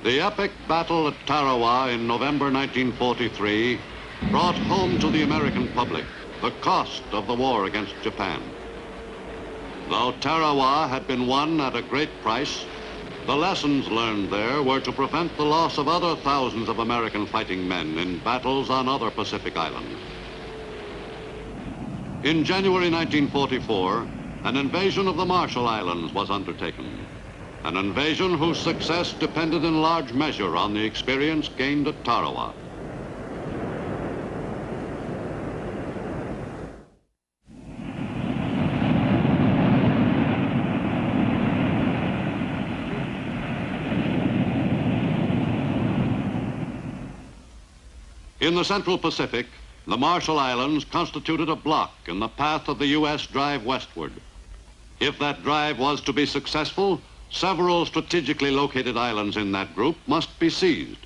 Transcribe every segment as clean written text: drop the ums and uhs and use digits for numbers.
The epic battle at Tarawa in November 1943 brought home to the American public the cost of the war against Japan. Though Tarawa had been won at a great price, the lessons learned there were to prevent the loss of other thousands of American fighting men in battles on other Pacific islands. In January 1944, an invasion of the Marshall Islands was undertaken. An invasion whose success depended in large measure on the experience gained at Tarawa. In the Central Pacific, the Marshall Islands constituted a block in the path of the U.S. drive westward. If that drive was to be successful, several strategically located islands in that group must be seized.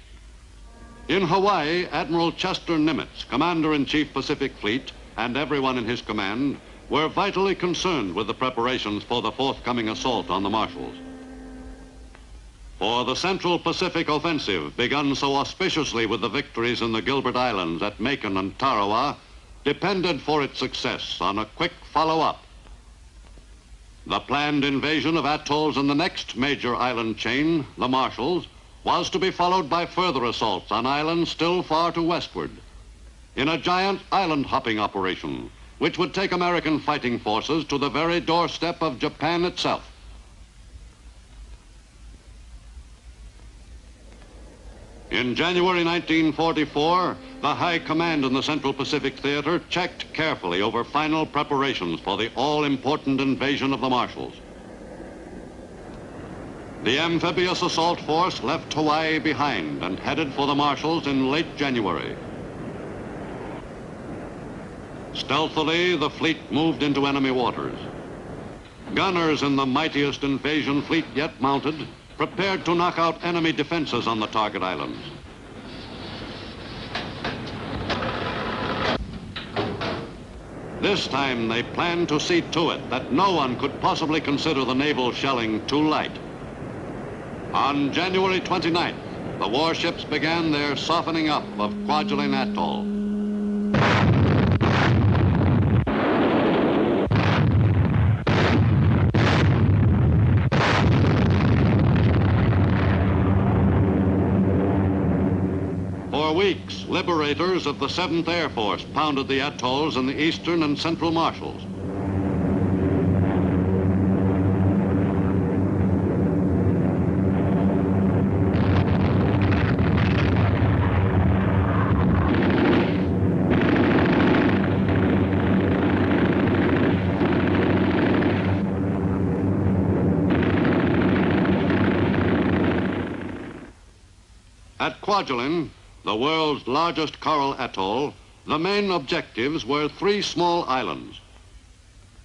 In Hawaii, Admiral Chester Nimitz, Commander-in-Chief Pacific Fleet, and everyone in his command were vitally concerned with the preparations for the forthcoming assault on the Marshalls. For the Central Pacific Offensive, begun so auspiciously with the victories in the Gilbert Islands at Makin and Tarawa, depended for its success on a quick follow-up. The planned invasion of atolls in the next major island chain, the Marshalls, was to be followed by further assaults on islands still far to westward, in a giant island-hopping operation, which would take American fighting forces to the very doorstep of Japan itself. In January 1944, the High Command in the Central Pacific Theater checked carefully over final preparations for the all-important invasion of the Marshalls. The amphibious assault force left Hawaii behind and headed for the Marshalls in late January. Stealthily, the fleet moved into enemy waters. Gunners in the mightiest invasion fleet yet mounted prepared to knock out enemy defenses on the target islands. This time they planned to see to it that no one could possibly consider the naval shelling too light. On January 29th, the warships began their softening up of Kwajalein Atoll. For weeks, liberators of the 7th Air Force pounded the atolls in the eastern and central Marshalls. At Kwajalein, the world's largest coral atoll, the main objectives were 3 small islands.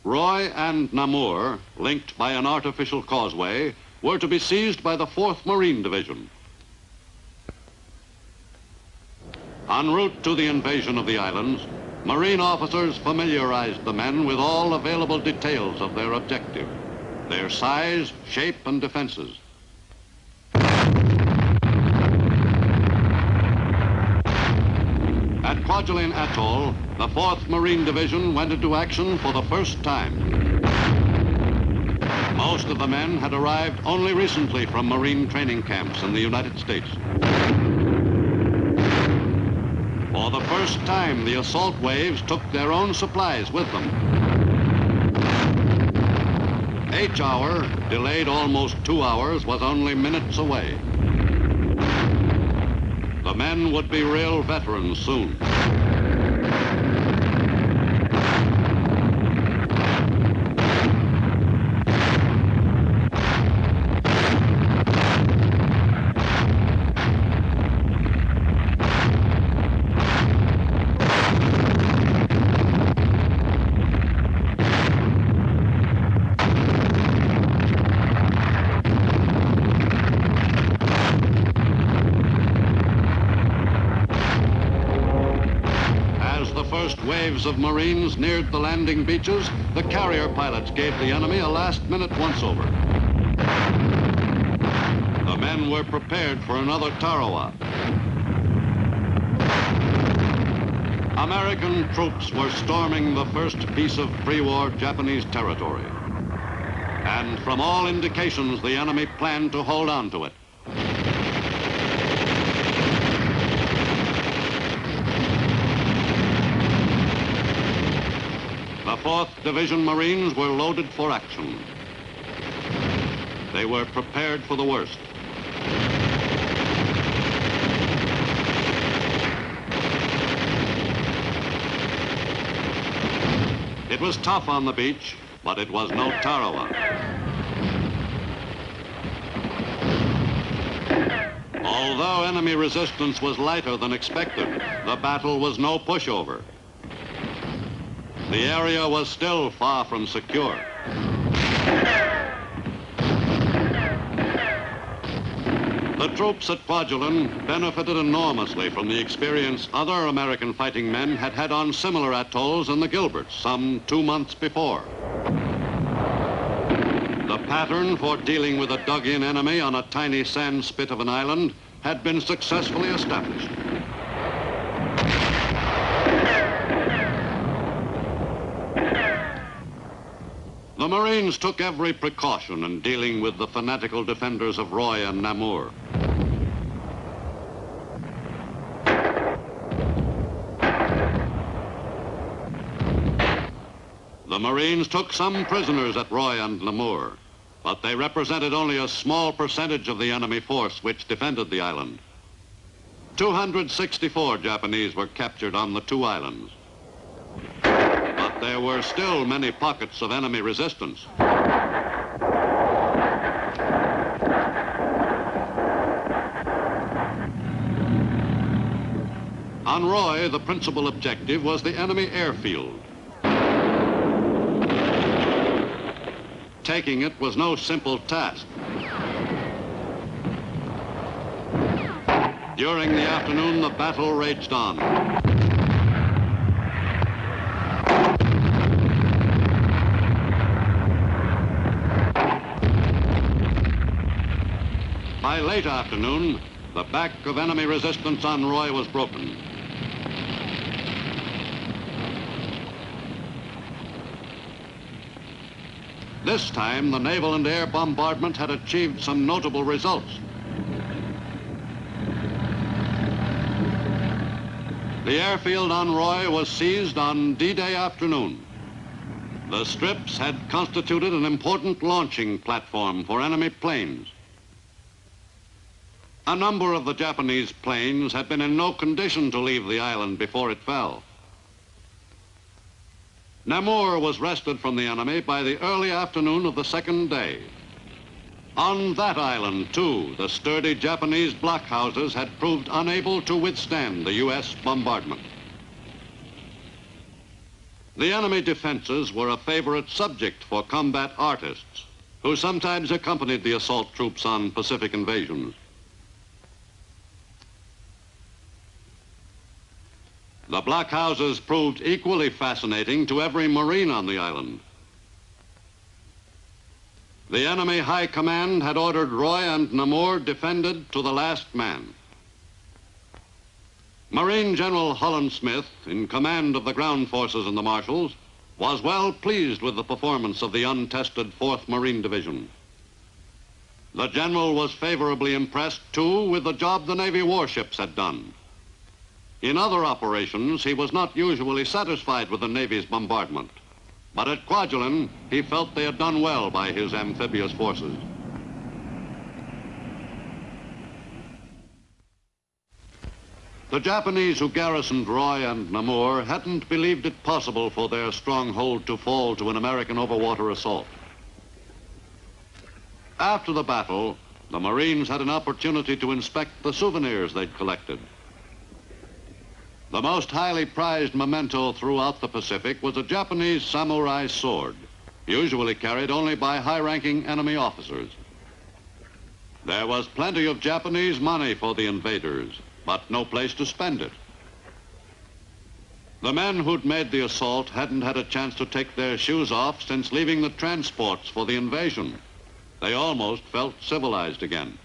Roy and Namur, linked by an artificial causeway, were to be seized by the 4th Marine Division. En route to the invasion of the islands, Marine officers familiarized the men with all available details of their objective, their size, shape, and defenses. At Kwajalein Atoll, the 4th Marine Division went into action for the first time. Most of the men had arrived only recently from Marine training camps in the United States. For the first time, the assault waves took their own supplies with them. H-hour, delayed almost 2 hours, was only minutes away. The men would be real veterans soon. Waves of Marines neared the landing beaches, the carrier pilots gave the enemy a last-minute once-over. The men men were prepared for another Tarawa. American troops were storming the first piece of pre-war Japanese territory. And from all indications, the enemy planned to hold on to it. The 4th Division Marines were loaded for action. They were prepared for the worst. It was tough on the beach, but it was no Tarawa. Although enemy resistance was lighter than expected, the battle was no pushover. The area was still far from secure. The troops at Kwajalein benefited enormously from the experience other American fighting men had had on similar atolls in the Gilberts some 2 months before. The pattern for dealing with a dug-in enemy on a tiny sand spit of an island had been successfully established. The Marines took every precaution in dealing with the fanatical defenders of Roy and Namur. The Marines took some prisoners at Roy and Namur, but they represented only a small percentage of the enemy force which defended the island. 264 Japanese were captured on the 2 islands. But there were still many pockets of enemy resistance. On Roy, the principal objective was the enemy airfield. Taking it was no simple task. During the afternoon, the battle raged on. By late afternoon, the back of enemy resistance on Roy was broken. This time, the naval and air bombardment had achieved some notable results. The airfield on Roy was seized on D-Day afternoon. The strips had constituted an important launching platform for enemy planes. A number of the Japanese planes had been in no condition to leave the island before it fell. Namur was wrested from the enemy by the early afternoon of the 2nd day. On that island, too, the sturdy Japanese blockhouses had proved unable to withstand the U.S. bombardment. The enemy defenses were a favorite subject for combat artists, who sometimes accompanied the assault troops on Pacific invasions. The blockhouses proved equally fascinating to every Marine on the island. The enemy high command had ordered Roy and Namur defended to the last man. Marine General Holland Smith, in command of the ground forces and the marshals, was well pleased with the performance of the untested 4th Marine Division. The general was favorably impressed, too, with the job the Navy warships had done. In other operations, he was not usually satisfied with the Navy's bombardment. But at Kwajalein, he felt they had done well by his amphibious forces. The Japanese who garrisoned Roy and Namur hadn't believed it possible for their stronghold to fall to an American overwater assault. After the battle, the Marines had an opportunity to inspect the souvenirs they'd collected. The most highly prized memento throughout the Pacific was a Japanese samurai sword, usually carried only by high-ranking enemy officers. There was plenty of Japanese money for the invaders, but no place to spend it. The men who'd made the assault hadn't had a chance to take their shoes off since leaving the transports for the invasion. They almost felt civilized again.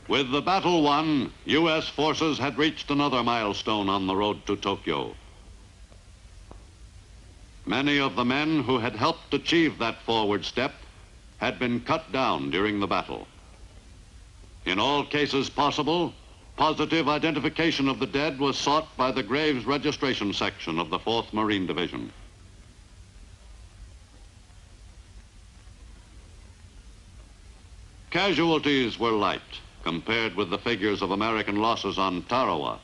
With the battle won, U.S. forces had reached another milestone on the road to Tokyo. Many of the men who had helped achieve that forward step had been cut down during the battle. In all cases possible, positive identification of the dead was sought by the Graves Registration Section of the 4th Marine Division. Casualties were light compared with the figures of American losses on Tarawa.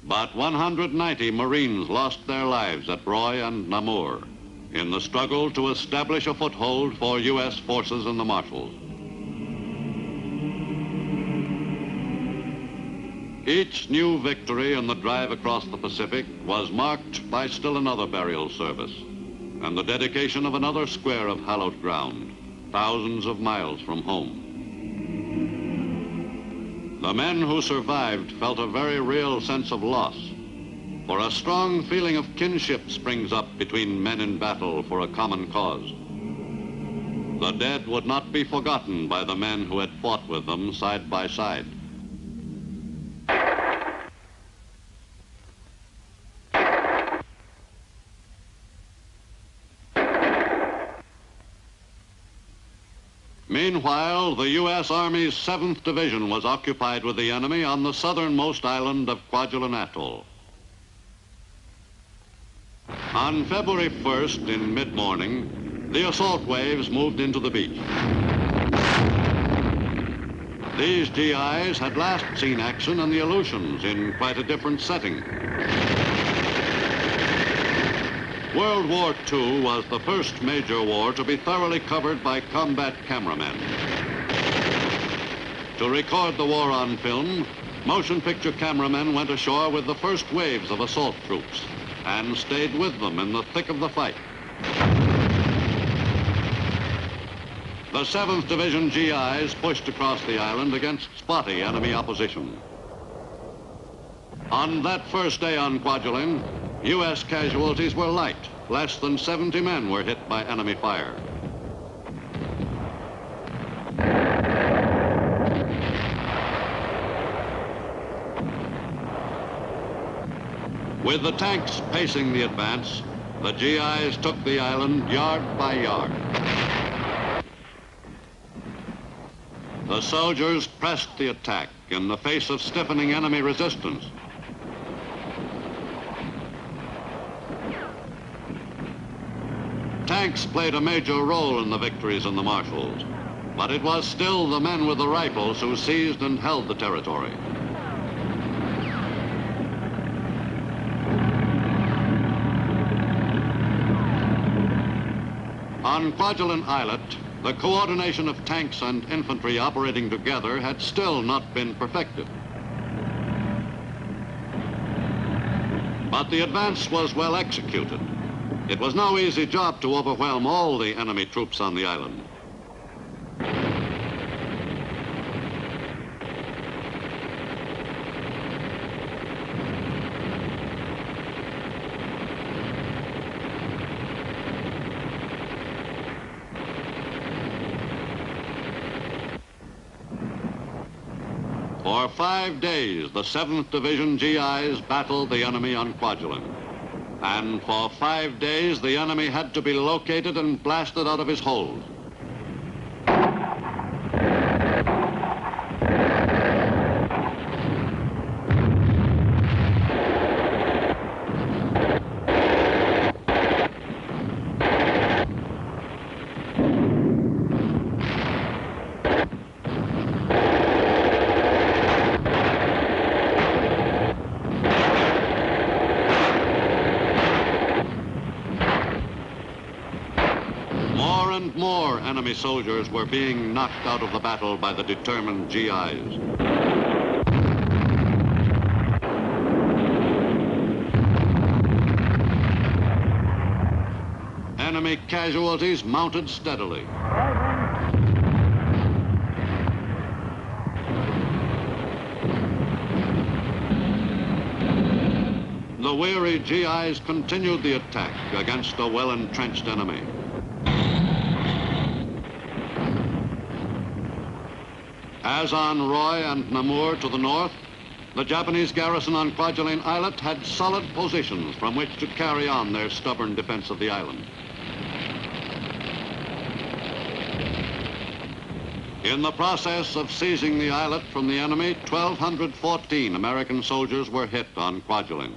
But 190 Marines lost their lives at Roy and Namur in the struggle to establish a foothold for U.S. forces in the Marshalls. Each new victory in the drive across the Pacific was marked by still another burial service and the dedication of another square of hallowed ground, thousands of miles from home. The men who survived felt a very real sense of loss, for a strong feeling of kinship springs up between men in battle for a common cause. The dead would not be forgotten by the men who had fought with them side by side. Meanwhile, the U.S. Army's 7th Division was occupied with the enemy on the southernmost island of Kwajalein Atoll. On February 1st, in mid-morning, the assault waves moved into the beach. These GIs had last seen action in the Aleutians in quite a different setting. World War II was the first major war to be thoroughly covered by combat cameramen. To record the war on film, motion picture cameramen went ashore with the first waves of assault troops and stayed with them in the thick of the fight. The 7th Division GIs pushed across the island against spotty enemy opposition. On that first day on Kwajalein, U.S. casualties were light. Less than 70 men were hit by enemy fire. With the tanks pacing the advance, the GIs took the island yard by yard. The soldiers pressed the attack in the face of stiffening enemy resistance. Tanks played a major role in the victories in the Marshalls, but it was still the men with the rifles who seized and held the territory. On Kwajalein Islet, the coordination of tanks and infantry operating together had still not been perfected. But the advance was well executed. It was no easy job to overwhelm all the enemy troops on the island. For 5 days, the 7th Division GIs battled the enemy on Kwajalein. And for 5 days, the enemy had to be located and blasted out of his hold. More enemy soldiers were being knocked out of the battle by the determined GIs. Enemy casualties mounted steadily. The weary GIs continued the attack against a well-entrenched enemy. As on Roy and Namur to the north, the Japanese garrison on Kwajalein Islet had solid positions from which to carry on their stubborn defense of the island. In the process of seizing the islet from the enemy, 1,214 American soldiers were hit on Kwajalein.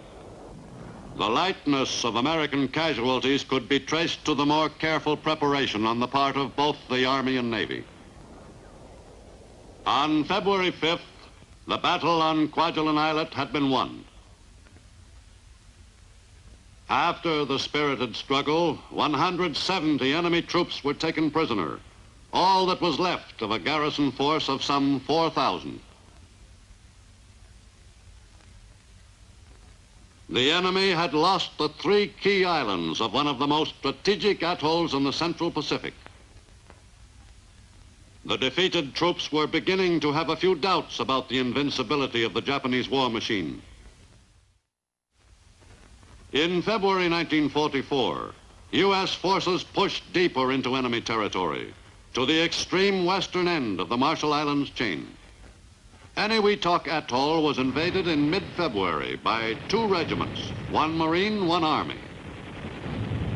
The lightness of American casualties could be traced to the more careful preparation on the part of both the Army and Navy. On February 5th, the battle on Kwajalein Islet had been won. After the spirited struggle, 170 enemy troops were taken prisoner, all that was left of a garrison force of some 4,000. The enemy had lost the 3 key islands of one of the most strategic atolls in the Central Pacific. The defeated troops were beginning to have a few doubts about the invincibility of the Japanese war machine. In February 1944, U.S. forces pushed deeper into enemy territory, to the extreme western end of the Marshall Islands chain. Eniwetok Atoll was invaded in mid-February by 2 regiments, 1 Marine, 1 Army.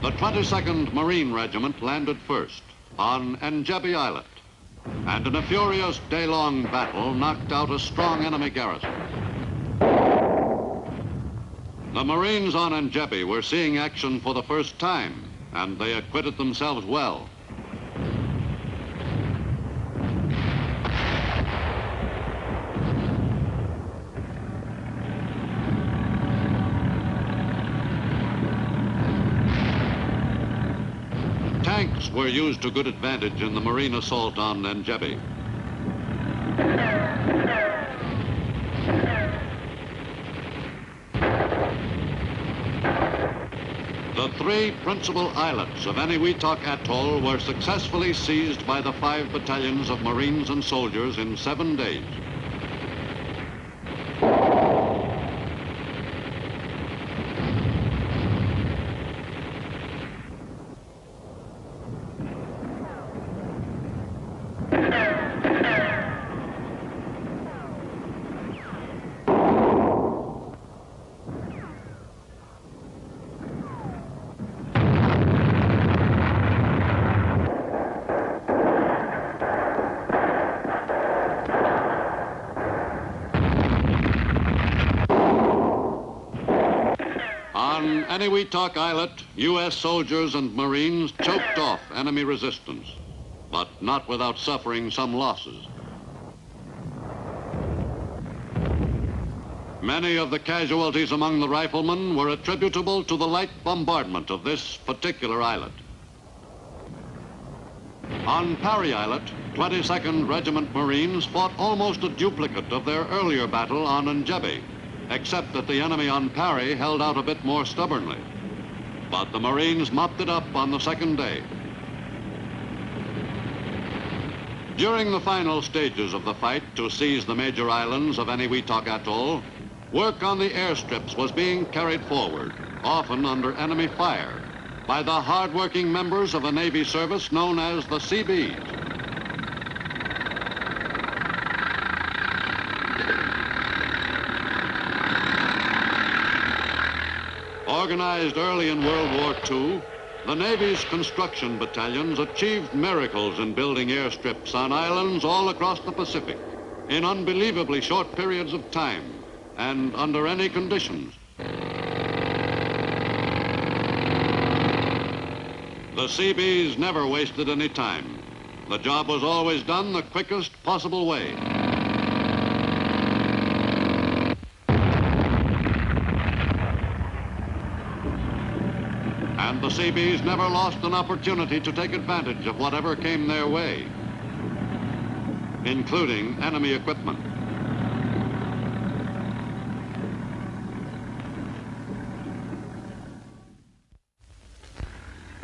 The 22nd Marine Regiment landed first on Njebe Islet, and in a furious day-long battle knocked out a strong enemy garrison. The Marines on Njebe were seeing action for the first time, and they acquitted themselves well. Tanks were used to good advantage in the Marine assault on Njebe. The 3 principal islets of Eniwetok Atoll were successfully seized by the 5 battalions of Marines and soldiers in 7 days. On Eniwetok Islet, U.S. soldiers and Marines choked off enemy resistance, but not without suffering some losses. Many of the casualties among the riflemen were attributable to the light bombardment of this particular islet. On Parry Islet, 22nd Regiment Marines fought almost a duplicate of their earlier battle on Njebe, except that the enemy on Parry held out a bit more stubbornly. But the Marines mopped it up on the second day. During the final stages of the fight to seize the major islands of Eniwetok Atoll, work on the airstrips was being carried forward, often under enemy fire, by the hard-working members of a Navy service known as the Seabees. Organized early in World War II, the Navy's construction battalions achieved miracles in building airstrips on islands all across the Pacific in unbelievably short periods of time and under any conditions. The Seabees never wasted any time. The job was always done the quickest possible way. And the Seabees never lost an opportunity to take advantage of whatever came their way, including enemy equipment.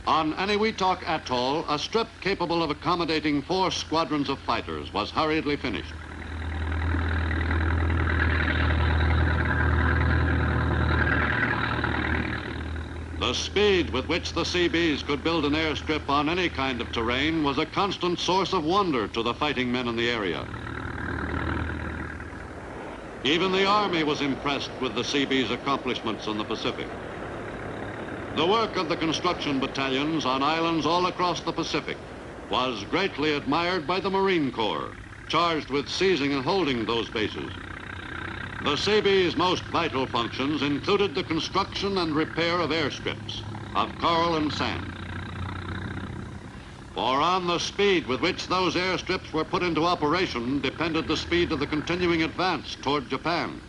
On Eniwetok Atoll, a strip capable of accommodating 4 squadrons of fighters was hurriedly finished. The speed with which the Seabees could build an airstrip on any kind of terrain was a constant source of wonder to the fighting men in the area. Even the Army was impressed with the Seabees' accomplishments in the Pacific. The work of the construction battalions on islands all across the Pacific was greatly admired by the Marine Corps, charged with seizing and holding those bases. The Seabees' most vital functions included the construction and repair of airstrips, of coral and sand. For on the speed with which those airstrips were put into operation depended the speed of the continuing advance toward Japan.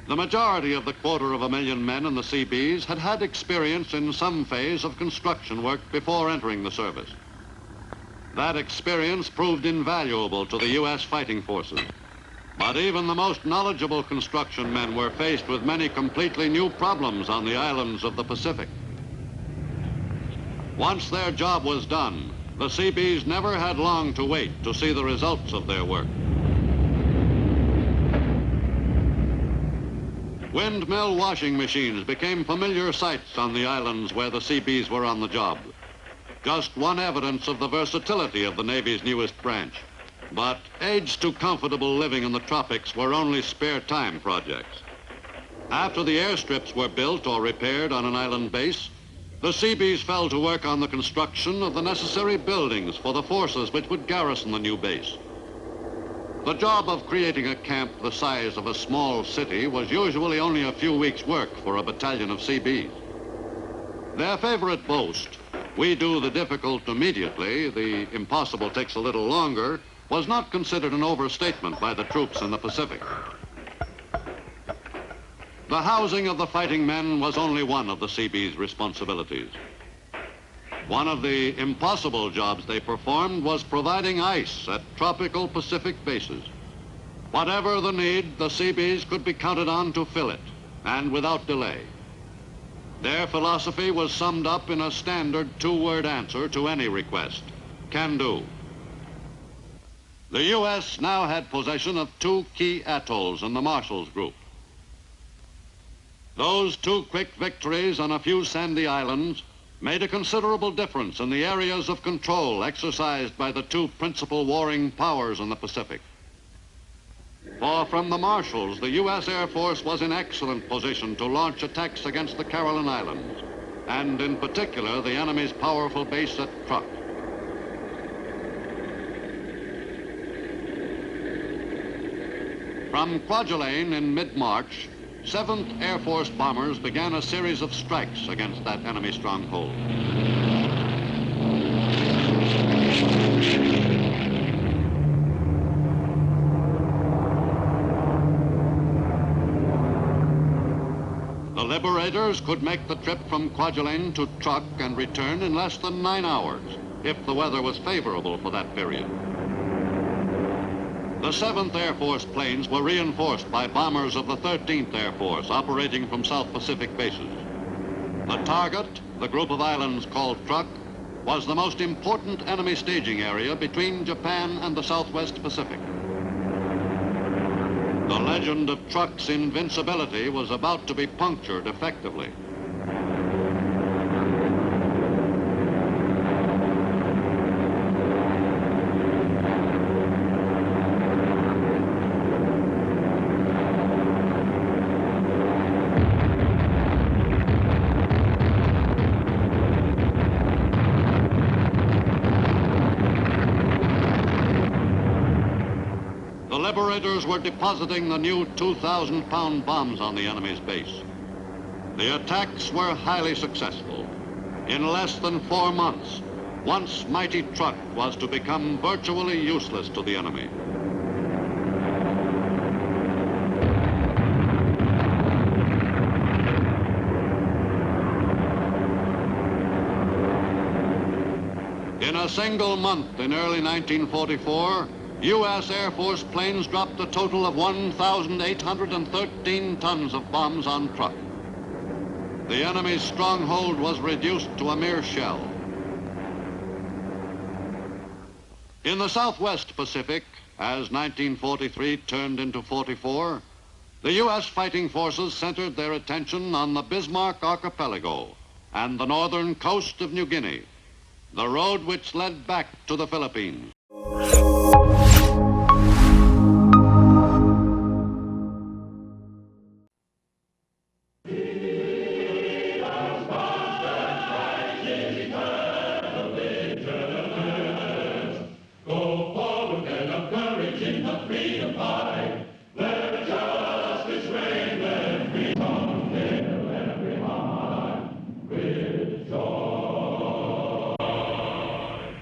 The majority of the 250,000 men in the Seabees had had experience in some phase of construction work before entering the service. That experience proved invaluable to the U.S. fighting forces. But even the most knowledgeable construction men were faced with many completely new problems on the islands of the Pacific. Once their job was done, the Seabees never had long to wait to see the results of their work. Windmill washing machines became familiar sights on the islands where the Seabees were on the job. Just one evidence of the versatility of the Navy's newest branch. But aids to comfortable living in the tropics were only spare time projects. After the airstrips were built or repaired on an island base, the Seabees fell to work on the construction of the necessary buildings for the forces which would garrison the new base. The job of creating a camp the size of a small city was usually only a few weeks' work for a battalion of Seabees. Their favorite boast, "We do the difficult immediately, the impossible takes a little longer," was not considered an overstatement by the troops in the Pacific. The housing of the fighting men was only one of the Seabees' responsibilities. One of the impossible jobs they performed was providing ice at tropical Pacific bases. Whatever the need, the Seabees could be counted on to fill it, and without delay. Their philosophy was summed up in a standard two-word answer to any request: can do. The U.S. now had possession of two key atolls in the Marshalls Group. Those two quick victories on a few sandy islands made a considerable difference in the areas of control exercised by the two principal warring powers in the Pacific. For from the Marshalls, the U.S. Air Force was in excellent position to launch attacks against the Caroline Islands, and in particular the enemy's powerful base at Truk. From Kwajalein in mid-March, 7th Air Force bombers began a series of strikes against that enemy stronghold. The Liberators could make the trip from Kwajalein to Truk and return in less than 9 hours, if the weather was favorable for that period. The 7th Air Force planes were reinforced by bombers of the 13th Air Force operating from South Pacific bases. The target, the group of islands called Truk, was the most important enemy staging area between Japan and the Southwest Pacific. The legend of Truk's invincibility was about to be punctured effectively. The Liberators were depositing the new 2,000-pound bombs on the enemy's base. The attacks were highly successful. In less than 4 months, once mighty Truk was to become virtually useless to the enemy. In a single month in early 1944, U.S. Air Force planes dropped a total of 1,813 tons of bombs on Truk. The enemy's stronghold was reduced to a mere shell. In the Southwest Pacific, as 1943 turned into 44, the U.S. fighting forces centered their attention on the Bismarck Archipelago and the northern coast of New Guinea, the road which led back to the Philippines.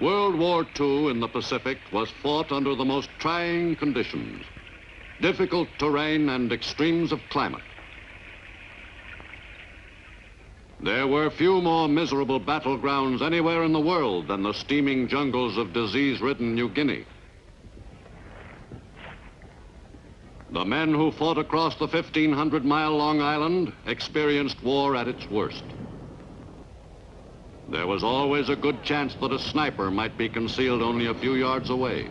World War II in the Pacific was fought under the most trying conditions, difficult terrain and extremes of climate. There were few more miserable battlegrounds anywhere in the world than the steaming jungles of disease-ridden New Guinea. The men who fought across the 1,500-mile-long island experienced war at its worst. There was always a good chance that a sniper might be concealed only a few yards away.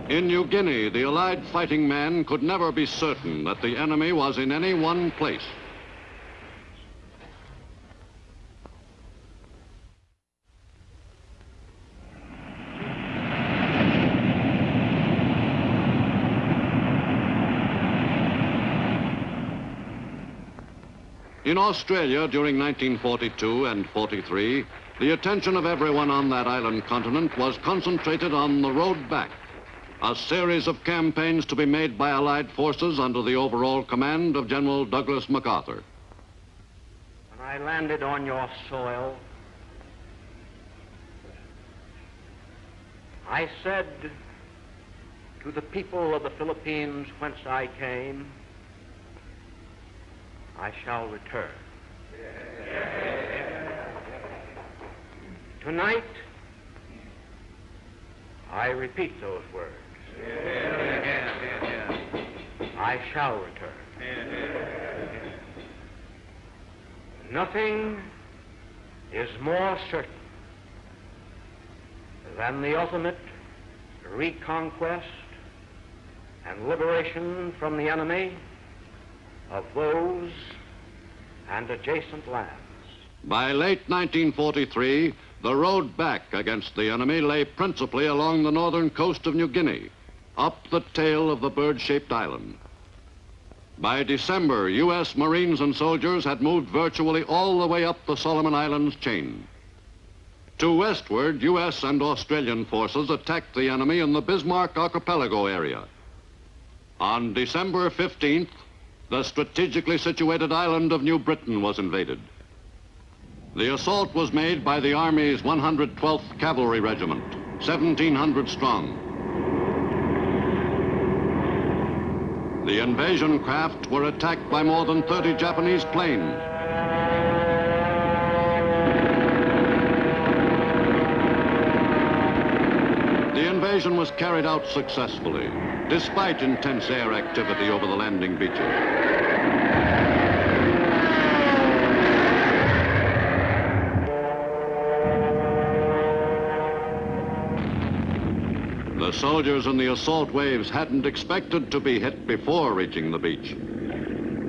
In New Guinea, the Allied fighting man could never be certain that the enemy was in any one place. In Australia during 1942 and 43, the attention of everyone on that island continent was concentrated on the road back, a series of campaigns to be made by Allied forces under the overall command of General Douglas MacArthur. When I landed on your soil, I said to the people of the Philippines whence I came, I shall return. Tonight, I repeat those words. I shall return. Nothing is more certain than the ultimate reconquest and liberation from the enemy of those and adjacent lands. By late 1943, the road back against the enemy lay principally along the northern coast of New Guinea, up the tail of the bird-shaped island. By December, U.S. Marines and soldiers had moved virtually all the way up the Solomon Islands chain. To westward, U.S. and Australian forces attacked the enemy in the Bismarck Archipelago area. On December 15th, the strategically situated island of New Britain was invaded. The assault was made by the Army's 112th Cavalry Regiment, 1,700 strong. The invasion craft were attacked by more than 30 Japanese planes. The invasion was carried out successfully, despite intense air activity over the landing beaches. The soldiers in the assault waves hadn't expected to be hit before reaching the beach.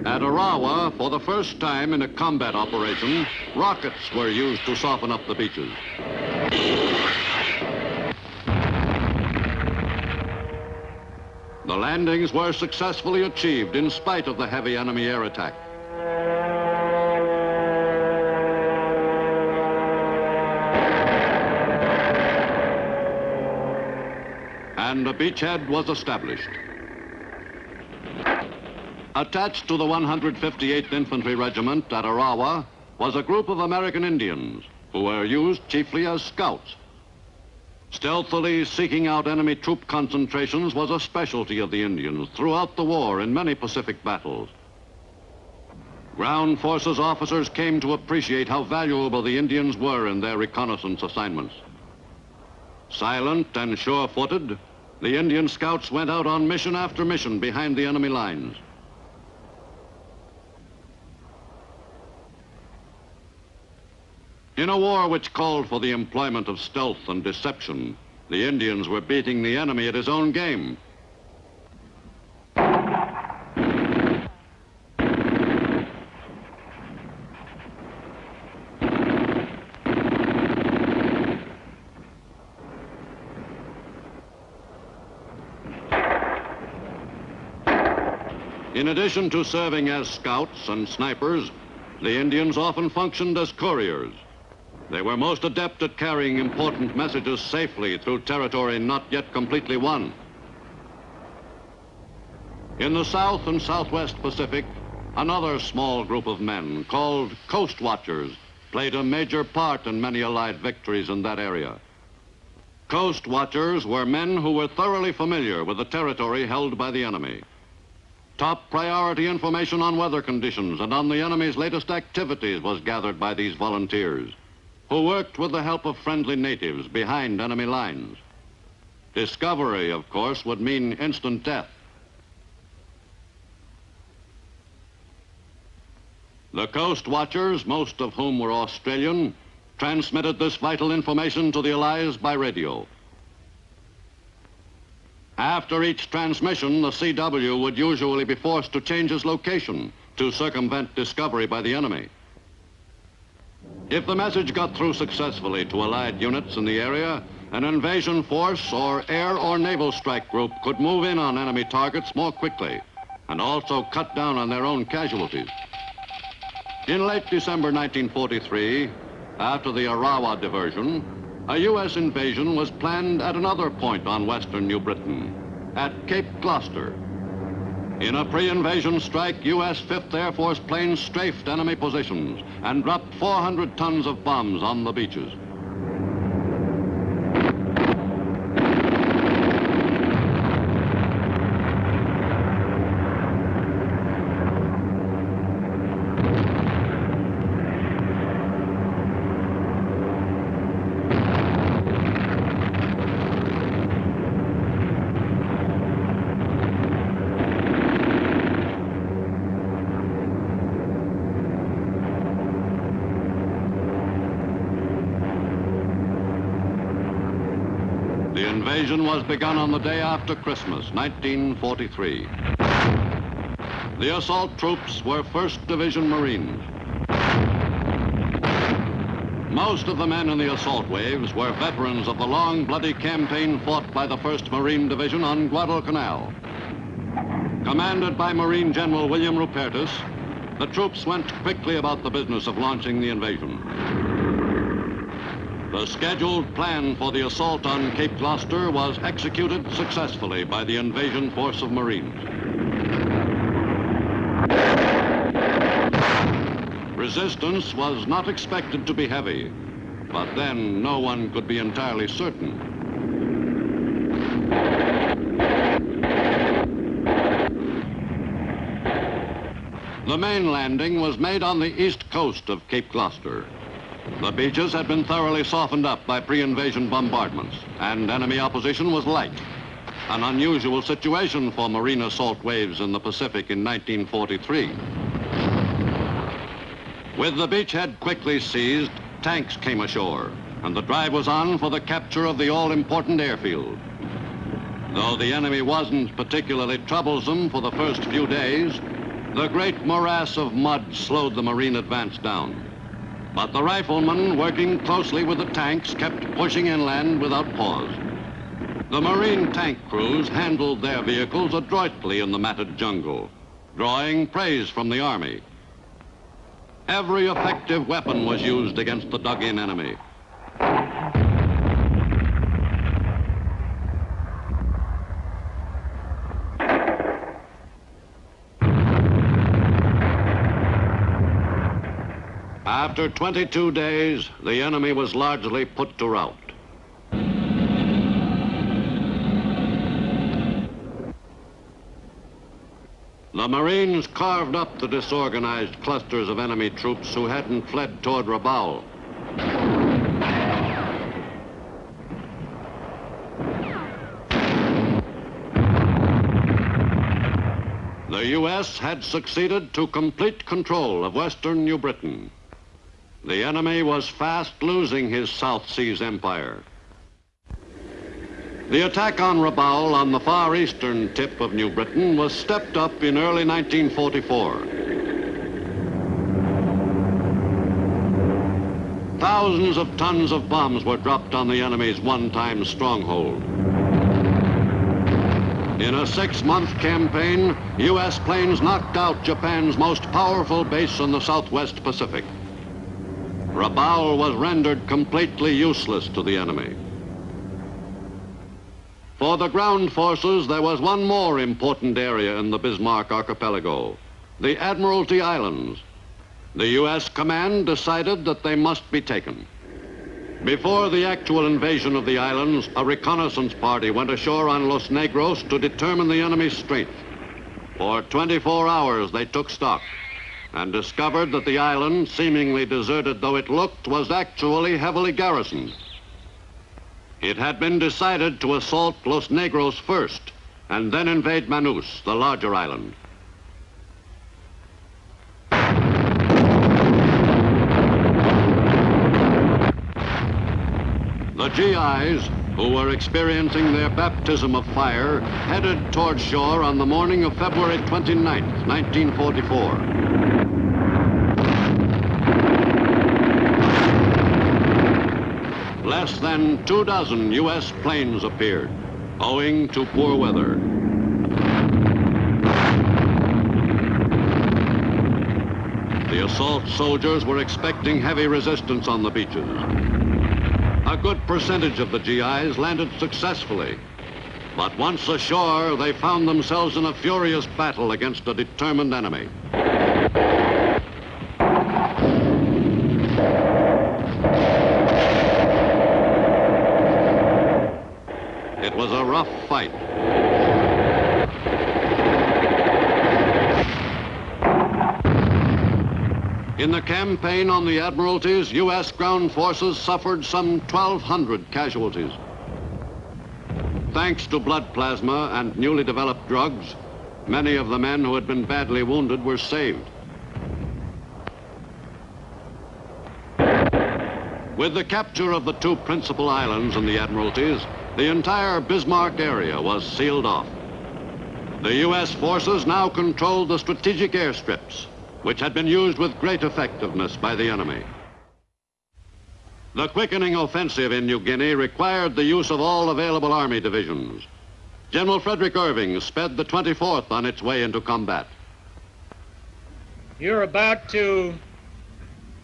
At Tarawa, for the first time in a combat operation, rockets were used to soften up the beaches. The landings were successfully achieved in spite of the heavy enemy air attack. And a beachhead was established. Attached to the 158th Infantry Regiment at Tarawa was a group of American Indians who were used chiefly as scouts. Stealthily seeking out enemy troop concentrations was a specialty of the Indians throughout the war in many Pacific battles. Ground forces officers came to appreciate how valuable the Indians were in their reconnaissance assignments. Silent and sure-footed, the Indian scouts went out on mission after mission behind the enemy lines. In a war which called for the employment of stealth and deception, the Indians were beating the enemy at his own game. In addition to serving as scouts and snipers, the Indians often functioned as couriers. They were most adept at carrying important messages safely through territory not yet completely won. In the South and Southwest Pacific, another small group of men called Coast Watchers played a major part in many Allied victories in that area. Coast Watchers were men who were thoroughly familiar with the territory held by the enemy. Top priority information on weather conditions and on the enemy's latest activities was gathered by these volunteers, who worked with the help of friendly natives behind enemy lines. Discovery, of course, would mean instant death. The Coast Watchers, most of whom were Australian, transmitted this vital information to the Allies by radio. After each transmission, the CW would usually be forced to change its location to circumvent discovery by the enemy. If the message got through successfully to Allied units in the area, an invasion force or air or naval strike group could move in on enemy targets more quickly and also cut down on their own casualties. In late December 1943, after the Tarawa diversion, a U.S. invasion was planned at another point on western New Britain, at Cape Gloucester. In a pre-invasion strike, U.S. 5th Air Force planes strafed enemy positions and dropped 400 tons of bombs on the beaches. The invasion was begun on the day after Christmas, 1943. The assault troops were 1st Division Marines. Most of the men in the assault waves were veterans of the long, bloody campaign fought by the 1st Marine Division on Guadalcanal. Commanded by Marine General William Rupertus, the troops went quickly about the business of launching the invasion. The scheduled plan for the assault on Cape Gloucester was executed successfully by the invasion force of Marines. Resistance was not expected to be heavy, but then no one could be entirely certain. The main landing was made on the east coast of Cape Gloucester. The beaches had been thoroughly softened up by pre-invasion bombardments, and enemy opposition was light, an unusual situation for marine assault waves in the Pacific in 1943. With the beachhead quickly seized, tanks came ashore, and the drive was on for the capture of the all-important airfield. Though the enemy wasn't particularly troublesome for the first few days, the great morass of mud slowed the Marine advance down. But the riflemen, working closely with the tanks, kept pushing inland without pause. The Marine tank crews handled their vehicles adroitly in the matted jungle, drawing praise from the Army. Every effective weapon was used against the dug-in enemy. After 22 days, the enemy was largely put to rout. The Marines carved up the disorganized clusters of enemy troops who hadn't fled toward Rabaul. The U.S. had succeeded to complete control of western New Britain. The enemy was fast losing his South Seas empire. The attack on Rabaul on the far eastern tip of New Britain was stepped up in early 1944. Thousands of tons of bombs were dropped on the enemy's one-time stronghold. In a 6-month campaign, U.S. planes knocked out Japan's most powerful base in the Southwest Pacific. Rabaul was rendered completely useless to the enemy. For the ground forces, there was one more important area in the Bismarck archipelago, the Admiralty Islands. The U.S. command decided that they must be taken. Before the actual invasion of the islands, a reconnaissance party went ashore on Los Negros to determine the enemy's strength. For 24 hours, they took stock and discovered that the island, seemingly deserted though it looked, was actually heavily garrisoned. It had been decided to assault Los Negros first and then invade Manus, the larger island. The GIs, who were experiencing their baptism of fire, headed toward shore on the morning of February 29th, 1944. Less than 24 U.S. planes appeared, owing to poor weather. The assault soldiers were expecting heavy resistance on the beaches. A good percentage of the GIs landed successfully, but once ashore, they found themselves in a furious battle against a determined enemy. It was a rough fight. In the campaign on the Admiralties, U.S. ground forces suffered some 1,200 casualties. Thanks to blood plasma and newly developed drugs, many of the men who had been badly wounded were saved. With the capture of the two principal islands in the Admiralties, the entire Bismarck area was sealed off. The U.S. forces now controlled the strategic airstrips, which had been used with great effectiveness by the enemy. The quickening offensive in New Guinea required the use of all available army divisions. General Frederick Irving sped the 24th on its way into combat. You're about to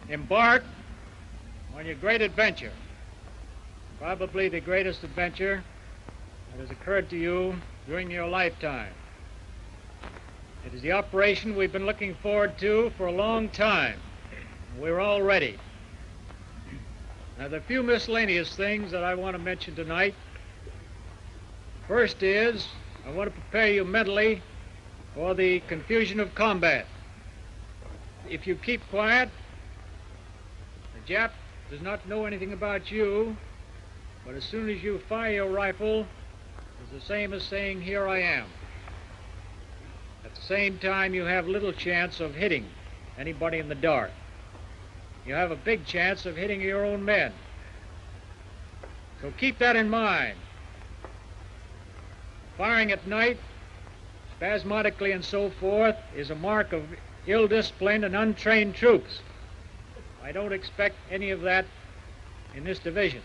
embark on your great adventure, probably the greatest adventure that has occurred to you during your lifetime. It is the operation we've been looking forward to for a long time. We're all ready. Now, there are a few miscellaneous things that I want to mention tonight. First is, I want to prepare you mentally for the confusion of combat. If you keep quiet, the Jap does not know anything about you, but as soon as you fire your rifle, it's the same as saying, "Here I am." At the same time, you have little chance of hitting anybody in the dark. You have a big chance of hitting your own men. So keep that in mind. Firing at night, spasmodically and so forth, is a mark of ill-disciplined and untrained troops. I don't expect any of that in this division.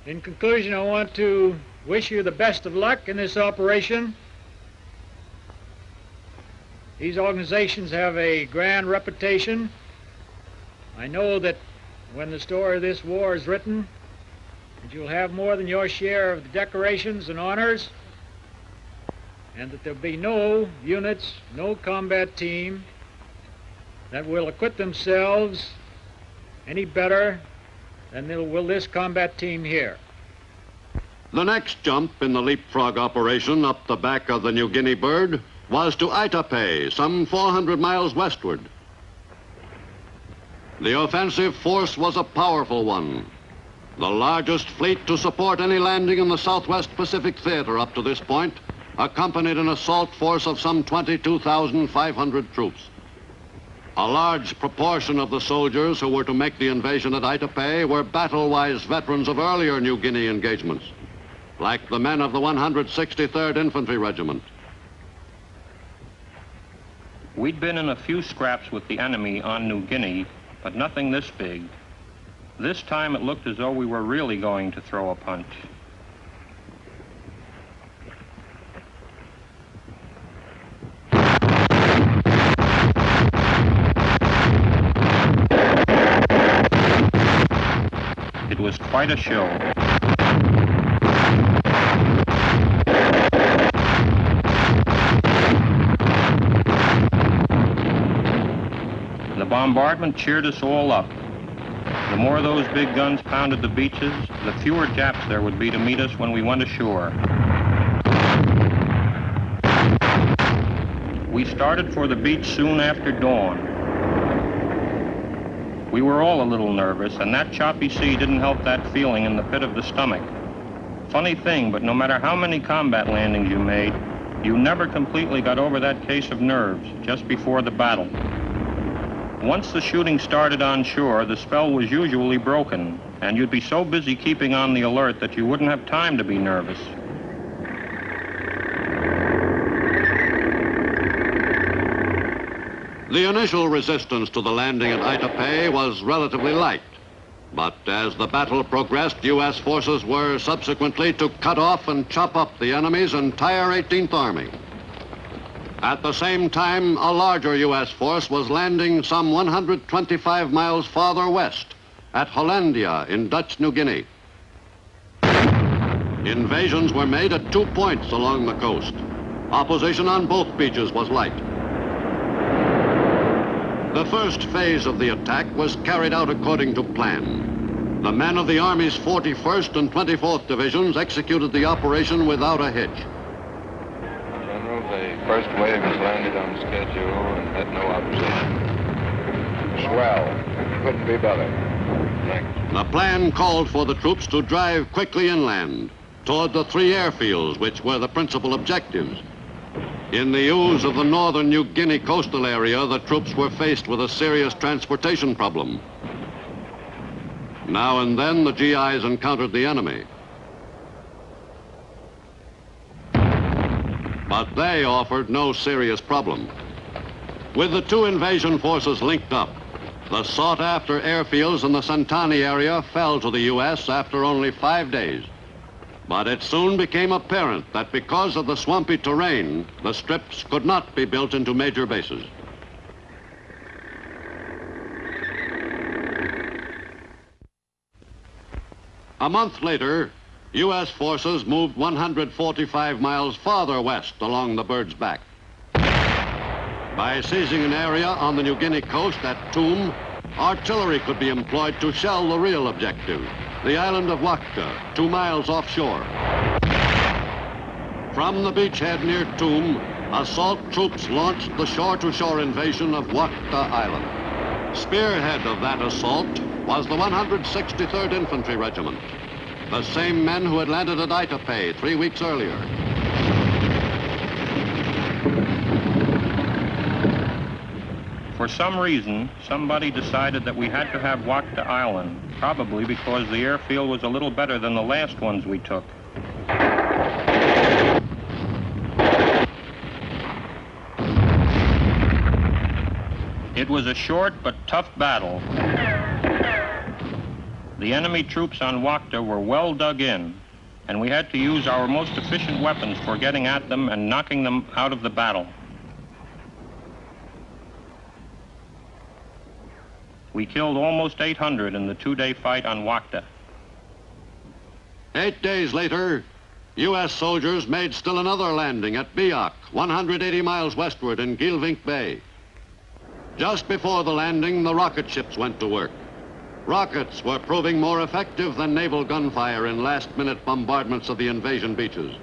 In conclusion, I want to wish you the best of luck in this operation. These organizations have a grand reputation. I know that when the story of this war is written, that you'll have more than your share of the decorations and honors, and that there'll be no units, no combat team that will acquit themselves any better than will this combat team here. The next jump in the leapfrog operation up the back of the New Guinea bird was to Aitape, some 400 miles westward. The offensive force was a powerful one, the largest fleet to support any landing in the Southwest Pacific Theater up to this point, accompanied an assault force of some 22,500 troops. A large proportion of the soldiers who were to make the invasion at Aitape were battle-wise veterans of earlier New Guinea engagements, like the men of the 163rd Infantry Regiment. We'd been in a few scraps with the enemy on New Guinea, but nothing this big. This time it looked as though we were really going to throw a punch. quite a show. The bombardment cheered us all up. The more those big guns pounded the beaches, the fewer Japs there would be to meet us when we went ashore. We started for the beach soon after dawn. We were all a little nervous, and that choppy sea didn't help that feeling in the pit of the stomach. Funny thing, but no matter how many combat landings you made, you never completely got over that case of nerves just before the battle. Once the shooting started on shore, the spell was usually broken, and you'd be so busy keeping on the alert that you wouldn't have time to be nervous. The initial resistance to the landing at Itapay was relatively light, but as the battle progressed, U.S. forces were subsequently to cut off and chop up the enemy's entire 18th Army. At the same time, a larger U.S. force was landing some 125 miles farther west at Hollandia in Dutch New Guinea. Invasions were made at 2 points along the coast. Opposition on both beaches was light. The first phase of the attack was carried out according to plan. The men of the Army's 41st and 24th Divisions executed the operation without a hitch. The first wave has landed on schedule and had no opposition. Swell. Couldn't be better. Thanks. The plan called for the troops to drive quickly inland toward the 3 airfields, which were the principal objectives. In the ooze of the northern New Guinea coastal area, the troops were faced with a serious transportation problem. Now and then, the GIs encountered the enemy. But they offered no serious problem. With the 2 invasion forces linked up, the sought-after airfields in the Santani area fell to the U.S. after only 5 days. But it soon became apparent that because of the swampy terrain, the strips could not be built into major bases. A month later, U.S. forces moved 145 miles farther west along the Bird's Back. By seizing an area on the New Guinea coast at Toom, artillery could be employed to shell the real objective, the island of Wakta, 2 miles offshore. From the beachhead near Toom, assault troops launched the shore-to-shore invasion of Wakta Island. Spearhead of that assault was the 163rd Infantry Regiment, the same men who had landed at Itapay 3 weeks earlier. For some reason, somebody decided that we had to have Wakta Island, probably because the airfield was a little better than the last ones we took. It was a short but tough battle. The enemy troops on Wakta were well dug in, and we had to use our most efficient weapons for getting at them and knocking them out of the battle. We killed almost 800 in the 2-day fight on Wakta. 8 days later, U.S. soldiers made still another landing at Biak, 180 miles westward in Gilvink Bay. Just before the landing, the rocket ships went to work. Rockets were proving more effective than naval gunfire in last-minute bombardments of the invasion beaches.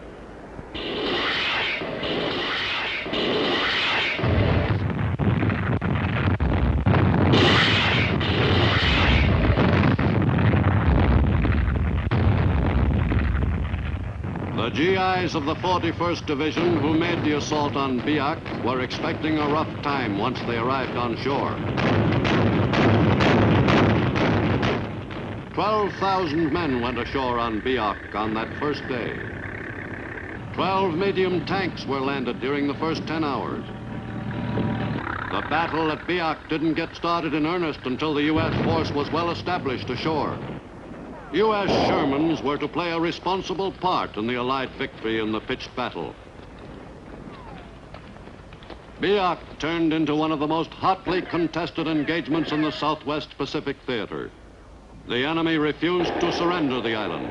The GIs of the 41st Division who made the assault on Biak were expecting a rough time once they arrived on shore. 12,000 men went ashore on Biak on that first day. 12 medium tanks were landed during the first 10 hours. The battle at Biak didn't get started in earnest until the U.S. force was well established ashore. U.S. Shermans were to play a responsible part in the Allied victory in the pitched battle. Biak turned into one of the most hotly contested engagements in the Southwest Pacific Theater. the enemy refused to surrender the island.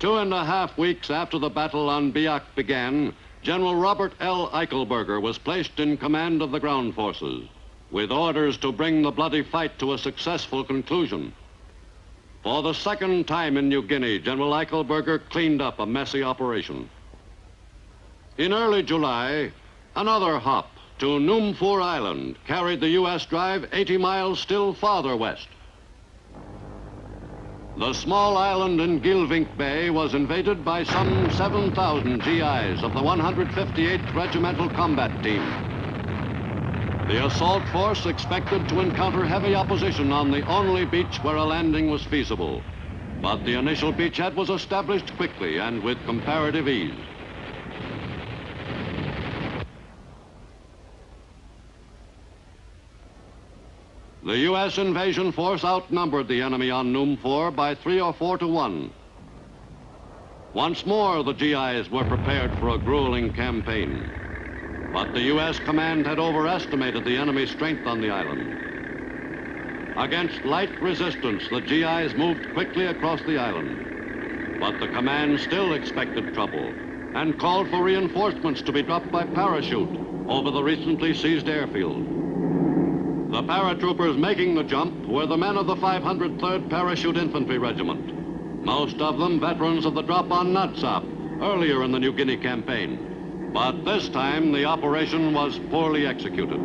2.5 weeks after the battle on Biak began, General Robert L. Eichelberger was placed in command of the ground forces, with orders to bring the bloody fight to a successful conclusion. For the second time in New Guinea, General Eichelberger cleaned up a messy operation. In early July, another hop to Numfor Island carried the U.S. drive 80 miles still farther west. The small island in Gilvink Bay was invaded by some 7,000 GIs of the 158th Regimental Combat Team. The assault force expected to encounter heavy opposition on the only beach where a landing was feasible. But the initial beachhead was established quickly and with comparative ease. The U.S. invasion force outnumbered the enemy on Numfor by 3 or 4 to 1. Once more, the GIs were prepared for a grueling campaign. But the U.S. command had overestimated the enemy's strength on the island. Against light resistance, the GIs moved quickly across the island. But the command still expected trouble and called for reinforcements to be dropped by parachute over the recently seized airfield. The paratroopers making the jump were the men of the 503rd Parachute Infantry Regiment, most of them veterans of the drop on Natsap earlier in the New Guinea campaign. But this time, the operation was poorly executed.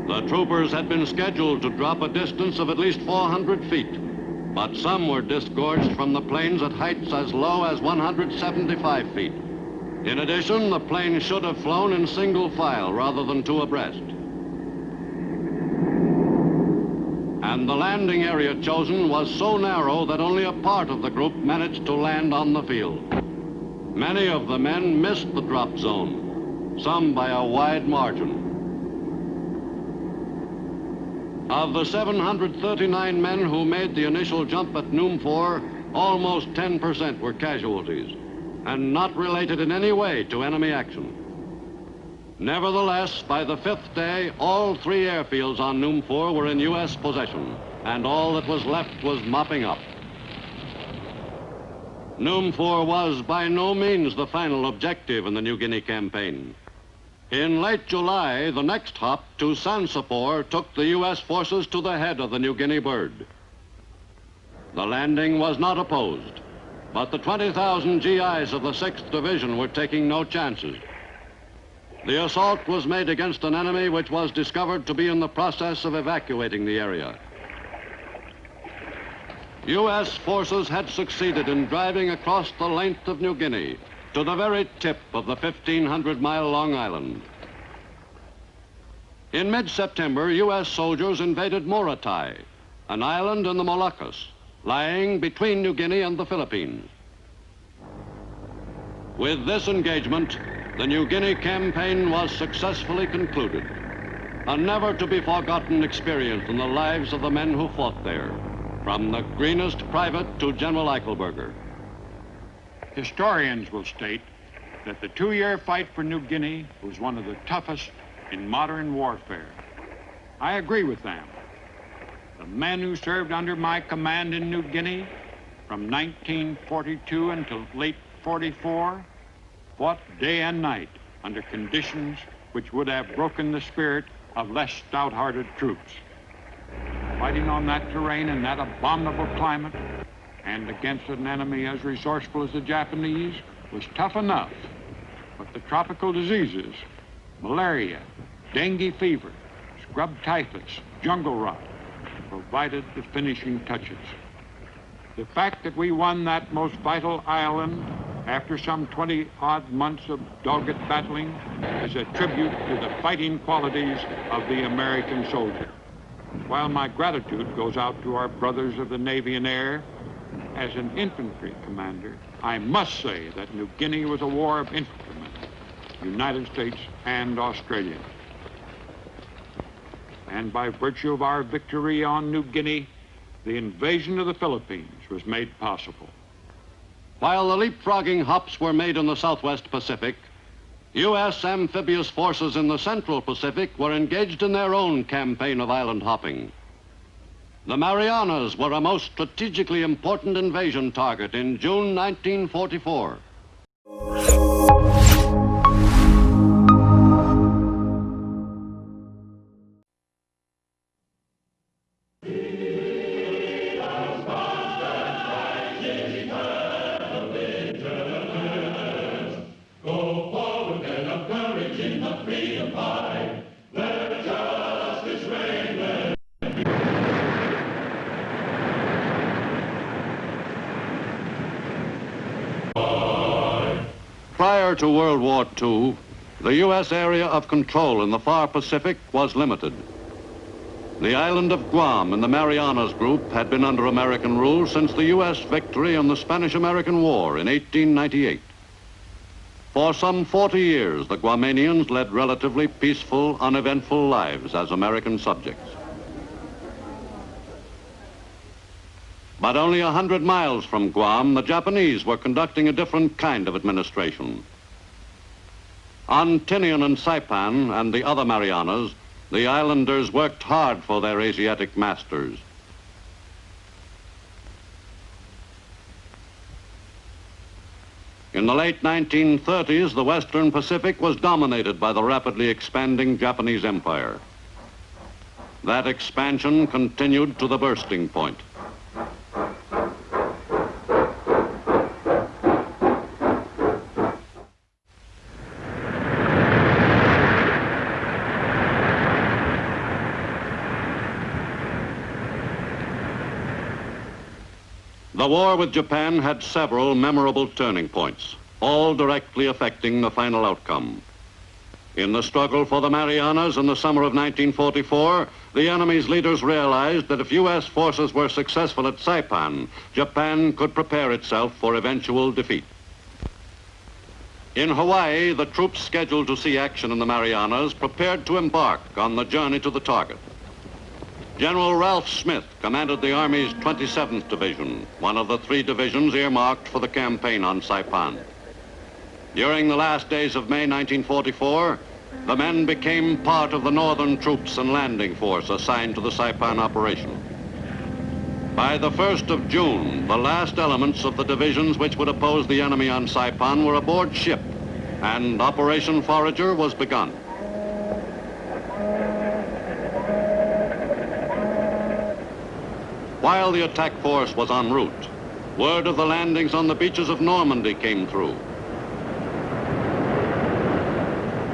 The troopers had been scheduled to drop a distance of at least 400 feet, but some were disgorged from the planes at heights as low as 175 feet. In addition, the plane should have flown in single file rather than two abreast. And the landing area chosen was so narrow that only a part of the group managed to land on the field. Many of the men missed the drop zone, some by a wide margin. Of the 739 men who made the initial jump at Numfor, almost 10% were casualties, and not related in any way to enemy action. Nevertheless, by the 5th day, all 3 airfields on Numfor were in U.S. possession, and all that was left was mopping up. Numfor was by no means the final objective in the New Guinea campaign. In late July, the next hop to Sansapor took the U.S. forces to the head of the New Guinea bird. The landing was not opposed, but the 20,000 GIs of the 6th Division were taking no chances. The assault was made against an enemy which was discovered to be in the process of evacuating the area. U.S. forces had succeeded in driving across the length of New Guinea to the very tip of the 1,500-mile-long island. In mid-September, U.S. soldiers invaded Morotai, an island in the Moluccas, lying between New Guinea and the Philippines. With this engagement, the New Guinea campaign was successfully concluded, a never-to-be-forgotten experience in the lives of the men who fought there, from the greenest private to General Eichelberger. Historians will state that the 2-year fight for New Guinea was one of the toughest in modern warfare. I agree with them. The men who served under my command in New Guinea from 1942 until late 44 fought day and night under conditions which would have broken the spirit of less stout-hearted troops. Fighting on that terrain in that abominable climate and against an enemy as resourceful as the Japanese was tough enough, but the tropical diseases, malaria, dengue fever, scrub typhus, jungle rot, provided the finishing touches. The fact that we won that most vital island after some 20-odd months of dogged battling is a tribute to the fighting qualities of the American soldier. While my gratitude goes out to our brothers of the Navy and Air, as an infantry commander, I must say that New Guinea was a war of infantrymen, United States and Australia. And by virtue of our victory on New Guinea, the invasion of the Philippines was made possible. While the leapfrogging hops were made in the Southwest Pacific, U.S. amphibious forces in the Central Pacific were engaged in their own campaign of island hopping. The Marianas were a most strategically important invasion target in June 1944. Prior to World War II, the U.S. area of control in the far Pacific was limited. The island of Guam in the Marianas group had been under American rule since the U.S. victory in the Spanish-American War in 1898. For some 40 years, the Guamanians led relatively peaceful, uneventful lives as American subjects. But only 100 miles from Guam, the Japanese were conducting a different kind of administration. On Tinian and Saipan and the other Marianas, the islanders worked hard for their Asiatic masters. In the late 1930s, the Western Pacific was dominated by the rapidly expanding Japanese Empire. That expansion continued to the bursting point. The war with Japan had several memorable turning points, all directly affecting the final outcome. In the struggle for the Marianas in the summer of 1944, the enemy's leaders realized that if U.S. forces were successful at Saipan, Japan could prepare itself for eventual defeat. In Hawaii, the troops scheduled to see action in the Marianas prepared to embark on the journey to the target. General Ralph Smith commanded the Army's 27th Division, one of the 3 divisions earmarked for the campaign on Saipan. During the last days of May 1944, the men became part of the northern troops and landing force assigned to the Saipan operation. By the 1st of June, the last elements of the divisions which would oppose the enemy on Saipan were aboard ship, and Operation Forager was begun. While the attack force was en route, word of the landings on the beaches of Normandy came through.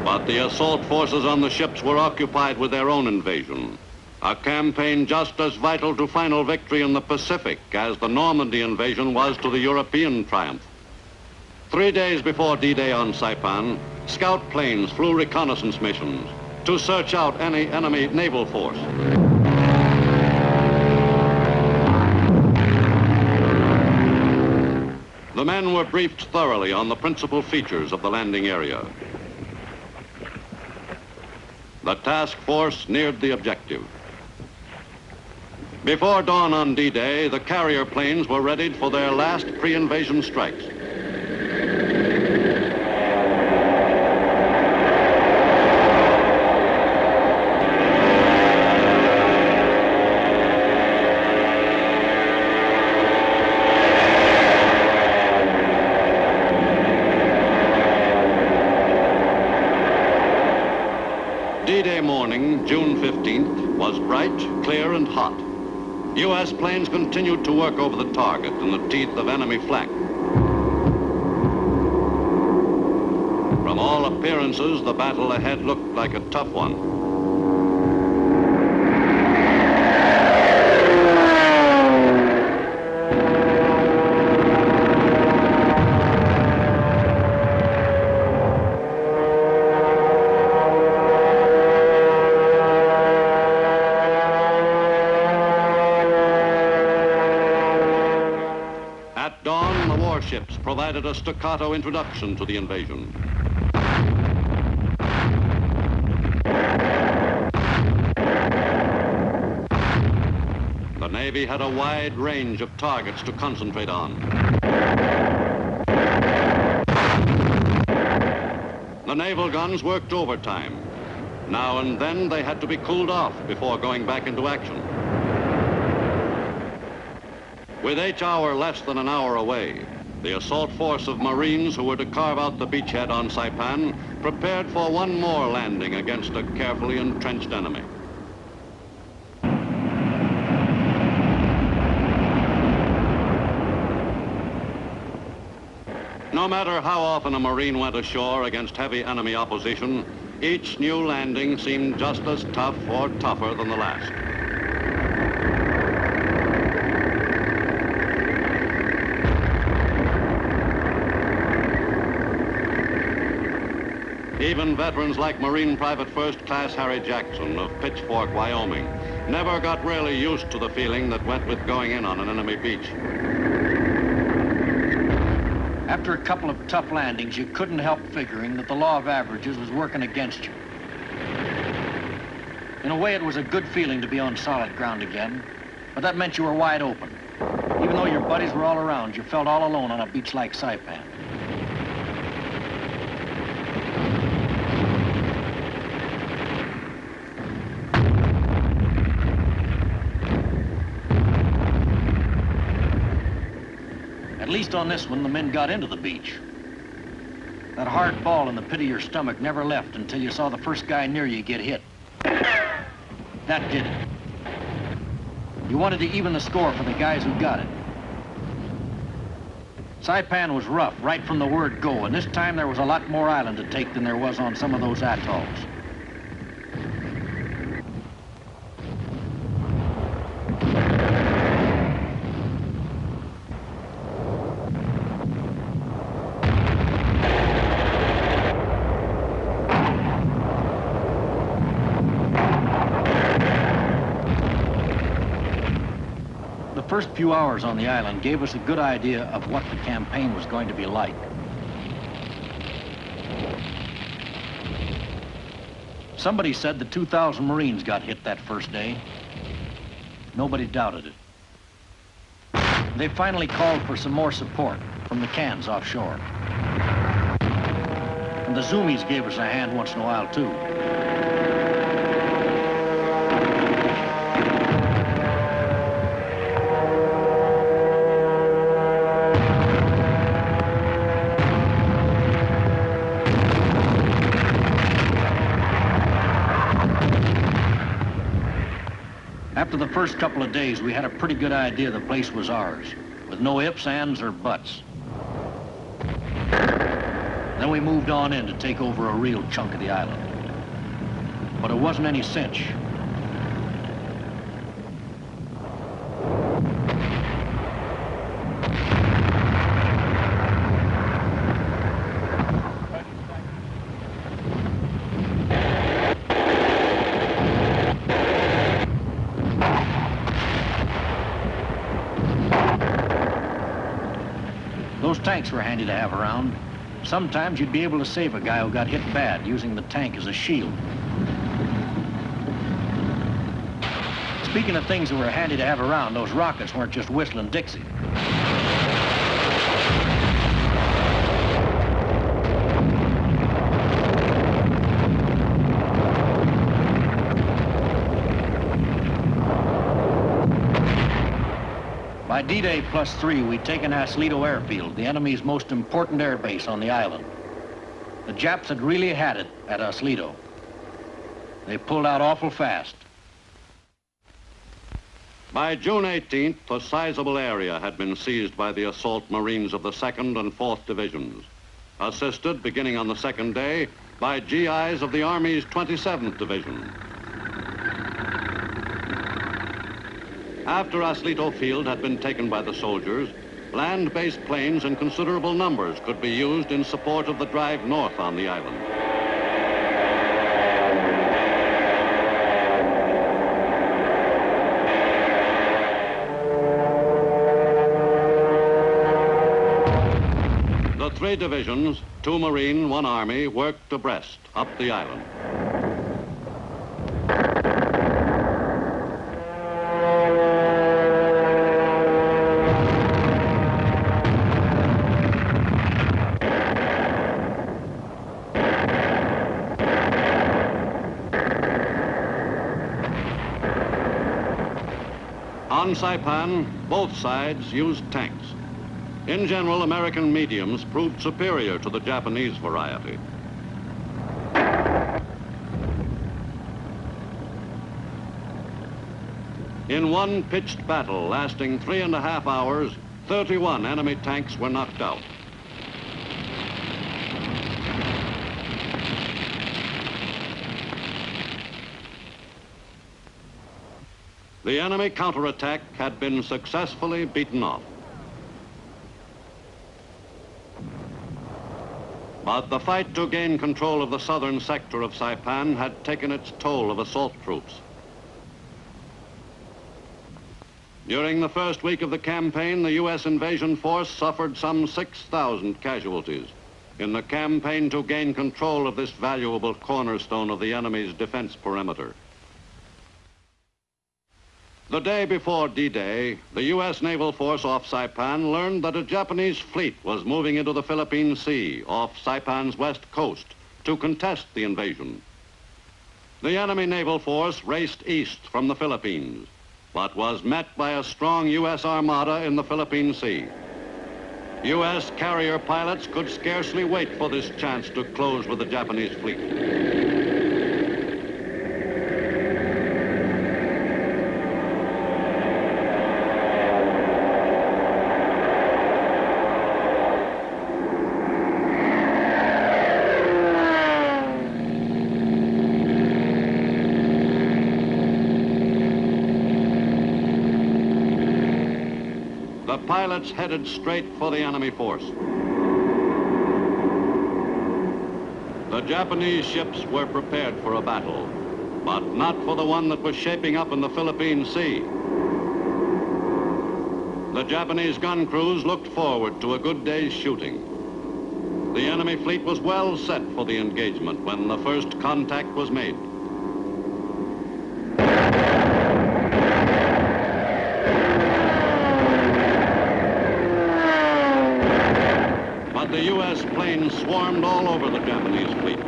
But the assault forces on the ships were occupied with their own invasion, a campaign just as vital to final victory in the Pacific as the Normandy invasion was to the European triumph. 3 days before D-Day on Saipan, scout planes flew reconnaissance missions to search out any enemy naval force. The men were briefed thoroughly on the principal features of the landing area. The task force neared the objective. Before dawn on D-Day, the carrier planes were readied for their last pre-invasion strikes. D-Day morning, June 15th, was bright, clear, and hot. U.S. planes continued to work over the target in the teeth of enemy flak. From all appearances, the battle ahead looked like a tough one. At dawn, the warships provided a staccato introduction to the invasion. The Navy had a wide range of targets to concentrate on. The naval guns worked overtime. Now and then they had to be cooled off before going back into action. With each hour less than an hour away, the assault force of Marines who were to carve out the beachhead on Saipan prepared for one more landing against a carefully entrenched enemy. No matter how often a Marine went ashore against heavy enemy opposition, each new landing seemed just as tough or tougher than the last. Even veterans like Marine Private First Class Harry Jackson of Pitchfork, Wyoming, never got really used to the feeling that went with going in on an enemy beach. After a couple of tough landings, you couldn't help figuring that the law of averages was working against you. In a way, it was a good feeling to be on solid ground again, but that meant you were wide open. Even though your buddies were all around, you felt all alone on a beach like Saipan. At least on this one, the men got into the beach. That hard ball in the pit of your stomach never left until you saw the first guy near you get hit. That did it. You wanted to even the score for the guys who got it. Saipan was rough right from the word go, and this time there was a lot more island to take than there was on some of those atolls. The first few hours on the island gave us a good idea of what the campaign was going to be like. Somebody said that 2,000 Marines got hit that first day. Nobody doubted it. They finally called for some more support from the cans offshore. And the Zoomies gave us a hand once in a while, too. After the first couple of days, we had a pretty good idea the place was ours, with no ifs, ands, or buts. Then we moved on in to take over a real chunk of the island. But it wasn't any cinch. Those tanks were handy to have around. Sometimes you'd be able to save a guy who got hit bad using the tank as a shield. Speaking of things that were handy to have around, those rockets weren't just whistling Dixie. By D-Day +3, we'd taken Aslito Airfield, the enemy's most important air base on the island. The Japs had really had it at Aslito. They pulled out awful fast. By June 18th, a sizable area had been seized by the assault Marines of the 2nd and 4th Divisions, assisted, beginning on the second day, by GIs of the Army's 27th Division. After Aslito Field had been taken by the soldiers, land-based planes in considerable numbers could be used in support of the drive north on the island. The 3 divisions, 2 Marine, 1 Army, worked abreast up the island. On Saipan, both sides used tanks. In general, American mediums proved superior to the Japanese variety. In one pitched battle lasting 3.5 hours, 31 enemy tanks were knocked out. The enemy counterattack had been successfully beaten off. But the fight to gain control of the southern sector of Saipan had taken its toll of assault troops. During the first week of the campaign, the U.S. invasion force suffered some 6,000 casualties in the campaign to gain control of this valuable cornerstone of the enemy's defense perimeter. The day before D-Day, the U.S. naval force off Saipan learned that a Japanese fleet was moving into the Philippine Sea off Saipan's west coast to contest the invasion. The enemy naval force raced east from the Philippines, but was met by a strong U.S. armada in the Philippine Sea. U.S. carrier pilots could scarcely wait for this chance to close with the Japanese fleet. The pilots headed straight for the enemy force. The Japanese ships were prepared for a battle, but not for the one that was shaping up in the Philippine Sea. The Japanese gun crews looked forward to a good day's shooting. The enemy fleet was well set for the engagement when the first contact was made. The U.S. planes swarmed all over the Japanese fleet.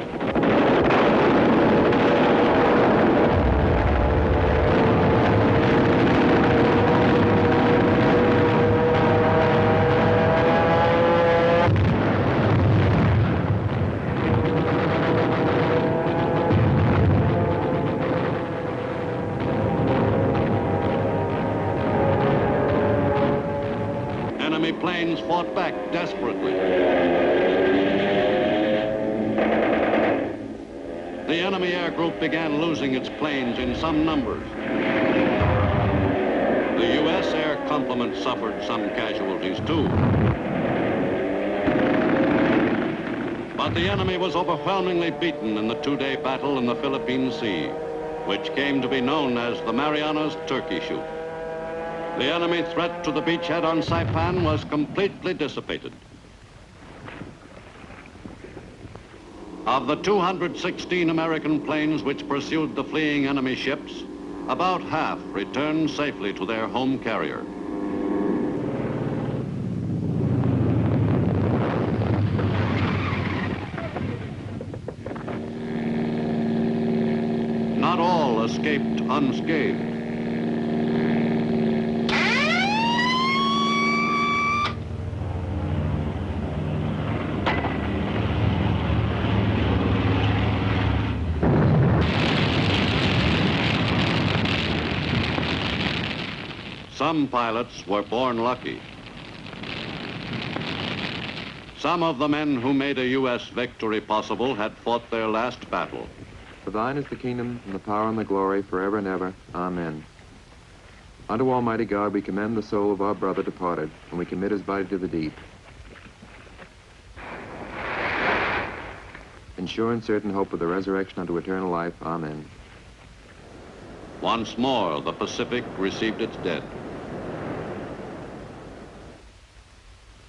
Enemy planes fought back desperately. The enemy air group began losing its planes in some numbers. The U.S. air complement suffered some casualties too. But the enemy was overwhelmingly beaten in the two-day battle in the Philippine Sea, which came to be known as the Marianas Turkey Shoot. The enemy threat to the beachhead on Saipan was completely dissipated. Of the 216 American planes which pursued the fleeing enemy ships, about half returned safely to their home carrier. Not all escaped unscathed. Some pilots were born lucky. Some of the men who made a U.S. victory possible had fought their last battle. For thine is the kingdom, and the power, and the glory, forever and ever. Amen. Unto Almighty God we commend the soul of our brother departed, and we commit his body to the deep. In sure and certain hope of the resurrection unto eternal life. Amen. Once more, the Pacific received its dead.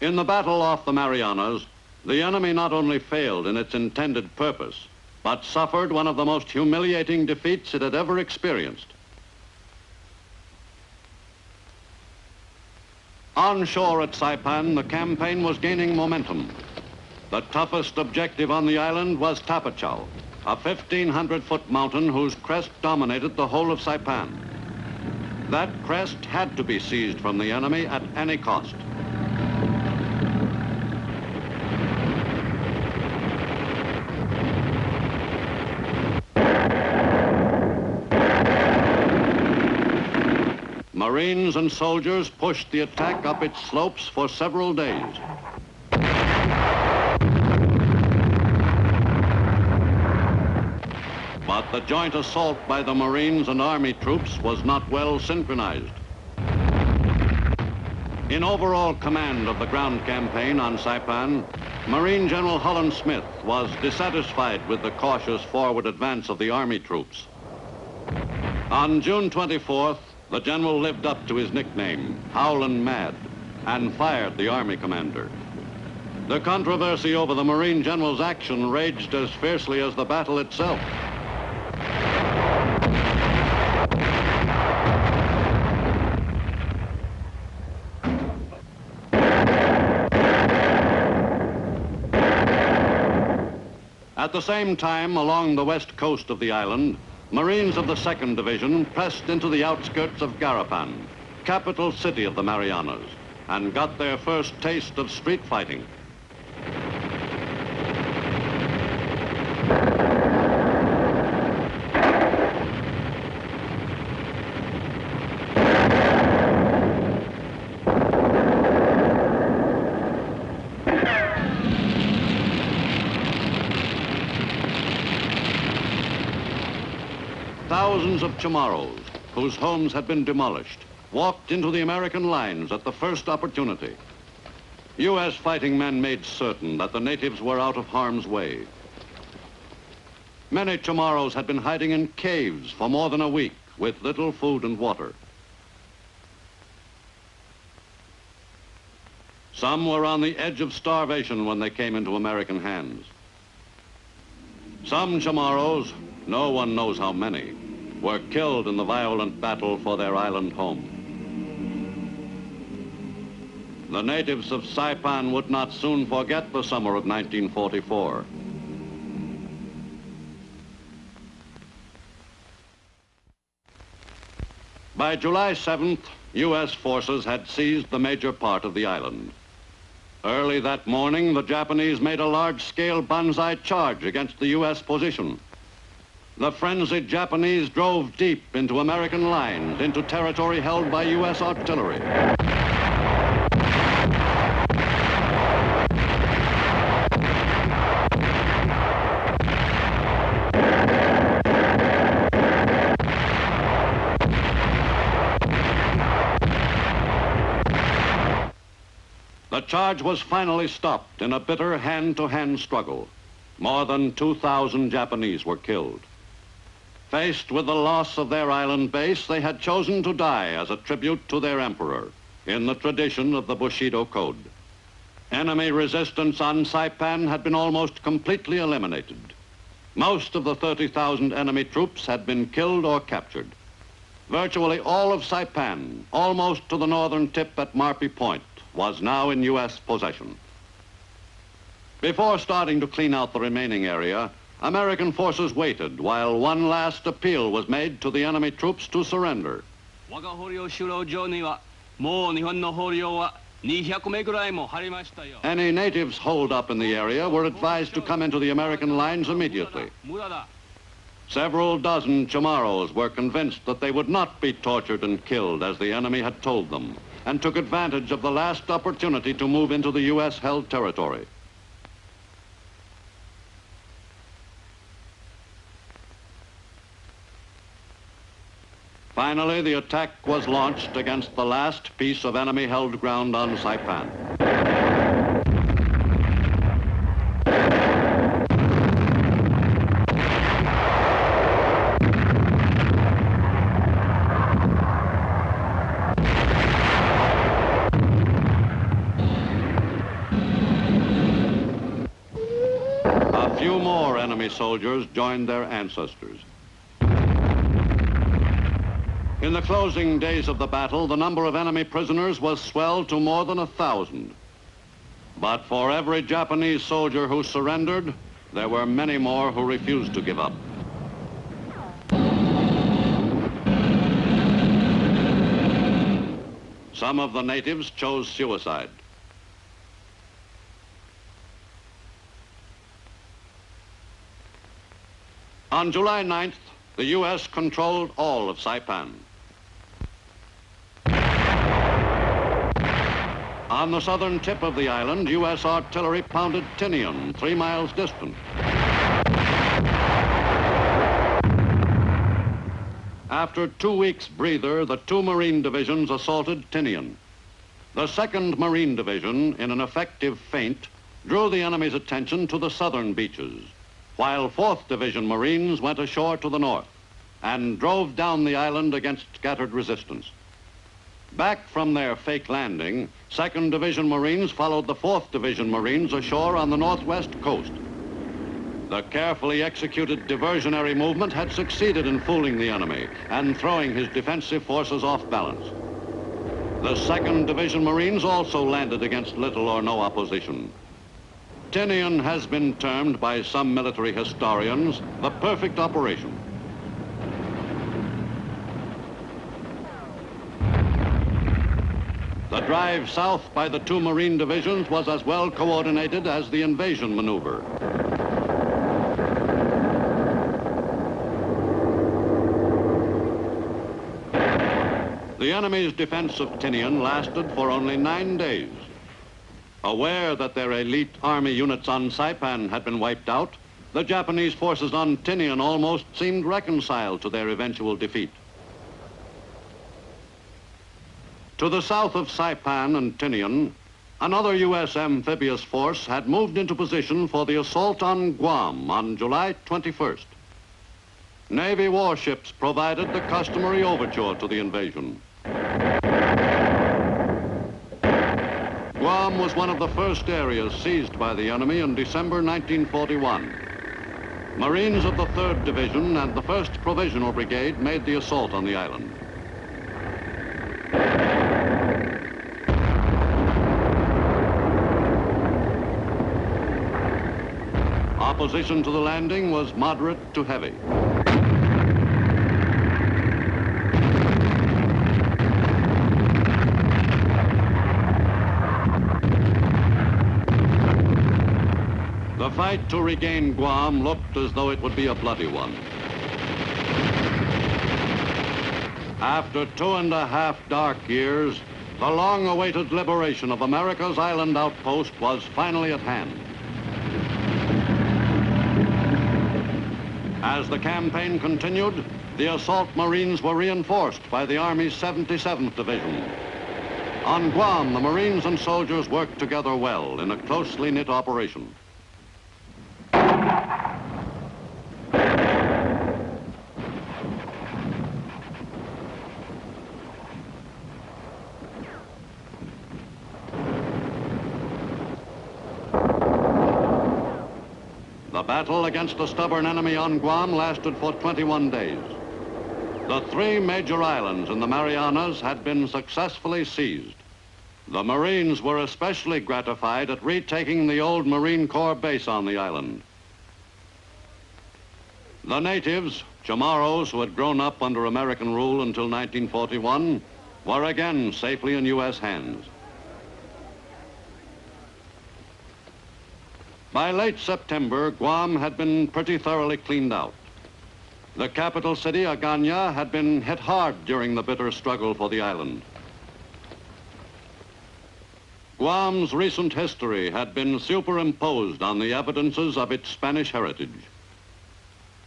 In the battle off the Marianas, the enemy not only failed in its intended purpose, but suffered one of the most humiliating defeats it had ever experienced. On shore at Saipan, the campaign was gaining momentum. The toughest objective on the island was Tapachau, a 1,500-foot mountain whose crest dominated the whole of Saipan. That crest had to be seized from the enemy at any cost. Marines and soldiers pushed the attack up its slopes for several days. But the joint assault by the Marines and Army troops was not well synchronized. In overall command of the ground campaign on Saipan, Marine General Holland Smith was dissatisfied with the cautious forward advance of the Army troops. On June 24th, the general lived up to his nickname, Howlin' Mad, and fired the Army commander. The controversy over the Marine general's action raged as fiercely as the battle itself. At the same time, along the west coast of the island, Marines of the 2nd Division pressed into the outskirts of Garapan, capital city of the Marianas, and got their first taste of street fighting. Thousands of Chamorros, whose homes had been demolished, walked into the American lines at the first opportunity. U.S. fighting men made certain that the natives were out of harm's way. Many Chamorros had been hiding in caves for more than a week with little food and water. Some were on the edge of starvation when they came into American hands. Some Chamorros, no one knows how many, were killed in the violent battle for their island home. The natives of Saipan would not soon forget the summer of 1944. By July 7th, U.S. forces had seized the major part of the island. Early that morning, the Japanese made a large-scale banzai charge against the U.S. position. The frenzied Japanese drove deep into American lines, into territory held by U.S. artillery. The charge was finally stopped in a bitter hand-to-hand struggle. More than 2,000 Japanese were killed. Faced with the loss of their island base, they had chosen to die as a tribute to their emperor, in the tradition of the Bushido Code. Enemy resistance on Saipan had been almost completely eliminated. Most of the 30,000 enemy troops had been killed or captured. Virtually all of Saipan, almost to the northern tip at Marpy Point, was now in U.S. possession. Before starting to clean out the remaining area, American forces waited while one last appeal was made to the enemy troops to surrender. Any natives holed up in the area were advised to come into the American lines immediately. Several dozen Chamorros were convinced that they would not be tortured and killed as the enemy had told them, and took advantage of the last opportunity to move into the U.S.-held territory. Finally, the attack was launched against the last piece of enemy-held ground on Saipan. A few more enemy soldiers joined their ancestors. In the closing days of the battle, the number of enemy prisoners was swelled to more than 1,000. But for every Japanese soldier who surrendered, there were many more who refused to give up. Some of the natives chose suicide. On July 9th, the U.S. controlled all of Saipan. On the southern tip of the island, U.S. artillery pounded Tinian, 3 miles distant. After 2 weeks' breather, the 2 Marine divisions assaulted Tinian. The 2nd Marine Division, in an effective feint, drew the enemy's attention to the southern beaches, while 4th Division Marines went ashore to the north and drove down the island against scattered resistance. Back from their fake landing, 2nd Division Marines followed the 4th Division Marines ashore on the northwest coast. The carefully executed diversionary movement had succeeded in fooling the enemy and throwing his defensive forces off balance. The 2nd Division Marines also landed against little or no opposition. Tinian has been termed by some military historians the perfect operation. The drive south by the 2 Marine divisions was as well coordinated as the invasion maneuver. The enemy's defense of Tinian lasted for only 9 days. Aware that their elite army units on Saipan had been wiped out, the Japanese forces on Tinian almost seemed reconciled to their eventual defeat. To the south of Saipan and Tinian, another U.S. amphibious force had moved into position for the assault on Guam on July 21st. Navy warships provided the customary overture to the invasion. Guam was one of the first areas seized by the enemy in December 1941. Marines of the 3rd Division and the 1st Provisional Brigade made the assault on the island. Opposition to the landing was moderate to heavy. The fight to regain Guam looked as though it would be a bloody one. After 2.5 dark years, the long-awaited liberation of America's island outpost was finally at hand. As the campaign continued, the assault Marines were reinforced by the Army's 77th Division. On Guam, the Marines and soldiers worked together well in a closely knit operation. The battle against the stubborn enemy on Guam lasted for 21 days. The 3 major islands in the Marianas had been successfully seized. The Marines were especially gratified at retaking the old Marine Corps base on the island. The natives, Chamorros, who had grown up under American rule until 1941, were again safely in U.S. hands. By late September, Guam had been pretty thoroughly cleaned out. The capital city, Agana, had been hit hard during the bitter struggle for the island. Guam's recent history had been superimposed on the evidences of its Spanish heritage.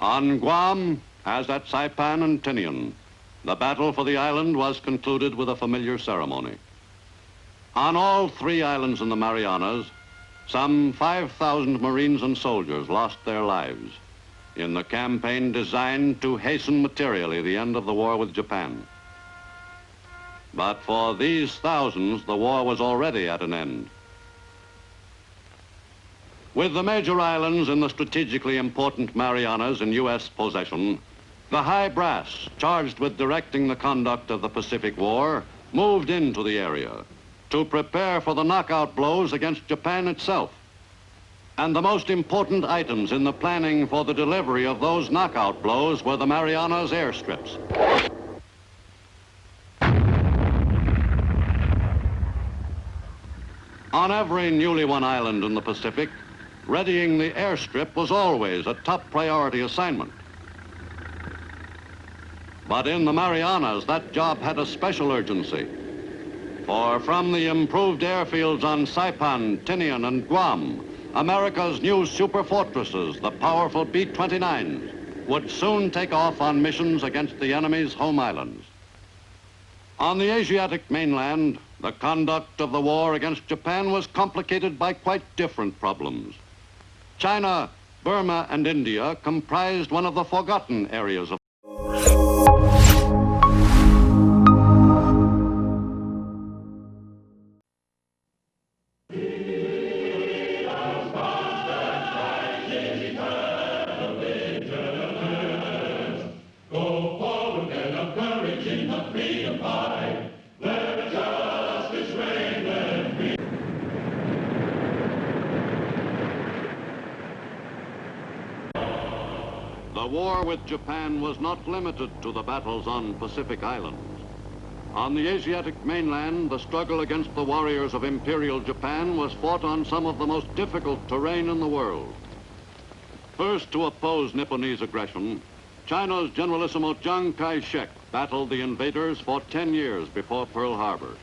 On Guam, as at Saipan and Tinian, the battle for the island was concluded with a familiar ceremony. On all 3 islands in the Marianas, some 5,000 Marines and soldiers lost their lives in the campaign designed to hasten materially the end of the war with Japan. But for these thousands, the war was already at an end. With the major islands in the strategically important Marianas in U.S. possession, the high brass charged with directing the conduct of the Pacific War moved into the area to prepare for the knockout blows against Japan itself. And the most important items in the planning for the delivery of those knockout blows were the Marianas airstrips. On every newly won island in the Pacific, readying the airstrip was always a top priority assignment. But in the Marianas, that job had a special urgency. For from the improved airfields on Saipan, Tinian, and Guam, America's new super fortresses, the powerful B-29s, would soon take off on missions against the enemy's home islands. On the Asiatic mainland, the conduct of the war against Japan was complicated by quite different problems. China, Burma, and India comprised one of the forgotten areas of The war with Japan was not limited to the battles on Pacific Islands. On the Asiatic mainland, the struggle against the warriors of Imperial Japan was fought on some of the most difficult terrain in the world. First to oppose Nipponese aggression, China's Generalissimo Chiang Kai-shek battled the invaders for 10 years before Pearl Harbor.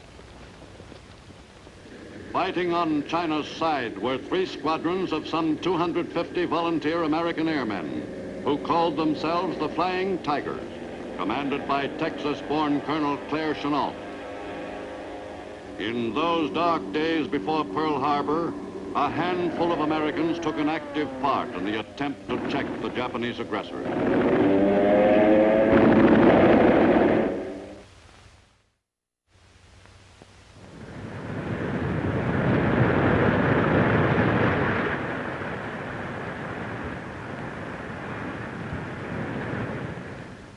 Fighting on China's side were 3 squadrons of some 250 volunteer American airmen, who called themselves the Flying Tigers, commanded by Texas-born Colonel Claire Chennault. In those dark days before Pearl Harbor, a handful of Americans took an active part in the attempt to check the Japanese aggressors.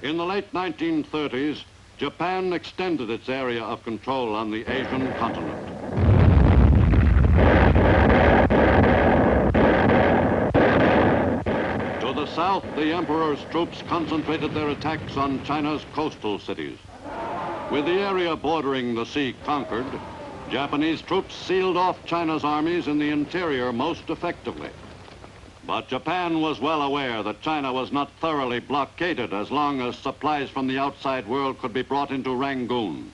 In the late 1930s, Japan extended its area of control on the Asian continent. To the south, the Emperor's troops concentrated their attacks on China's coastal cities. With the area bordering the sea conquered, Japanese troops sealed off China's armies in the interior most effectively. But Japan was well aware that China was not thoroughly blockaded as long as supplies from the outside world could be brought into Rangoon,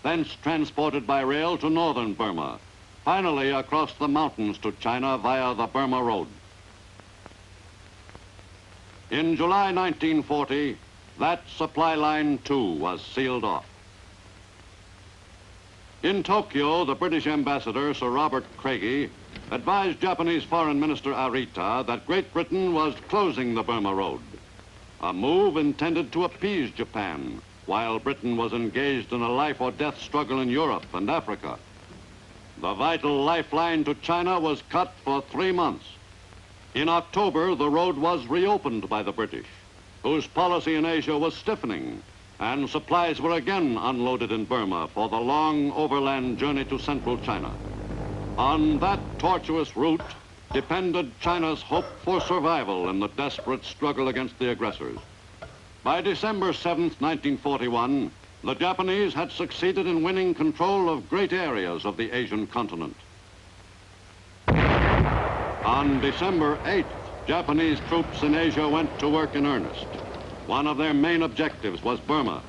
thence transported by rail to northern Burma, finally across the mountains to China via the Burma Road. In July 1940, that supply line too was sealed off. In Tokyo, the British ambassador, Sir Robert Craigie, advised Japanese Foreign Minister Arita that Great Britain was closing the Burma Road, a move intended to appease Japan, while Britain was engaged in a life-or-death struggle in Europe and Africa. The vital lifeline to China was cut for 3 months. In October, the road was reopened by the British, whose policy in Asia was stiffening, and supplies were again unloaded in Burma for the long overland journey to central China. On that tortuous route depended China's hope for survival in the desperate struggle against the aggressors. By December 7th, 1941, the Japanese had succeeded in winning control of great areas of the Asian continent. On December 8th, Japanese troops in Asia went to work in earnest. One of their main objectives was Burma.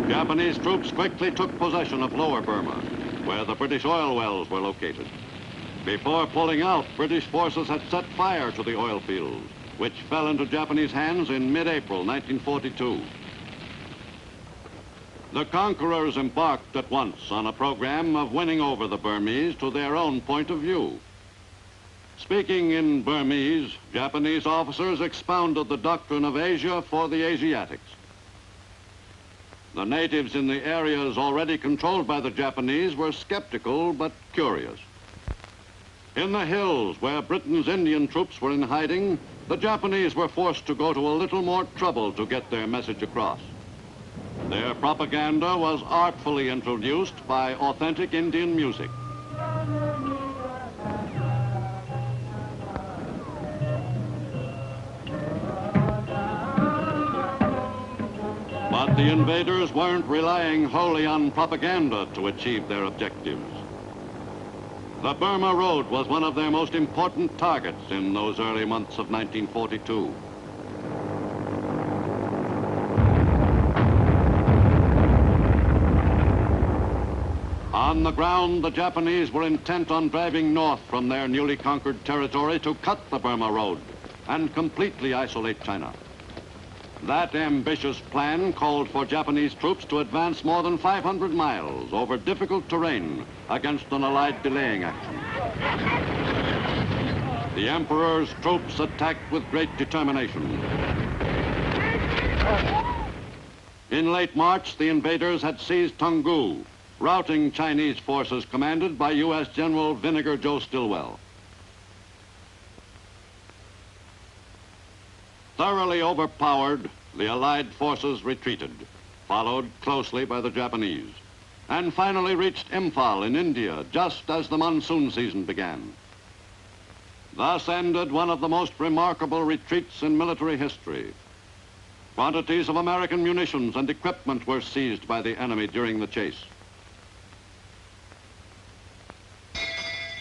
Japanese troops quickly took possession of Lower Burma, where the British oil wells were located. Before pulling out, British forces had set fire to the oil fields, which fell into Japanese hands in mid-April 1942. The conquerors embarked at once on a program of winning over the Burmese to their own point of view. Speaking in Burmese, Japanese officers expounded the doctrine of Asia for the Asiatics. The natives in the areas already controlled by the Japanese were skeptical but curious. In the hills where Britain's Indian troops were in hiding, the Japanese were forced to go to a little more trouble to get their message across. Their propaganda was artfully introduced by authentic Indian music. But the invaders weren't relying wholly on propaganda to achieve their objectives. The Burma Road was one of their most important targets in those early months of 1942. On the ground, the Japanese were intent on driving north from their newly conquered territory to cut the Burma Road and completely isolate China. That ambitious plan called for Japanese troops to advance more than 500 miles over difficult terrain against an Allied delaying action. The Emperor's troops attacked with great determination. In late March, the invaders had seized Toungoo, routing Chinese forces commanded by U.S. General Vinegar Joe Stilwell. Thoroughly overpowered, the Allied forces retreated, followed closely by the Japanese, and finally reached Imphal in India just as the monsoon season began. Thus ended one of the most remarkable retreats in military history. Quantities of American munitions and equipment were seized by the enemy during the chase.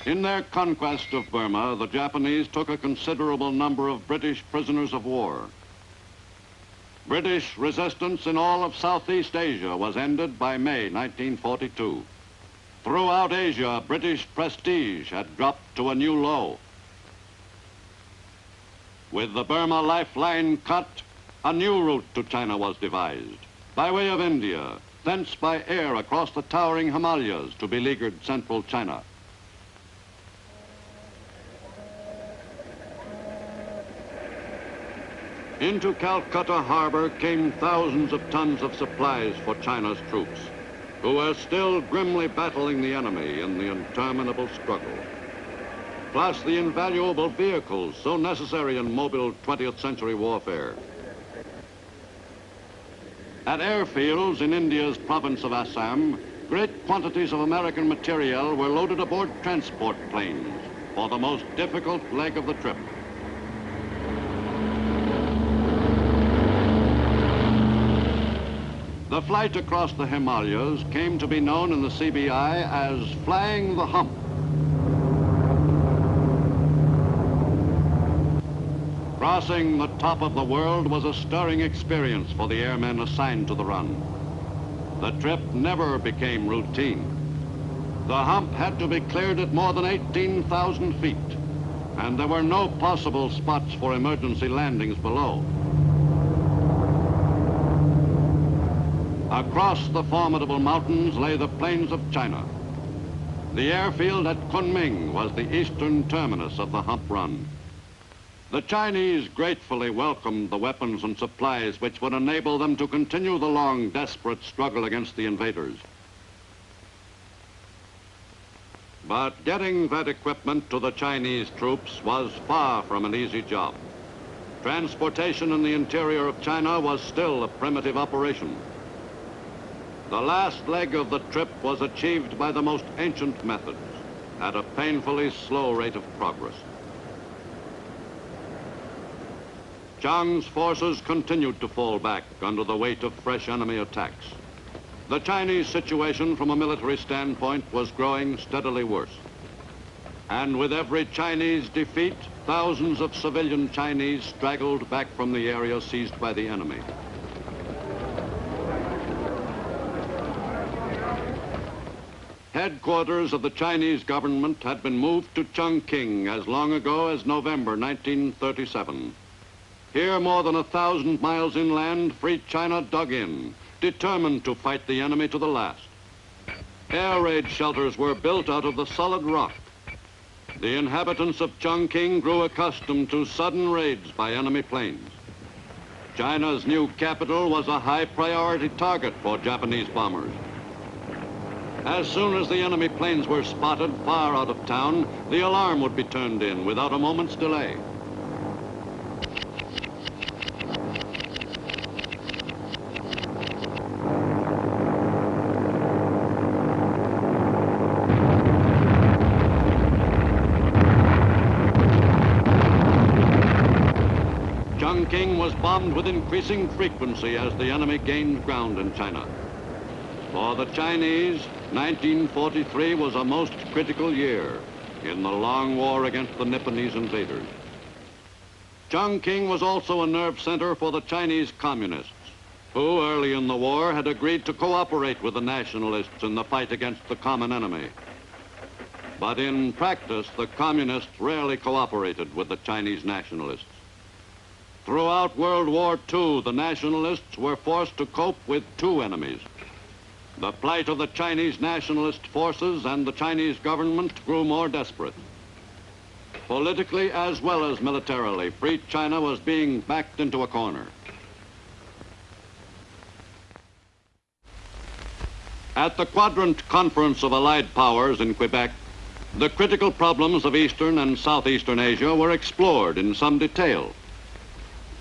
In their conquest of Burma, the Japanese took a considerable number of British prisoners of war. British resistance in all of Southeast Asia was ended by May 1942. Throughout Asia, British prestige had dropped to a new low. With the Burma lifeline cut, a new route to China was devised, by way of India, thence by air across the towering Himalayas to beleaguered central China. Into Calcutta harbor came thousands of tons of supplies for China's troops, who were still grimly battling the enemy in the interminable struggle. Plus the invaluable vehicles so necessary in mobile 20th century warfare. At airfields in India's province of Assam, great quantities of American materiel were loaded aboard transport planes for the most difficult leg of the trip. The flight across the Himalayas came to be known in the CBI as flying the hump. Crossing the top of the world was a stirring experience for the airmen assigned to the run. The trip never became routine. The hump had to be cleared at more than 18,000 feet, and there were no possible spots for emergency landings below. Across the formidable mountains lay the plains of China. The airfield at Kunming was the eastern terminus of the hump run. The Chinese gratefully welcomed the weapons and supplies which would enable them to continue the long, desperate struggle against the invaders. But getting that equipment to the Chinese troops was far from an easy job. Transportation in the interior of China was still a primitive operation. The last leg of the trip was achieved by the most ancient methods, at a painfully slow rate of progress. Chiang's forces continued to fall back under the weight of fresh enemy attacks. The Chinese situation from a military standpoint was growing steadily worse. And with every Chinese defeat, thousands of civilian Chinese straggled back from the area seized by the enemy. Headquarters of the Chinese government had been moved to Chongqing as long ago as November 1937. Here, more than 1,000 miles inland, Free China dug in, determined to fight the enemy to the last. Air raid shelters were built out of the solid rock. The inhabitants of Chongqing grew accustomed to sudden raids by enemy planes. China's new capital was a high priority target for Japanese bombers. As soon as the enemy planes were spotted far out of town, the alarm would be turned in without a moment's delay. Chongqing was bombed with increasing frequency as the enemy gained ground in China. For the Chinese, 1943 was a most critical year in the long war against the Nipponese invaders. Chongqing was also a nerve center for the Chinese communists, who early in the war had agreed to cooperate with the nationalists in the fight against the common enemy. But in practice, the communists rarely cooperated with the Chinese nationalists. Throughout World War II, the nationalists were forced to cope with two enemies. The plight of the Chinese nationalist forces and the Chinese government grew more desperate. Politically as well as militarily, Free China was being backed into a corner. At the Quadrant Conference of Allied Powers in Quebec, the critical problems of Eastern and Southeastern Asia were explored in some detail.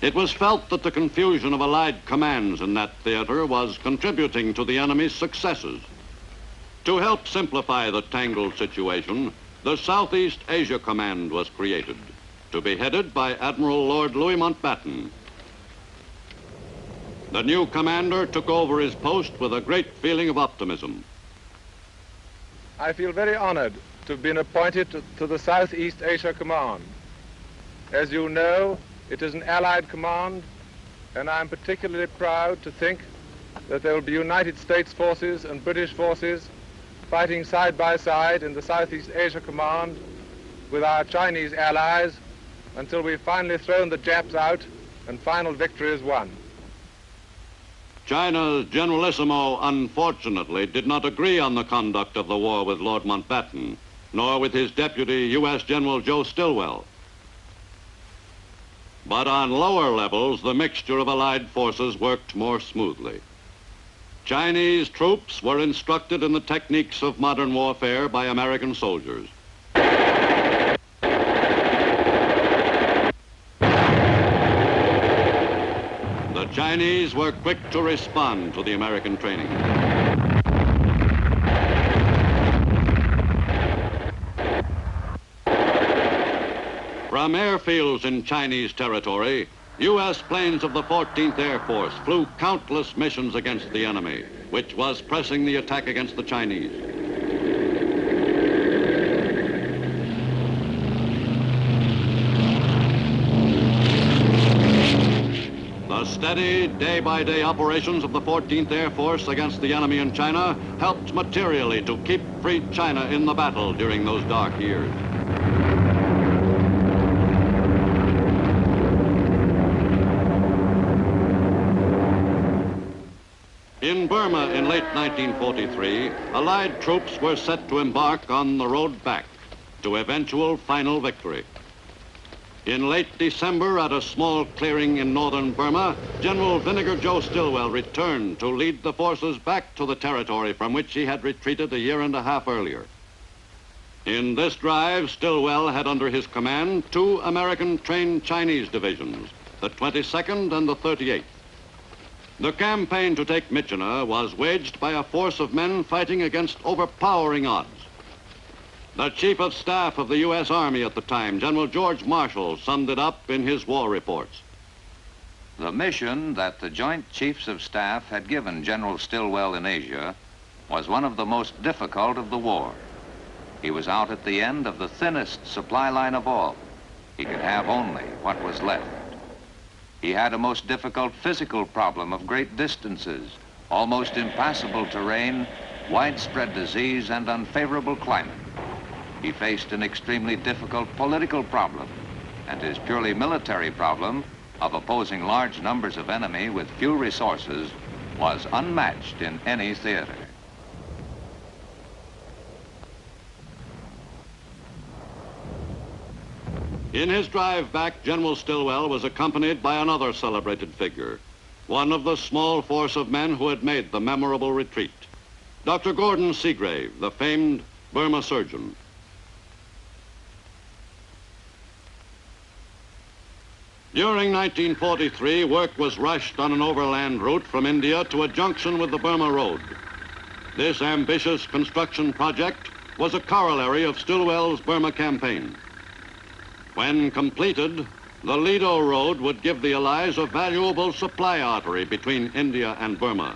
It was felt that the confusion of Allied commands in that theater was contributing to the enemy's successes. To help simplify the tangled situation, the Southeast Asia Command was created, to be headed by Admiral Lord Louis Mountbatten. The new commander took over his post with a great feeling of optimism. I feel very honored to have been appointed to the Southeast Asia Command. As you know, it is an Allied command, and I'm particularly proud to think that there will be United States forces and British forces fighting side by side in the Southeast Asia Command with our Chinese allies until we've finally thrown the Japs out and final victory is won. China's Generalissimo, unfortunately, did not agree on the conduct of the war with Lord Mountbatten, nor with his deputy, U.S. General Joe Stilwell. But on lower levels, the mixture of Allied forces worked more smoothly. Chinese troops were instructed in the techniques of modern warfare by American soldiers. The Chinese were quick to respond to the American training. From airfields in Chinese territory, U.S. planes of the 14th Air Force flew countless missions against the enemy, which was pressing the attack against the Chinese. The steady, day-by-day operations of the 14th Air Force against the enemy in China helped materially to keep Free China in the battle during those dark years. In Burma in late 1943, Allied troops were set to embark on the road back to eventual final victory. In late December, at a small clearing in northern Burma, General Vinegar Joe Stilwell returned to lead the forces back to the territory from which he had retreated a year and a half earlier. In this drive, Stilwell had under his command two American-trained Chinese divisions, the 22nd and the 38th. The campaign to take Myitkyina was waged by a force of men fighting against overpowering odds. The Chief of Staff of the U.S. Army at the time, General George Marshall, summed it up in his war reports. The mission that the Joint Chiefs of Staff had given General Stilwell in Asia was one of the most difficult of the war. He was out at the end of the thinnest supply line of all. He could have only what was left. He had a most difficult physical problem of great distances, almost impassable terrain, widespread disease, and unfavorable climate. He faced an extremely difficult political problem, and his purely military problem of opposing large numbers of enemy with few resources was unmatched in any theater. In his drive back, General Stilwell was accompanied by another celebrated figure, one of the small force of men who had made the memorable retreat, Dr. Gordon Seagrave, the famed Burma surgeon. During 1943, work was rushed on an overland route from India to a junction with the Burma Road. This ambitious construction project was a corollary of Stilwell's Burma campaign. When completed, The Lido Road would give the Allies a valuable supply artery between India and Burma.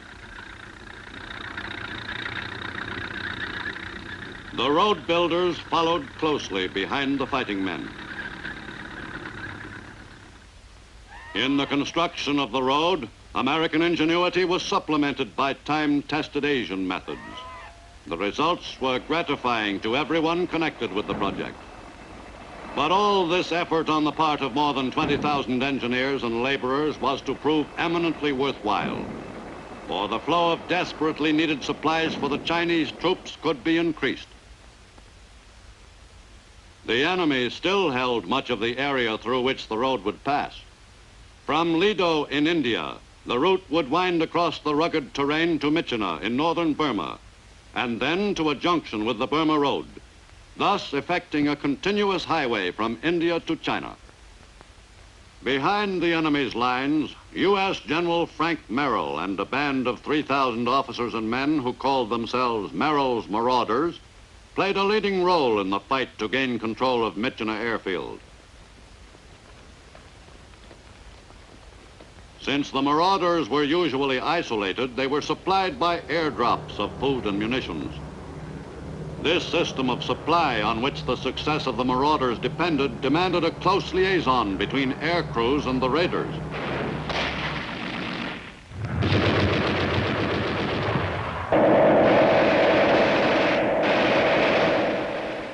The road builders followed closely behind the fighting men. In the construction of the road, American ingenuity was supplemented by time-tested Asian methods. The results were gratifying to everyone connected with the project. But all this effort on the part of more than 20,000 engineers and laborers was to prove eminently worthwhile, for the flow of desperately needed supplies for the Chinese troops could be increased. The enemy still held much of the area through which the road would pass. From Lido in India, the route would wind across the rugged terrain to Myitkyina in northern Burma, and then to a junction with the Burma Road, thus effecting a continuous highway from India to China. Behind the enemy's lines, U.S. General Frank Merrill and a band of 3,000 officers and men who called themselves Merrill's Marauders played a leading role in the fight to gain control of Myitkyina Airfield. Since the Marauders were usually isolated, they were supplied by airdrops of food and munitions. This system of supply, on which the success of the Marauders depended, demanded a close liaison between air crews and the raiders.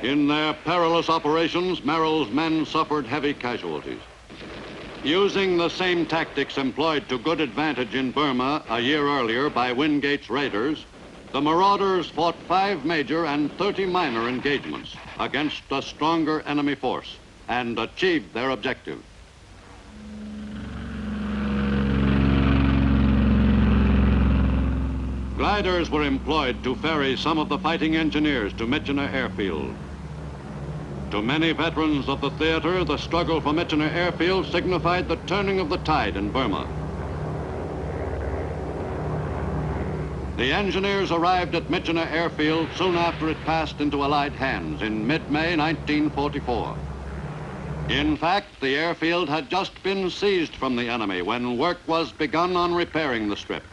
In their perilous operations, Merrill's men suffered heavy casualties. Using the same tactics employed to good advantage in Burma a year earlier by Wingate's raiders, the Marauders fought 5 major and 30 minor engagements against a stronger enemy force and achieved their objective. Gliders were employed to ferry some of the fighting engineers to Myitkyina Airfield. To many veterans of the theater, the struggle for Myitkyina Airfield signified the turning of the tide in Burma. The engineers arrived at Myitkyina Airfield soon after it passed into Allied hands in mid-May 1944. In fact, the airfield had just been seized from the enemy when work was begun on repairing the strip.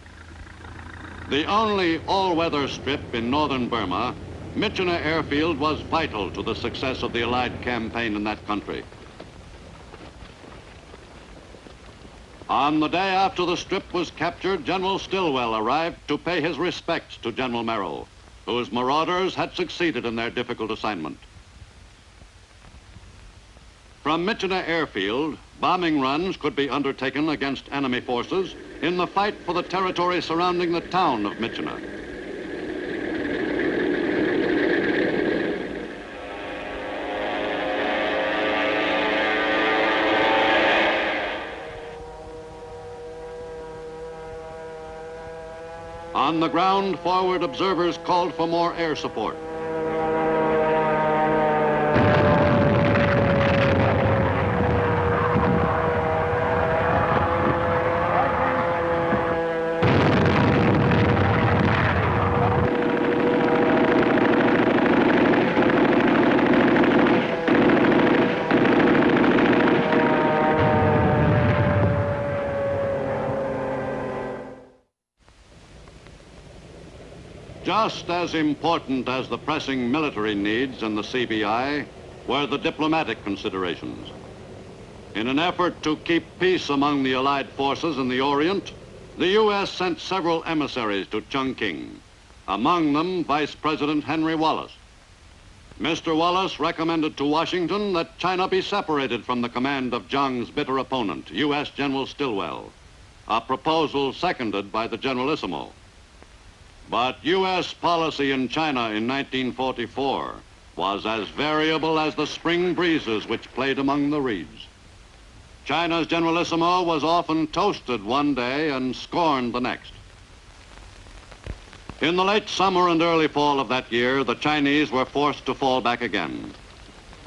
The only all-weather strip in northern Burma, Myitkyina Airfield was vital to the success of the Allied campaign in that country. On the day after the strip was captured, General Stilwell arrived to pay his respects to General Merrill, whose Marauders had succeeded in their difficult assignment. From Myitkyina Airfield, bombing runs could be undertaken against enemy forces in the fight for the territory surrounding the town of Myitkyina. On the ground, forward observers called for more air support. Just as important as the pressing military needs in the CBI were the diplomatic considerations. In an effort to keep peace among the Allied forces in the Orient, the U.S. sent several emissaries to Chongqing, among them Vice President Henry Wallace. Mr. Wallace recommended to Washington that China be separated from the command of Zhang's bitter opponent, U.S. General Stilwell, a proposal seconded by the Generalissimo. But U.S. policy in China in 1944 was as variable as the spring breezes which played among the reeds. China's Generalissimo was often toasted one day and scorned the next. In the late summer and early fall of that year, the Chinese were forced to fall back again.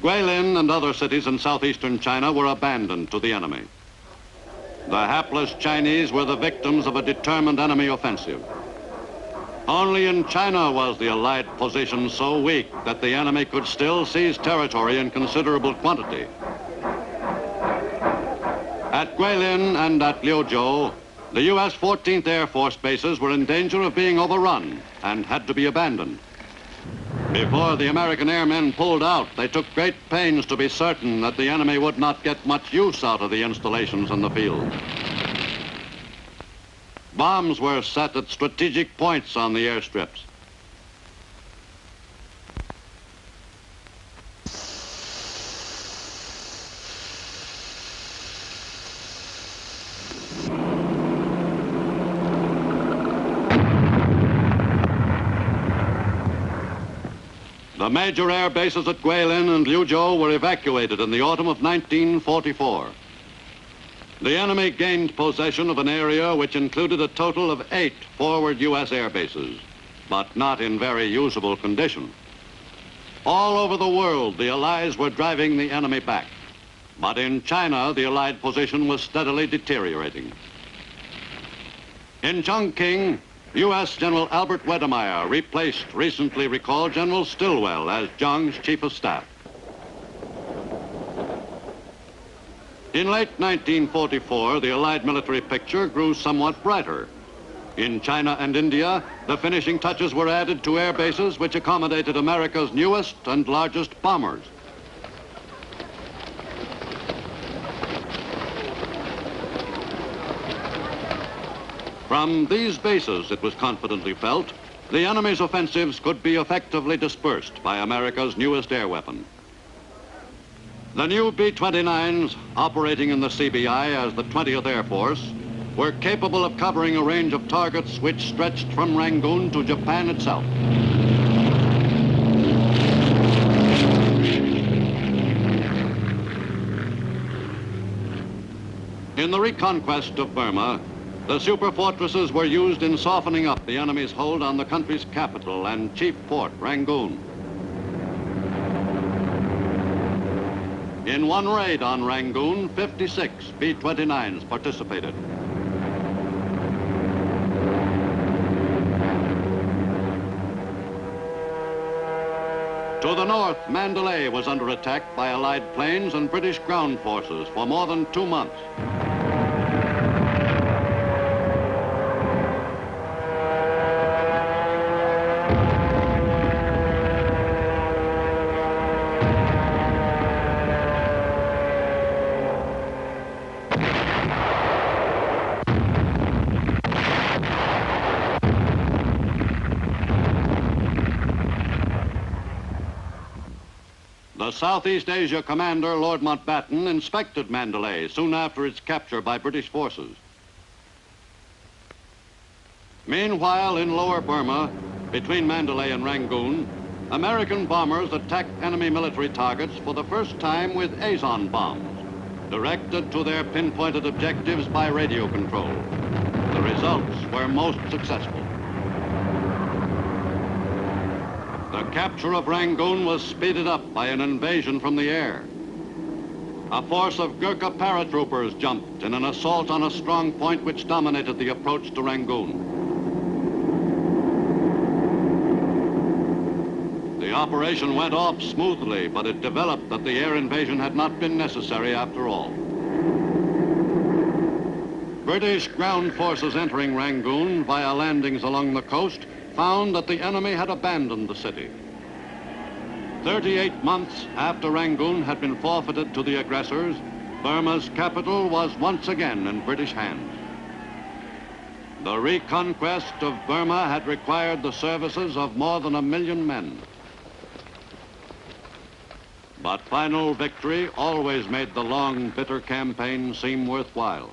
Guilin and other cities in southeastern China were abandoned to the enemy. The hapless Chinese were the victims of a determined enemy offensive. Only in China was the Allied position so weak that the enemy could still seize territory in considerable quantity. At Guilin and at Liuzhou, the U.S. 14th Air Force bases were in danger of being overrun and had to be abandoned. Before the American airmen pulled out, they took great pains to be certain that the enemy would not get much use out of the installations in the field. Bombs were set at strategic points on the airstrips. The major air bases at Guilin and Liuzhou were evacuated in the autumn of 1944. The enemy gained possession of an area which included a total of 8 forward U.S. air bases, but not in very usable condition. All over the world, the Allies were driving the enemy back. But in China, the Allied position was steadily deteriorating. In Chongqing, U.S. General Albert Wedemeyer replaced recently recalled General Stilwell as Zhang's Chief of Staff. In late 1944, the Allied military picture grew somewhat brighter. In China and India, the finishing touches were added to air bases which accommodated America's newest and largest bombers. From these bases, it was confidently felt, the enemy's offensives could be effectively dispersed by America's newest air weapon. The new B-29s, operating in the CBI as the 20th Air Force, were capable of covering a range of targets which stretched from Rangoon to Japan itself. In the reconquest of Burma, the superfortresses were used in softening up the enemy's hold on the country's capital and chief port, Rangoon. In one raid on Rangoon, 56 B-29s participated. To the north, Mandalay was under attack by Allied planes and British ground forces for more than 2 months. The Southeast Asia commander, Lord Mountbatten, inspected Mandalay soon after its capture by British forces. Meanwhile, in lower Burma, between Mandalay and Rangoon, American bombers attacked enemy military targets for the first time with Azon bombs, directed to their pinpointed objectives by radio control. The results were most successful. The capture of Rangoon was speeded up by an invasion from the air. A force of Gurkha paratroopers jumped in an assault on a strong point which dominated the approach to Rangoon. The operation went off smoothly, but it developed that the air invasion had not been necessary after all. British ground forces entering Rangoon via landings along the coast found that the enemy had abandoned the city. 38 months after Rangoon had been forfeited to the aggressors, Burma's capital was once again in British hands. The reconquest of Burma had required the services of more than 1 million men. But final victory always made the long, bitter campaign seem worthwhile.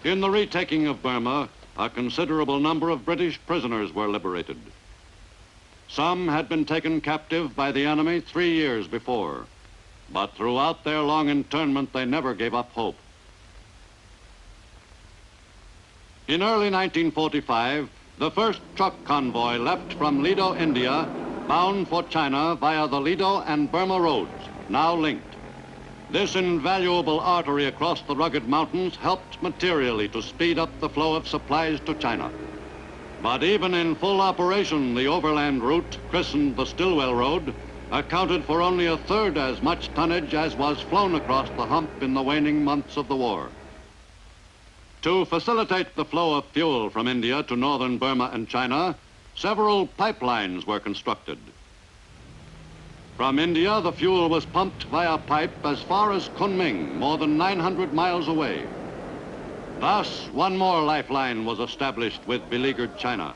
In the retaking of Burma, a considerable number of British prisoners were liberated. Some had been taken captive by the enemy 3 years before, but throughout their long internment, they never gave up hope. In early 1945, the first truck convoy left from Lido, India, bound for China via the Lido and Burma roads, now linked. This invaluable artery across the rugged mountains helped materially to speed up the flow of supplies to China. But even in full operation, the overland route, christened the Stilwell Road, accounted for only a third as much tonnage as was flown across the hump in the waning months of the war. To facilitate the flow of fuel from India to northern Burma and China, several pipelines were constructed. From India, the fuel was pumped via pipe as far as Kunming, more than 900 miles away. Thus, one more lifeline was established with beleaguered China.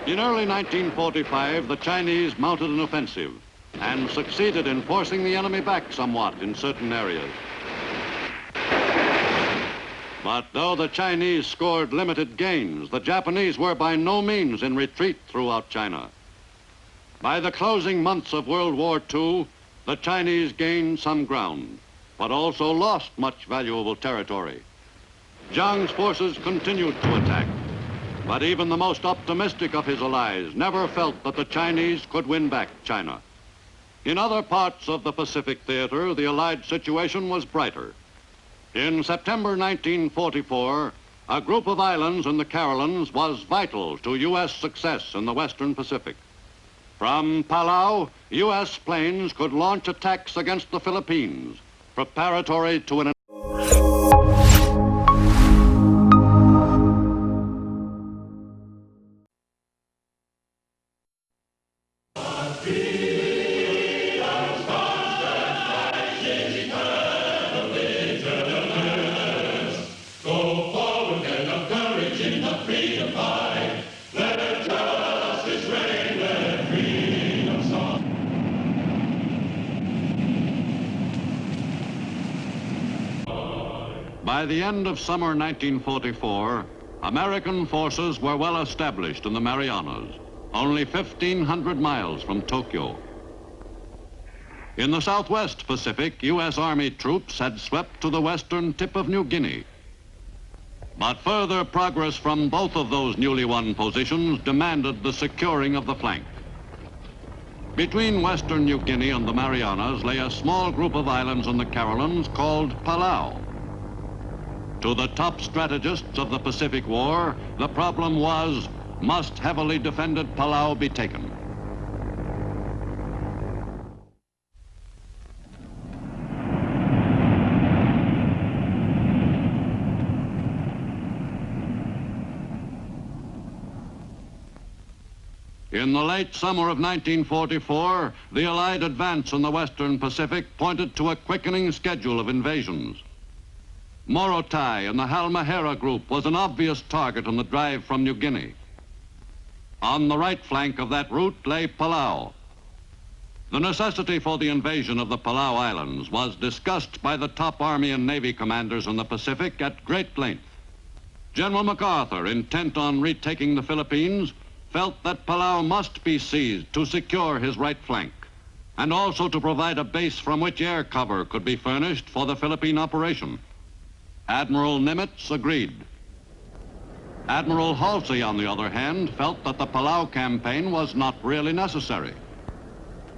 In early 1945, the Chinese mounted an offensive and succeeded in forcing the enemy back somewhat in certain areas. But though the Chinese scored limited gains, the Japanese were by no means in retreat throughout China. By the closing months of World War II, the Chinese gained some ground, but also lost much valuable territory. Jiang's forces continued to attack, but even the most optimistic of his allies never felt that the Chinese could win back China. In other parts of the Pacific theater, the Allied situation was brighter. In September 1944, a group of islands in the Carolines was vital to U.S. success in the Western Pacific. From Palau, U.S. planes could launch attacks against the Philippines, preparatory to an By the end of summer 1944, American forces were well established in the Marianas, only 1,500 miles from Tokyo. In the Southwest Pacific, U.S. Army troops had swept to the western tip of New Guinea. But further progress from both of those newly won positions demanded the securing of the flank. Between western New Guinea and the Marianas lay a small group of islands in the Carolines called Palau. To the top strategists of the Pacific War, the problem was, must heavily defended Palau be taken? In the late summer of 1944, the Allied advance in the Western Pacific pointed to a quickening schedule of invasions. Morotai and the Halmahera group was an obvious target on the drive from New Guinea. On the right flank of that route lay Palau. The necessity for the invasion of the Palau Islands was discussed by the top Army and Navy commanders in the Pacific at great length. General MacArthur, intent on retaking the Philippines, felt that Palau must be seized to secure his right flank, and also to provide a base from which air cover could be furnished for the Philippine operation. Admiral Nimitz agreed. Admiral Halsey, on the other hand, felt that the Palau campaign was not really necessary.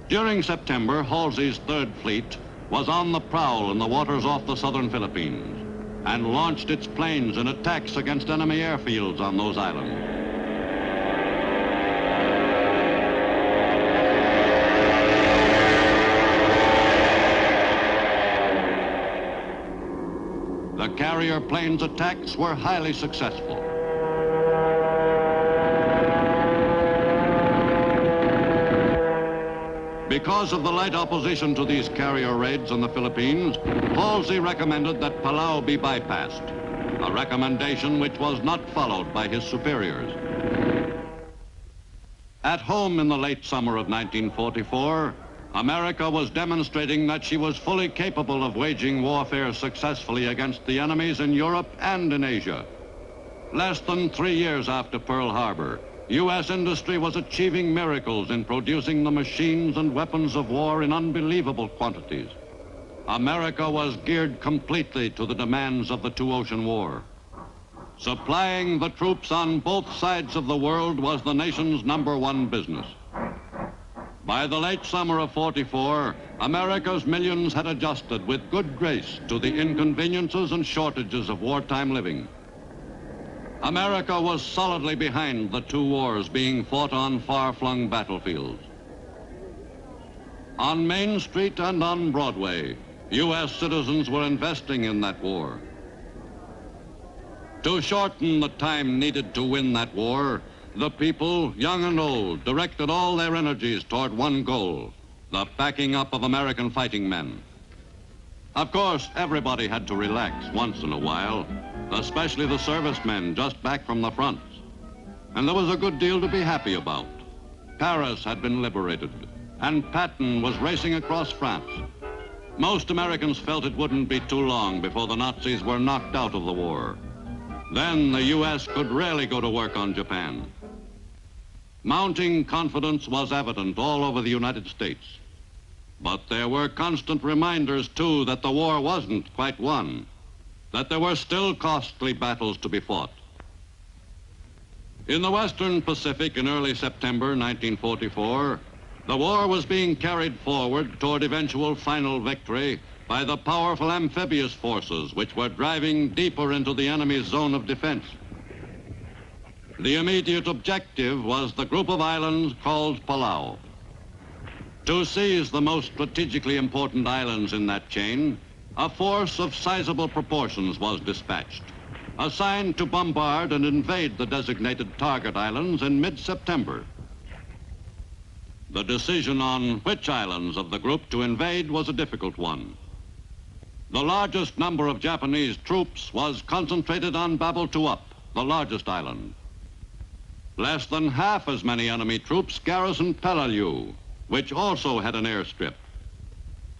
During September, Halsey's Third Fleet was on the prowl in the waters off the southern Philippines and launched its planes in attacks against enemy airfields on those islands. The carrier planes' attacks were highly successful. Because of the light opposition to these carrier raids on the Philippines, Halsey recommended that Palau be bypassed, a recommendation which was not followed by his superiors. At home in the late summer of 1944, America was demonstrating that she was fully capable of waging warfare successfully against the enemies in Europe and in Asia. Less than 3 years after Pearl Harbor, U.S. industry was achieving miracles in producing the machines and weapons of war in unbelievable quantities. America was geared completely to the demands of the two-ocean war. Supplying the troops on both sides of the world was the nation's #1 business. By the late summer of '44, America's millions had adjusted with good grace to the inconveniences and shortages of wartime living. America was solidly behind the two wars being fought on far-flung battlefields. On Main Street and on Broadway, U.S. citizens were investing in that war. To shorten the time needed to win that war, the people, young and old, directed all their energies toward one goal, the backing up of American fighting men. Of course, everybody had to relax once in a while, especially the servicemen just back from the front. And there was a good deal to be happy about. Paris had been liberated, and Patton was racing across France. Most Americans felt it wouldn't be too long before the Nazis were knocked out of the war. Then the U.S. could really go to work on Japan. Mounting confidence was evident all over the United States. But there were constant reminders, too, that the war wasn't quite won, that there were still costly battles to be fought. In the Western Pacific in early September 1944, the war was being carried forward toward eventual final victory by the powerful amphibious forces which were driving deeper into the enemy's zone of defense. The immediate objective was the group of islands called Palau. To seize the most strategically important islands in that chain, a force of sizable proportions was dispatched, assigned to bombard and invade the designated target islands in mid-September. The decision on which islands of the group to invade was a difficult one. The largest number of Japanese troops was concentrated on Babaltuap, the largest island. Less than half as many enemy troops garrisoned Palau, which also had an airstrip.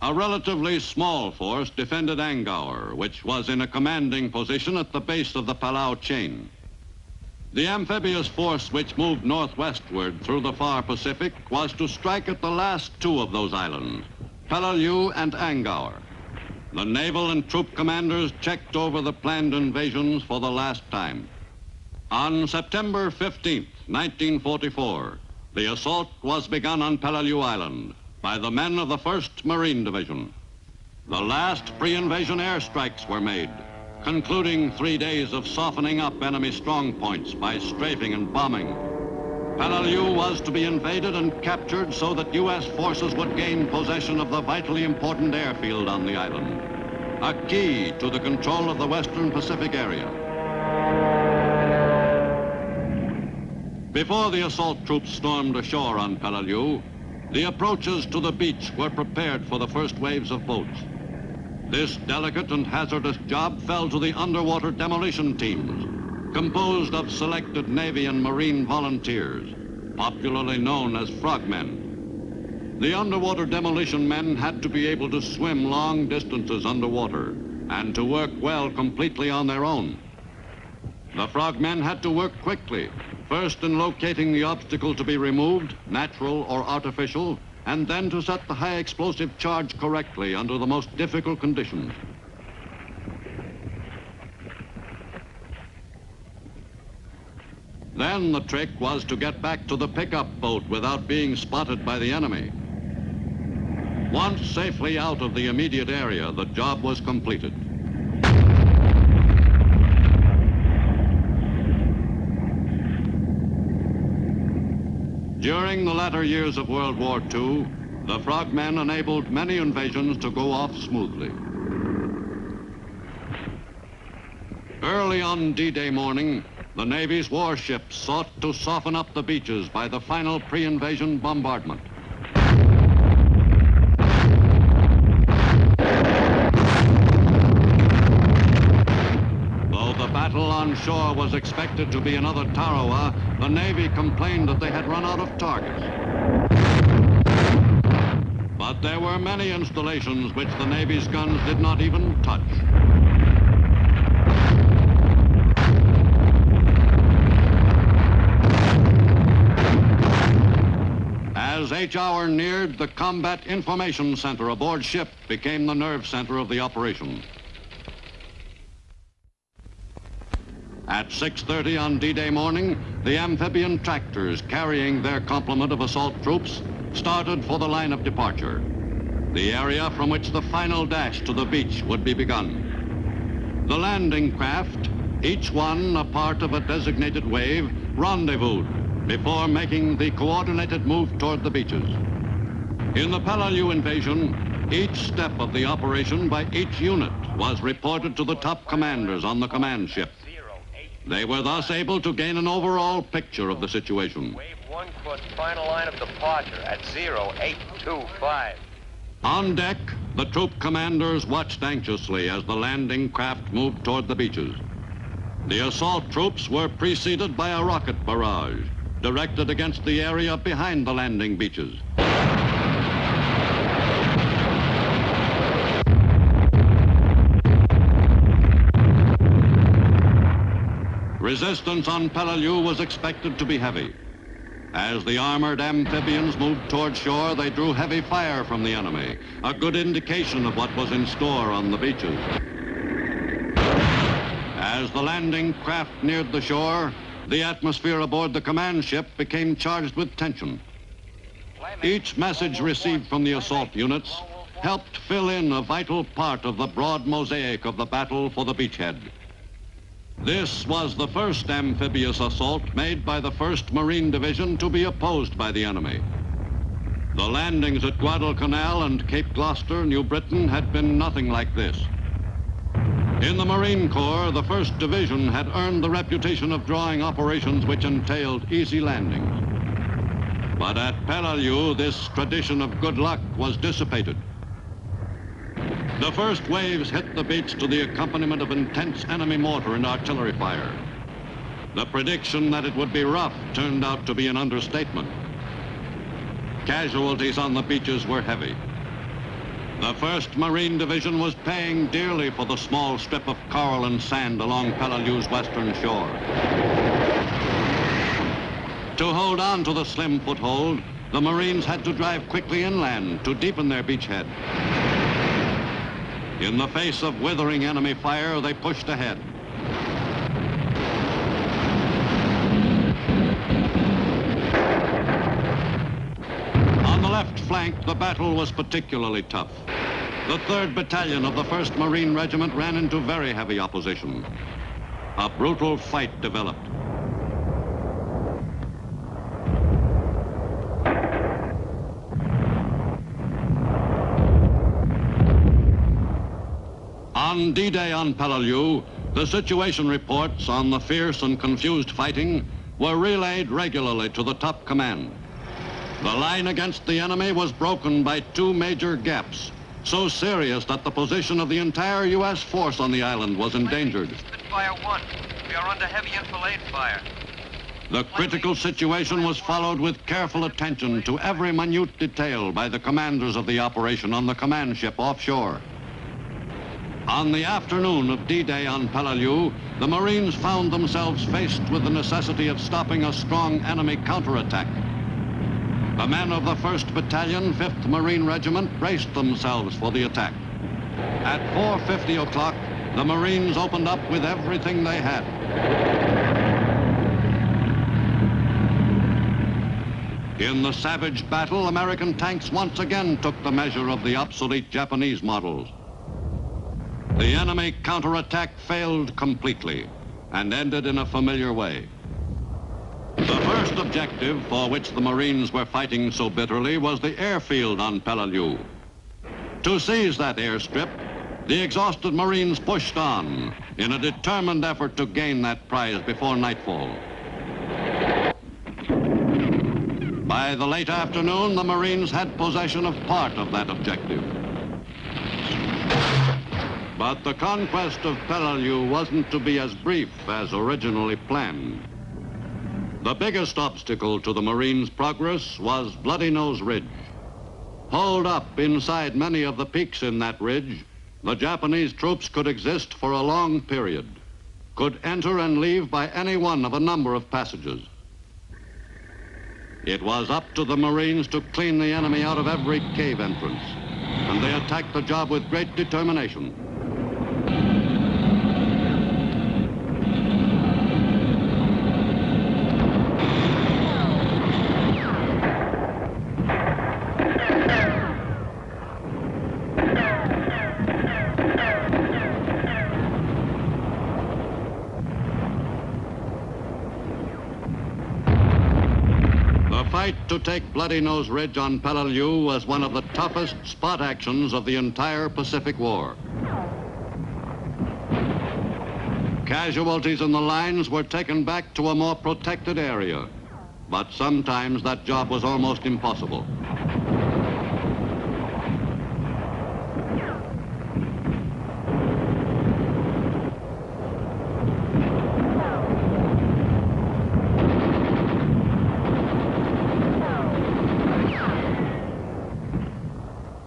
A relatively small force defended Angaur, which was in a commanding position at the base of the Palau chain. The amphibious force which moved northwestward through the far Pacific was to strike at the last two of those islands, Palau and Angaur. The naval and troop commanders checked over the planned invasions for the last time. On September 15th, 1944, the assault was begun on Palau Island by the men of the 1st Marine Division. The last pre-invasion airstrikes were made, concluding 3 days of softening up enemy strong points by strafing and bombing. Palau was to be invaded and captured so that U.S. forces would gain possession of the vitally important airfield on the island, a key to the control of the Western Pacific area. Before the assault troops stormed ashore on Palau, the approaches to the beach were prepared for the first waves of boats. This delicate and hazardous job fell to the underwater demolition teams, composed of selected Navy and Marine volunteers, popularly known as frogmen. The underwater demolition men had to be able to swim long distances underwater and to work well completely on their own. The frogmen had to work quickly, first in locating the obstacle to be removed, natural or artificial, and then to set the high explosive charge correctly under the most difficult conditions. Then the trick was to get back to the pickup boat without being spotted by the enemy. Once safely out of the immediate area, the job was completed. During the latter years of World War II, the frogmen enabled many invasions to go off smoothly. Early on D-Day morning, the Navy's warships sought to soften up the beaches by the final pre-invasion bombardment. Though the battle on shore was expected to be another Tarawa, the Navy complained that they had run out of targets. But there were many installations which the Navy's guns did not even touch. As H hour neared, the Combat Information Center aboard ship became the nerve center of the operation. At 6:30 on D-Day morning, the amphibian tractors carrying their complement of assault troops started for the line of departure, the area from which the final dash to the beach would be begun. The landing craft, Each one, a part of a designated wave, rendezvoused before making the coordinated move toward the beaches. In the Palau invasion, each step of the operation by each unit was reported to the top commanders on the command ship. They were thus able to gain an overall picture of the situation. Wave 1 foot, final line of departure at 0825. On deck, the troop commanders watched anxiously as the landing craft moved toward the beaches. The assault troops were preceded by a rocket barrage directed against the area behind the landing beaches. Resistance on Palau was expected to be heavy. As the armored amphibians moved toward shore, they drew heavy fire from the enemy, a good indication of what was in store on the beaches. As the landing craft neared the shore, the atmosphere aboard the command ship became charged with tension. Each message received from the assault units helped fill in a vital part of the broad mosaic of the battle for the beachhead. This was the first amphibious assault made by the 1st Marine Division to be opposed by the enemy. The landings at Guadalcanal and Cape Gloucester, New Britain, had been nothing like this. In the Marine Corps, the 1st Division had earned the reputation of drawing operations which entailed easy landings. But at Palau, this tradition of good luck was dissipated. The first waves hit the beach to the accompaniment of intense enemy mortar and artillery fire. The prediction that it would be rough turned out to be an understatement. Casualties on the beaches were heavy. The 1st Marine Division was paying dearly for the small strip of coral and sand along Palau's western shore. To hold on to the slim foothold, the Marines had to drive quickly inland to deepen their beachhead. In the face of withering enemy fire, they pushed ahead. On the left flank, the battle was particularly tough. The 3rd Battalion of the 1st Marine Regiment ran into very heavy opposition. A brutal fight developed. On D-Day on Palau, the situation reports on the fierce and confused fighting were relayed regularly to the top command. The line against the enemy was broken by 2 major gaps, so serious that the position of the entire U.S. force on the island was endangered. Spitfire 1, we are under heavy enfilade fire. The critical situation was followed with careful attention to every minute detail by the commanders of the operation on the command ship offshore. On the afternoon of D-Day on Palau, the Marines found themselves faced with the necessity of stopping a strong enemy counterattack. The men of the 1st Battalion, 5th Marine Regiment, braced themselves for the attack. At 4:50 o'clock, the Marines opened up with everything they had. In the savage battle, American tanks once again took the measure of the obsolete Japanese models. The enemy counterattack failed completely and ended in a familiar way. The first objective for which the Marines were fighting so bitterly was the airfield on Palau. To seize that airstrip, the exhausted Marines pushed on in a determined effort to gain that prize before nightfall. By the late afternoon, the Marines had possession of part of that objective. But the conquest of Palau wasn't to be as brief as originally planned. The biggest obstacle to the Marines' progress was Bloody Nose Ridge. Holed up inside many of the peaks in that ridge, the Japanese troops could exist for a long period, could enter and leave by any one of a number of passages. It was up to the Marines to clean the enemy out of every cave entrance, and they attacked the job with great determination. fight to take Bloody Nose Ridge on Palau was one of the toughest spot actions of the entire Pacific War. Casualties in the lines were taken back to a more protected area, but sometimes that job was almost impossible.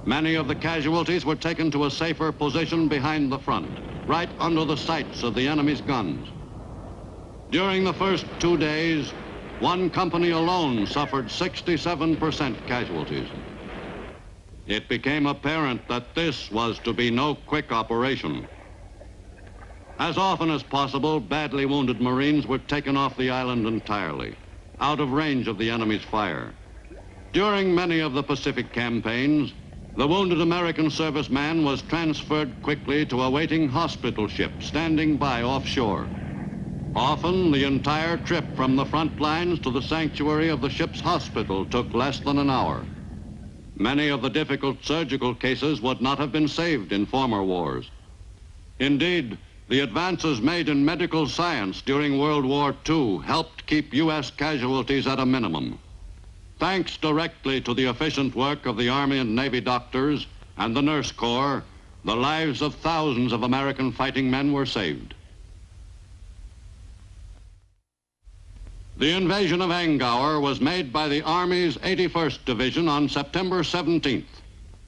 Many of the casualties were taken to a safer position behind the front, right under the sights of the enemy's guns. During the first 2 days, one company alone suffered 67% casualties. It became apparent that this was to be no quick operation. As often as possible, badly wounded Marines were taken off the island entirely, out of range of the enemy's fire. During many of the Pacific campaigns, the wounded American serviceman was transferred quickly to a waiting hospital ship standing by offshore. Often, the entire trip from the front lines to the sanctuary of the ship's hospital took less than an hour. Many of the difficult surgical cases would not have been saved in former wars. Indeed, the advances made in medical science during World War II helped keep U.S. casualties at a minimum. Thanks directly to the efficient work of the Army and Navy doctors and the Nurse Corps, the lives of thousands of American fighting men were saved. The invasion of Angkor was made by the Army's 81st Division on September 17th,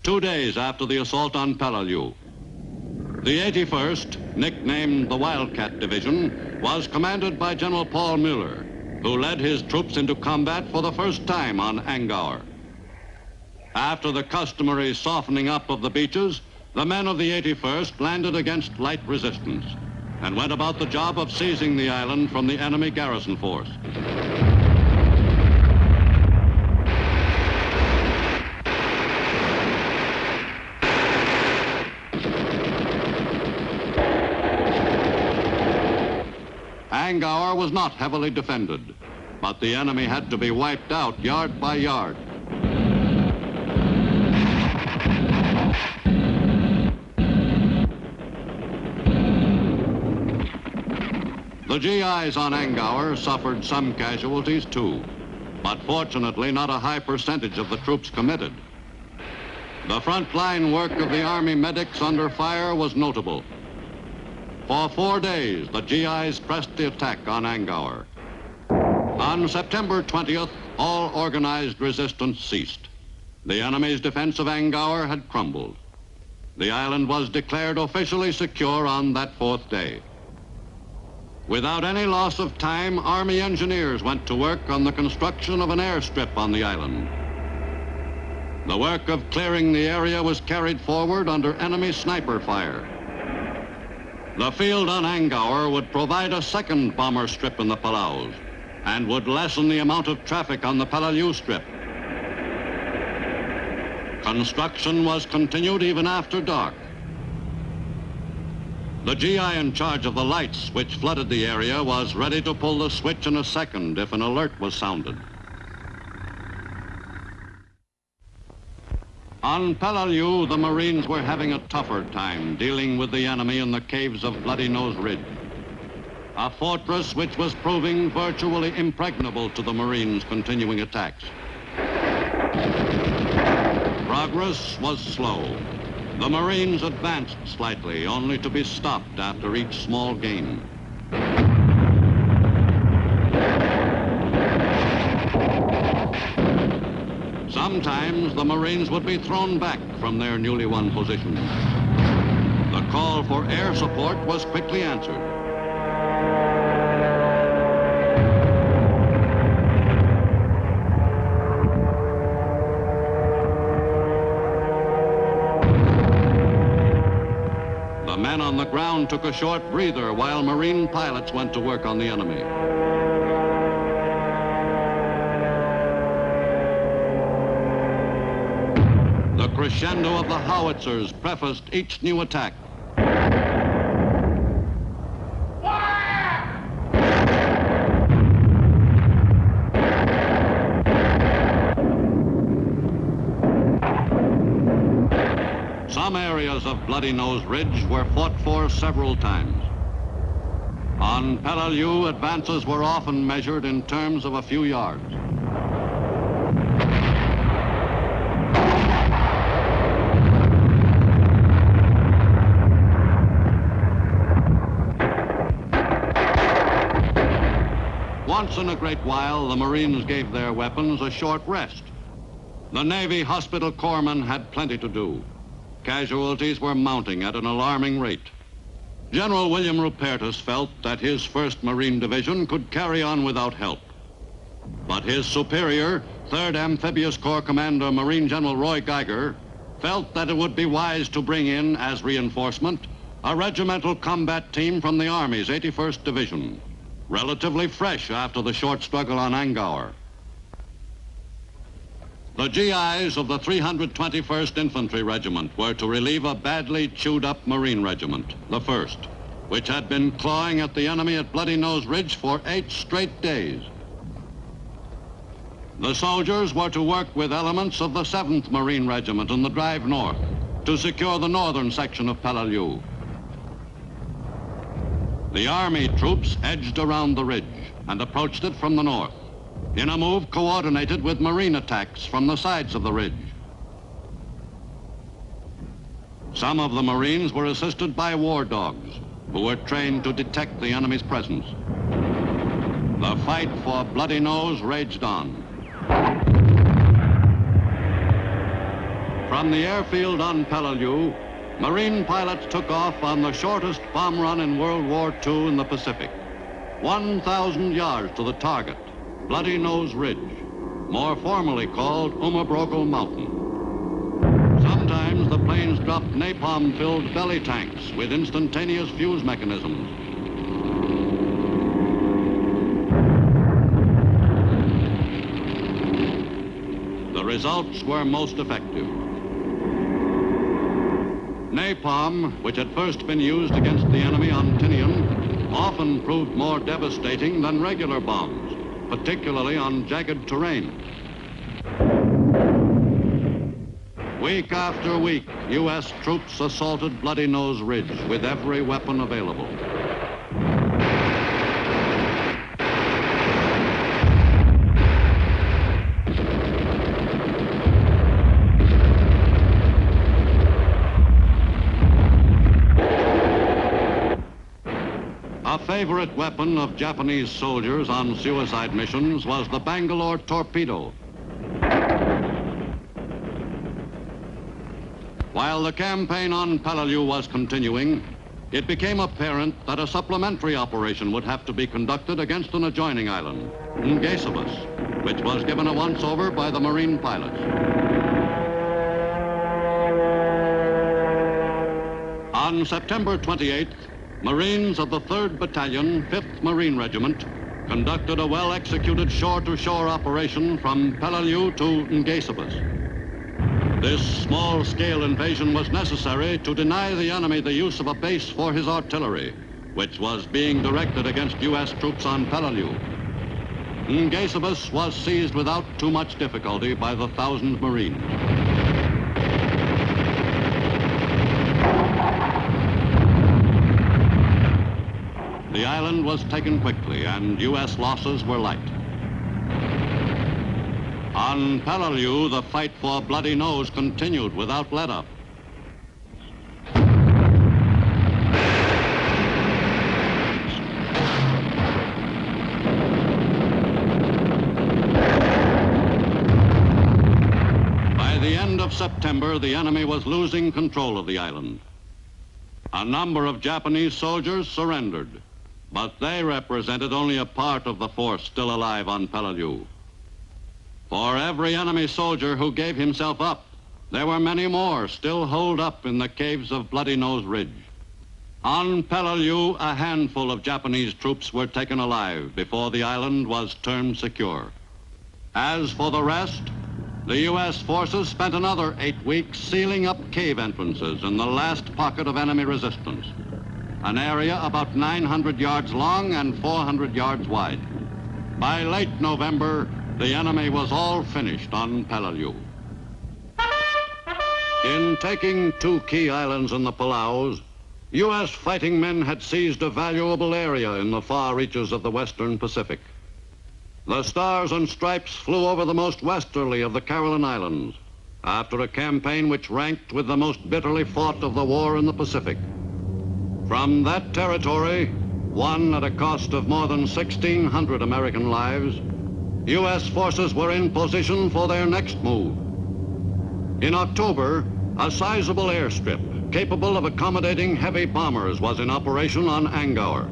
2 days after the assault on Palau. The 81st, nicknamed the Wildcat Division, was commanded by General Paul Mueller, who led his troops into combat for the first time on Angkor. After the customary softening up of the beaches, the men of the 81st landed against light resistance and went about the job of seizing the island from the enemy garrison force. Angkor was not heavily defended, but the enemy had to be wiped out yard by yard. The GIs on Angkor suffered some casualties too, but fortunately not a high percentage of the troops committed. The front-line work of the Army medics under fire was notable. For 4 days, the GIs pressed the attack on Angkor. On September 20th, all organized resistance ceased. The enemy's defense of Angkor had crumbled. The island was declared officially secure on that 4th day. Without any loss of time, Army engineers went to work on the construction of an airstrip on the island. The work of clearing the area was carried forward under enemy sniper fire. The field on Angkor would provide a second bomber strip in the Palaus and would lessen the amount of traffic on the Palau strip. Construction was continued even after dark. The GI in charge of the lights which flooded the area was ready to pull the switch in a second if an alert was sounded. On Palau, the Marines were having a tougher time dealing with the enemy in the caves of Bloody Nose Ridge, a fortress which was proving virtually impregnable to the Marines' continuing attacks. Progress was slow. The Marines advanced slightly, only to be stopped after each small gain. Sometimes the Marines would be thrown back from their newly won positions. The call for air support was quickly answered. The men on the ground took a short breather while Marine pilots went to work on the enemy. The crescendo of the howitzers prefaced each new attack. Some areas of Bloody Nose Ridge were fought for several times. On Palau, advances were often measured in terms of a few yards. Once in a great while, the Marines gave their weapons a short rest. The Navy hospital corpsmen had plenty to do. Casualties were mounting at an alarming rate. General William Rupertus felt that his 1st Marine Division could carry on without help. But his superior, 3rd Amphibious Corps Commander Marine General Roy Geiger, felt that it would be wise to bring in, as reinforcement, a regimental combat team from the Army's 81st Division, relatively fresh after the short struggle on Angkor. The GIs of the 321st Infantry Regiment were to relieve a badly chewed-up Marine Regiment, the 1st, which had been clawing at the enemy at Bloody Nose Ridge for 8 straight days. The soldiers were to work with elements of the 7th Marine Regiment in the drive north to secure the northern section of Palau. The Army troops edged around the ridge and approached it from the north, in a move coordinated with Marine attacks from the sides of the ridge. Some of the Marines were assisted by war dogs, who were trained to detect the enemy's presence. The fight for Bloody Nose raged on. From the airfield on Palau, Marine pilots took off on the shortest bomb run in World War II in the Pacific, 1,000 yards to the target, Bloody Nose Ridge, more formally called Umabrokel Mountain. Sometimes the planes dropped napalm-filled belly tanks with instantaneous fuse mechanisms. The results were most effective. Napalm, which had first been used against the enemy on Tinian, often proved more devastating than regular bombs, particularly on jagged terrain. Week after week, U.S. troops assaulted Bloody Nose Ridge with every weapon available. A favorite weapon of Japanese soldiers on suicide missions was the Bangalore torpedo. While the campaign on Palau was continuing, it became apparent that a supplementary operation would have to be conducted against an adjoining island, Nguesabus, which was given a once-over by the Marine pilots. On September 28th, Marines of the 3rd Battalion, 5th Marine Regiment, conducted a well-executed shore-to-shore operation from Palau to Nguesabus. This small-scale invasion was necessary to deny the enemy the use of a base for his artillery, which was being directed against U.S. troops on Palau. Nguesabus was seized without too much difficulty by the 1,000 Marines. The island was taken quickly, and U.S. losses were light. On Palau, the fight for Bloody Nose continued without let-up. By the end of September, the enemy was losing control of the island. A number of Japanese soldiers surrendered, but they represented only a part of the force still alive on Palau. For every enemy soldier who gave himself up, there were many more still holed up in the caves of Bloody Nose Ridge. On Palau, a handful of Japanese troops were taken alive before the island was termed secure. As for the rest, the U.S. forces spent another 8 weeks sealing up cave entrances in the last pocket of enemy resistance, an area about 900 yards long and 400 yards wide. By late November, the enemy was all finished on Palau. In taking two key islands in the Palaus, U.S. fighting men had seized a valuable area in the far reaches of the western Pacific. The Stars and Stripes flew over the most westerly of the Caroline Islands after a campaign which ranked with the most bitterly fought of the war in the Pacific. From that territory, won at a cost of more than 1,600 American lives, U.S. forces were in position for their next move. In October, a sizable airstrip capable of accommodating heavy bombers was in operation on Angkor.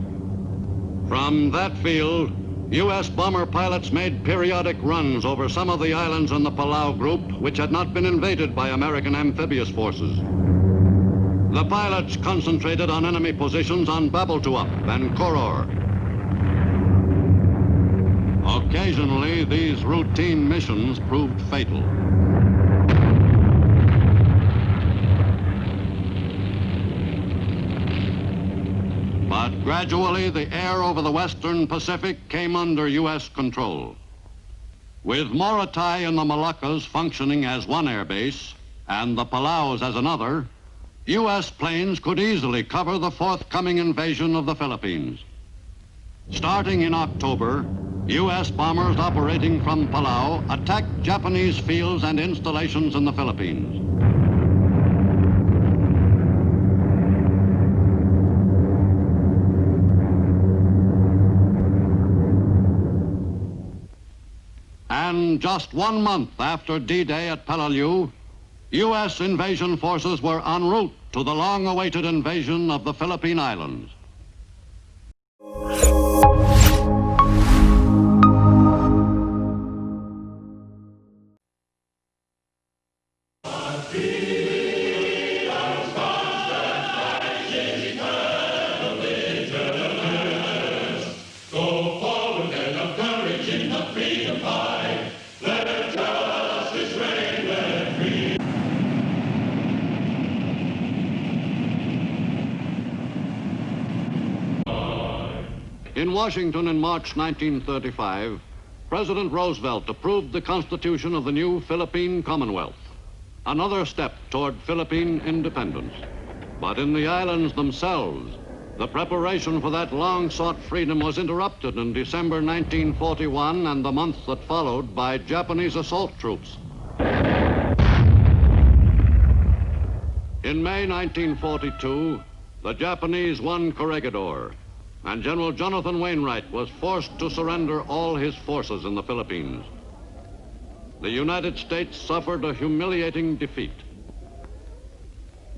From that field, U.S. bomber pilots made periodic runs over some of the islands in the Palau group which had not been invaded by American amphibious forces. The pilots concentrated on enemy positions on Babaltuap and Koror. Occasionally, these routine missions proved fatal. But gradually, the air over the western Pacific came under U.S. control. With Morotai and the Moluccas functioning as one air base and the Palaus as another, U.S. planes could easily cover the forthcoming invasion of the Philippines. Starting in October, U.S. bombers operating from Palau attacked Japanese fields and installations in the Philippines. And just 1 month after D-Day at Palau, U.S. invasion forces were en route to the long-awaited invasion of the Philippine Islands. In Washington in March 1935, President Roosevelt approved the constitution of the new Philippine Commonwealth, another step toward Philippine independence. But in the islands themselves, the preparation for that long-sought freedom was interrupted in December 1941 and the months that followed by Japanese assault troops. In May 1942, the Japanese won Corregidor, and General Jonathan Wainwright was forced to surrender all his forces in the Philippines. The United States suffered a humiliating defeat.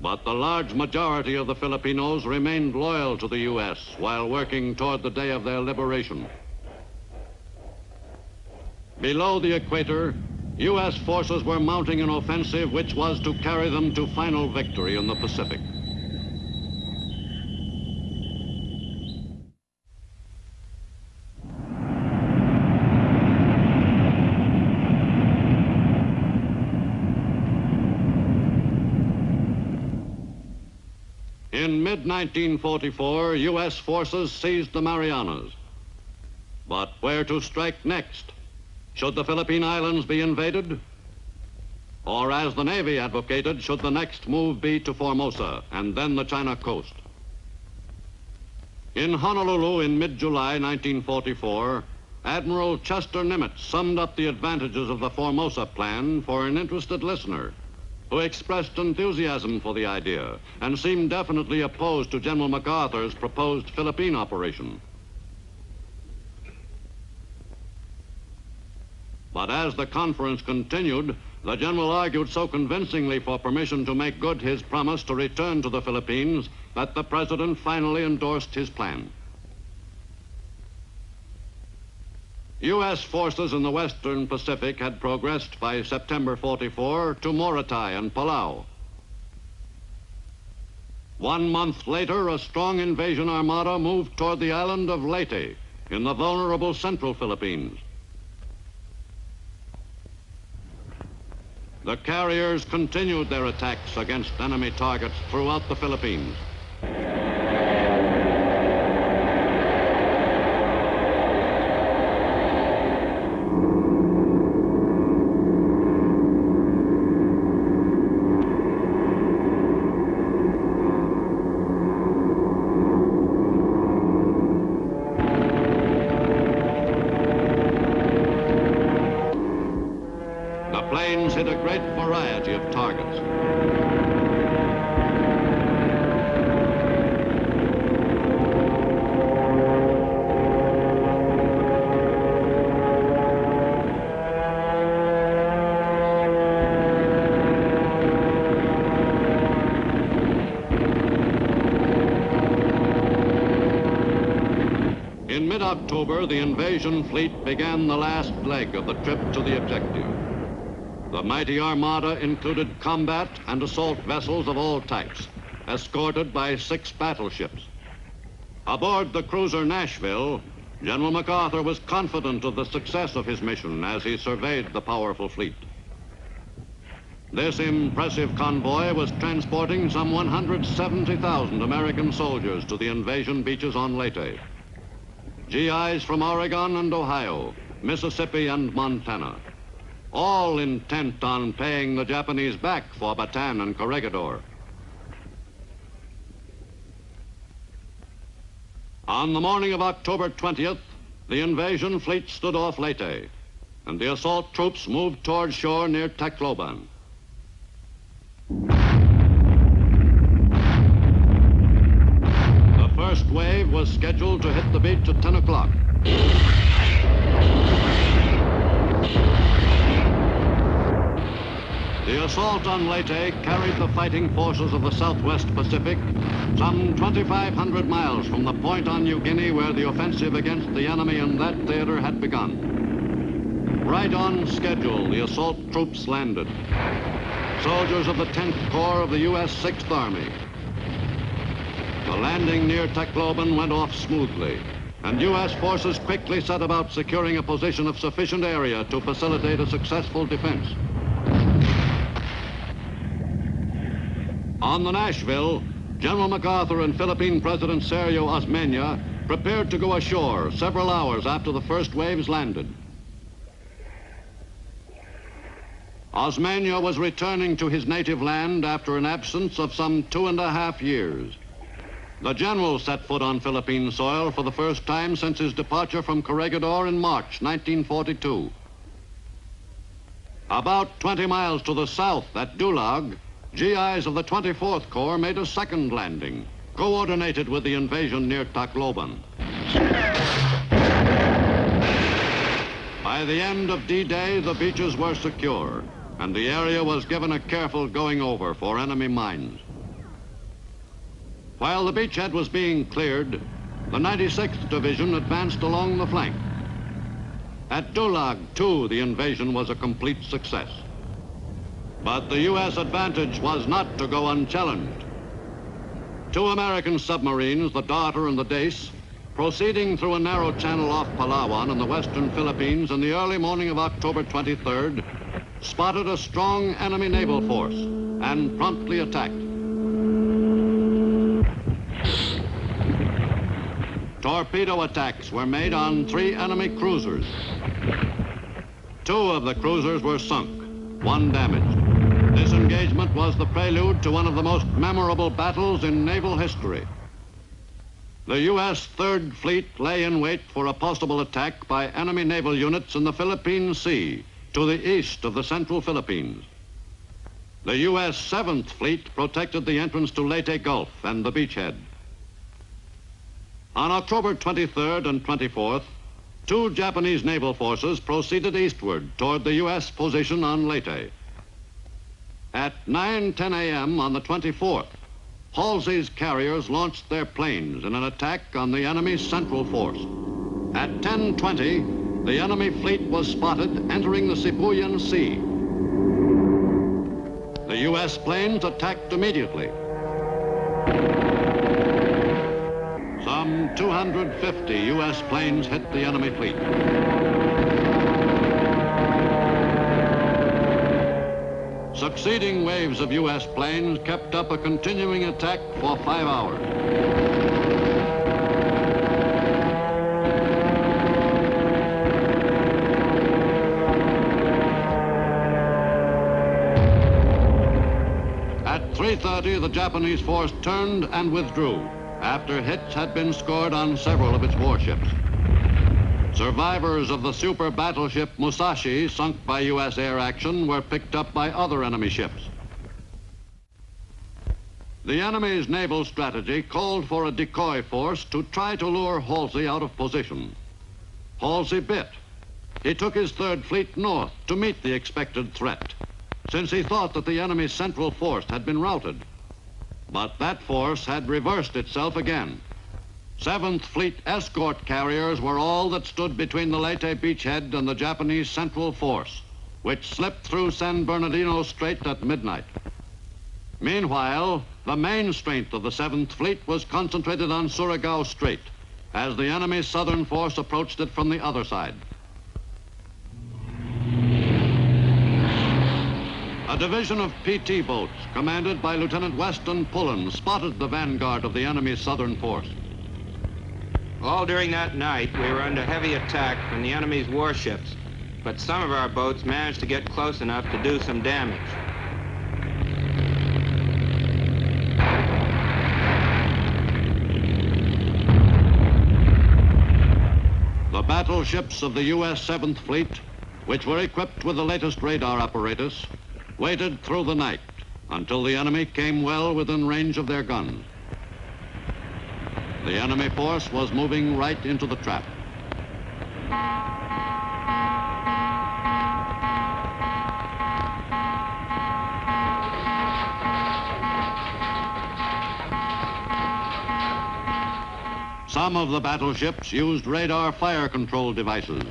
But the large majority of the Filipinos remained loyal to the U.S. while working toward the day of their liberation. Below the equator, U.S. forces were mounting an offensive which was to carry them to final victory in the Pacific. In mid-1944, U.S. forces seized the Marianas. But where to strike next? Should the Philippine Islands be invaded? Or, as the Navy advocated, should the next move be to Formosa and then the China coast? In Honolulu in mid-July 1944, Admiral Chester Nimitz summed up the advantages of the Formosa plan for an interested listener who expressed enthusiasm for the idea and seemed definitely opposed to General MacArthur's proposed Philippine operation. But as the conference continued, the general argued so convincingly for permission to make good his promise to return to the Philippines that the president finally endorsed his plan. U.S. forces in the western Pacific had progressed by September 44 to Morotai and Palau. 1 month later, a strong invasion armada moved toward the island of Leyte in the vulnerable central Philippines. The carriers continued their attacks against enemy targets throughout the Philippines. hit a great variety of targets. In mid-October, the invasion fleet began the last leg of the trip to the objective. The mighty armada included combat and assault vessels of all types, escorted by 6 battleships. Aboard the cruiser Nashville, General MacArthur was confident of the success of his mission as he surveyed the powerful fleet. This impressive convoy was transporting some 170,000 American soldiers to the invasion beaches on Leyte. GIs from Oregon and Ohio, Mississippi and Montana, all intent on paying the Japanese back for Bataan and Corregidor. On the morning of October 20th, the invasion fleet stood off Leyte, and the assault troops moved toward shore near Tacloban. The first wave was scheduled to hit the beach at 10 o'clock. The assault on Leyte carried the fighting forces of the Southwest Pacific some 2,500 miles from the point on New Guinea where the offensive against the enemy in that theater had begun. Right on schedule, the assault troops landed. Soldiers of the 10th Corps of the U.S. 6th Army. The landing near Tacloban went off smoothly, and U.S. forces quickly set about securing a position of sufficient area to facilitate a successful defense. On the Nashville, General MacArthur and Philippine President Sergio Osmeña prepared to go ashore several hours after the first waves landed. Osmeña was returning to his native land after an absence of some 2.5 years. The general set foot on Philippine soil for the first time since his departure from Corregidor in March 1942. About 20 miles to the south at Dulag, GIs of the 24th Corps made a second landing, coordinated with the invasion near Tacloban. By the end of D-Day, the beaches were secure, and the area was given a careful going over for enemy mines. While the beachhead was being cleared, the 96th Division advanced along the flank. At Dulag, too, the invasion was a complete success. But the U.S. advantage was not to go unchallenged. 2 American submarines, the Darter and the Dace, proceeding through a narrow channel off Palawan in the western Philippines in the early morning of October 23rd, spotted a strong enemy naval force and promptly attacked. Torpedo attacks were made on 3 enemy cruisers. 2 of the cruisers were sunk, 1 damaged. This engagement was the prelude to one of the most memorable battles in naval history. The U.S. Third Fleet lay in wait for a possible attack by enemy naval units in the Philippine Sea to the east of the central Philippines. The U.S. Seventh Fleet protected the entrance to Leyte Gulf and the beachhead. On October 23rd and 24th, 2 Japanese naval forces proceeded eastward toward the U.S. position on Leyte. At 9:10 a.m. on the 24th, Halsey's carriers launched their planes in an attack on the enemy's central force. At 10:20, the enemy fleet was spotted entering the Sibuyan Sea. The U.S. planes attacked immediately. Some 250 U.S. planes hit the enemy fleet. Succeeding waves of U.S. planes kept up a continuing attack for 5 hours. At 3:30, the Japanese force turned and withdrew after hits had been scored on several of its warships. Survivors of the super battleship Musashi, sunk by U.S. air action, were picked up by other enemy ships. The enemy's naval strategy called for a decoy force to try to lure Halsey out of position. Halsey bit. He took his Third Fleet north to meet the expected threat, since he thought that the enemy's central force had been routed. But that force had reversed itself again. 7th Fleet escort carriers were all that stood between the Leyte beachhead and the Japanese central force, which slipped through San Bernardino Strait at midnight. Meanwhile, the main strength of the 7th Fleet was concentrated on Surigao Strait, as the enemy's southern force approached it from the other side. A division of PT boats, commanded by Lieutenant Weston Pullen, spotted the vanguard of the enemy's southern force. All during that night, we were under heavy attack from the enemy's warships, but some of our boats managed to get close enough to do some damage. The battleships of the U.S. 7th Fleet, which were equipped with the latest radar apparatus, waited through the night until the enemy came well within range of their guns. The enemy force was moving right into the trap. Some of the battleships used radar fire control devices.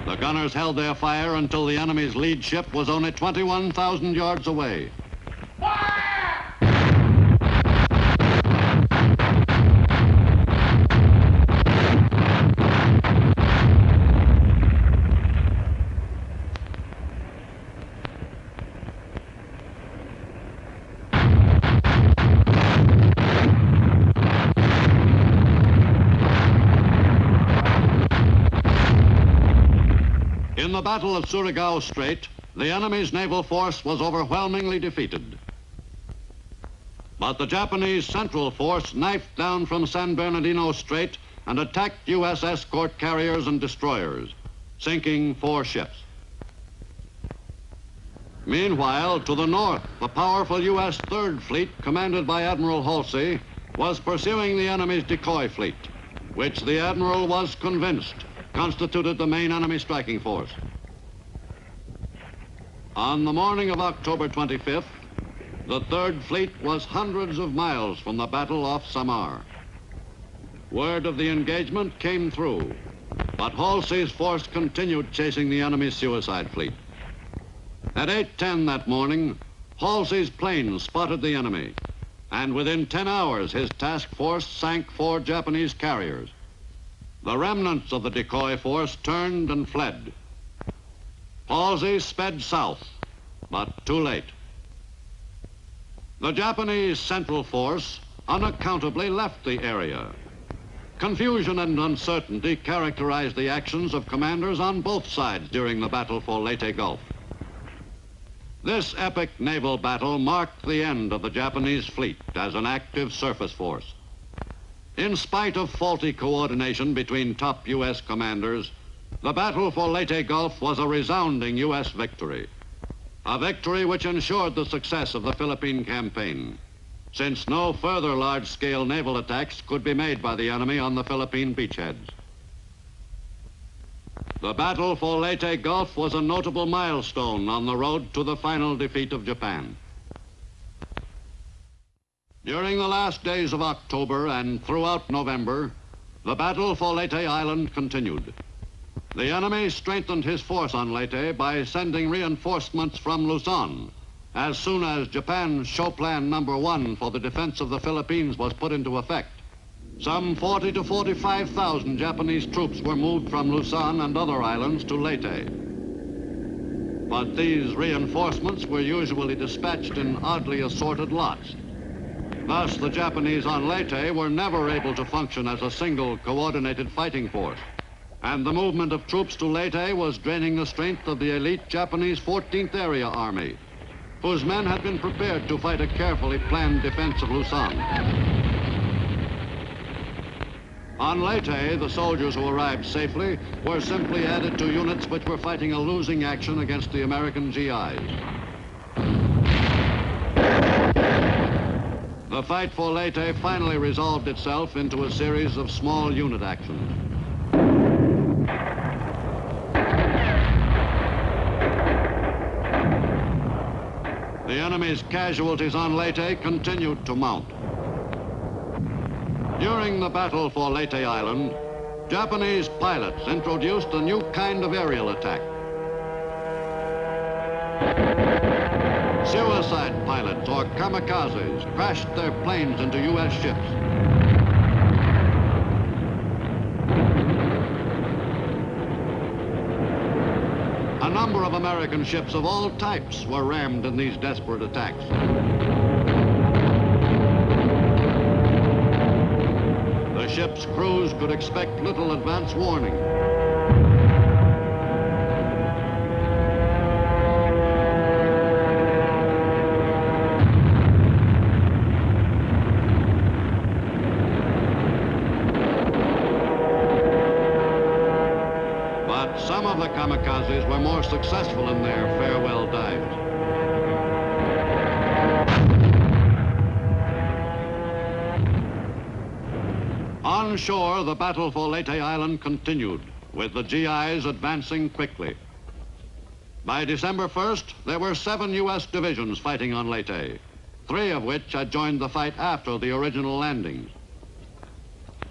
The gunners held their fire until the enemy's lead ship was only 21,000 yards away. In the Battle of Surigao Strait, the enemy's naval force was overwhelmingly defeated. But the Japanese central force knifed down from San Bernardino Strait and attacked U.S. escort carriers and destroyers, sinking 4 ships. Meanwhile, to the north, the powerful U.S. Third Fleet, commanded by Admiral Halsey, was pursuing the enemy's decoy fleet, which the Admiral was convinced constituted the main enemy striking force. On the morning of October 25th, the Third Fleet was hundreds of miles from the battle off Samar. Word of the engagement came through, but Halsey's force continued chasing the enemy's suicide fleet. At 8:10 that morning, Halsey's planes spotted the enemy, and within 10 hours, his task force sank 4 Japanese carriers. The remnants of the decoy force turned and fled. Halsey sped south, but too late. The Japanese central force unaccountably left the area. Confusion and uncertainty characterized the actions of commanders on both sides during the battle for Leyte Gulf. This epic naval battle marked the end of the Japanese fleet as an active surface force. In spite of faulty coordination between top U.S. commanders, the battle for Leyte Gulf was a resounding U.S. victory. A victory which ensured the success of the Philippine campaign, since no further large-scale naval attacks could be made by the enemy on the Philippine beachheads. The battle for Leyte Gulf was a notable milestone on the road to the final defeat of Japan. During the last days of October and throughout November, the battle for Leyte Island continued. The enemy strengthened his force on Leyte by sending reinforcements from Luzon as soon as Japan's Show Plan number 1 for the defense of the Philippines was put into effect. Some 40 to 45,000 Japanese troops were moved from Luzon and other islands to Leyte. But these reinforcements were usually dispatched in oddly assorted lots. Thus, the Japanese on Leyte were never able to function as a single coordinated fighting force. And the movement of troops to Leyte was draining the strength of the elite Japanese 14th Area Army, whose men had been prepared to fight a carefully planned defense of Luzon. On Leyte, the soldiers who arrived safely were simply added to units which were fighting a losing action against the American GIs. The fight for Leyte finally resolved itself into a series of small unit actions. The enemy's casualties on Leyte continued to mount. During the battle for Leyte Island, Japanese pilots introduced a new kind of aerial attack. Suicide pilots, or kamikazes, crashed their planes into U.S. ships. A number of American ships of all types were rammed in these desperate attacks. The ship's crews could expect little advance warning. But some of the kamikazes were more successful in their farewell dives. On shore, the battle for Leyte Island continued, with the GIs advancing quickly. By December 1st, there were 7 U.S. divisions fighting on Leyte, 3 of which had joined the fight after the original landings.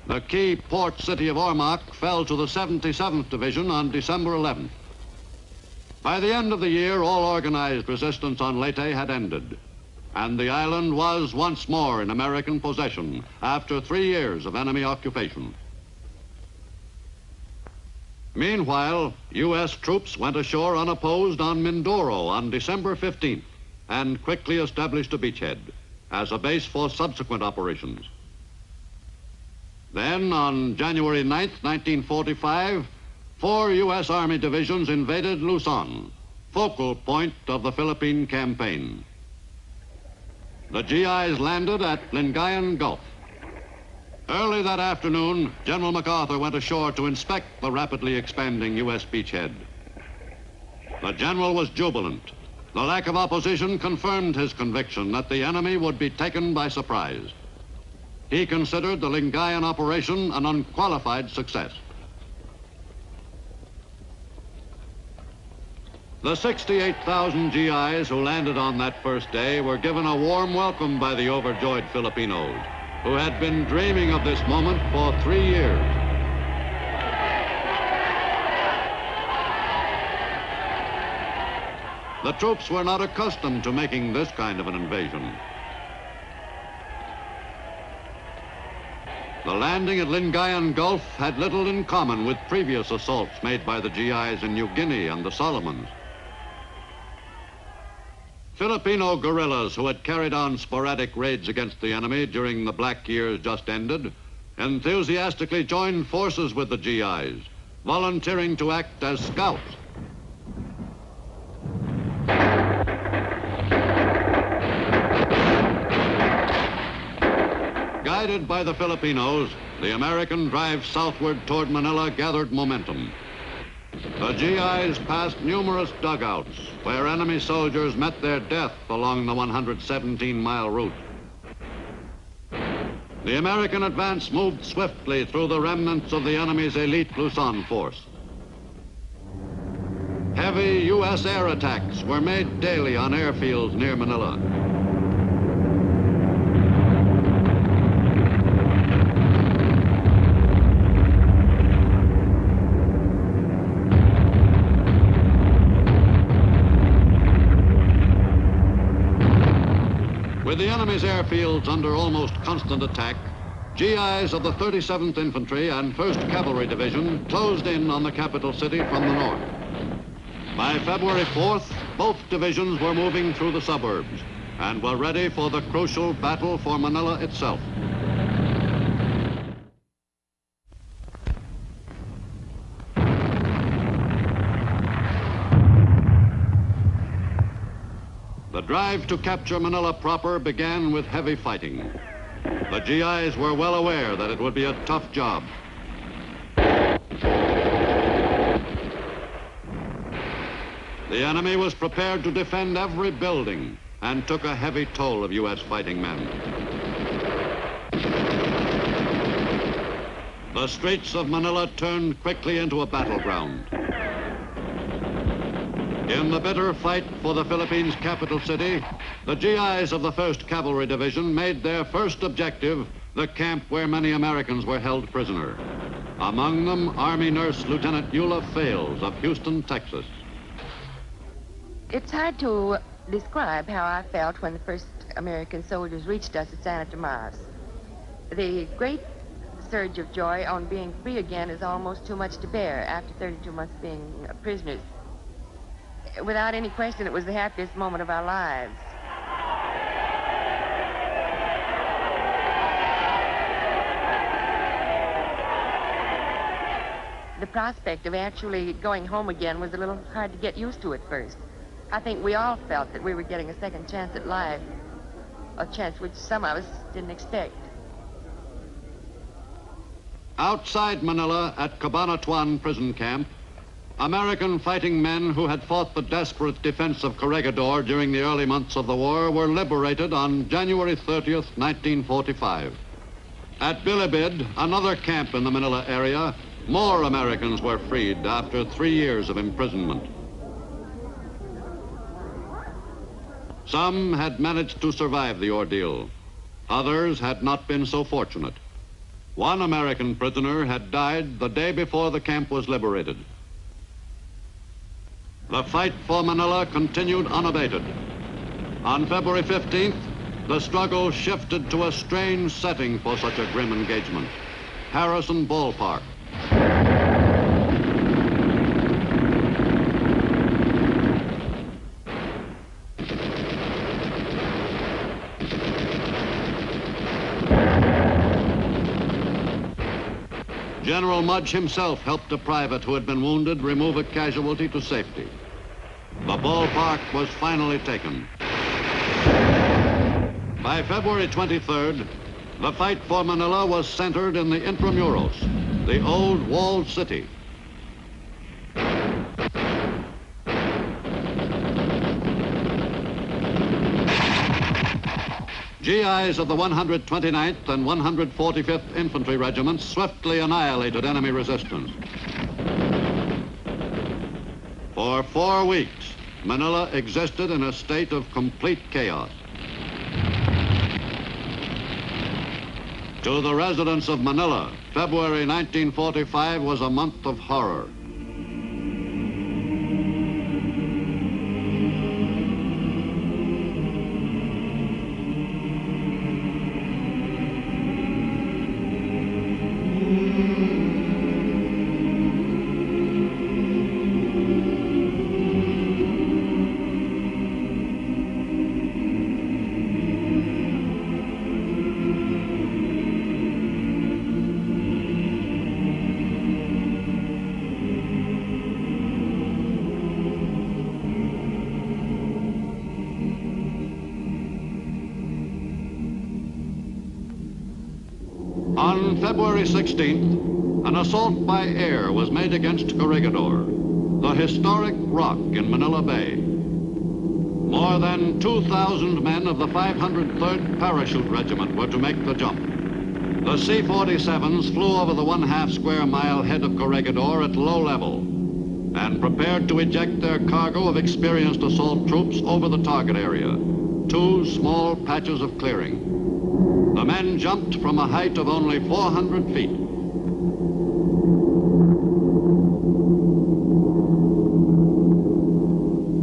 The key port city of Orient fell to the 77th Division on December 11th. By the end of the year, all organized resistance on Leyte had ended, and the island was once more in American possession after 3 years of enemy occupation. Meanwhile, U.S. troops went ashore unopposed on Mindoro on December 15th and quickly established a beachhead as a base for subsequent operations. Then, on January 9th, 1945, 4 U.S. Army divisions invaded Luzon, focal point of the Philippine campaign. The GIs landed at Lingayen Gulf. Early that afternoon, General MacArthur went ashore to inspect the rapidly expanding U.S. beachhead. The general was jubilant. The lack of opposition confirmed his conviction that the enemy would be taken by surprise. He considered the Lingayen operation an unqualified success. The 68,000 GIs who landed on that first day were given a warm welcome by the overjoyed Filipinos, who had been dreaming of this moment for 3 years. The troops were not accustomed to making this kind of an invasion. The landing at Lingayen Gulf had little in common with previous assaults made by the GIs in New Guinea and the Solomons. Filipino guerrillas who had carried on sporadic raids against the enemy during the black years just ended enthusiastically joined forces with the GIs, volunteering to act as scouts. Guided by the Filipinos, the American drive southward toward Manila gathered momentum. The GIs passed numerous dugouts where enemy soldiers met their death along the 117-mile route. The American advance moved swiftly through the remnants of the enemy's elite Luzon force. Heavy U.S. air attacks were made daily on airfields near Manila. With the enemy's airfields under almost constant attack, GIs of the 37th Infantry and 1st Cavalry Division closed in on the capital city from the north. By February 4th, both divisions were moving through the suburbs and were ready for the crucial battle for Manila itself. The drive to capture Manila proper began with heavy fighting. The GIs were well aware that it would be a tough job. The enemy was prepared to defend every building and took a heavy toll of U.S. fighting men. The streets of Manila turned quickly into a battleground. In the bitter fight for the Philippines' capital city, the GIs of the 1st Cavalry Division made their first objective the camp where many Americans were held prisoner. Among them, Army Nurse Lieutenant Eula Fales of Houston, Texas. It's hard to describe how I felt when the first American soldiers reached us at Santa Tomas. The great surge of joy on being free again is almost too much to bear after 32 months being prisoners. Without any question, it was the happiest moment of our lives. The prospect of actually going home again was a little hard to get used to at first. I think we all felt that we were getting a second chance at life, a chance which some of us didn't expect. Outside Manila at Cabanatuan prison camp, American fighting men who had fought the desperate defense of Corregidor during the early months of the war were liberated on January 30th, 1945. At Bilibid, another camp in the Manila area, more Americans were freed after 3 years of imprisonment. Some had managed to survive the ordeal. Others had not been so fortunate. One American prisoner had died the day before the camp was liberated. The fight for Manila continued unabated. On February 15th, the struggle shifted to a strange setting for such a grim engagement, Harrison Ballpark. General Mudge himself helped a private who had been wounded remove a casualty to safety. The ballpark was finally taken. By February 23rd, the fight for Manila was centered in the Intramuros, the old walled city. GIs of the 129th and 145th Infantry Regiments swiftly annihilated enemy resistance. For 4 weeks, Manila existed in a state of complete chaos. To the residents of Manila, February 1945 was a month of horror. On February 16th, an assault by air was made against Corregidor, the historic rock in Manila Bay. More than 2,000 men of the 503rd Parachute Regiment were to make the jump. The C-47s flew over the 1/2 square mile head of Corregidor at low level and prepared to eject their cargo of experienced assault troops over the target area, 2 small patches of clearing. The men jumped from a height of only 400 feet.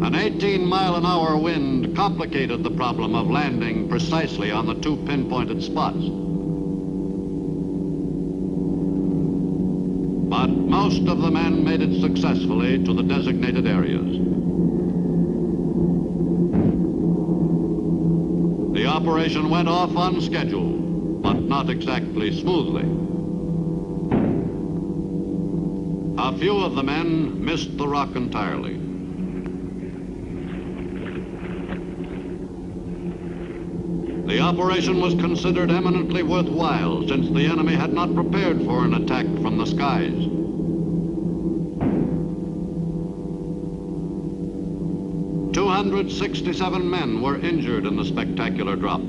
An 18-mile-an-hour wind complicated the problem of landing precisely on the 2 pinpointed spots. But most of the men made it successfully to the designated areas. The operation went off on schedule, but not exactly smoothly. A few of the men missed the rock entirely. The operation was considered eminently worthwhile since the enemy had not prepared for an attack from the skies. "267 men were injured in the spectacular drop.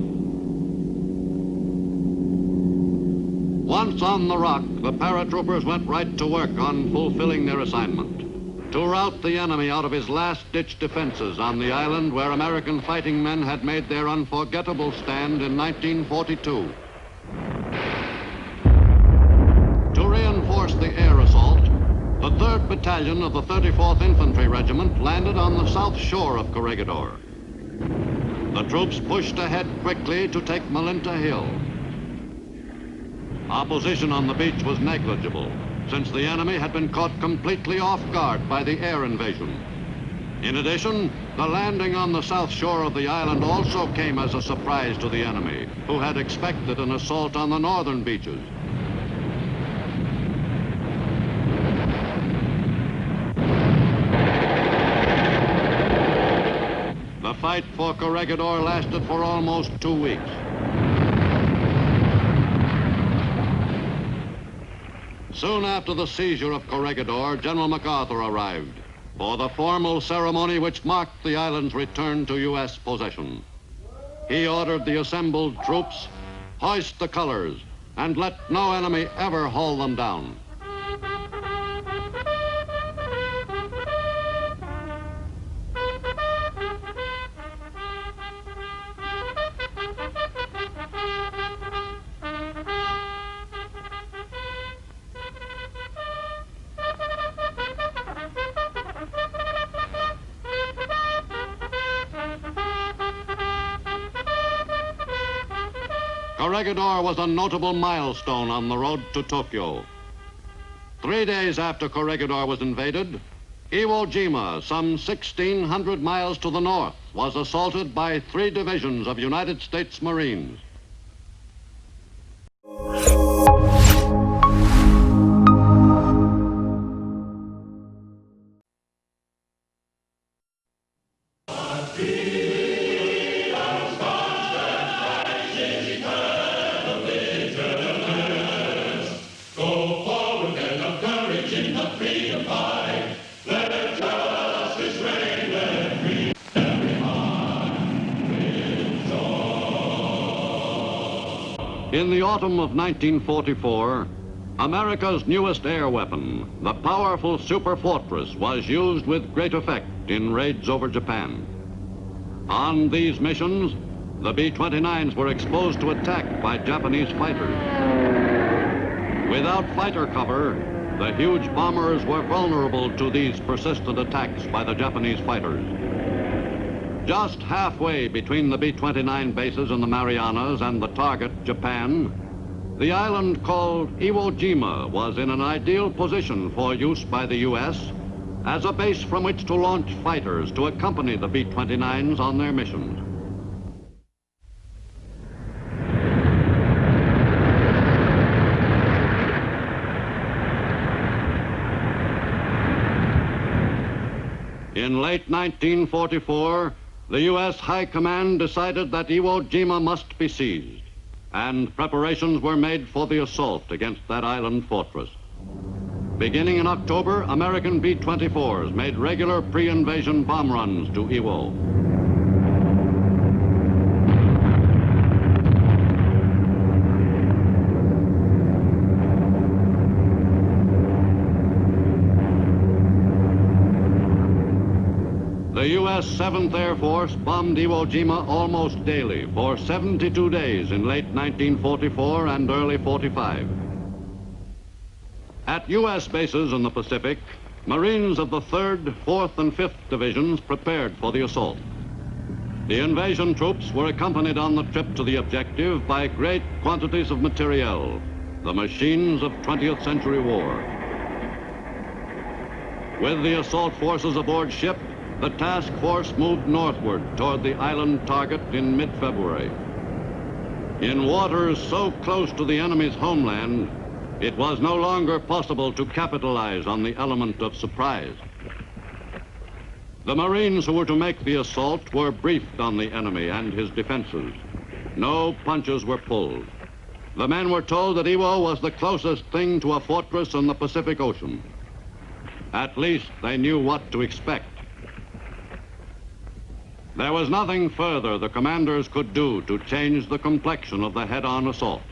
Once on the rock, the paratroopers went right to work on fulfilling their assignment, to rout the enemy out of his last-ditch defenses on the island where American fighting men had made their unforgettable stand in 1942. To reinforce the air assault, the 3rd Battalion of the 34th Infantry Regiment landed on the south shore of Corregidor. The troops pushed ahead quickly to take Malinta Hill. Opposition on the beach was negligible, since the enemy had been caught completely off guard by the air invasion. In addition, the landing on the south shore of the island also came as a surprise to the enemy, who had expected an assault on the northern beaches. The fight for Corregidor lasted for almost 2 weeks. Soon after the seizure of Corregidor, General MacArthur arrived for the formal ceremony which marked the island's return to U.S. possession. He ordered the assembled troops, hoist the colors, and let no enemy ever haul them down. Corregidor was a notable milestone on the road to Tokyo. 3 days after Corregidor was invaded, Iwo Jima, some 1,600 miles to the north, was assaulted by 3 divisions of United States Marines. In the autumn of 1944, America's newest air weapon, the powerful Super Fortress, was used with great effect in raids over Japan. On these missions, the B-29s were exposed to attack by Japanese fighters. Without fighter cover, the huge bombers were vulnerable to these persistent attacks by the Japanese fighters. Just halfway between the B-29 bases in the Marianas and the target, Japan, the island called Iwo Jima was in an ideal position for use by the U.S. as a base from which to launch fighters to accompany the B-29s on their missions. In late 1944, the U.S. High Command decided that Iwo Jima must be seized, and preparations were made for the assault against that island fortress. Beginning in October, American B-24s made regular pre-invasion bomb runs to Iwo. The U.S. 7th Air Force bombed Iwo Jima almost daily for 72 days in late 1944 and early 45. At U.S. bases in the Pacific, Marines of the 3rd, 4th, and 5th Divisions prepared for the assault. The invasion troops were accompanied on the trip to the objective by great quantities of materiel, the machines of 20th century war. With the assault forces aboard ship, the task force moved northward toward the island target in mid-February. In waters so close to the enemy's homeland, it was no longer possible to capitalize on the element of surprise. The Marines who were to make the assault were briefed on the enemy and his defenses. No punches were pulled. The men were told that Iwo was the closest thing to a fortress in the Pacific Ocean. At least they knew what to expect. There was nothing further the commanders could do to change the complexion of the head-on assault.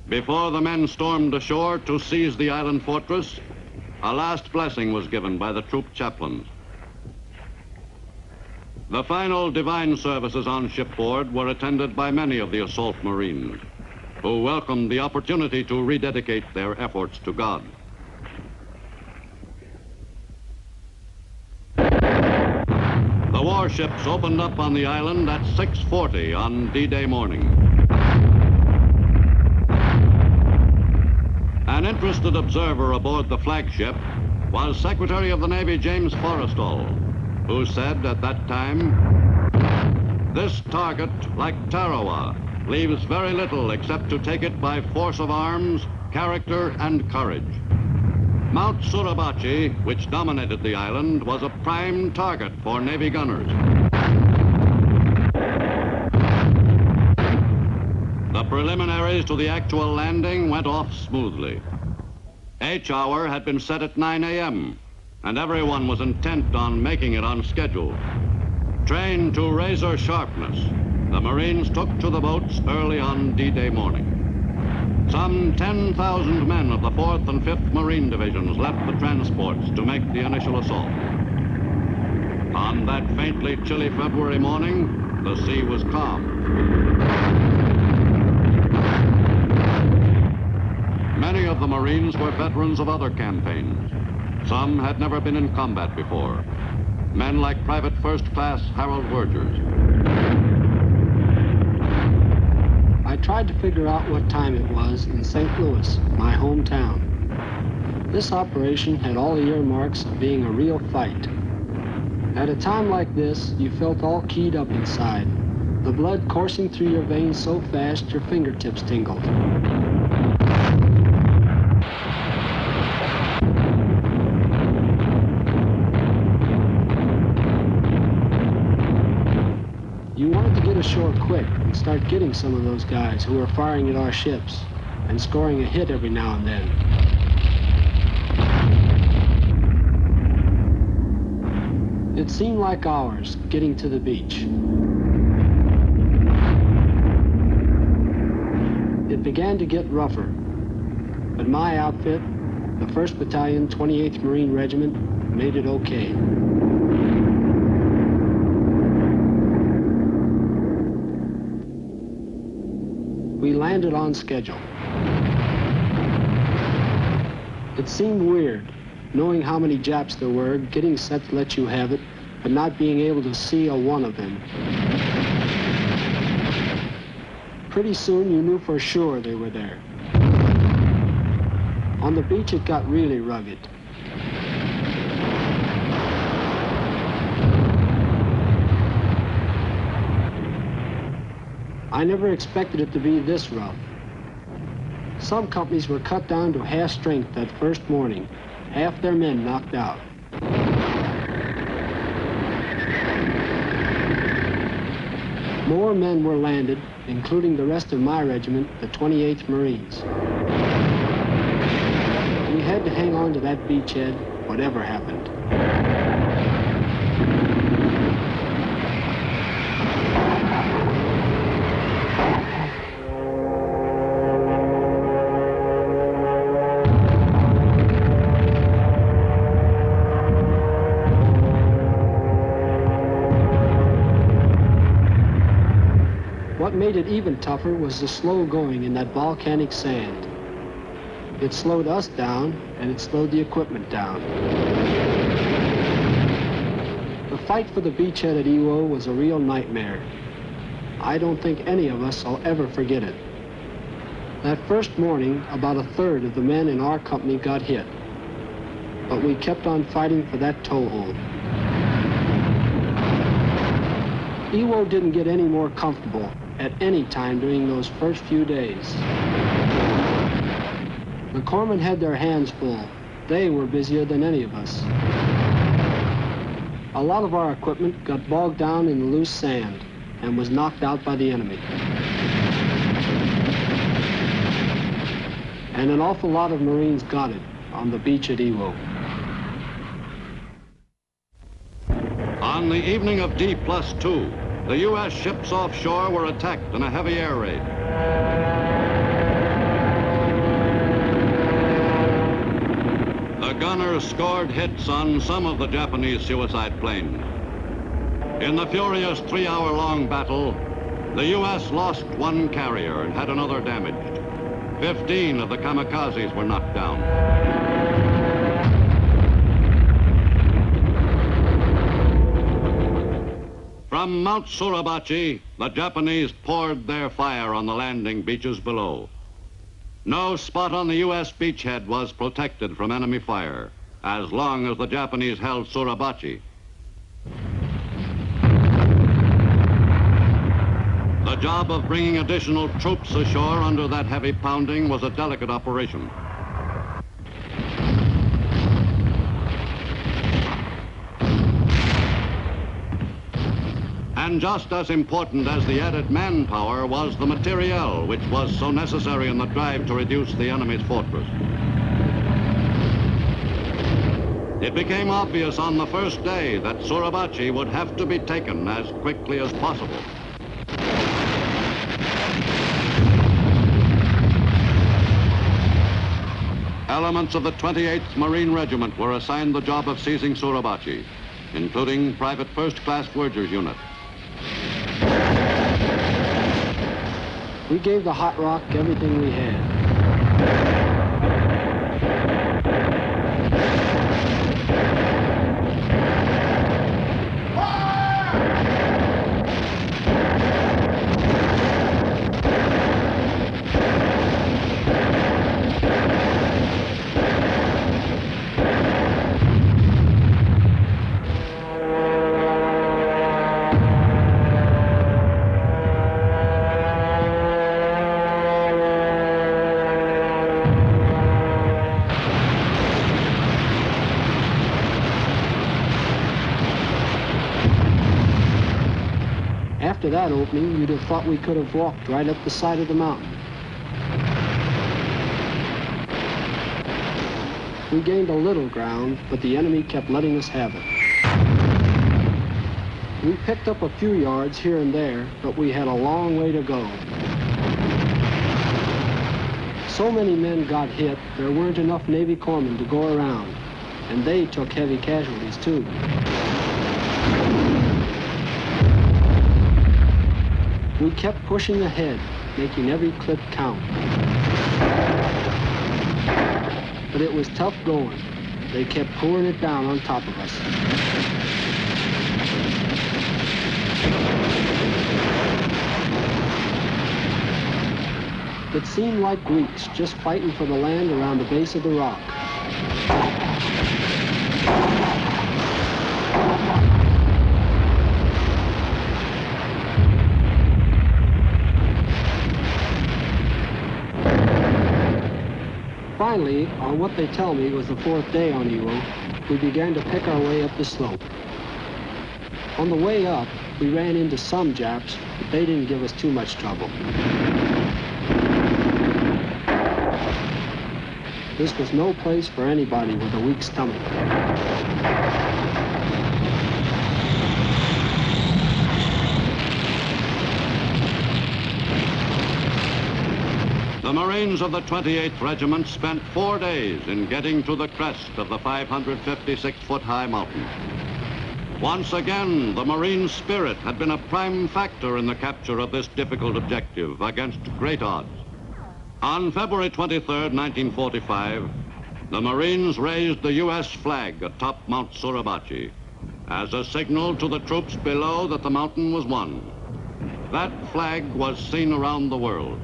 Before the men stormed ashore to seize the island fortress, a last blessing was given by the troop chaplains. The final divine services on shipboard were attended by many of the assault Marines, who welcomed the opportunity to rededicate their efforts to God. The warships opened up on the island at 6:40 on D-Day morning. An interested observer aboard the flagship was Secretary of the Navy James Forrestal, who said at that time, "This target, like Tarawa, leaves very little except to take it by force of arms, character, and courage." Mount Suribachi, which dominated the island, was a prime target for Navy gunners. The preliminaries to the actual landing went off smoothly. H hour had been set at 9 a.m., and everyone was intent on making it on schedule. Trained to razor sharpness, the Marines took to the boats early on D-Day morning. Some 10,000 men of the 4th and 5th Marine Divisions left the transports to make the initial assault. On that faintly chilly February morning, the sea was calm. Many of the Marines were veterans of other campaigns. Some had never been in combat before. Men like Private First Class Harold Wergers. I tried to figure out what time it was in St. Louis, my hometown. This operation had all the earmarks of being a real fight. At a time like this, you felt all keyed up inside, the blood coursing through your veins so fast your fingertips tingled. You wanted to get ashore quick and start getting some of those guys who were firing at our ships and scoring a hit every now and then. It seemed like hours getting to the beach. It began to get rougher, but my outfit, the 1st Battalion, 28th Marine Regiment, made it okay. We landed on schedule. It seemed weird, knowing how many Japs there were, getting set to let you have it, but not being able to see a one of them. Pretty soon you knew for sure they were there. On the beach it got really rugged. I never expected it to be this rough. Some companies were cut down to half strength that first morning, half their men knocked out. More men were landed, including the rest of my regiment, the 28th Marines. We had to hang on to that beachhead, whatever happened. What made it even tougher was the slow going in that volcanic sand. It slowed us down, and it slowed the equipment down. The fight for the beachhead at Iwo was a real nightmare. I don't think any of us will ever forget it. That first morning, about a third of the men in our company got hit. But we kept on fighting for that toehold. Iwo didn't get any more comfortable at any time during those first few days. The corpsmen had their hands full. They were busier than any of us. A lot of our equipment got bogged down in the loose sand and was knocked out by the enemy. And an awful lot of Marines got it on the beach at Iwo. On the evening of D+2, the U.S. ships offshore were attacked in a heavy air raid. The gunners scored hits on some of the Japanese suicide planes. In the furious 3-hour-long battle, the U.S. lost one carrier and had another damaged. 15 of the kamikazes were knocked down. From Mount Suribachi, the Japanese poured their fire on the landing beaches below. No spot on the U.S. beachhead was protected from enemy fire as long as the Japanese held Suribachi. The job of bringing additional troops ashore under that heavy pounding was a delicate operation. And just as important as the added manpower was the materiel, which was so necessary in the drive to reduce the enemy's fortress. It became obvious on the first day that Suribachi would have to be taken as quickly as possible. Elements of the 28th Marine Regiment were assigned the job of seizing Suribachi, including Private First Class Werger's unit. We gave the Hot Rock everything we had. After that opening, you'd have thought we could have walked right up the side of the mountain. We gained a little ground, but the enemy kept letting us have it. We picked up a few yards here and there, but we had a long way to go. So many men got hit, there weren't enough Navy corpsmen to go around, and they took heavy casualties too. We kept pushing ahead, making every clip count. But it was tough going. They kept pouring it down on top of us. It seemed like weeks just fighting for the land around the base of the rock. Finally, on what they tell me was the 4th day on Iwo, we began to pick our way up the slope. On the way up, we ran into some Japs, but they didn't give us too much trouble. This was no place for anybody with a weak stomach. The Marines of the 28th Regiment spent 4 days in getting to the crest of the 556-foot-high mountain. Once again, the Marine spirit had been a prime factor in the capture of this difficult objective against great odds. On February 23, 1945, the Marines raised the U.S. flag atop Mount Suribachi as a signal to the troops below that the mountain was won. That flag was seen around the world.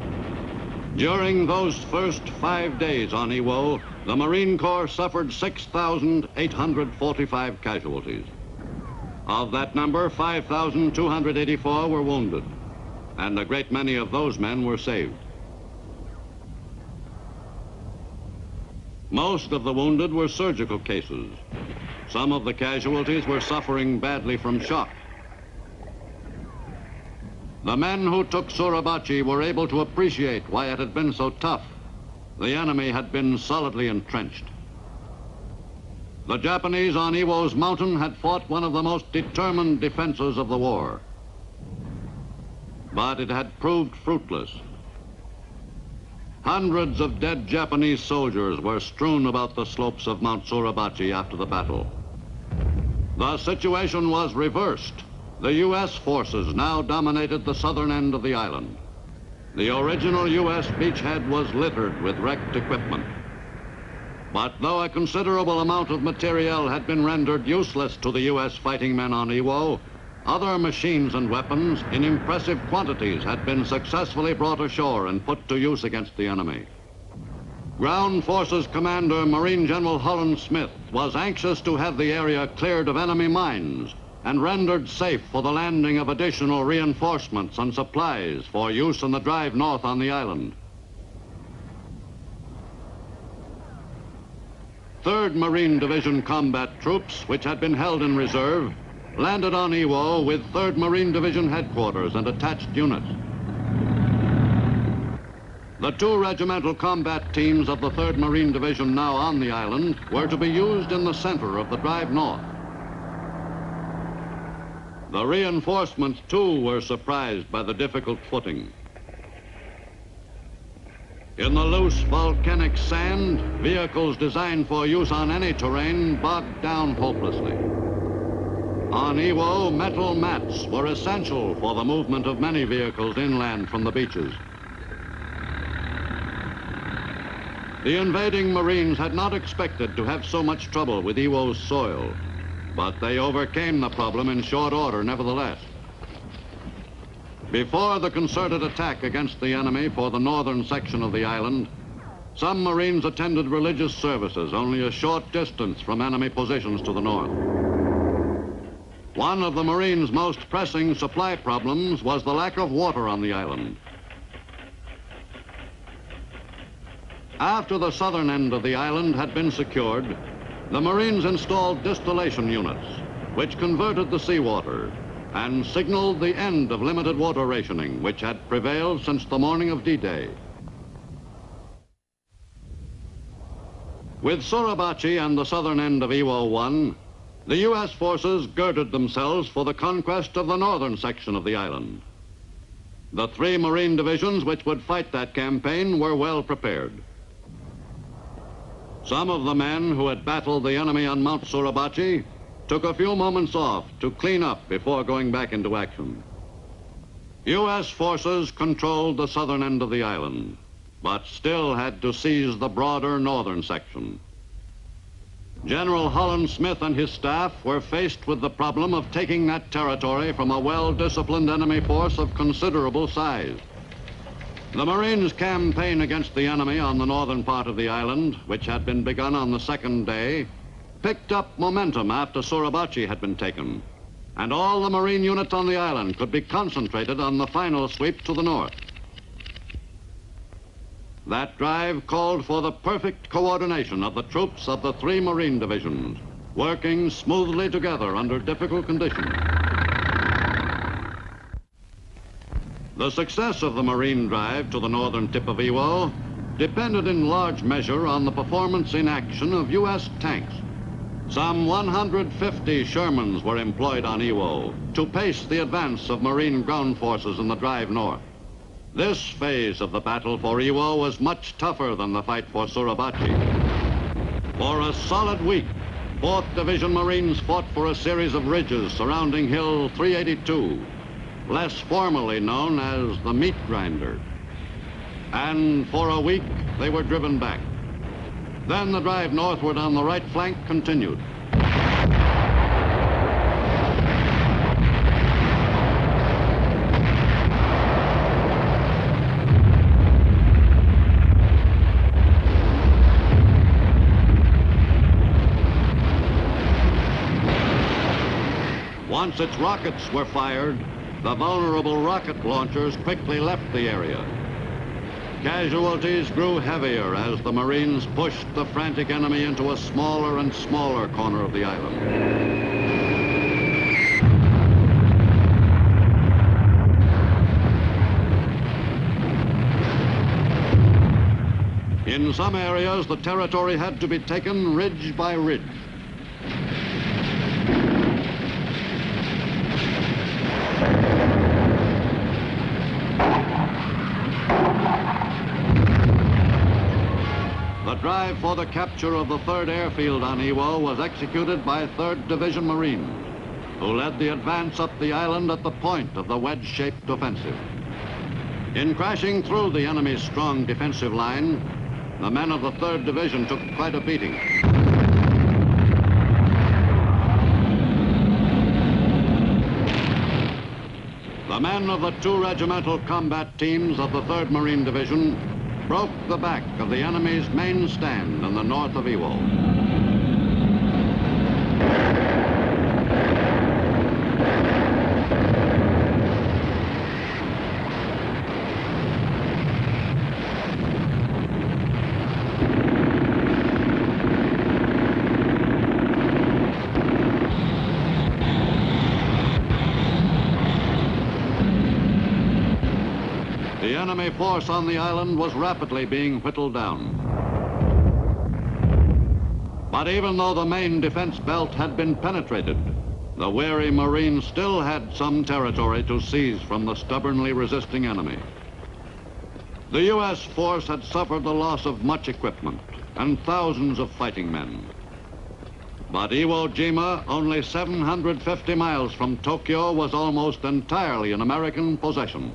During those first 5 days on Iwo, the Marine Corps suffered 6,845 casualties. Of that number, 5,284 were wounded, and a great many of those men were saved. Most of the wounded were surgical cases. Some of the casualties were suffering badly from shock. The men who took Suribachi were able to appreciate why it had been so tough. The enemy had been solidly entrenched. The Japanese on Iwo's mountain had fought one of the most determined defenses of the war. But it had proved fruitless. Hundreds of dead Japanese soldiers were strewn about the slopes of Mount Suribachi after the battle. The situation was reversed. The U.S. forces now dominated the southern end of the island. The original U.S. beachhead was littered with wrecked equipment. But though a considerable amount of materiel had been rendered useless to the U.S. fighting men on Iwo, other machines and weapons in impressive quantities had been successfully brought ashore and put to use against the enemy. Ground Forces Commander Marine General Holland Smith was anxious to have the area cleared of enemy mines and rendered safe for the landing of additional reinforcements and supplies for use in the drive north on the island. 3rd Marine Division combat troops, which had been held in reserve, landed on Iwo with 3rd Marine Division headquarters and attached units. The 2 regimental combat teams of the 3rd Marine Division now on the island were to be used in the center of the drive north. The reinforcements, too, were surprised by the difficult footing. In the loose volcanic sand, vehicles designed for use on any terrain bogged down hopelessly. On Iwo, metal mats were essential for the movement of many vehicles inland from the beaches. The invading Marines had not expected to have so much trouble with Iwo's soil, but they overcame the problem in short order nevertheless. Before the concerted attack against the enemy for the northern section of the island, some Marines attended religious services only a short distance from enemy positions to the north. One of the Marines' most pressing supply problems was the lack of water on the island. After the southern end of the island had been secured, the Marines installed distillation units, which converted the seawater and signaled the end of limited water rationing, which had prevailed since the morning of D-Day. With Suribachi and the southern end of Iwo won, the U.S. forces girded themselves for the conquest of the northern section of the island. The 3 Marine divisions which would fight that campaign were well prepared. Some of the men who had battled the enemy on Mount Suribachi took a few moments off to clean up before going back into action. U.S. forces controlled the southern end of the island, but still had to seize the broader northern section. General Holland Smith and his staff were faced with the problem of taking that territory from a well-disciplined enemy force of considerable size. The Marines' campaign against the enemy on the northern part of the island, which had been begun on the 2nd day, picked up momentum after Suribachi had been taken, and all the Marine units on the island could be concentrated on the final sweep to the north. That drive called for the perfect coordination of the troops of the 3 Marine divisions, working smoothly together under difficult conditions. The success of the Marine drive to the northern tip of Iwo depended in large measure on the performance in action of U.S. tanks. Some 150 Shermans were employed on Iwo to pace the advance of Marine ground forces in the drive north. This phase of the battle for Iwo was much tougher than the fight for Suribachi. For a solid week, 4th Division Marines fought for a series of ridges surrounding Hill 382, less formally known as the Meat Grinder. And for a week, they were driven back. Then the drive northward on the right flank continued. Once its rockets were fired, the vulnerable rocket launchers quickly left the area. Casualties grew heavier as the Marines pushed the frantic enemy into a smaller and smaller corner of the island. In some areas, the territory had to be taken ridge by ridge. The drive for the capture of the 3rd Airfield on Iwo was executed by 3rd Division Marines, who led the advance up the island at the point of the wedge-shaped offensive. In crashing through the enemy's strong defensive line, the men of the 3rd Division took quite a beating. The men of the 2 regimental combat teams of the 3rd Marine Division broke the back of the enemy's main stand in the north of Iwo. The enemy force on the island was rapidly being whittled down. But even though the main defense belt had been penetrated, the wary Marines still had some territory to seize from the stubbornly resisting enemy. The U.S. force had suffered the loss of much equipment and thousands of fighting men. But Iwo Jima, only 750 miles from Tokyo, was almost entirely in American possession.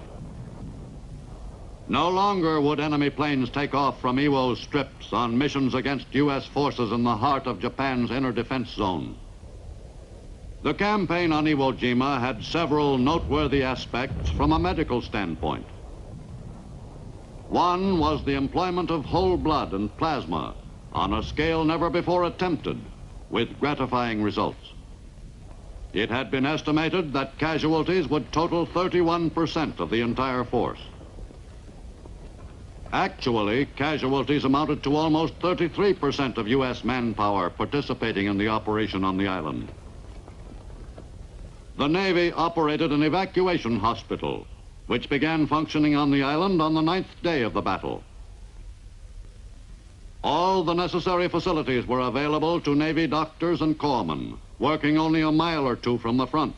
No longer would enemy planes take off from Iwo's strips on missions against U.S. forces in the heart of Japan's inner defense zone. The campaign on Iwo Jima had several noteworthy aspects from a medical standpoint. One was the employment of whole blood and plasma on a scale never before attempted, with gratifying results. It had been estimated that casualties would total 31% of the entire force. Actually, casualties amounted to almost 33% of U.S. manpower participating in the operation on the island. The Navy operated an evacuation hospital, which began functioning on the island on the 9th day of the battle. All the necessary facilities were available to Navy doctors and corpsmen, working only a mile or 2 from the front.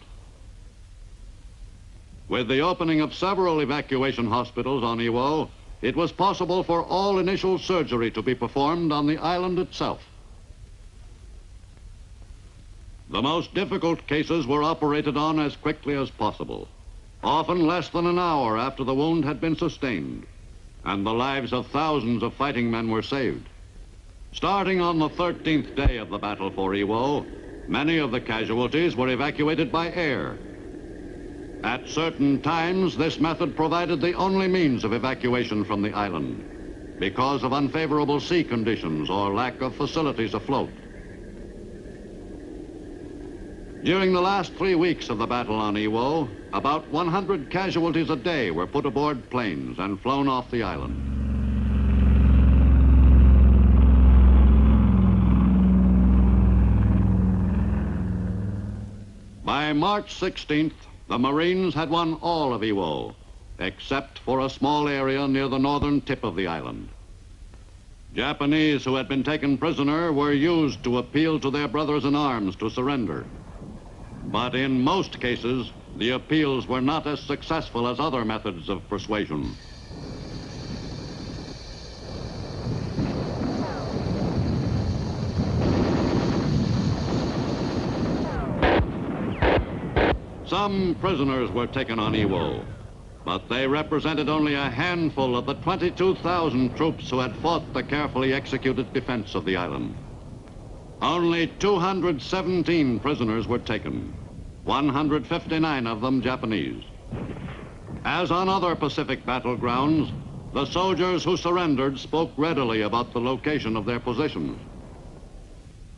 With the opening of several evacuation hospitals on Iwo, it was possible for all initial surgery to be performed on the island itself. The most difficult cases were operated on as quickly as possible, often less than an hour after the wound had been sustained, and the lives of thousands of fighting men were saved. Starting on the 13th day of the battle for Iwo, many of the casualties were evacuated by air. At certain times, this method provided the only means of evacuation from the island because of unfavorable sea conditions or lack of facilities afloat. During the last 3 weeks of the battle on Iwo, about 100 casualties a day were put aboard planes and flown off the island. By March 16th, the Marines had won all of Iwo, except for a small area near the northern tip of the island. Japanese who had been taken prisoner were used to appeal to their brothers in arms to surrender. But in most cases, the appeals were not as successful as other methods of persuasion. Some prisoners were taken on Iwo, but they represented only a handful of the 22,000 troops who had fought the carefully executed defense of the island. Only 217 prisoners were taken, 159 of them Japanese. As on other Pacific battlegrounds, the soldiers who surrendered spoke readily about the location of their positions.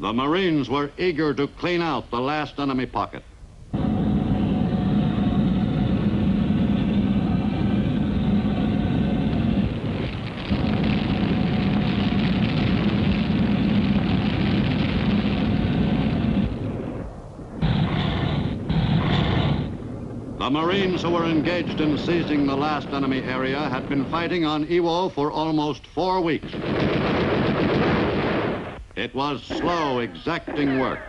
The Marines were eager to clean out the last enemy pocket. The Marines who were engaged in seizing the last enemy area had been fighting on Iwo for almost 4 weeks. It was slow, exacting work.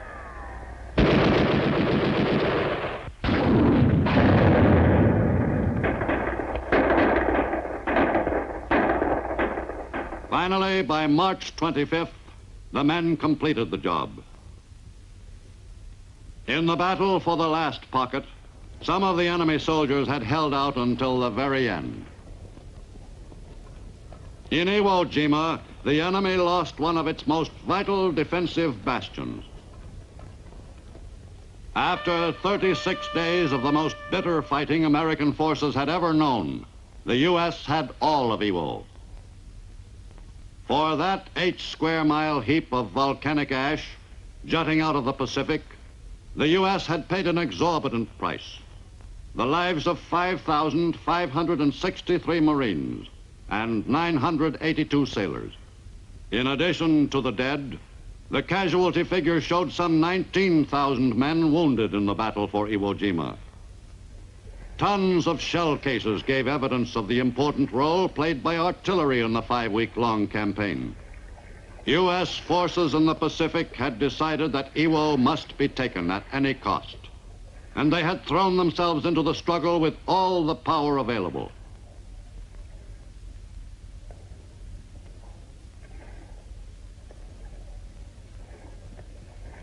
Finally, by March 25th, the men completed the job. In the battle for the last pocket, some of the enemy soldiers had held out until the very end. In Iwo Jima, the enemy lost one of its most vital defensive bastions. After 36 days of the most bitter fighting American forces had ever known, the U.S. had all of Iwo. For that 8-square-mile heap of volcanic ash jutting out of the Pacific, the U.S. had paid an exorbitant price. The lives of 5,563 Marines and 982 sailors. In addition to the dead, the casualty figure showed some 19,000 men wounded in the battle for Iwo Jima. Tons of shell cases gave evidence of the important role played by artillery in the 5-week-long campaign. U.S. forces in the Pacific had decided that Iwo must be taken at any cost, and they had thrown themselves into the struggle with all the power available.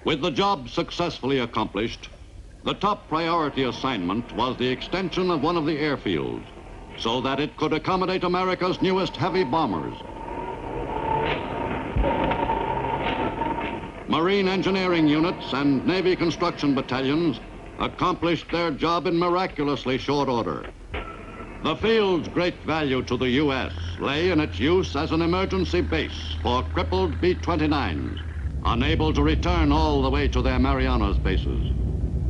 With the job successfully accomplished, the top priority assignment was the extension of one of the airfields so that it could accommodate America's newest heavy bombers. Marine engineering units and Navy construction battalions accomplished their job in miraculously short order. The field's great value to the U.S. lay in its use as an emergency base for crippled B-29s, unable to return all the way to their Marianas bases.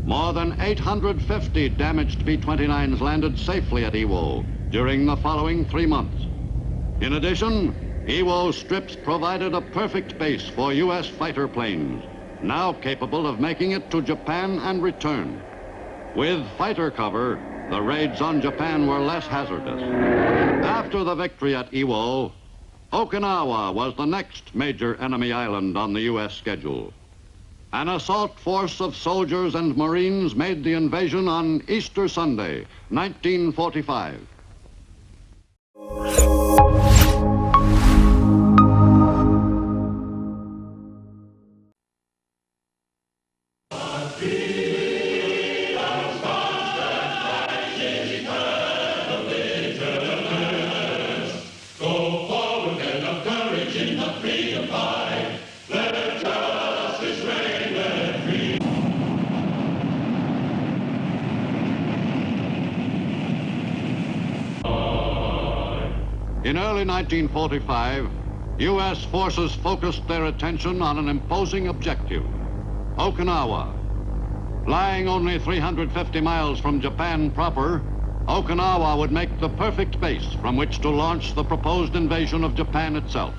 More than 850 damaged B-29s landed safely at Iwo during the following 3 months. In addition, Iwo strips provided a perfect base for U.S. fighter planes, now capable of making it to Japan and return. With fighter cover, the raids on Japan were less hazardous. After the victory at Iwo, Okinawa was the next major enemy island on the U.S. schedule. An assault force of soldiers and Marines made the invasion on Easter Sunday, 1945. In early 1945, U.S. forces focused their attention on an imposing objective, Okinawa. Lying only 350 miles from Japan proper, Okinawa would make the perfect base from which to launch the proposed invasion of Japan itself.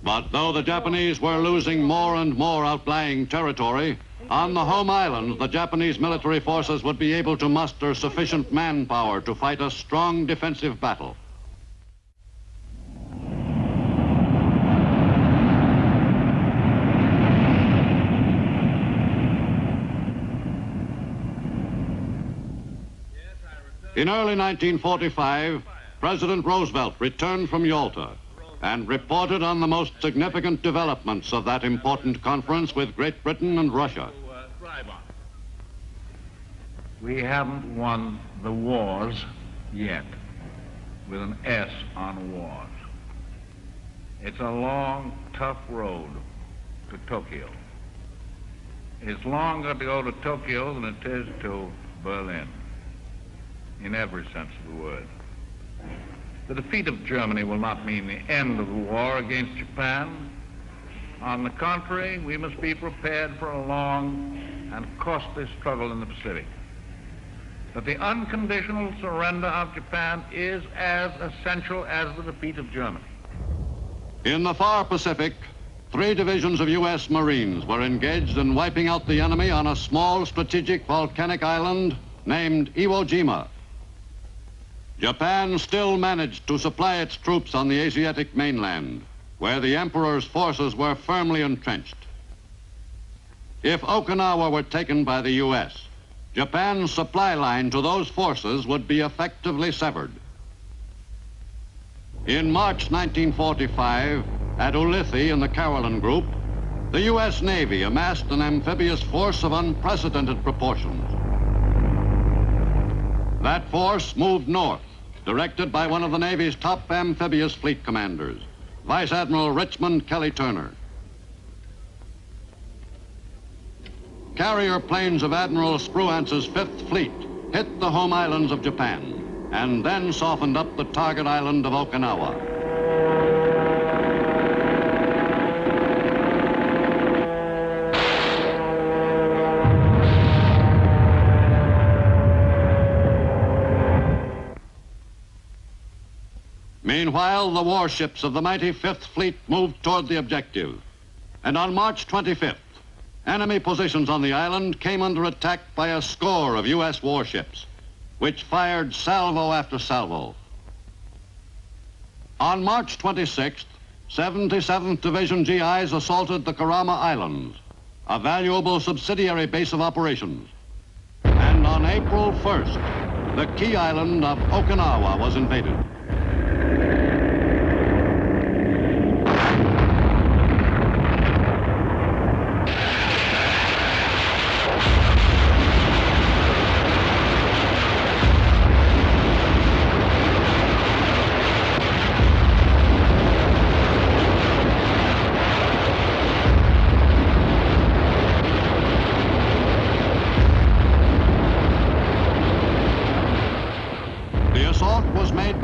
But though the Japanese were losing more and more outlying territory, on the home island, the Japanese military forces would be able to muster sufficient manpower to fight a strong defensive battle. In early 1945, President Roosevelt returned from Yalta and reported on the most significant developments of that important conference with Great Britain and Russia. We haven't won the wars yet, with an S on wars. It's a long, tough road to Tokyo. It's longer to go to Tokyo than it is to Berlin, in every sense of the word. The defeat of Germany will not mean the end of the war against Japan. On the contrary, we must be prepared for a long and costly struggle in the Pacific. But the unconditional surrender of Japan is as essential as the defeat of Germany. In the far Pacific, 3 divisions of U.S. Marines were engaged in wiping out the enemy on a small strategic volcanic island named Iwo Jima. Japan still managed to supply its troops on the Asiatic mainland, where the Emperor's forces were firmly entrenched. If Okinawa were taken by the U.S., Japan's supply line to those forces would be effectively severed. In March 1945, at Ulithi in the Caroline Group, the U.S. Navy amassed an amphibious force of unprecedented proportions. That force moved north, directed by one of the Navy's top amphibious fleet commanders, Vice Admiral Richmond Kelly Turner. Carrier planes of Admiral Spruance's Fifth Fleet hit the home islands of Japan and then softened up the target island of Okinawa. Meanwhile, the warships of the mighty Fifth Fleet moved toward the objective. And on March 25th, enemy positions on the island came under attack by a score of U.S. warships, which fired salvo after salvo. On March 26th, 77th Division GIs assaulted the Kerama Islands, a valuable subsidiary base of operations. And on April 1st, the key island of Okinawa was invaded.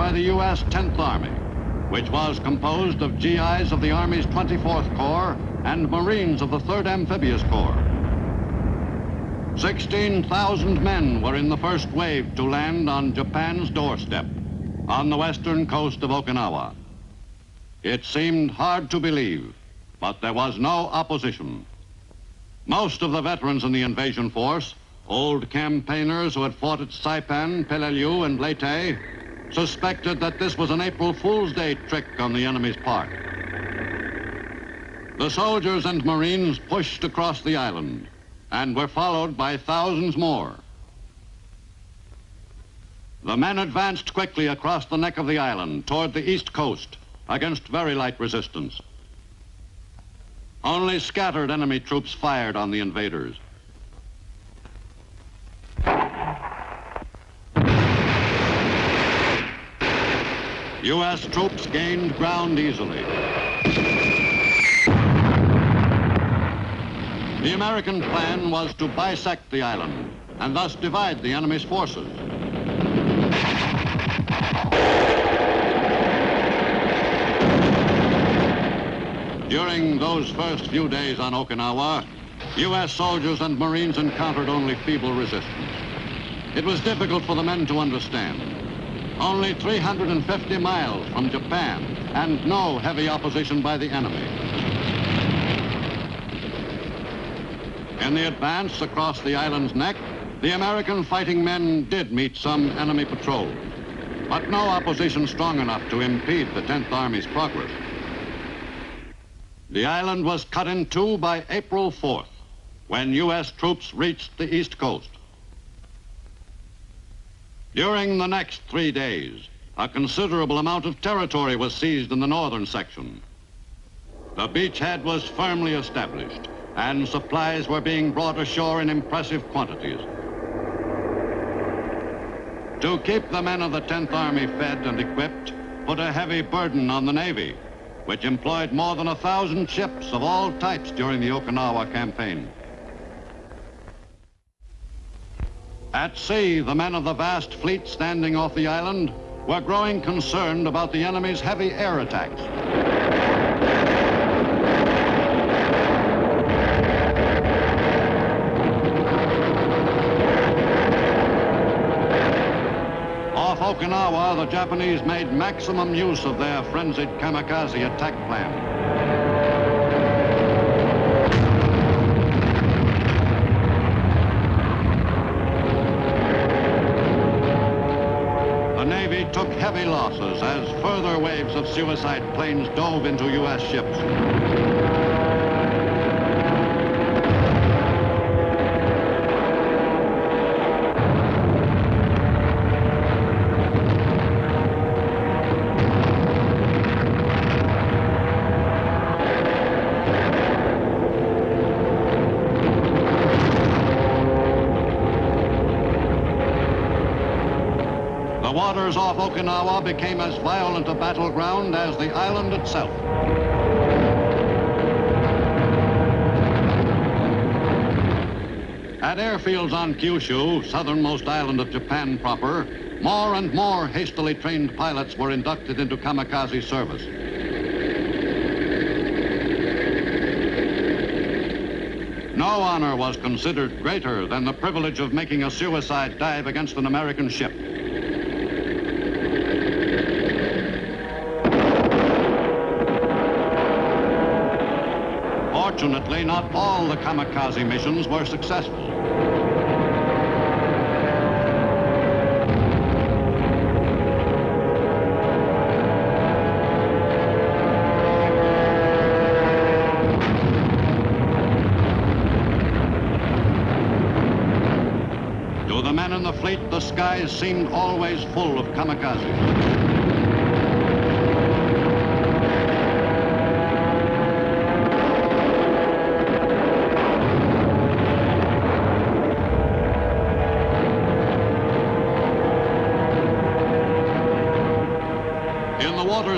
The U.S. 10th Army, which was composed of GIs of the Army's 24th Corps and Marines of the 3rd Amphibious Corps. 16,000 men were in the first wave to land on Japan's doorstep on the western coast of Okinawa. It seemed hard to believe, but there was no opposition. Most of the veterans in the invasion force, old campaigners who had fought at Saipan, Peleliu, and Leyte, suspected that this was an April Fool's Day trick on the enemy's part. The soldiers and Marines pushed across the island and were followed by thousands more. The men advanced quickly across the neck of the island toward the east coast against very light resistance. Only scattered enemy troops fired on the invaders. U.S. troops gained ground easily. The American plan was to bisect the island and thus divide the enemy's forces. During those first few days on Okinawa, U.S. soldiers and Marines encountered only feeble resistance. It was difficult for the men to understand. Only 350 miles from Japan and no heavy opposition by the enemy. In the advance across the island's neck, the American fighting men did meet some enemy patrols, but no opposition strong enough to impede the 10th Army's progress. The island was cut in two by April 4th, when U.S. troops reached the east coast. During the next 3 days, a considerable amount of territory was seized in the northern section. The beachhead was firmly established, and supplies were being brought ashore in impressive quantities. To keep the men of the 10th Army fed and equipped put a heavy burden on the Navy, which employed more than 1,000 ships of all types during the Okinawa campaign. At sea, the men of the vast fleet standing off the island were growing concerned about the enemy's heavy air attacks. Off Okinawa, the Japanese made maximum use of their frenzied kamikaze attack plan. heavy losses as further waves of suicide planes dove into U.S. ships. The waters off Okinawa became as violent a battleground as the island itself. At airfields on Kyushu, southernmost island of Japan proper, more and more hastily trained pilots were inducted into kamikaze service. No honor was considered greater than the privilege of making a suicide dive against an American ship. Fortunately, not all the kamikaze missions were successful. To the men in the fleet, the skies seemed always full of kamikazes.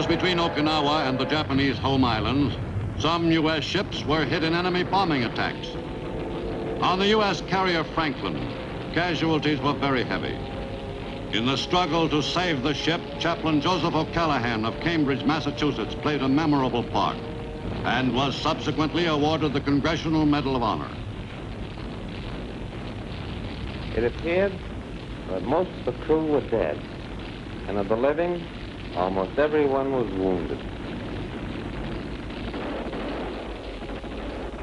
Between Okinawa and the Japanese home islands, some U.S. ships were hit in enemy bombing attacks. On the U.S. carrier Franklin, casualties were very heavy. In the struggle to save the ship, Chaplain Joseph O'Callaghan of Cambridge, Massachusetts, played a memorable part and was subsequently awarded the Congressional Medal of Honor. It appeared that most of the crew were dead, and of the living, almost everyone was wounded.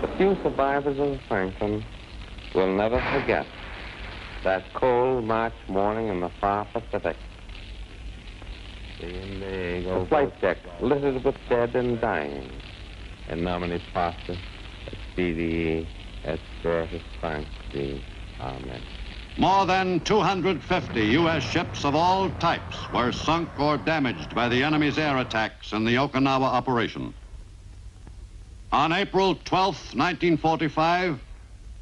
The few survivors of the Franklin will never forget that cold March morning in the far Pacific. The flight deck littered with dead and dying. In nomine Patris, et Filii, et Spiritus Sancti. Amen. More than 250 U.S. ships of all types were sunk or damaged by the enemy's air attacks in the Okinawa operation. On April 12, 1945,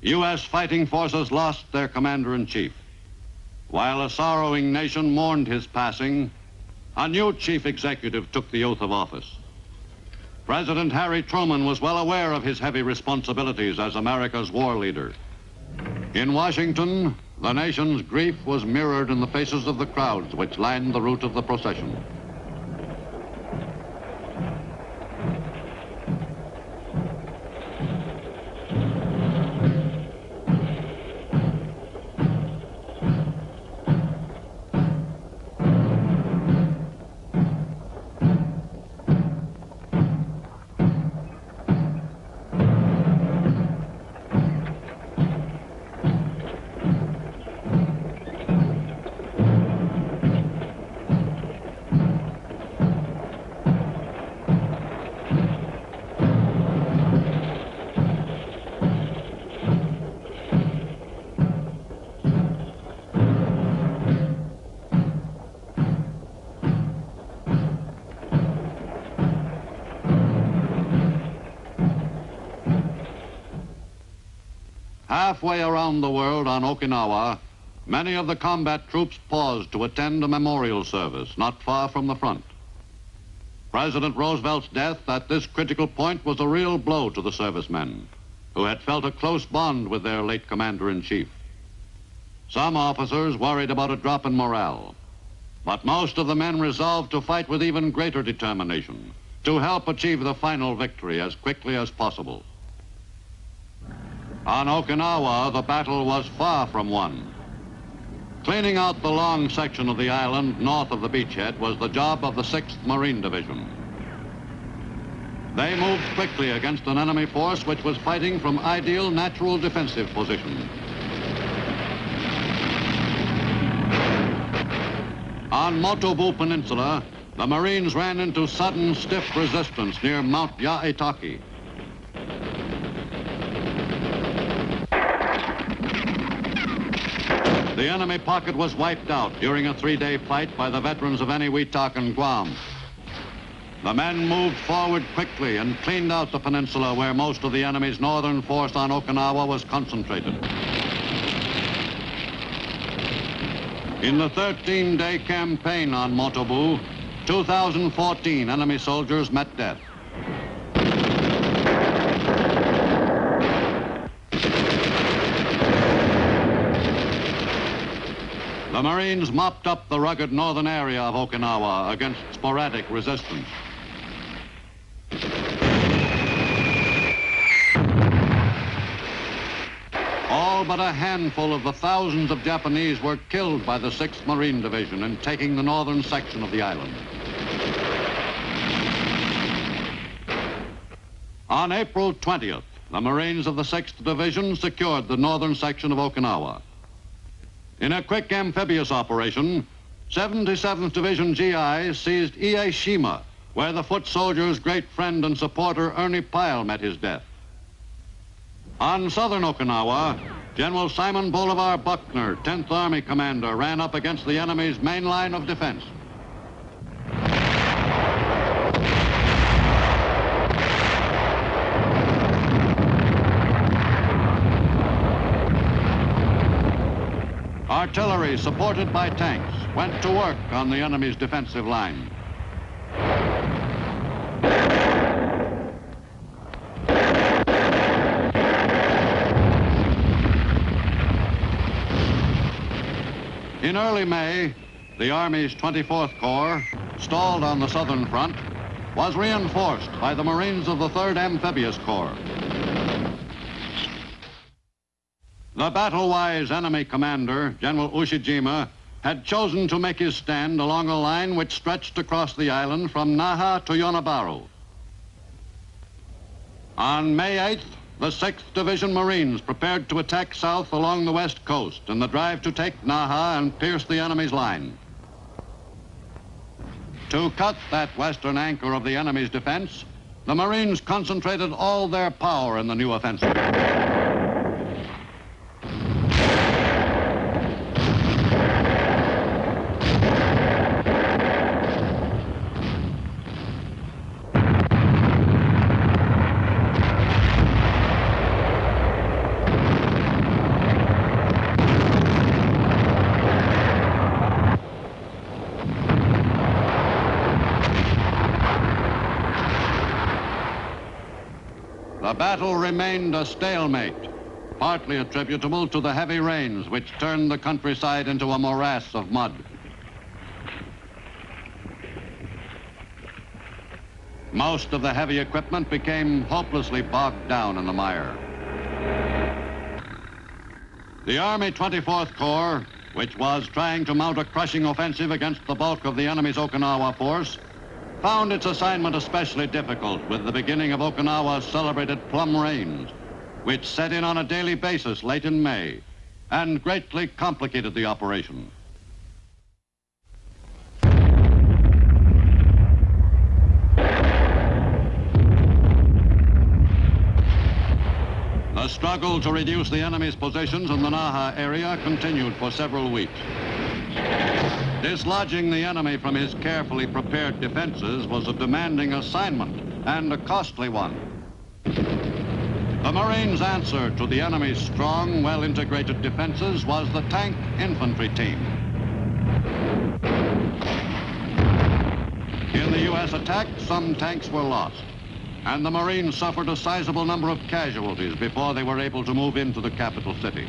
U.S. fighting forces lost their commander-in-chief. While a sorrowing nation mourned his passing, a new chief executive took the oath of office. President Harry Truman was well aware of his heavy responsibilities as America's war leader. In Washington, the nation's grief was mirrored in the faces of the crowds which lined the route of the procession. Halfway around the world on Okinawa, many of the combat troops paused to attend a memorial service not far from the front. President Roosevelt's death at this critical point was a real blow to the servicemen, who had felt a close bond with their late commander-in-chief. Some officers worried about a drop in morale, but most of the men resolved to fight with even greater determination to help achieve the final victory as quickly as possible. On Okinawa, the battle was far from won. Cleaning out the long section of the island north of the beachhead was the job of the 6th Marine Division. They moved quickly against an enemy force which was fighting from ideal natural defensive positions. On Motobu Peninsula, the Marines ran into sudden stiff resistance near Mount Yaitaki. The enemy pocket was wiped out during a 3-day fight by the veterans of Eniwetok and Guam. The men moved forward quickly and cleaned out the peninsula where most of the enemy's northern force on Okinawa was concentrated. In the 13-day campaign on Motobu, 2,014 enemy soldiers met death. The Marines mopped up the rugged northern area of Okinawa against sporadic resistance. All but a handful of the thousands of Japanese were killed by the 6th Marine Division in taking the northern section of the island. On April 20th, the Marines of the 6th Division secured the northern section of Okinawa. In a quick amphibious operation, 77th Division GI seized Ieshima, where the foot soldier's great friend and supporter Ernie Pyle met his death. On southern Okinawa, General Simon Bolivar Buckner, 10th Army commander, ran up against the enemy's main line of defense. Artillery, supported by tanks, went to work on the enemy's defensive line. In early May, the Army's 24th Corps, stalled on the southern front, was reinforced by the Marines of the 3rd Amphibious Corps. The battle-wise enemy commander, General Ushijima, had chosen to make his stand along a line which stretched across the island from Naha to Yonabaru. On May 8th, the 6th Division Marines prepared to attack south along the west coast in the drive to take Naha and pierce the enemy's line. To cut that western anchor of the enemy's defense, the Marines concentrated all their power in the new offensive. The battle remained a stalemate, partly attributable to the heavy rains which turned the countryside into a morass of mud. Most of the heavy equipment became hopelessly bogged down in the mire. The Army 24th Corps, which was trying to mount a crushing offensive against the bulk of the enemy's Okinawa force, found its assignment especially difficult with the beginning of Okinawa's celebrated plum rains, which set in on a daily basis late in May and greatly complicated the operation. The struggle to reduce the enemy's positions in the Naha area continued for several weeks. Dislodging the enemy from his carefully prepared defenses was a demanding assignment and a costly one. The Marines' answer to the enemy's strong, well-integrated defenses was the tank infantry team. In the U.S. attack, some tanks were lost, and the Marines suffered a sizable number of casualties before they were able to move into the capital city.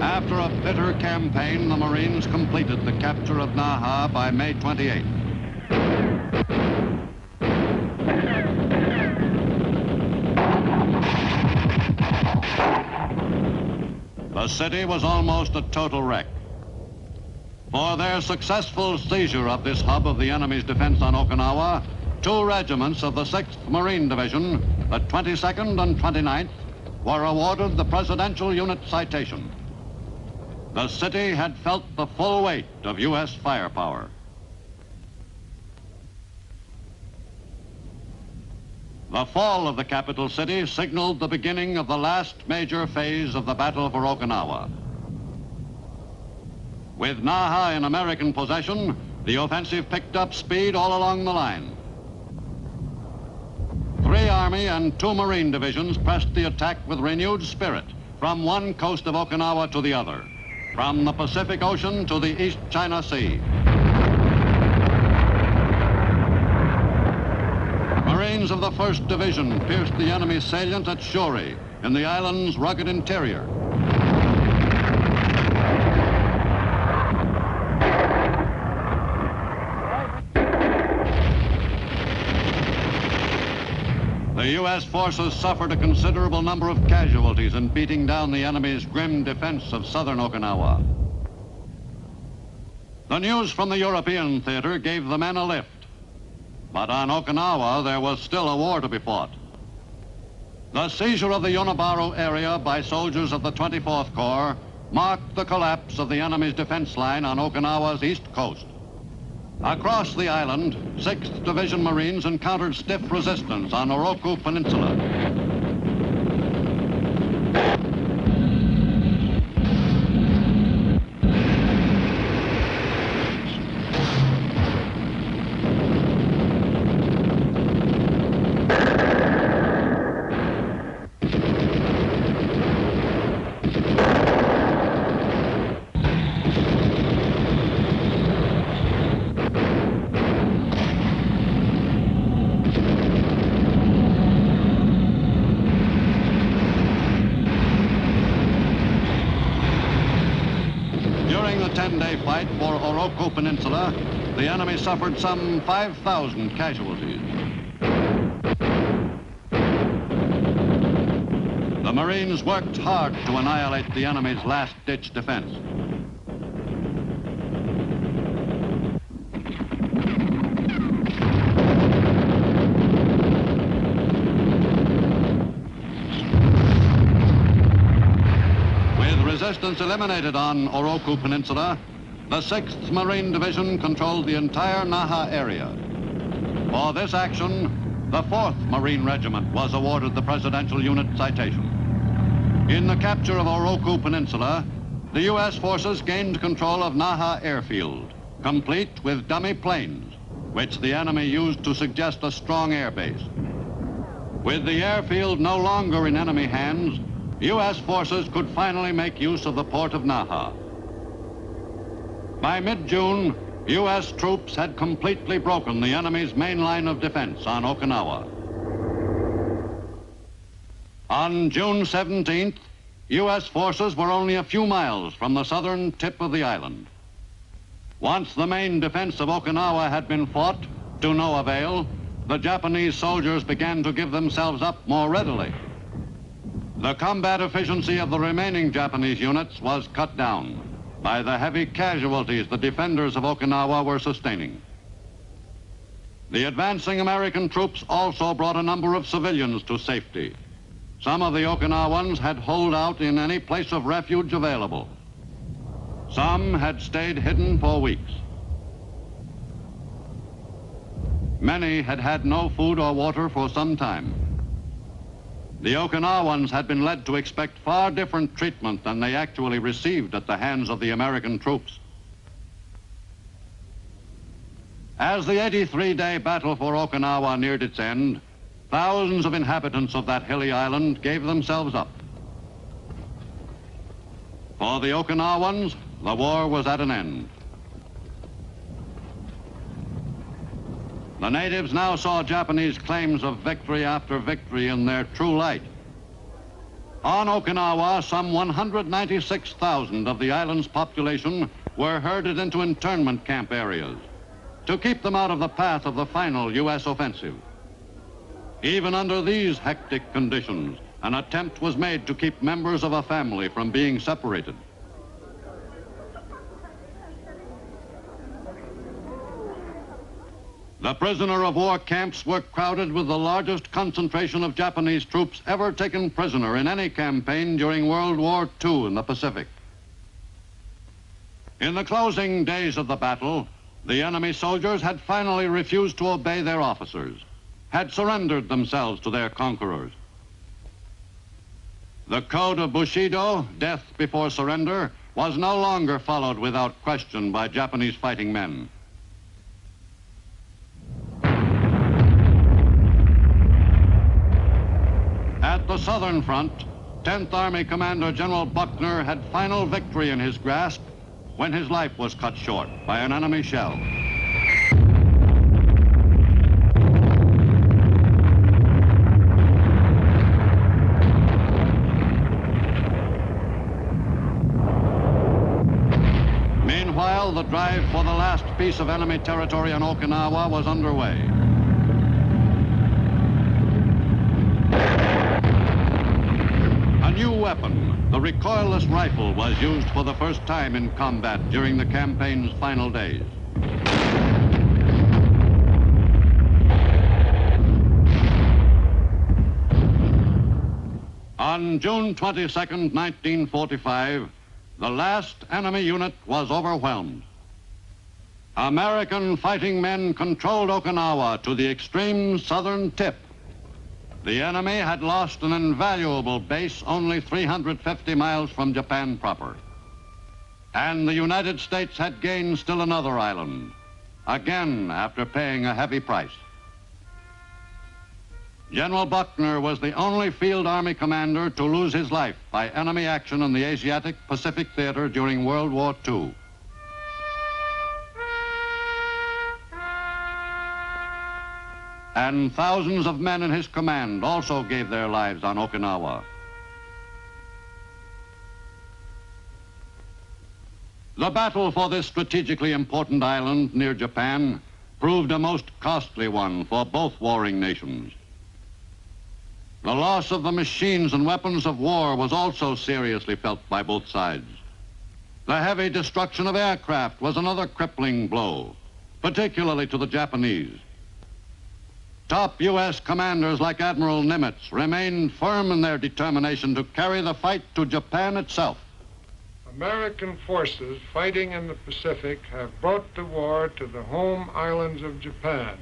After a bitter campaign, the Marines completed the capture of Naha by May 28th. The city was almost a total wreck. For their successful seizure of this hub of the enemy's defense on Okinawa, 2 regiments of the 6th Marine Division, the 22nd and 29th, were awarded the Presidential Unit Citation. The city had felt the full weight of U.S. firepower. The fall of the capital city signaled the beginning of the last major phase of the battle for Okinawa. With Naha in American possession, the offensive picked up speed all along the line. 3 Army and 2 Marine divisions pressed the attack with renewed spirit from one coast of Okinawa to the other, from the Pacific Ocean to the East China Sea. Marines of the 1st Division pierced the enemy salient at Shuri in the island's rugged interior. The U.S. forces suffered a considerable number of casualties in beating down the enemy's grim defense of southern Okinawa. The news from the European theater gave the men a lift. But on Okinawa, there was still a war to be fought. The seizure of the Yunabaru area by soldiers of the 24th Corps marked the collapse of the enemy's defense line on Okinawa's east coast. Across the island, 6th Division Marines encountered stiff resistance on Oroku Peninsula. During the 10-day fight for Oroku Peninsula, the enemy suffered some 5,000 casualties. The Marines worked hard to annihilate the enemy's last-ditch defense. Resistance eliminated on Oroku Peninsula, the 6th Marine Division controlled the entire Naha area. For this action, the 4th Marine Regiment was awarded the Presidential Unit Citation. In the capture of Oroku Peninsula, the U.S. forces gained control of Naha Airfield, complete with dummy planes, which the enemy used to suggest a strong air base. With the airfield no longer in enemy hands, U.S. forces could finally make use of the port of Naha. By mid-June, U.S. troops had completely broken the enemy's main line of defense on Okinawa. On June 17th, U.S. forces were only a few miles from the southern tip of the island. Once the main defense of Okinawa had been fought, to no avail, the Japanese soldiers began to give themselves up more readily. The combat efficiency of the remaining Japanese units was cut down by the heavy casualties the defenders of Okinawa were sustaining. The advancing American troops also brought a number of civilians to safety. Some of the Okinawans had holed out in any place of refuge available. Some had stayed hidden for weeks. Many had had no food or water for some time. The Okinawans had been led to expect far different treatment than they actually received at the hands of the American troops. As the 83-day battle for Okinawa neared its end, thousands of inhabitants of that hilly island gave themselves up. For the Okinawans, the war was at an end. The natives now saw Japanese claims of victory after victory in their true light. On Okinawa, some 196,000 of the island's population were herded into internment camp areas to keep them out of the path of the final U.S. offensive. Even under these hectic conditions, an attempt was made to keep members of a family from being separated. The prisoner of war camps were crowded with the largest concentration of Japanese troops ever taken prisoner in any campaign during World War II in the Pacific. In the closing days of the battle, the enemy soldiers had finally refused to obey their officers, had surrendered themselves to their conquerors. The code of Bushido, death before surrender, was no longer followed without question by Japanese fighting men. At the Southern Front, 10th Army Commander General Buckner had final victory in his grasp when his life was cut short by an enemy shell. Meanwhile, the drive for the last piece of enemy territory on Okinawa was underway. A new weapon, the recoilless rifle, was used for the first time in combat during the campaign's final days. On June 22nd, 1945, the last enemy unit was overwhelmed. American fighting men controlled Okinawa to the extreme southern tip. The enemy had lost an invaluable base only 350 miles from Japan proper. And the United States had gained still another island, again after paying a heavy price. General Buckner was the only field army commander to lose his life by enemy action in the Asiatic Pacific theater during World War II. And thousands of men in his command also gave their lives on Okinawa. The battle for this strategically important island near Japan proved a most costly one for both warring nations. The loss of the machines and weapons of war was also seriously felt by both sides. The heavy destruction of aircraft was another crippling blow, particularly to the Japanese. Top U.S. commanders like Admiral Nimitz remained firm in their determination to carry the fight to Japan itself. American forces fighting in the Pacific have brought the war to the home islands of Japan.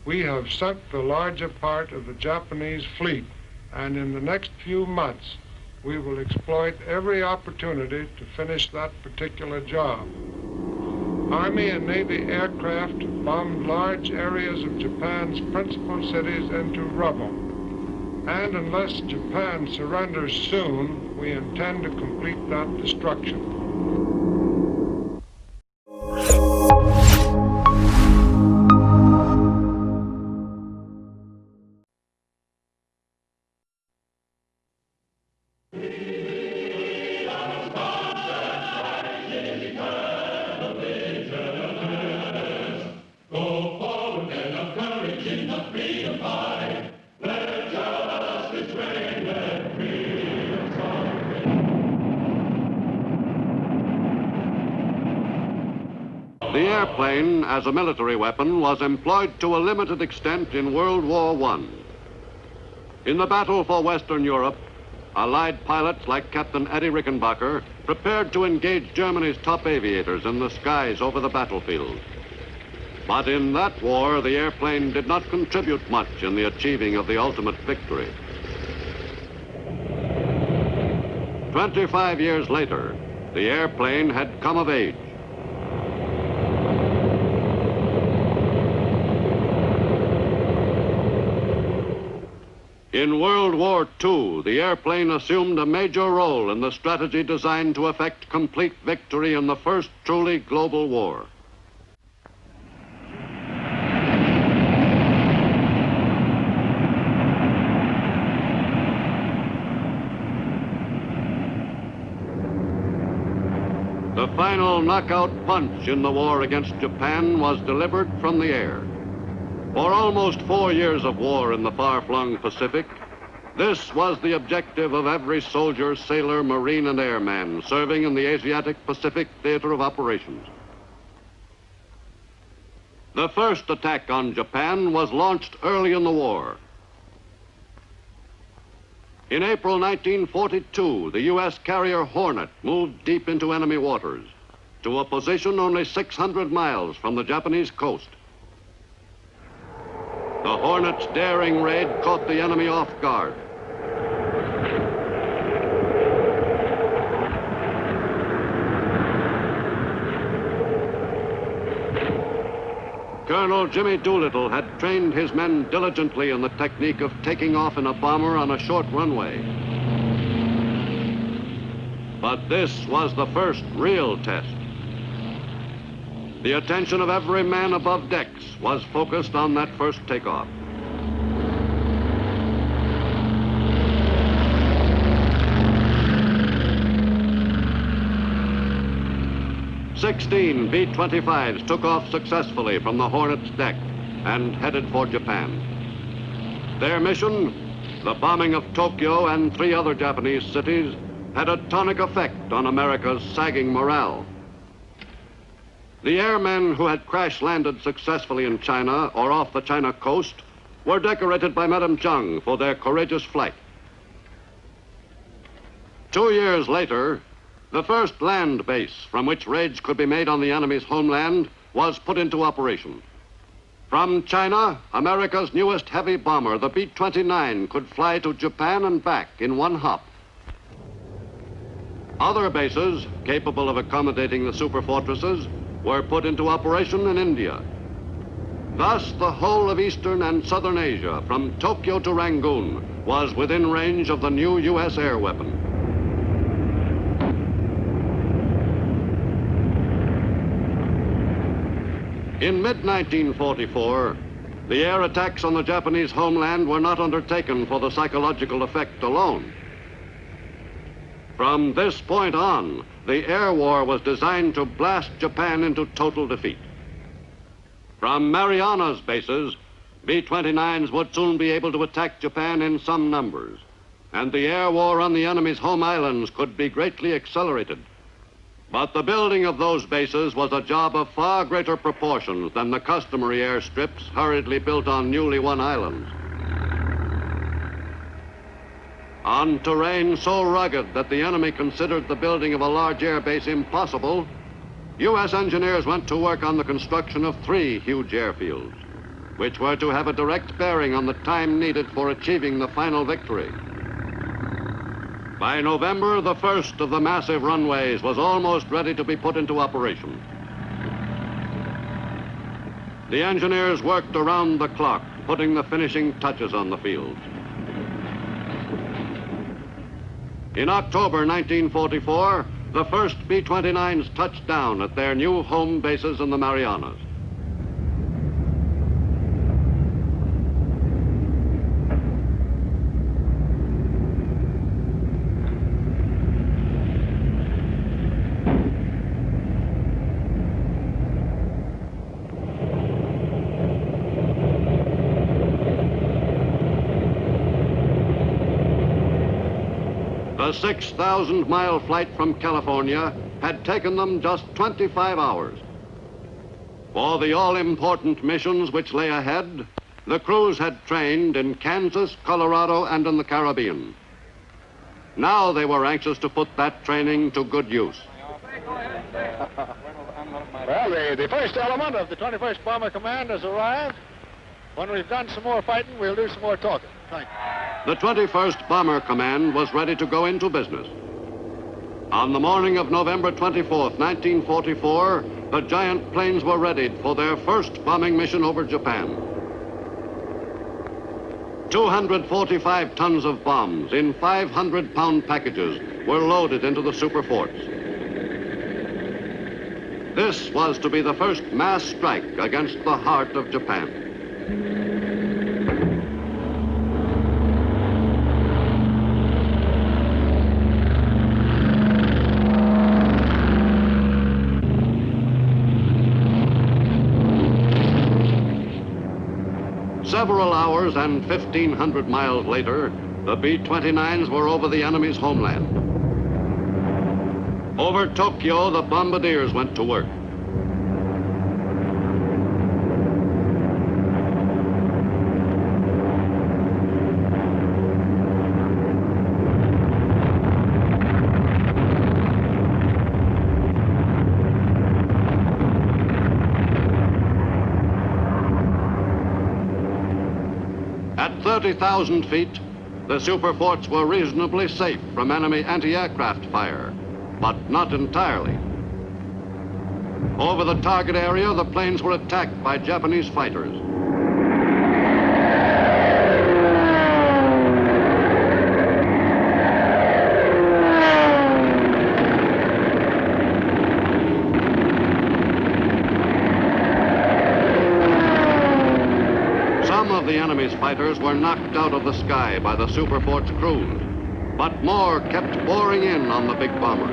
We have sunk the larger part of the Japanese fleet, and in the next few months, we will exploit every opportunity to finish that particular job. Army and Navy aircraft bombed large areas of Japan's principal cities into rubble. And unless Japan surrenders soon, we intend to complete that destruction. The airplane, as a military weapon, was employed to a limited extent in World War I. In the battle for Western Europe, Allied pilots like Captain Eddie Rickenbacker prepared to engage Germany's top aviators in the skies over the battlefield. But in that war, the airplane did not contribute much in the achieving of the ultimate victory. 25 years later, the airplane had come of age. In World War II, the airplane assumed a major role in the strategy designed to effect complete victory in the first truly global war. The final knockout punch in the war against Japan was delivered from the air. For almost 4 years of war in the far-flung Pacific, This was the objective of every soldier, sailor, marine, and airman serving in the Asiatic Pacific Theater of Operations. The first attack on Japan was launched early in the war. In April 1942, the U.S. carrier Hornet moved deep into enemy waters to a position only 600 miles from the Japanese coast. The Hornet's daring raid caught the enemy off guard. Colonel Jimmy Doolittle had trained his men diligently in the technique of taking off in a bomber on a short runway. But this was the first real test. The attention of every man above decks was focused on that first takeoff. "16 B-25s took off successfully from the Hornet's deck and headed for Japan. Their mission, the bombing of Tokyo and 3 other Japanese cities, had a tonic effect on America's sagging morale. The airmen who had crash-landed successfully in China or off the China coast were decorated by Madame Chung for their courageous flight. 2 years later, the first land base from which raids could be made on the enemy's homeland was put into operation. From China, America's newest heavy bomber, the B-29, could fly to Japan and back in one hop. Other bases, capable of accommodating the superfortresses, were put into operation in India. Thus, the whole of Eastern and Southern Asia, from Tokyo to Rangoon, was within range of the new U.S. air weapon. In mid-1944, the air attacks on the Japanese homeland were not undertaken for the psychological effect alone. From this point on, the air war was designed to blast Japan into total defeat. From Marianas bases, B-29s would soon be able to attack Japan in some numbers, and the air war on the enemy's home islands could be greatly accelerated. But the building of those bases was a job of far greater proportions than the customary airstrips hurriedly built on newly won islands. On terrain so rugged that the enemy considered the building of a large air base impossible, U.S. engineers went to work on the construction of 3 huge airfields, which were to have a direct bearing on the time needed for achieving the final victory. By November, the first of the massive runways was almost ready to be put into operation. The engineers worked around the clock, putting the finishing touches on the fields. In October 1944, the first B-29s touched down at their new home bases in the Marianas. The 6,000-mile flight from California had taken them just 25 hours. For the all-important missions which lay ahead, the crews had trained in Kansas, Colorado, and in the Caribbean. Now they were anxious to put that training to good use. Well, the first element of the 21st Bomber Command has arrived. When we've done some more fighting, we'll do some more talking. Thank you. The 21st Bomber Command was ready to go into business. On the morning of November 24th, 1944, the giant planes were readied for their first bombing mission over Japan. 245 tons of bombs in 500-pound packages were loaded into the super forts. This was to be the first mass strike against the heart of Japan. Several hours and 1,500 miles later, the B-29s were over the enemy's homeland. Over Tokyo, the bombardiers went to work. At 30,000 feet, the superforts were reasonably safe from enemy anti-aircraft fire, but not entirely. Over the target area, the planes were attacked by Japanese fighters. Some of the enemy's fighters were knocked out of the sky by the superfort's crews, but more kept pouring in on the big bomber.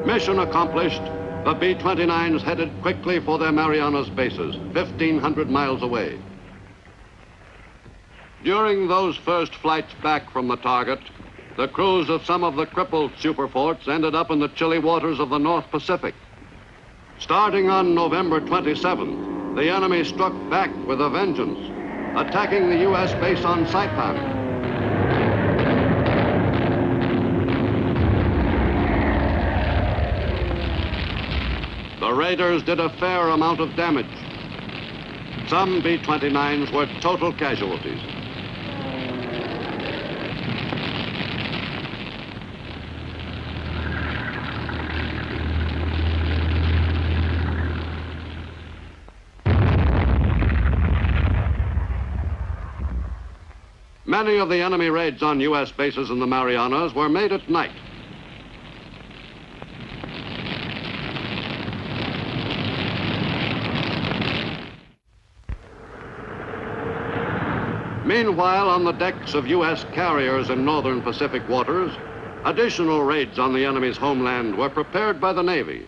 Mission accomplished, the B-29s headed quickly for their Marianas bases, 1,500 miles away. During those first flights back from the target, the crews of some of the crippled superforts ended up in the chilly waters of the North Pacific. Starting on November 27th, the enemy struck back with a vengeance, attacking the U.S. base on Saipan. The raiders did a fair amount of damage. Some B-29s were total casualties. Many of the enemy raids on U.S. bases in the Marianas were made at night. Meanwhile, on the decks of U.S. carriers in northern Pacific waters, additional raids on the enemy's homeland were prepared by the Navy.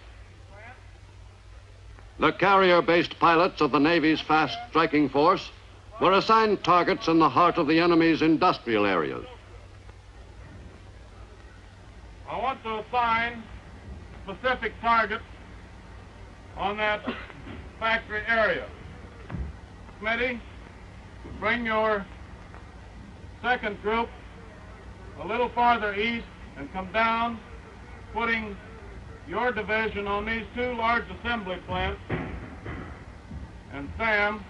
The carrier-based pilots of the Navy's fast striking force were assigned targets in the heart of the enemy's industrial areas. I want to assign specific targets on that factory area. Committee, bring your second group a little farther east and come down, putting your division on these two large assembly plants. And Sam,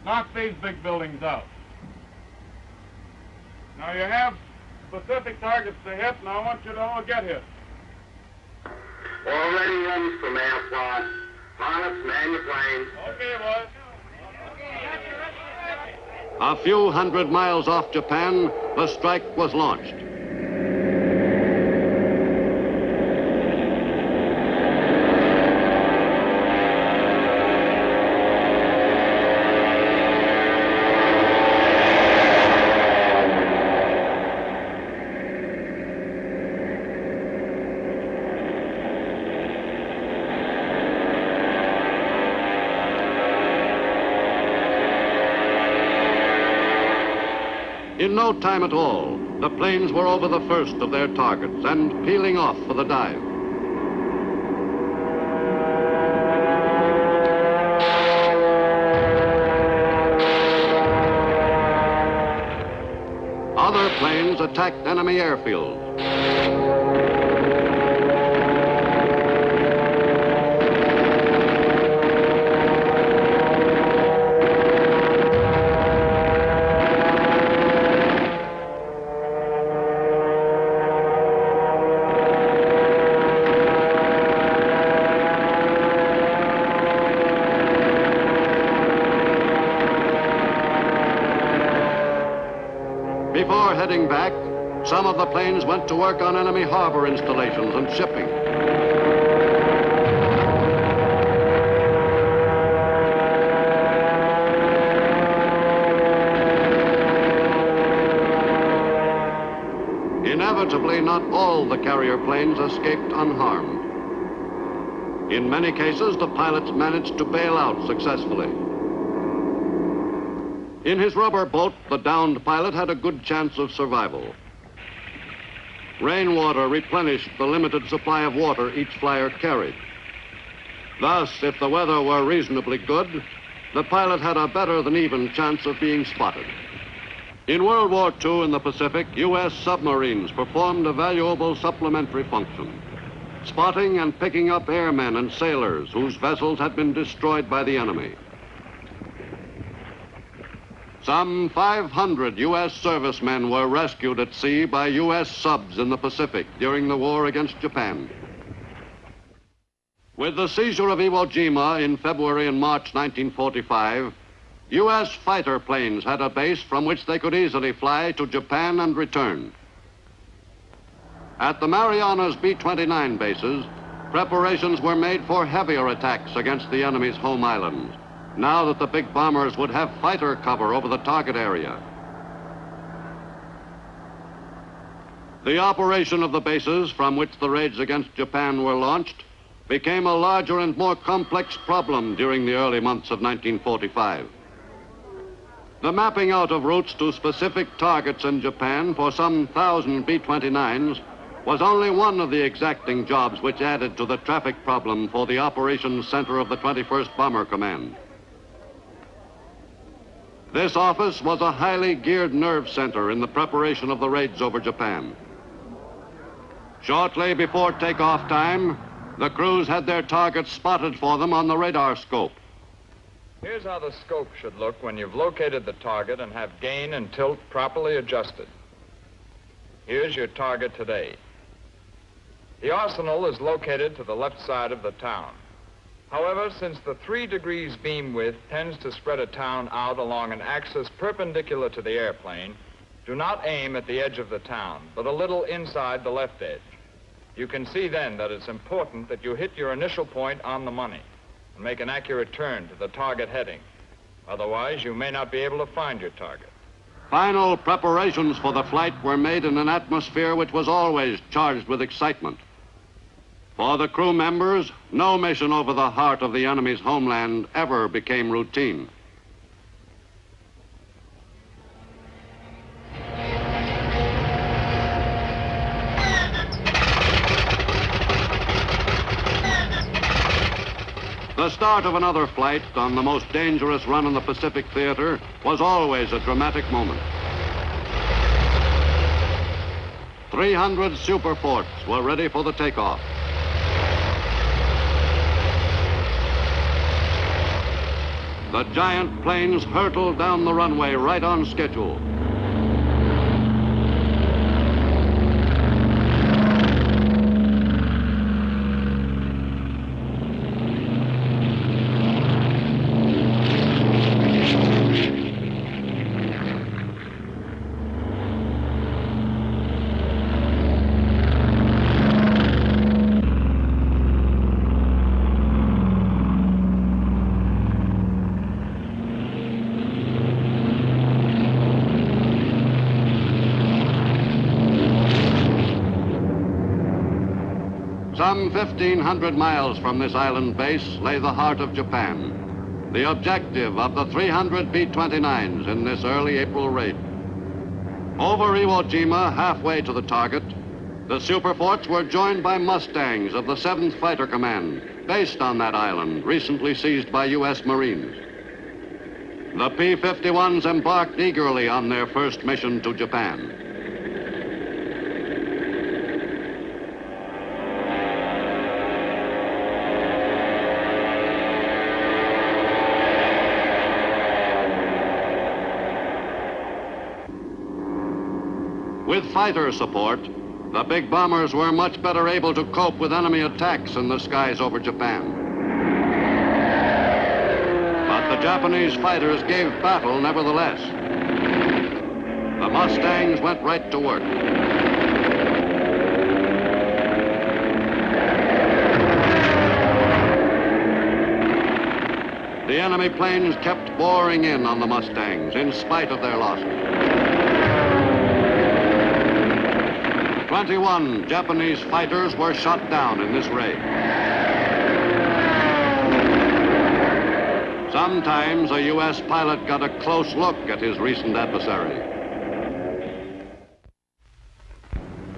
knock these big buildings out. Now you have specific targets to hit, and I want you to all get hit. Already ready for mail plot. Pilots, man your planes. Okay, boys. A few hundred miles off Japan, the strike was launched. In no time at all, the planes were over the first of their targets and peeling off for the dive. Other planes attacked enemy airfields. Before heading back, some of the planes went to work on enemy harbor installations and shipping. Inevitably, not all the carrier planes escaped unharmed. In many cases, the pilots managed to bail out successfully. In his rubber boat, the downed pilot had a good chance of survival. Rainwater replenished the limited supply of water each flyer carried. Thus, if the weather were reasonably good, the pilot had a better than even chance of being spotted. In World War II in the Pacific, U.S. submarines performed a valuable supplementary function, spotting and picking up airmen and sailors whose vessels had been destroyed by the enemy. Some 500 U.S. servicemen were rescued at sea by U.S. subs in the Pacific during the war against Japan. With the seizure of Iwo Jima in February and March 1945, U.S. fighter planes had a base from which they could easily fly to Japan and return. At the Marianas B-29 bases, preparations were made for heavier attacks against the enemy's home islands, now that the big bombers would have fighter cover over the target area. The operation of the bases from which the raids against Japan were launched became a larger and more complex problem during the early months of 1945. The mapping out of routes to specific targets in Japan for some 1,000 B-29s was only one of the exacting jobs which added to the traffic problem for the operations center of the 21st Bomber Command. This office was a highly geared nerve center in the preparation of the raids over Japan. Shortly before takeoff time, the crews had their targets spotted for them on the radar scope. Here's how the scope should look when you've located the target and have gain and tilt properly adjusted. Here's your target today. The arsenal is located to the left side of the town. However, since the 3 degrees beam width tends to spread a town out along an axis perpendicular to the airplane, do not aim at the edge of the town, but a little inside the left edge. You can see then that it's important that you hit your initial point on the money and make an accurate turn to the target heading. Otherwise, you may not be able to find your target. Final preparations for the flight were made in an atmosphere which was always charged with excitement. For the crew members, no mission over the heart of the enemy's homeland ever became routine. The start of another flight on the most dangerous run in the Pacific theater was always a dramatic moment. 300 superforts were ready for the takeoff. The giant planes hurtled down the runway right on schedule. Some 1,500 miles from this island base lay the heart of Japan, the objective of the 300 B-29s in this early April raid. Over Iwo Jima, halfway to the target, the superforts were joined by Mustangs of the 7th Fighter Command, based on that island, recently seized by U.S. Marines. The P-51s embarked eagerly on their first mission to Japan. With fighter support, the big bombers were much better able to cope with enemy attacks in the skies over Japan. But the Japanese fighters gave battle nevertheless. The Mustangs went right to work. The enemy planes kept boring in on the Mustangs in spite of their losses. 21 Japanese fighters were shot down in this raid. Sometimes a U.S. pilot got a close look at his recent adversary.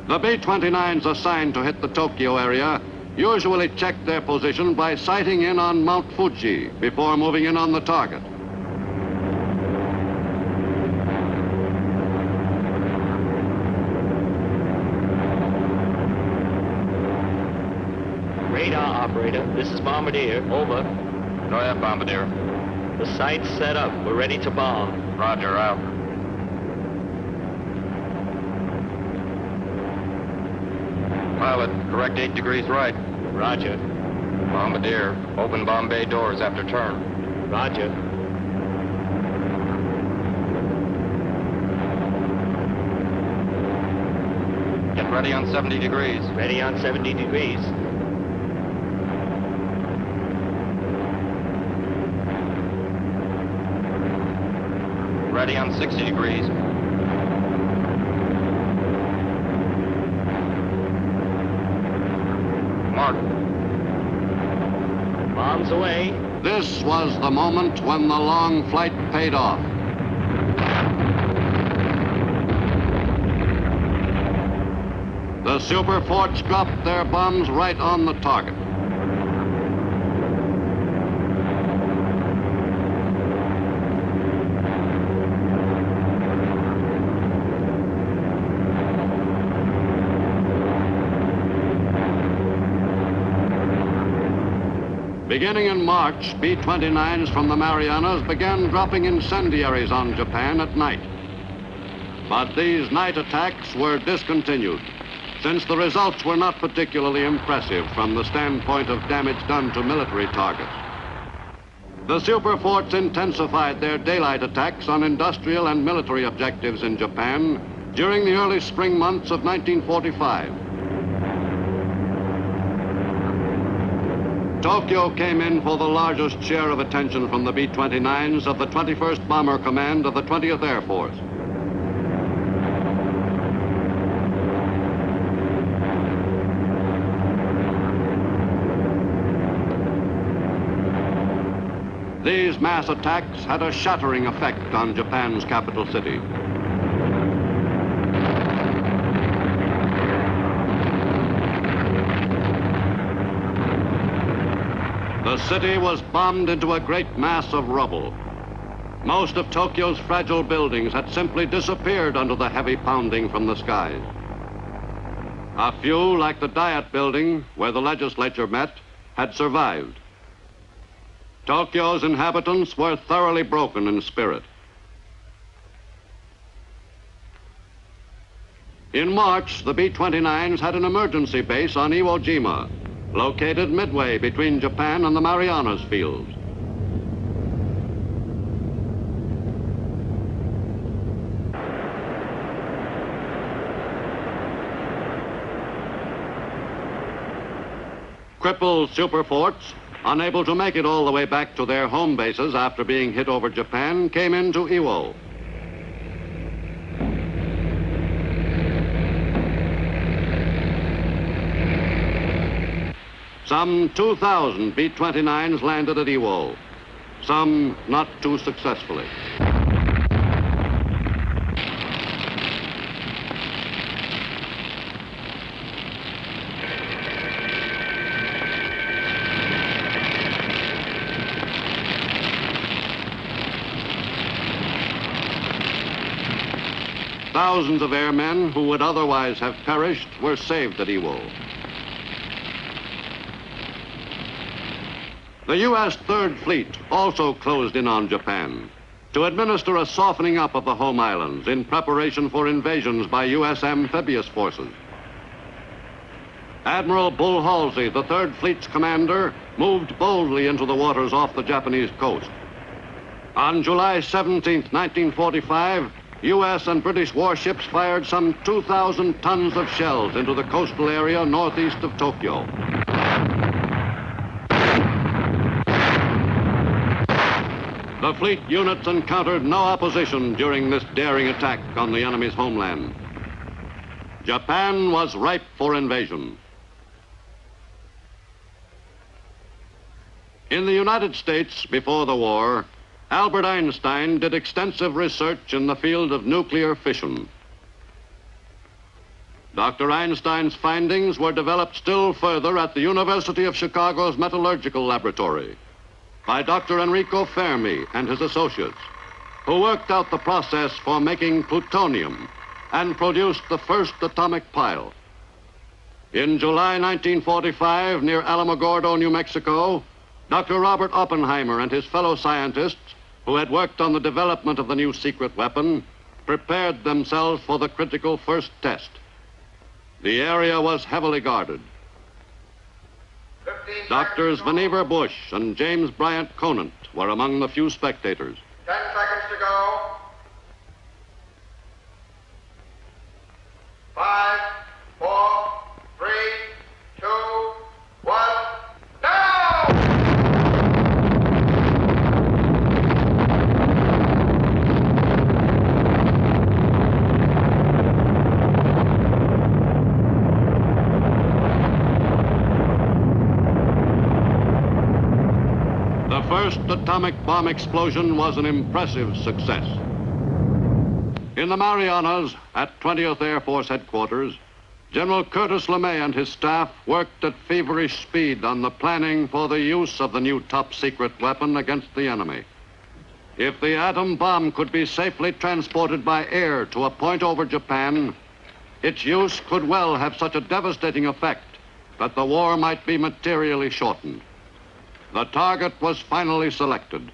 The B-29s assigned to hit the Tokyo area usually checked their position by sighting in on Mount Fuji before moving in on the target. Radar operator, this is Bombardier. Over. Go ahead, Bombardier. The site's set up. We're ready to bomb. Roger, out. Pilot, correct 8 degrees right. Roger. Bombardier, open bomb bay doors after turn. Roger. Get ready on 70 degrees. Ready on 70 degrees. Ready on 60 degrees. Mark. Bombs away. This was the moment when the long flight paid off. The super forts dropped their bombs right on the target. Beginning in March, B-29s from the Marianas began dropping incendiaries on Japan at night. But these night attacks were discontinued, since the results were not particularly impressive from the standpoint of damage done to military targets. The super forts intensified their daylight attacks on industrial and military objectives in Japan during the early spring months of 1945. Tokyo came in for the largest share of attention from the B-29s of the 21st Bomber Command of the 20th Air Force. These mass attacks had a shattering effect on Japan's capital city. The city was bombed into a great mass of rubble. Most of Tokyo's fragile buildings had simply disappeared under the heavy pounding from the skies. A few, like the Diet Building, where the legislature met, had survived. Tokyo's inhabitants were thoroughly broken in spirit. In March, the B-29s had an emergency base on Iwo Jima, located midway between Japan and the Marianas fields. Crippled super forts, unable to make it all the way back to their home bases after being hit over Japan, came into Iwo. Some 2,000 B-29s landed at Iwo, some not too successfully. Thousands of airmen who would otherwise have perished were saved at Iwo. The U.S. Third Fleet also closed in on Japan to administer a softening up of the home islands in preparation for invasions by U.S. amphibious forces. Admiral Bull Halsey, the Third Fleet's commander, moved boldly into the waters off the Japanese coast. On July 17, 1945, U.S. and British warships fired some 2,000 tons of shells into the coastal area northeast of Tokyo. The fleet units encountered no opposition during this daring attack on the enemy's homeland. Japan was ripe for invasion. In the United States, before the war, Albert Einstein did extensive research in the field of nuclear fission. Dr. Einstein's findings were developed still further at the University of Chicago's Metallurgical Laboratory by Dr. Enrico Fermi and his associates, who worked out the process for making plutonium and produced the first atomic pile. In July 1945, near Alamogordo, New Mexico, Dr. Robert Oppenheimer and his fellow scientists, who had worked on the development of the new secret weapon, prepared themselves for the critical first test. The area was heavily guarded. Doctors Vannevar Bush and James Bryant Conant were among the few spectators. 10 seconds to go. 5, 4, 3, 2, 1, now! The first atomic bomb explosion was an impressive success. In the Marianas, at 20th Air Force Headquarters, General Curtis LeMay and his staff worked at feverish speed on the planning for the use of the new top-secret weapon against the enemy. If the atom bomb could be safely transported by air to a point over Japan, its use could well have such a devastating effect that the war might be materially shortened. The target was finally selected.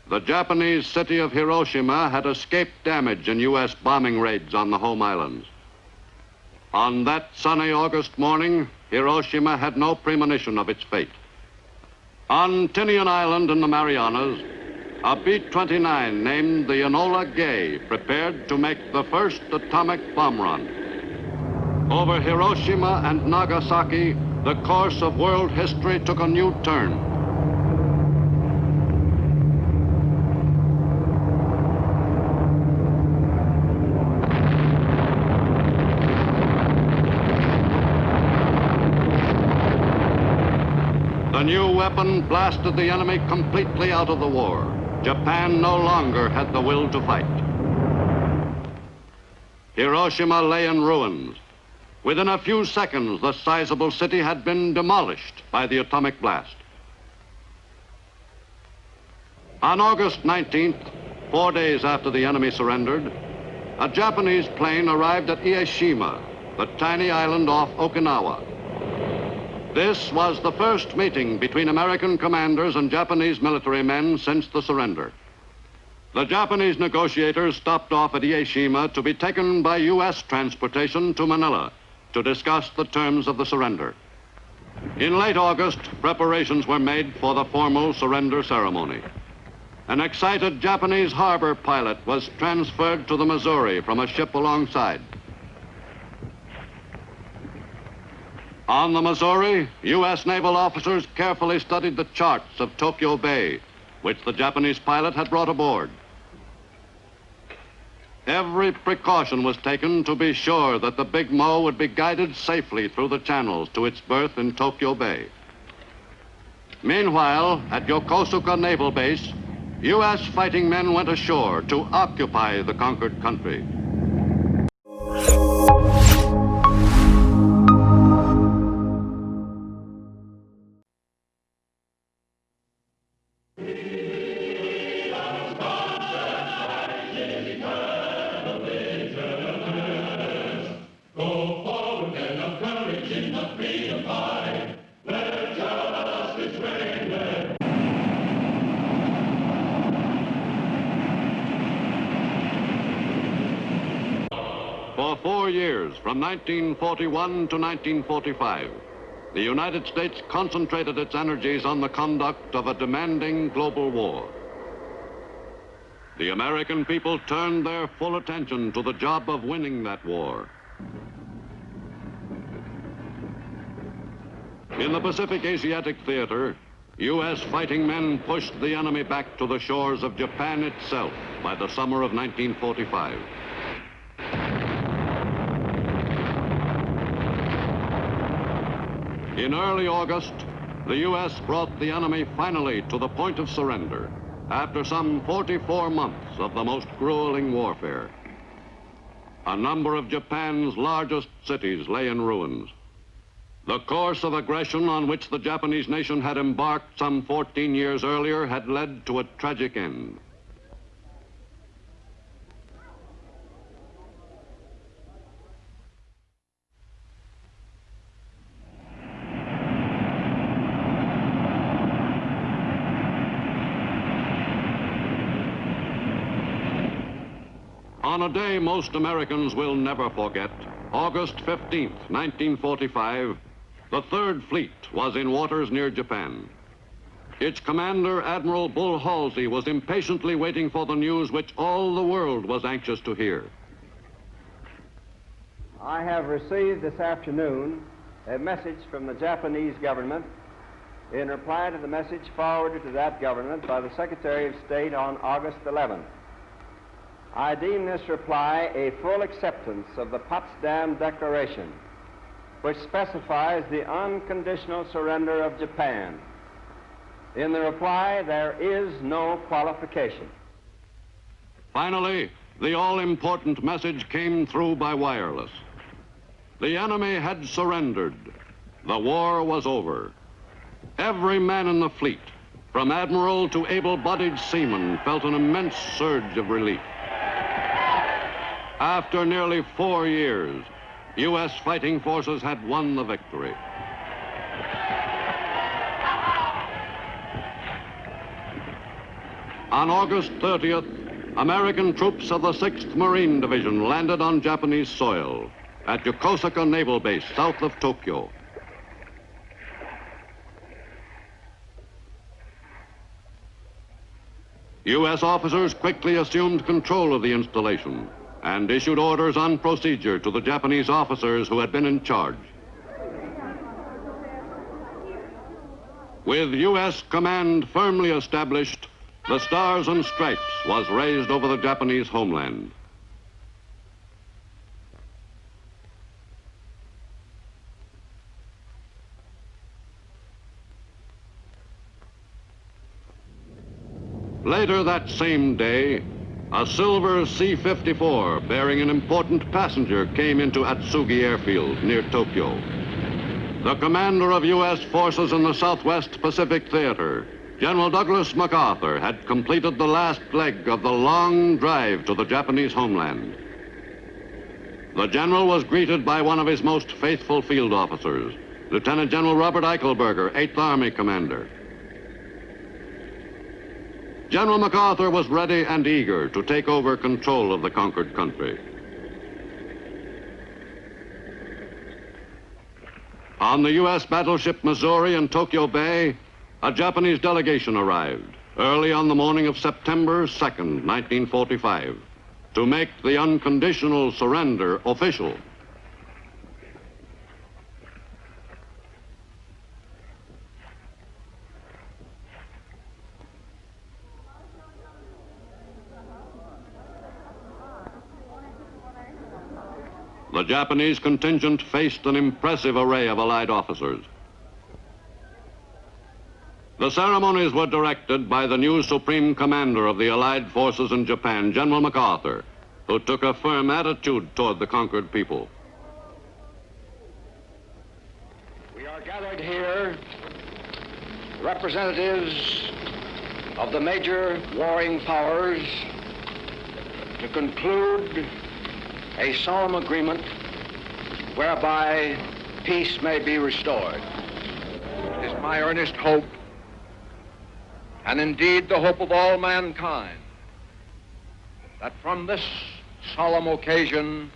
The Japanese city of Hiroshima had escaped damage in U.S. bombing raids on the home islands. On that sunny August morning, Hiroshima had no premonition of its fate. On Tinian Island in the Marianas, a B-29 named the Enola Gay prepared to make the first atomic bomb run. Over Hiroshima and Nagasaki, the course of world history took a new turn. The new weapon blasted the enemy completely out of the war. Japan no longer had the will to fight. Hiroshima lay in ruins. Within a few seconds, the sizable city had been demolished by the atomic blast. On August 19th, 4 days after the enemy surrendered, a Japanese plane arrived at Ieshima, the tiny island off Okinawa. This was the first meeting between American commanders and Japanese military men since the surrender. The Japanese negotiators stopped off at Ieshima to be taken by U.S. transportation to Manila to discuss the terms of the surrender. In late August, preparations were made for the formal surrender ceremony. An excited Japanese harbor pilot was transferred to the Missouri from a ship alongside. On the Missouri, U.S. naval officers carefully studied the charts of Tokyo Bay, which the Japanese pilot had brought aboard. Every precaution was taken to be sure that the Big Mo would be guided safely through the channels to its berth in Tokyo Bay. Meanwhile, at Yokosuka Naval Base, U.S. fighting men went ashore to occupy the conquered country. For 4 years, from 1941 to 1945, the United States concentrated its energies on the conduct of a demanding global war. The American people turned their full attention to the job of winning that war. In the Pacific Asiatic Theater, U.S. fighting men pushed the enemy back to the shores of Japan itself by the summer of 1945. In early August, the U.S. brought the enemy finally to the point of surrender after some 44 months of the most grueling warfare. A number of Japan's largest cities lay in ruins. The course of aggression on which the Japanese nation had embarked some 14 years earlier had led to a tragic end. On a day most Americans will never forget, August 15th, 1945, the Third Fleet was in waters near Japan. Its commander, Admiral Bull Halsey, was impatiently waiting for the news which all the world was anxious to hear. I have received this afternoon a message from the Japanese government in reply to the message forwarded to that government by the Secretary of State on August 11th. I deem this reply a full acceptance of the Potsdam Declaration, which specifies the unconditional surrender of Japan. In the reply, there is no qualification. Finally, the all-important message came through by wireless. The enemy had surrendered. The war was over. Every man in the fleet, from admiral to able-bodied seaman, felt an immense surge of relief. After nearly 4 years, U.S. fighting forces had won the victory. On August 30th, American troops of the 6th Marine Division landed on Japanese soil at Yokosuka Naval Base, south of Tokyo. U.S. officers quickly assumed control of the installation and issued orders on procedure to the Japanese officers who had been in charge. With U.S. command firmly established, the Stars and Stripes was raised over the Japanese homeland. Later that same day, a silver C-54 bearing an important passenger came into Atsugi Airfield near Tokyo. The commander of U.S. forces in the Southwest Pacific Theater, General Douglas MacArthur, had completed the last leg of the long drive to the Japanese homeland. The general was greeted by one of his most faithful field officers, Lieutenant General Robert Eichelberger, 8th Army Commander. General MacArthur was ready and eager to take over control of the conquered country. On the U.S. battleship Missouri in Tokyo Bay, a Japanese delegation arrived early on the morning of September 2nd, 1945, to make the unconditional surrender official. The Japanese contingent faced an impressive array of Allied officers. The ceremonies were directed by the new Supreme Commander of the Allied forces in Japan, General MacArthur, who took a firm attitude toward the conquered people. We are gathered here, representatives of the major warring powers, to conclude a solemn agreement whereby peace may be restored. It is my earnest hope, and indeed the hope of all mankind, that from this solemn occasion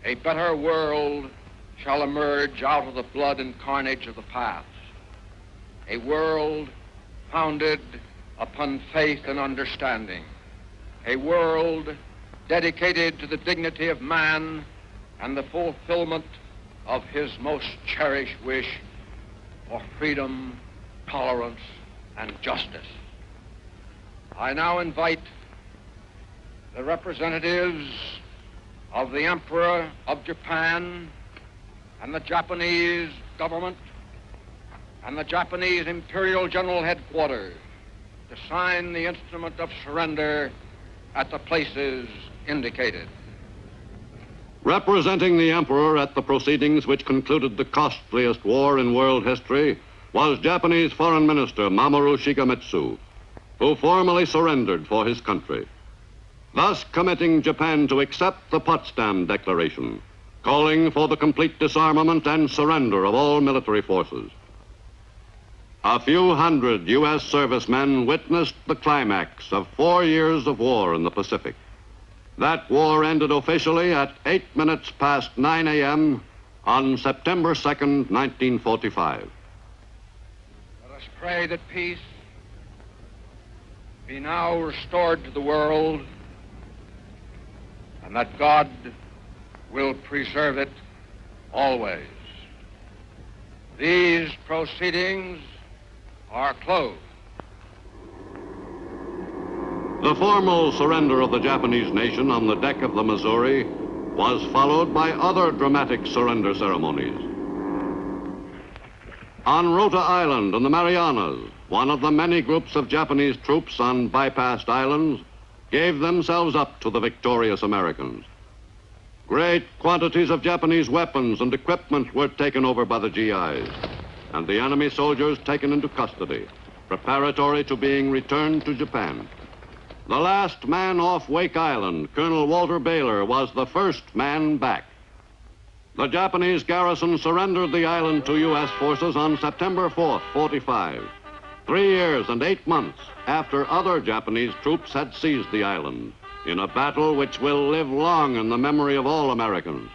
a better world shall emerge out of the blood and carnage of the past. A world founded upon faith and understanding. A world dedicated to the dignity of man and the fulfillment of his most cherished wish for freedom, tolerance, and justice. I now invite the representatives of the Emperor of Japan and the Japanese government and the Japanese Imperial General Headquarters to sign the instrument of surrender at the places indicated. Representing the Emperor at the proceedings which concluded the costliest war in world history was Japanese Foreign Minister Mamoru Shigemitsu, who formally surrendered for his country, thus committing Japan to accept the Potsdam Declaration, calling for the complete disarmament and surrender of all military forces. A few hundred U.S. servicemen witnessed the climax of 4 years of war in the Pacific. That war ended officially at 8 minutes past 9 a.m. on September 2nd, 1945. Let us pray that peace be now restored to the world and that God will preserve it always. These proceedings are closed. The formal surrender of the Japanese nation on the deck of the Missouri was followed by other dramatic surrender ceremonies. On Rota Island in the Marianas, one of the many groups of Japanese troops on bypassed islands gave themselves up to the victorious Americans. Great quantities of Japanese weapons and equipment were taken over by the GIs, and the enemy soldiers taken into custody, preparatory to being returned to Japan. The last man off Wake Island, Colonel Walter Baylor, was the first man back. The Japanese garrison surrendered the island to U.S. forces on September 4th, 45, 3 years and 8 months after other Japanese troops had seized the island, in a battle which will live long in the memory of all Americans.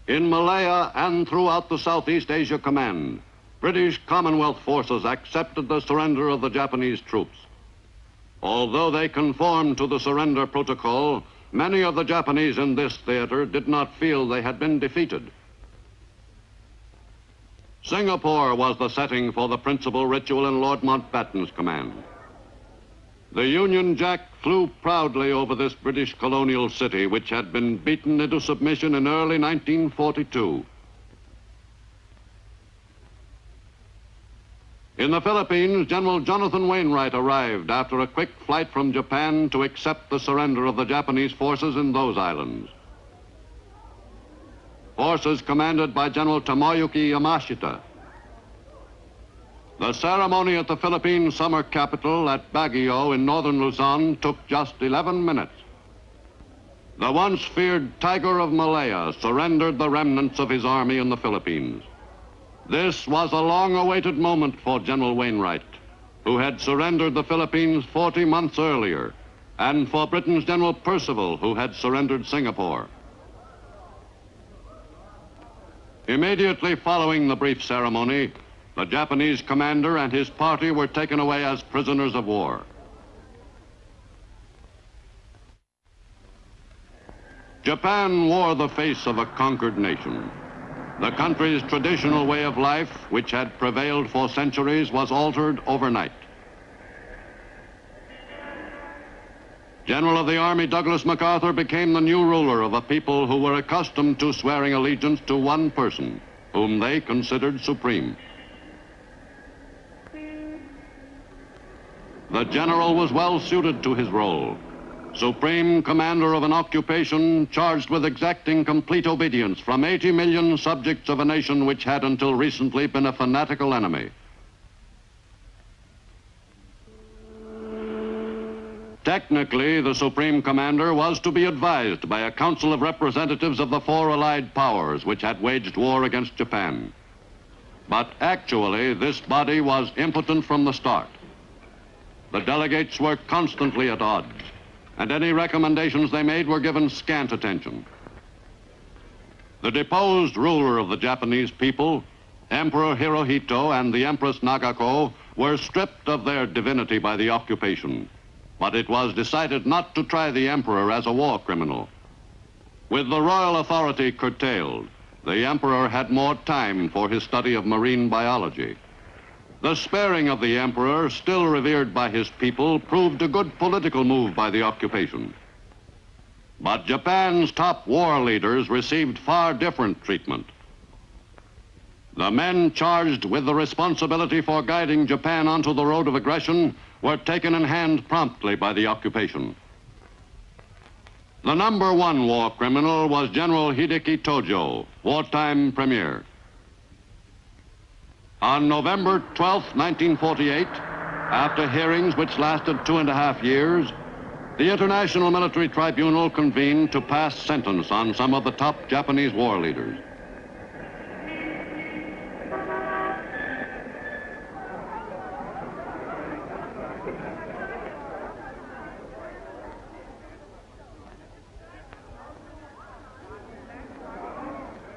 In Malaya and throughout the Southeast Asia Command, British Commonwealth forces accepted the surrender of the Japanese troops. Although they conformed to the surrender protocol, many of the Japanese in this theater did not feel they had been defeated. Singapore was the setting for the principal ritual in Lord Mountbatten's command. The Union Jack flew proudly over this British colonial city, which had been beaten into submission in early 1942. In the Philippines, General Jonathan Wainwright arrived after a quick flight from Japan to accept the surrender of the Japanese forces in those islands. Forces commanded by General Tomoyuki Yamashita. The ceremony at the Philippine summer capital at Baguio in northern Luzon took just 11 minutes. The once feared Tiger of Malaya surrendered the remnants of his army in the Philippines. This was a long-awaited moment for General Wainwright, who had surrendered the Philippines 40 months earlier, and for Britain's General Percival, who had surrendered Singapore. Immediately following the brief ceremony, the Japanese commander and his party were taken away as prisoners of war. Japan wore the face of a conquered nation. The country's traditional way of life, which had prevailed for centuries, was altered overnight. General of the Army Douglas MacArthur became the new ruler of a people who were accustomed to swearing allegiance to one person, whom they considered supreme. The general was well suited to his role, supreme commander of an occupation charged with exacting complete obedience from 80 million subjects of a nation which had until recently been a fanatical enemy. Technically, the Supreme Commander was to be advised by a council of representatives of the four allied powers which had waged war against Japan. But actually, this body was impotent from the start. The delegates were constantly at odds, and any recommendations they made were given scant attention. The deposed ruler of the Japanese people, Emperor Hirohito and the Empress Nagako, were stripped of their divinity by the occupation. But it was decided not to try the emperor as a war criminal. With the royal authority curtailed, the emperor had more time for his study of marine biology. The sparing of the emperor, still revered by his people, proved a good political move by the occupation. But Japan's top war leaders received far different treatment. The men charged with the responsibility for guiding Japan onto the road of aggression were taken in hand promptly by the occupation. The number one war criminal was General Hideki Tojo, wartime premier. On November 12, 1948, after hearings which lasted 2.5 years, the International Military Tribunal convened to pass sentence on some of the top Japanese war leaders.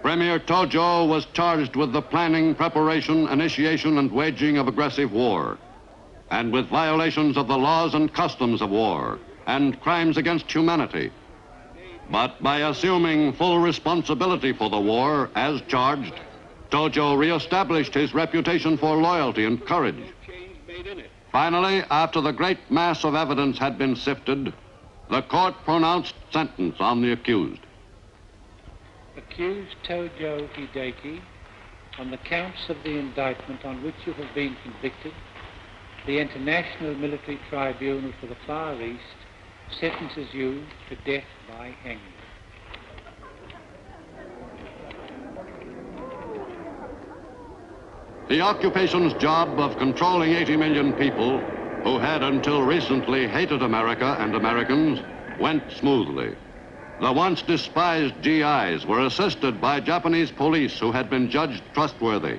Premier Tojo was charged with the planning, preparation, initiation, and waging of aggressive war, and with violations of the laws and customs of war, and crimes against humanity. But by assuming full responsibility for the war as charged, Tojo reestablished his reputation for loyalty and courage. Finally, after the great mass of evidence had been sifted, the court pronounced sentence on the accused. Accused Tojo Hideki, on the counts of the indictment on which you have been convicted, the International Military Tribunal for the Far East sentences you to death by hanging. The occupation's job of controlling 80 million people who had until recently hated America and Americans went smoothly. The once despised GIs were assisted by Japanese police who had been judged trustworthy.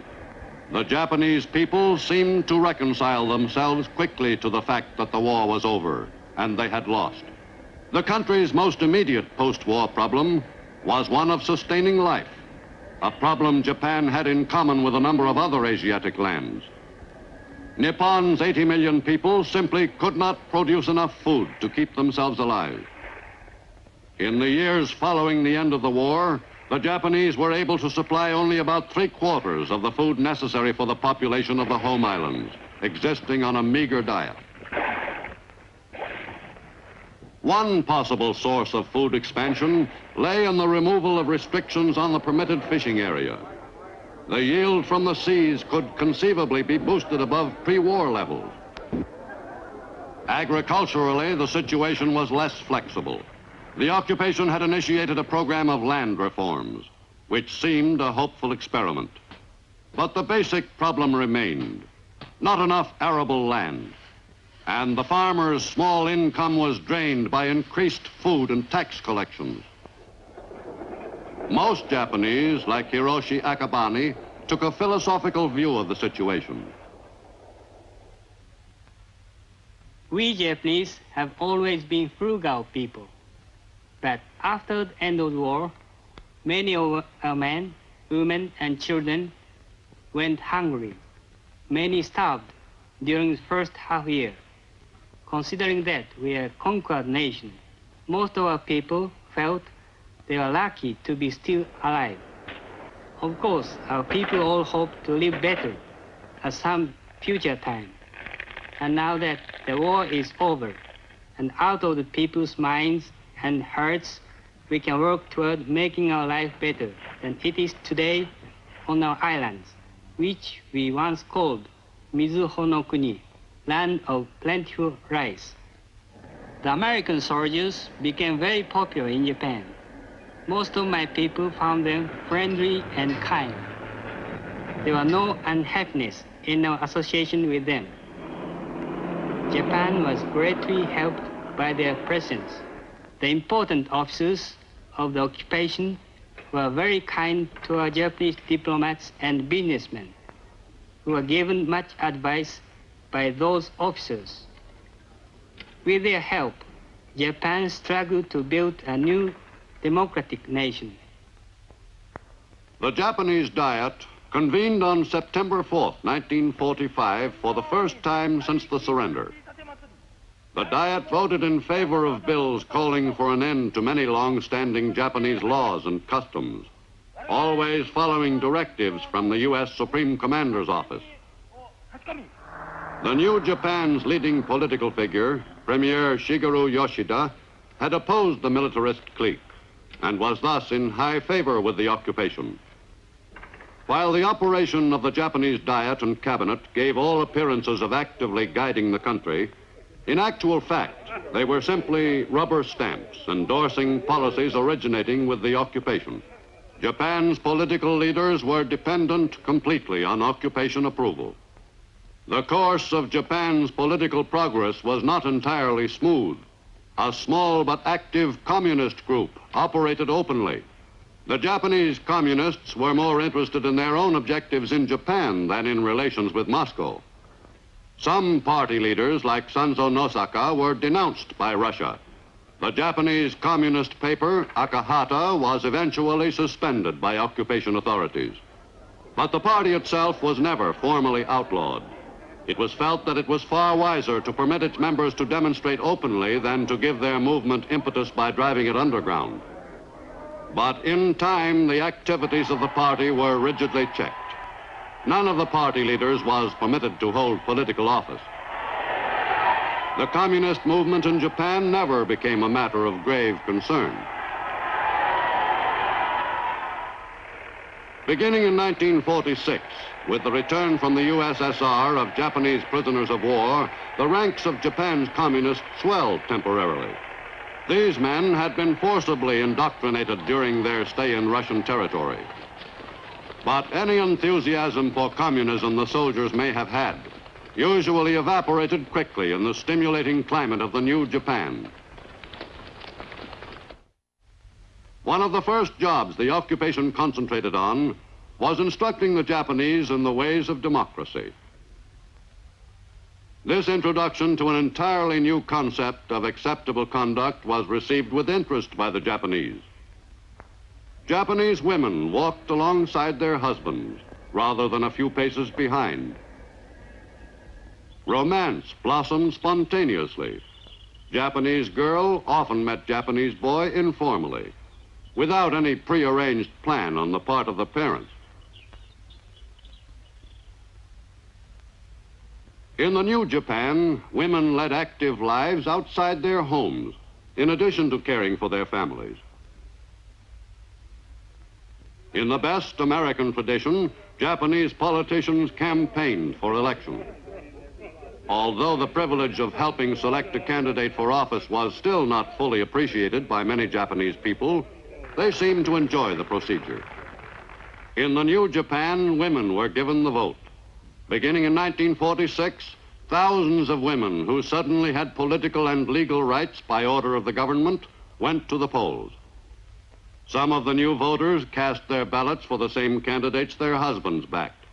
The Japanese people seemed to reconcile themselves quickly to the fact that the war was over and they had lost. The country's most immediate post-war problem was one of sustaining life, a problem Japan had in common with a number of other Asiatic lands. Nippon's 80 million people simply could not produce enough food to keep themselves alive. In the years following the end of the war, the Japanese were able to supply only about 3/4 of the food necessary for the population of the home islands, existing on a meager diet. One possible source of food expansion lay in the removal of restrictions on the permitted fishing area. The yield from the seas could conceivably be boosted above pre-war levels. Agriculturally, the situation was less flexible. The occupation had initiated a program of land reforms, which seemed a hopeful experiment. But the basic problem remained: not enough arable land. And the farmer's small income was drained by increased food and tax collections. Most Japanese, like Hiroshi Akabane, took a philosophical view of the situation. We Japanese have always been frugal people. But after the end of the war, many of our men, women, and children went hungry. Many starved during the first half year. Considering that we are a conquered nation, most of our people felt they were lucky to be still alive. Of course, our people all hope to live better at some future time. And now that the war is over and out of the people's minds and hearts, we can work toward making our life better than it is today on our islands, which we once called Mizuho no Kuni, land of plentiful rice. The American soldiers became very popular in Japan. Most of my people found them friendly and kind. There was no unhappiness in our association with them. Japan was greatly helped by their presence. The important officers of the occupation were very kind to our Japanese diplomats and businessmen, who were given much advice by those officers. With their help, Japan struggled to build a new democratic nation. The Japanese Diet convened on September 4th, 1945, for the first time since the surrender. The Diet voted in favor of bills calling for an end to many long-standing Japanese laws and customs, always following directives from the U.S. Supreme Commander's office. The new Japan's leading political figure, Premier Shigeru Yoshida, had opposed the militarist clique and was thus in high favor with the occupation. While the operation of the Japanese Diet and Cabinet gave all appearances of actively guiding the country, in actual fact, they were simply rubber stamps endorsing policies originating with the occupation. Japan's political leaders were dependent completely on occupation approval. The course of Japan's political progress was not entirely smooth. A small but active communist group operated openly. The Japanese communists were more interested in their own objectives in Japan than in relations with Moscow. Some party leaders, like Sanzo Nosaka, were denounced by Russia. The Japanese communist paper, Akahata, was eventually suspended by occupation authorities. But the party itself was never formally outlawed. It was felt that it was far wiser to permit its members to demonstrate openly than to give their movement impetus by driving it underground. But in time, the activities of the party were rigidly checked. None of the party leaders was permitted to hold political office. The communist movement in Japan never became a matter of grave concern. Beginning in 1946, with the return from the USSR of Japanese prisoners of war, the ranks of Japan's communists swelled temporarily. These men had been forcibly indoctrinated during their stay in Russian territory. But any enthusiasm for communism the soldiers may have had usually evaporated quickly in the stimulating climate of the new Japan. One of the first jobs the occupation concentrated on was instructing the Japanese in the ways of democracy. This introduction to an entirely new concept of acceptable conduct was received with interest by the Japanese. Japanese women walked alongside their husbands rather than a few paces behind. Romance blossomed spontaneously. Japanese girl often met Japanese boy informally, without any prearranged plan on the part of the parents. In the new Japan, women led active lives outside their homes, in addition to caring for their families. In the best American tradition, Japanese politicians campaigned for election. Although the privilege of helping select a candidate for office was still not fully appreciated by many Japanese people, they seemed to enjoy the procedure. In the new Japan, women were given the vote. Beginning in 1946, thousands of women who suddenly had political and legal rights by order of the government went to the polls. Some of the new voters cast their ballots for the same candidates their husbands backed.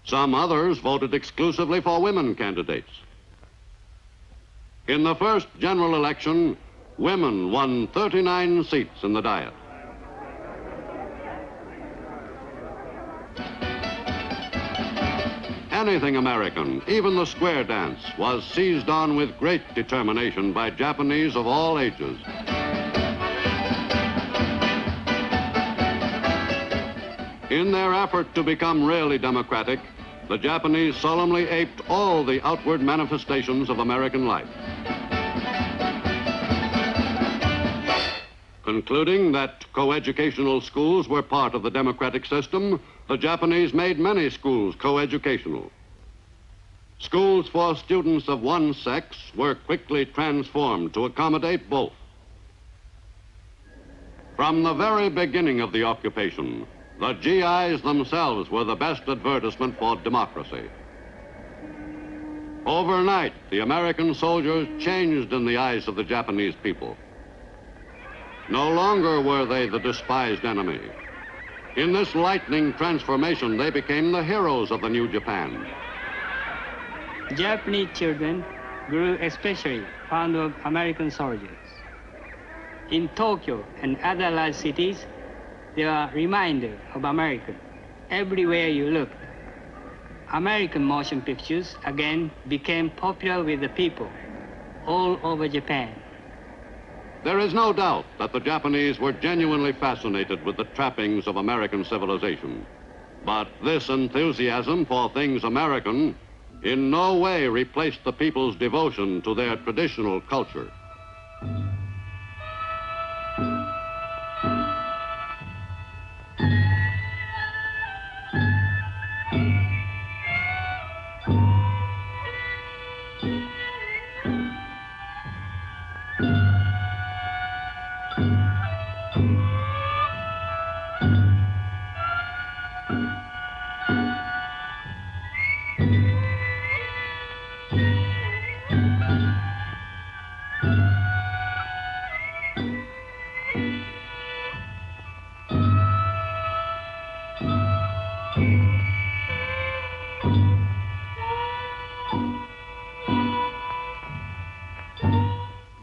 Some others voted exclusively for women candidates. In the first general election, women won 39 seats in the Diet. Anything American, even the square dance, was seized on with great determination by Japanese of all ages. In their effort to become really democratic, the Japanese solemnly aped all the outward manifestations of American life. Concluding that coeducational schools were part of the democratic system, the Japanese made many schools coeducational. Schools for students of one sex were quickly transformed to accommodate both. From the very beginning of the occupation, the GIs themselves were the best advertisement for democracy. Overnight, the American soldiers changed in the eyes of the Japanese people. No longer were they the despised enemy. In this lightning transformation, they became the heroes of the new Japan. Japanese children grew especially fond of American soldiers. In Tokyo and other large cities, there are reminders of America everywhere you look. American motion pictures again became popular with the people all over Japan. There is no doubt that the Japanese were genuinely fascinated with the trappings of American civilization. But this enthusiasm for things American in no way replaced the people's devotion to their traditional culture.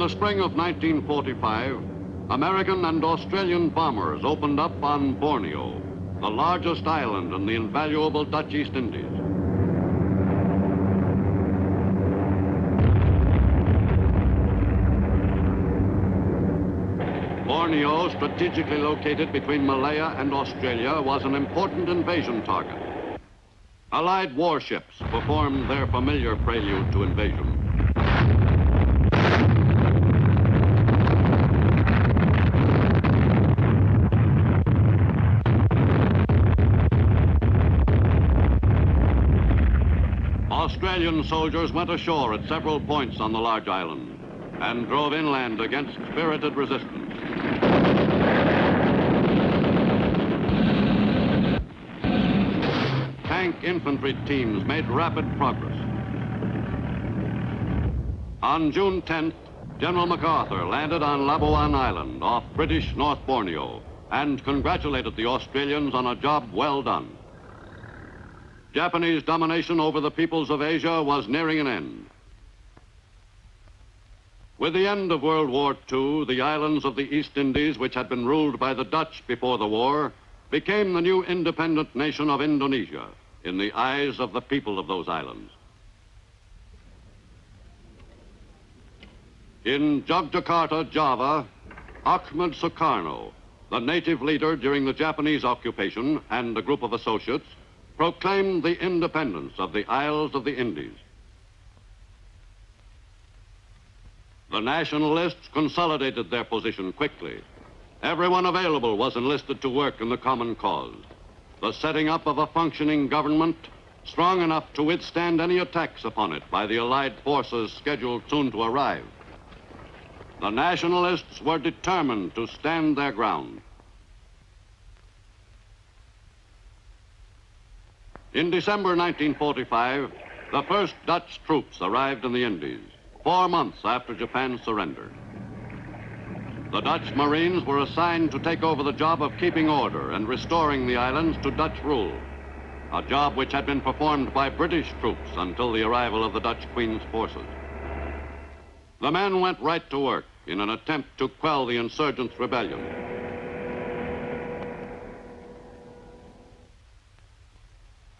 the spring of 1945, American and Australian bombers opened up on Borneo, the largest island in the invaluable Dutch East Indies. Borneo, strategically located between Malaya and Australia, was an important invasion target. Allied warships performed their familiar prelude to invasion. Australian soldiers went ashore at several points on the large island and drove inland against spirited resistance. Tank infantry teams made rapid progress. On June 10th, General MacArthur landed on Labuan Island off British North Borneo and congratulated the Australians on a job well done. Japanese domination over the peoples of Asia was nearing an end. With the end of World War II, the islands of the East Indies, which had been ruled by the Dutch before the war, became the new independent nation of Indonesia in the eyes of the people of those islands. In Yogyakarta, Java, Ahmed Sukarno, the native leader during the Japanese occupation, and a group of associates, proclaimed the independence of the Isles of the Indies. The nationalists consolidated their position quickly. Everyone available was enlisted to work in the common cause, the setting up of a functioning government strong enough to withstand any attacks upon it by the Allied forces scheduled soon to arrive. The nationalists were determined to stand their ground. In December 1945, the first Dutch troops arrived in the Indies, 4 months after Japan's surrender. The Dutch Marines were assigned to take over the job of keeping order and restoring the islands to Dutch rule, a job which had been performed by British troops until the arrival of the Dutch Queen's forces. The men went right to work in an attempt to quell the insurgents' rebellion.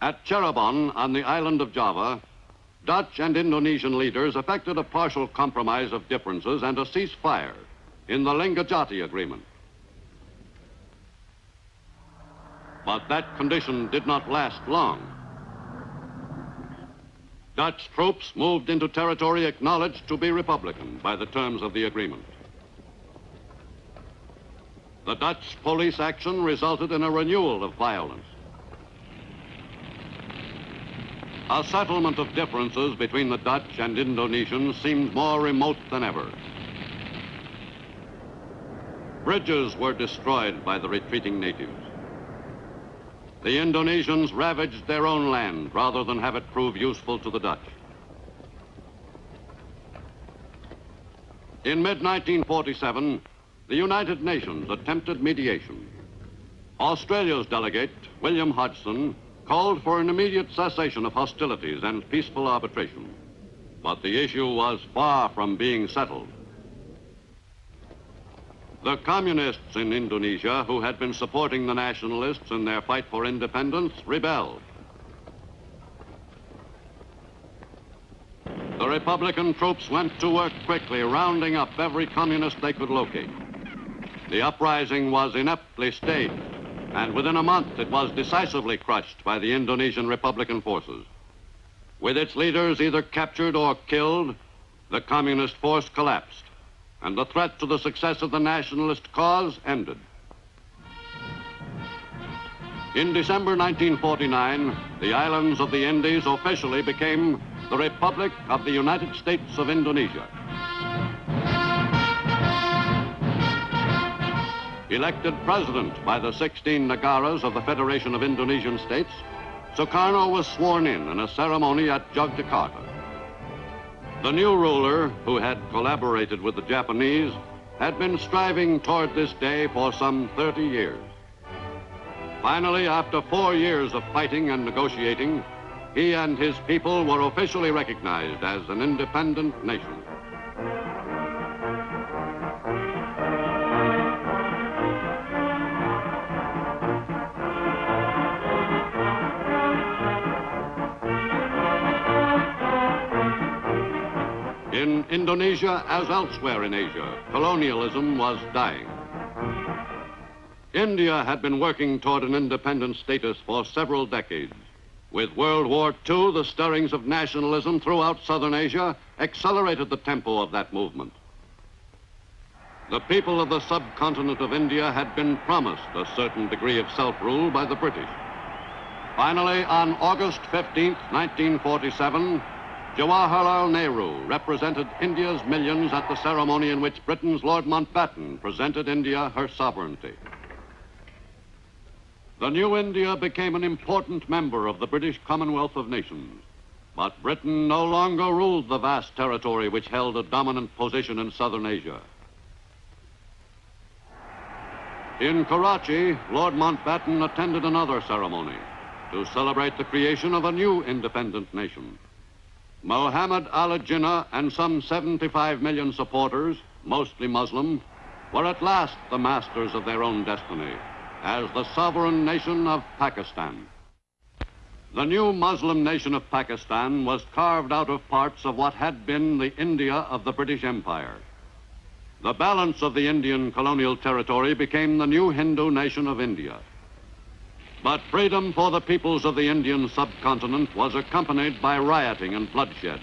At Cirebon, on the island of Java, Dutch and Indonesian leaders effected a partial compromise of differences and a ceasefire in the Lingajati Agreement. But that condition did not last long. Dutch troops moved into territory acknowledged to be Republican by the terms of the agreement. The Dutch police action resulted in a renewal of violence. A settlement of differences between the Dutch and Indonesians seemed more remote than ever. Bridges were destroyed by the retreating natives. The Indonesians ravaged their own land rather than have it prove useful to the Dutch. In mid-1947, the United Nations attempted mediation. Australia's delegate, William Hodgson, called for an immediate cessation of hostilities and peaceful arbitration. But the issue was far from being settled. The communists in Indonesia, who had been supporting the nationalists in their fight for independence, rebelled. The Republican troops went to work quickly, rounding up every communist they could locate. The uprising was ineptly staged, and within a month it was decisively crushed by the Indonesian Republican forces. With its leaders either captured or killed, the communist force collapsed, and the threat to the success of the nationalist cause ended. In December 1949, the islands of the Indies officially became the Republic of the United States of Indonesia. Elected president by the 16 Negaras of the Federation of Indonesian States, Sukarno was sworn in a ceremony at Yogyakarta. The new ruler, who had collaborated with the Japanese, had been striving toward this day for some 30 years. Finally, after 4 years of fighting and negotiating, he and his people were officially recognized as an independent nation. Indonesia as elsewhere in Asia, colonialism was dying. India had been working toward an independent status for several decades. With World War II, the stirrings of nationalism throughout southern Asia accelerated the tempo of that movement. The people of the subcontinent of India had been promised a certain degree of self-rule by the British. Finally, on August 15, 1947, Jawaharlal Nehru represented India's millions at the ceremony in which Britain's Lord Mountbatten presented India her sovereignty. The new India became an important member of the British Commonwealth of Nations, but Britain no longer ruled the vast territory which held a dominant position in southern Asia. In Karachi, Lord Mountbatten attended another ceremony to celebrate the creation of a new independent nation. Mohammed Ali Jinnah and some 75 million supporters, mostly Muslim, were at last the masters of their own destiny as the sovereign nation of Pakistan. The new Muslim nation of Pakistan was carved out of parts of what had been the India of the British Empire. The balance of the Indian colonial territory became the new Hindu nation of India. But freedom for the peoples of the Indian subcontinent was accompanied by rioting and bloodshed.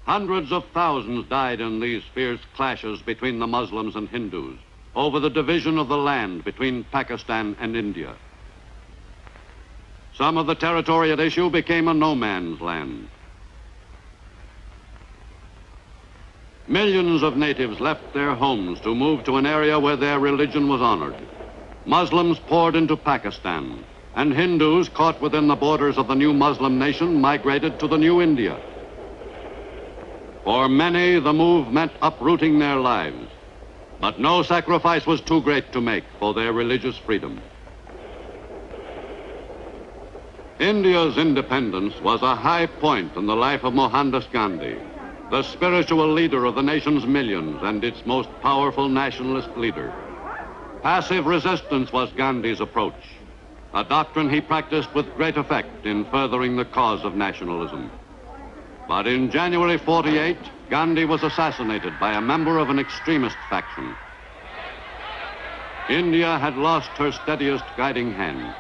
Hundreds of thousands died in these fierce clashes between the Muslims and Hindus over the division of the land between Pakistan and India. Some of the territory at issue became a no man's land. Millions of natives left their homes to move to an area where their religion was honored. Muslims poured into Pakistan, and Hindus caught within the borders of the new Muslim nation migrated to the new India. For many, the move meant uprooting their lives, but no sacrifice was too great to make for their religious freedom. India's independence was a high point in the life of Mohandas Gandhi, the spiritual leader of the nation's millions and its most powerful nationalist leader. Passive resistance was Gandhi's approach, a doctrine he practiced with great effect in furthering the cause of nationalism. But in January 48, Gandhi was assassinated by a member of an extremist faction. India had lost her steadiest guiding hand.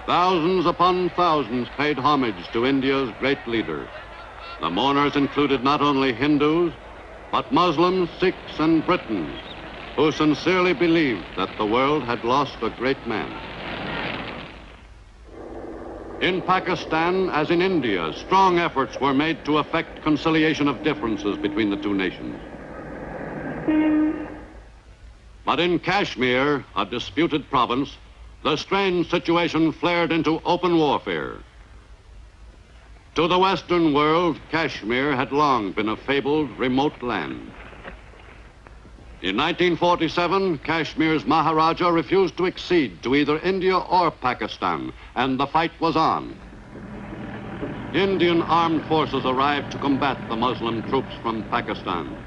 Thousands upon thousands paid homage to India's great leader. The mourners included not only Hindus, but Muslims, Sikhs, and Britons, who sincerely believed that the world had lost a great man. In Pakistan, as in India, strong efforts were made to effect conciliation of differences between the two nations. But in Kashmir, a disputed province, the strange situation flared into open warfare. To the Western world, Kashmir had long been a fabled, remote land. In 1947, Kashmir's Maharaja refused to accede to either India or Pakistan, and the fight was on. Indian armed forces arrived to combat the Muslim troops from Pakistan.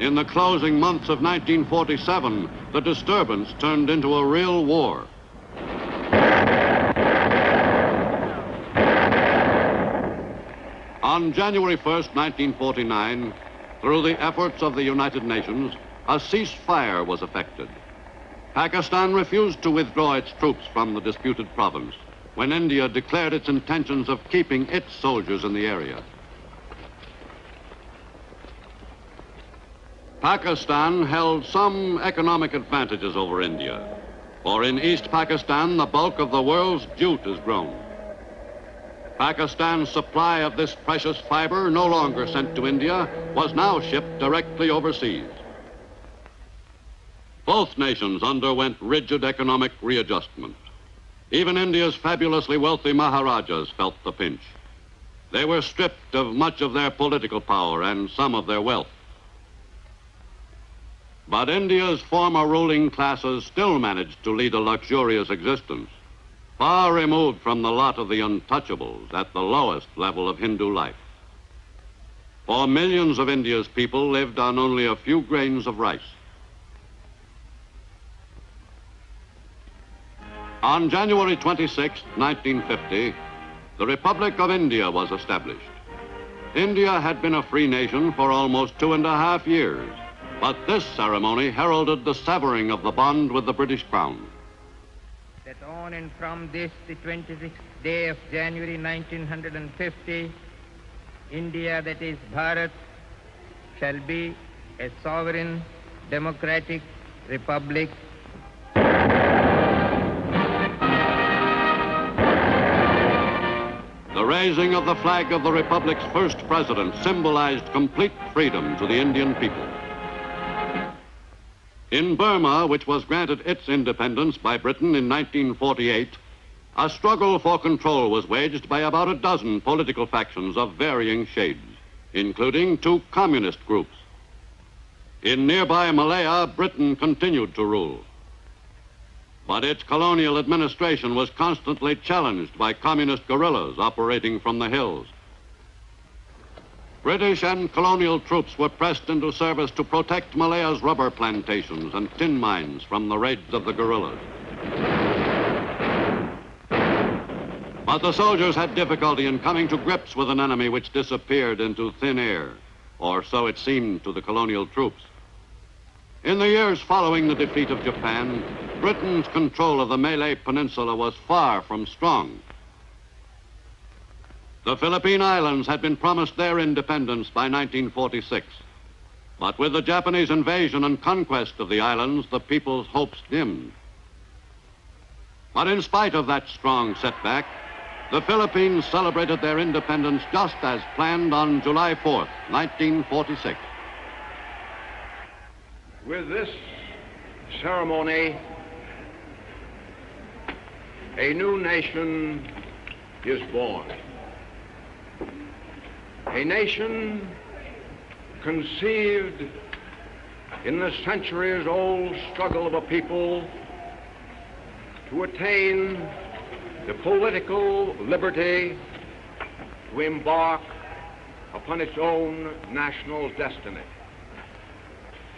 In the closing months of 1947, the disturbance turned into a real war. On January 1st, 1949, through the efforts of the United Nations, a ceasefire was effected. Pakistan refused to withdraw its troops from the disputed province when India declared its intentions of keeping its soldiers in the area. Pakistan held some economic advantages over India, for in East Pakistan, the bulk of the world's jute is grown. Pakistan's supply of this precious fiber, no longer sent to India, was now shipped directly overseas. Both nations underwent rigid economic readjustment. Even India's fabulously wealthy Maharajas felt the pinch. They were stripped of much of their political power and some of their wealth. But India's former ruling classes still managed to lead a luxurious existence, far removed from the lot of the untouchables at the lowest level of Hindu life. For millions of India's people lived on only a few grains of rice. On January 26, 1950, the Republic of India was established. India had been a free nation for almost 2.5 years, but this ceremony heralded the severing of the bond with the British Crown. That on and from this, the 26th day of January 1950, India, that is Bharat, shall be a sovereign, democratic republic. The raising of the flag of the Republic's first president symbolized complete freedom to the Indian people. In Burma, which was granted its independence by Britain in 1948, a struggle for control was waged by about a dozen political factions of varying shades, including 2 communist groups. In nearby Malaya, Britain continued to rule. But its colonial administration was constantly challenged by communist guerrillas operating from the hills. British and colonial troops were pressed into service to protect Malaya's rubber plantations and tin mines from the raids of the guerrillas. But the soldiers had difficulty in coming to grips with an enemy which disappeared into thin air, or so it seemed to the colonial troops. In the years following the defeat of Japan, Britain's control of the Malay Peninsula was far from strong. The Philippine Islands had been promised their independence by 1946. But with the Japanese invasion and conquest of the islands, the people's hopes dimmed. But in spite of that strong setback, the Philippines celebrated their independence just as planned on July 4th, 1946. With this ceremony, a new nation is born. A nation conceived in the centuries-old struggle of a people to attain the political liberty to embark upon its own national destiny.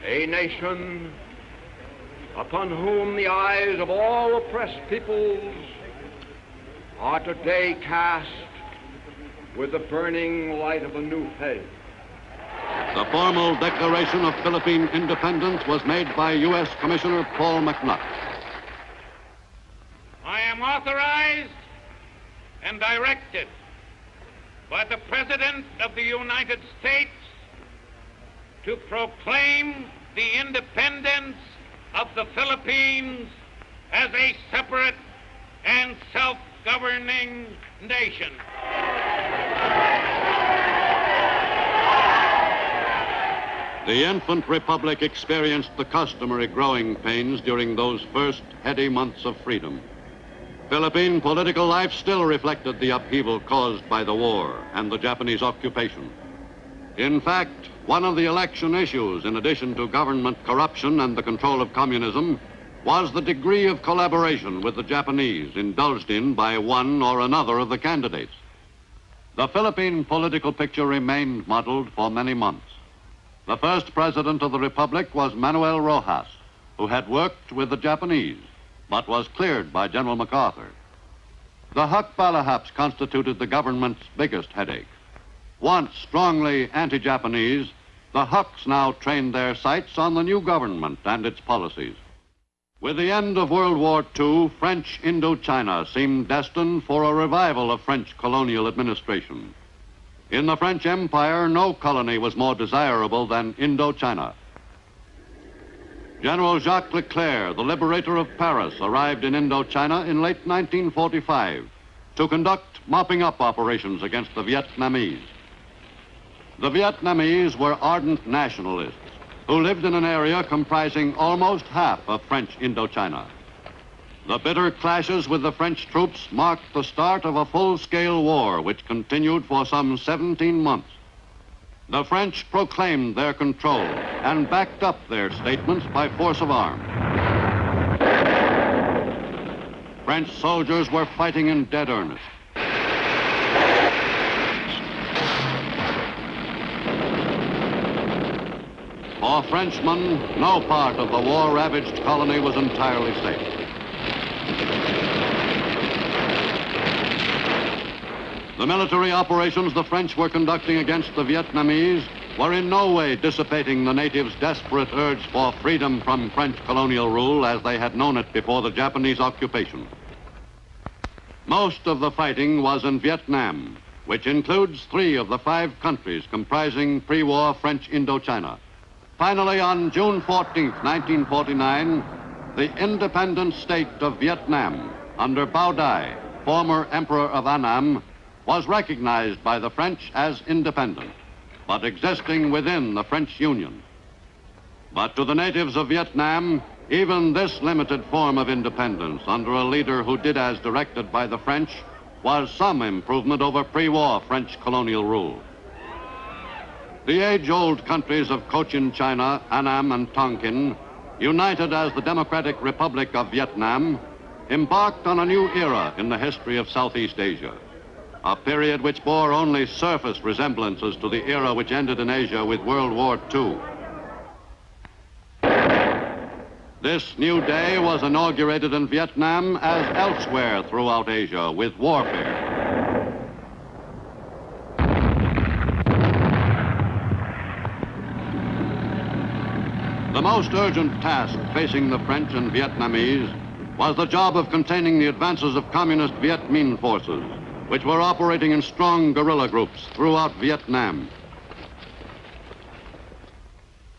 A nation upon whom the eyes of all oppressed peoples are today cast with the burning light of a new faith. The formal declaration of Philippine independence was made by U.S. Commissioner Paul McNutt. I am authorized and directed by the President of the United States to proclaim the independence of the Philippines as a separate and self-governing nation. The infant republic experienced the customary growing pains during those first heady months of freedom. Philippine political life still reflected the upheaval caused by the war and the Japanese occupation. In fact, one of the election issues, in addition to government corruption and the control of communism, was the degree of collaboration with the Japanese indulged in by one or another of the candidates. The Philippine political picture remained muddled for many months. The first president of the republic was Manuel Rojas, who had worked with the Japanese, but was cleared by General MacArthur. The Hukbalahaps constituted the government's biggest headache. Once strongly anti-Japanese, the Huks now trained their sights on the new government and its policies. With the end of World War II, French Indochina seemed destined for a revival of French colonial administration. In the French Empire, no colony was more desirable than Indochina. General Jacques Leclerc, the liberator of Paris, arrived in Indochina in late 1945 to conduct mopping-up operations against the Vietnamese. The Vietnamese were ardent nationalists who lived in an area comprising almost half of French Indochina. The bitter clashes with the French troops marked the start of a full-scale war which continued for some 17 months. The French proclaimed their control and backed up their statements by force of arms. French soldiers were fighting in dead earnest. For Frenchmen, no part of the war-ravaged colony was entirely safe. The military operations the French were conducting against the Vietnamese were in no way dissipating the natives' desperate urge for freedom from French colonial rule as they had known it before the Japanese occupation. Most of the fighting was in Vietnam, which includes 3 of the 5 countries comprising pre-war French Indochina. Finally, on June 14, 1949, the independent state of Vietnam, under Bao Dai, former Emperor of Annam, was recognized by the French as independent, but existing within the French Union. But to the natives of Vietnam, even this limited form of independence under a leader who did as directed by the French was some improvement over pre-war French colonial rule. The age-old countries of Cochin China, Annam, and Tonkin, united as the Democratic Republic of Vietnam, embarked on a new era in the history of Southeast Asia, a period which bore only surface resemblances to the era which ended in Asia with World War II. This new day was inaugurated in Vietnam as elsewhere throughout Asia with warfare. The most urgent task facing the French and Vietnamese was the job of containing the advances of communist Viet Minh forces, which were operating in strong guerrilla groups throughout Vietnam.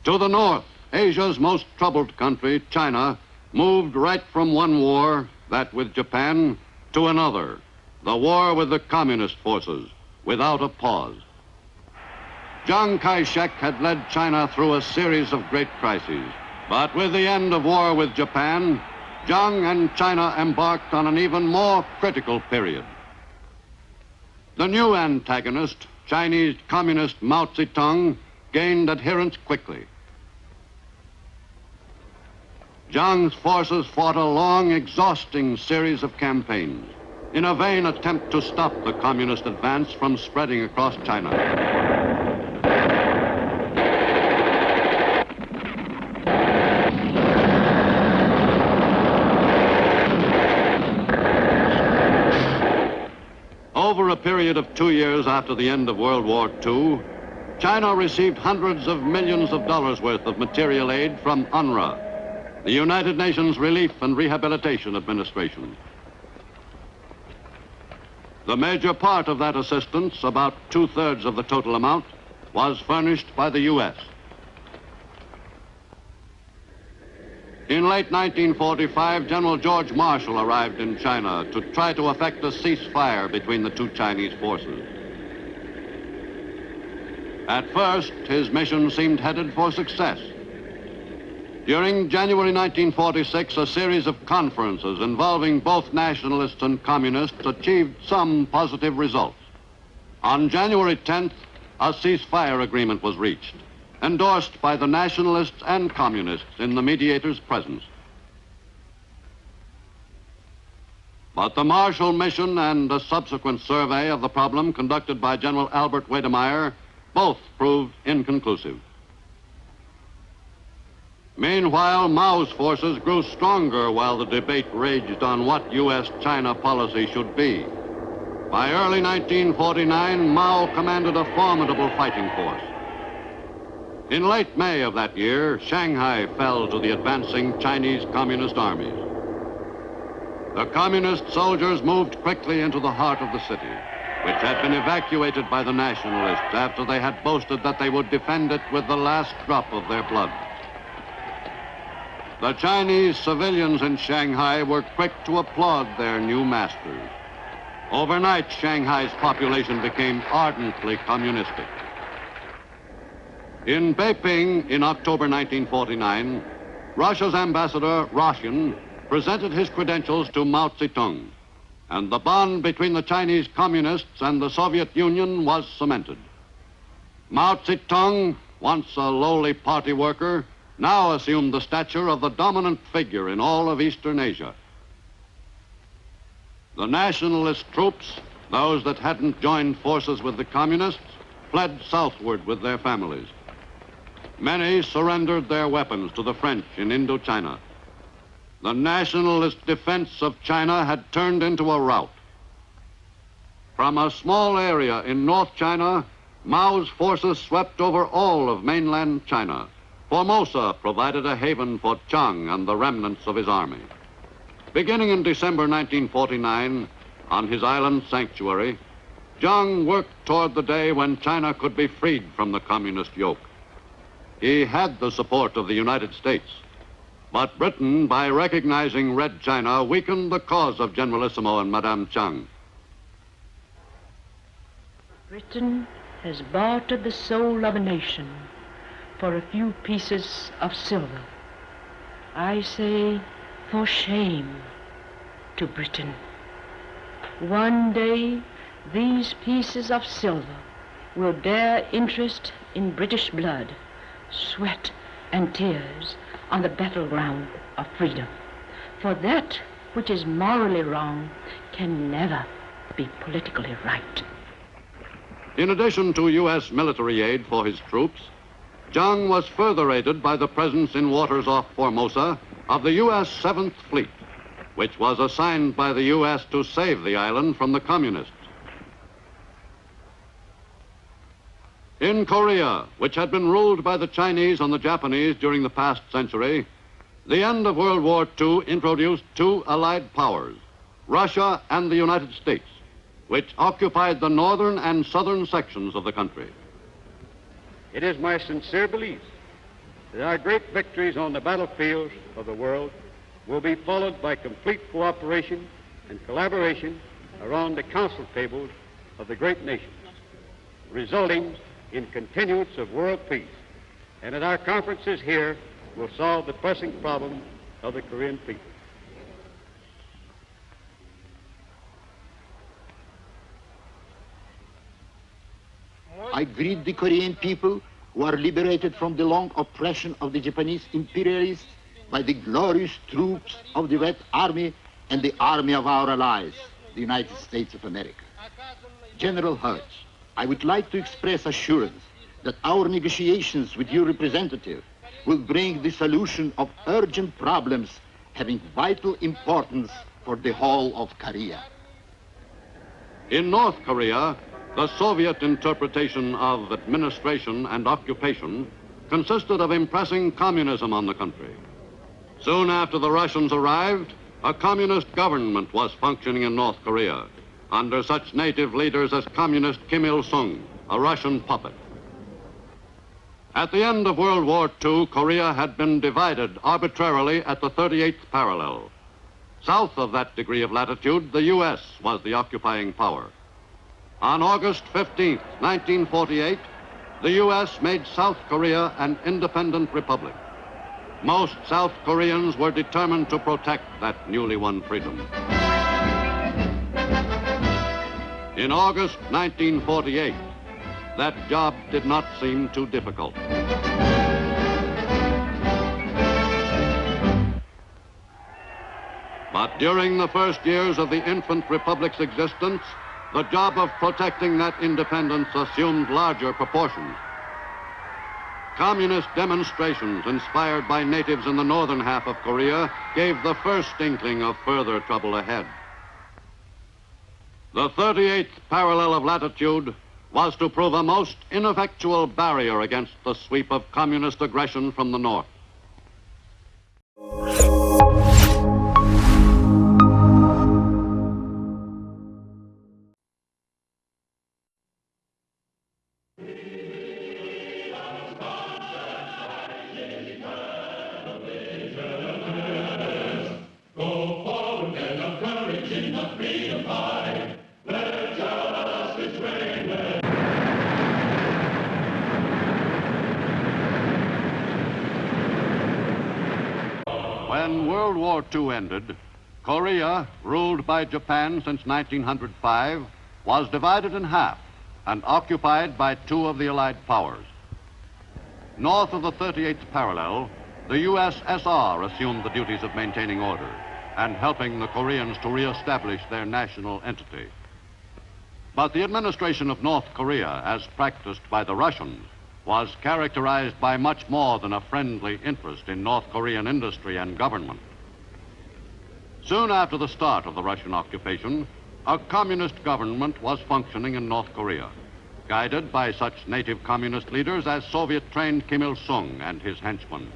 To the north, Asia's most troubled country, China, moved right from one war, that with Japan, to another, the war with the communist forces, without a pause. Chiang Kai-shek had led China through a series of great crises, but with the end of war with Japan, Chiang and China embarked on an even more critical period. The new antagonist, Chinese Communist Mao Zedong, gained adherents quickly. Chiang's forces fought a long, exhausting series of campaigns in a vain attempt to stop the communist advance from spreading across China. Over a period of 2 years after the end of World War II, China received hundreds of millions of dollars worth of material aid from UNRWA, the United Nations Relief and Rehabilitation Administration. The major part of that assistance, about 2/3 of the total amount, was furnished by the U.S. In late 1945, General George Marshall arrived in China to try to effect a ceasefire between the 2 Chinese forces. At first, his mission seemed headed for success. During January 1946, a series of conferences involving both nationalists and communists achieved some positive results. On January 10th, a ceasefire agreement was reached, endorsed by the nationalists and communists in the mediator's presence. But the Marshall Mission and a subsequent survey of the problem conducted by General Albert Wedemeyer both proved inconclusive. Meanwhile, Mao's forces grew stronger while the debate raged on what U.S.-China policy should be. By early 1949, Mao commanded a formidable fighting force. In late May of that year, Shanghai fell to the advancing Chinese Communist armies. The Communist soldiers moved quickly into the heart of the city, which had been evacuated by the nationalists after they had boasted that they would defend it with the last drop of their blood. The Chinese civilians in Shanghai were quick to applaud their new masters. Overnight, Shanghai's population became ardently communistic. In Beiping, in October 1949, Russia's ambassador, Roshin, presented his credentials to Mao Zedong, and the bond between the Chinese communists and the Soviet Union was cemented. Mao Zedong, once a lowly party worker, now assumed the stature of the dominant figure in all of Eastern Asia. The nationalist troops, those that hadn't joined forces with the communists, fled southward with their families. Many surrendered their weapons to the French in Indochina. The nationalist defense of China had turned into a rout. From a small area in North China, Mao's forces swept over all of mainland China. Formosa provided a haven for Chiang and the remnants of his army. Beginning in December 1949, on his island sanctuary, Chiang worked toward the day when China could be freed from the communist yoke. He had the support of the United States, but Britain, by recognizing Red China, weakened the cause of Generalissimo and Madame Chiang. Britain has bartered the soul of a nation for a few pieces of silver. I say, for shame to Britain. One day, these pieces of silver will bear interest in British blood, sweat, and tears on the battleground of freedom. For that which is morally wrong can never be politically right. In addition to U.S. military aid for his troops, Chiang was further aided by the presence in waters off Formosa of the U.S. 7th Fleet, which was assigned by the U.S. to save the island from the communists. In Korea, which had been ruled by the Chinese and the Japanese during the past century, the end of World War II introduced two Allied powers, Russia and the United States, which occupied the northern and southern sections of the country. It is my sincere belief that our great victories on the battlefields of the world will be followed by complete cooperation and collaboration around the council tables of the great nations, resulting in continuance of world peace, and that our conferences here will solve the pressing problem of the Korean people. I greet the Korean people who are liberated from the long oppression of the Japanese imperialists by the glorious troops of the Red Army and the army of our allies, the United States of America. General Hertz, I would like to express assurance that our negotiations with your representative will bring the solution of urgent problems having vital importance for the whole of Korea. In North Korea, the Soviet interpretation of administration and occupation consisted of impressing communism on the country. Soon after the Russians arrived, a communist government was functioning in North Korea under such native leaders as Communist Kim Il-sung, a Russian puppet. At the end of World War II, Korea had been divided arbitrarily at the 38th parallel. South of that degree of latitude, the U.S. was the occupying power. On August 15, 1948, the U.S. made South Korea an independent republic. Most South Koreans were determined to protect that newly won freedom. In August 1948, that job did not seem too difficult. But during the first years of the infant republic's existence, the job of protecting that independence assumed larger proportions. Communist demonstrations inspired by natives in the northern half of Korea gave the first inkling of further trouble ahead. The 38th parallel of latitude was to prove a most ineffectual barrier against the sweep of communist aggression from the north. When World War II ended, Korea, ruled by Japan since 1905, was divided in half and occupied by two of the Allied powers. North of the 38th parallel, the USSR assumed the duties of maintaining order and helping the Koreans to reestablish their national entity. But the administration of North Korea, as practiced by the Russians, was characterized by much more than a friendly interest in North Korean industry and government. Soon after the start of the Russian occupation, A communist government was functioning in North Korea, guided by such native communist leaders as Soviet-trained Kim Il-sung and his henchmen.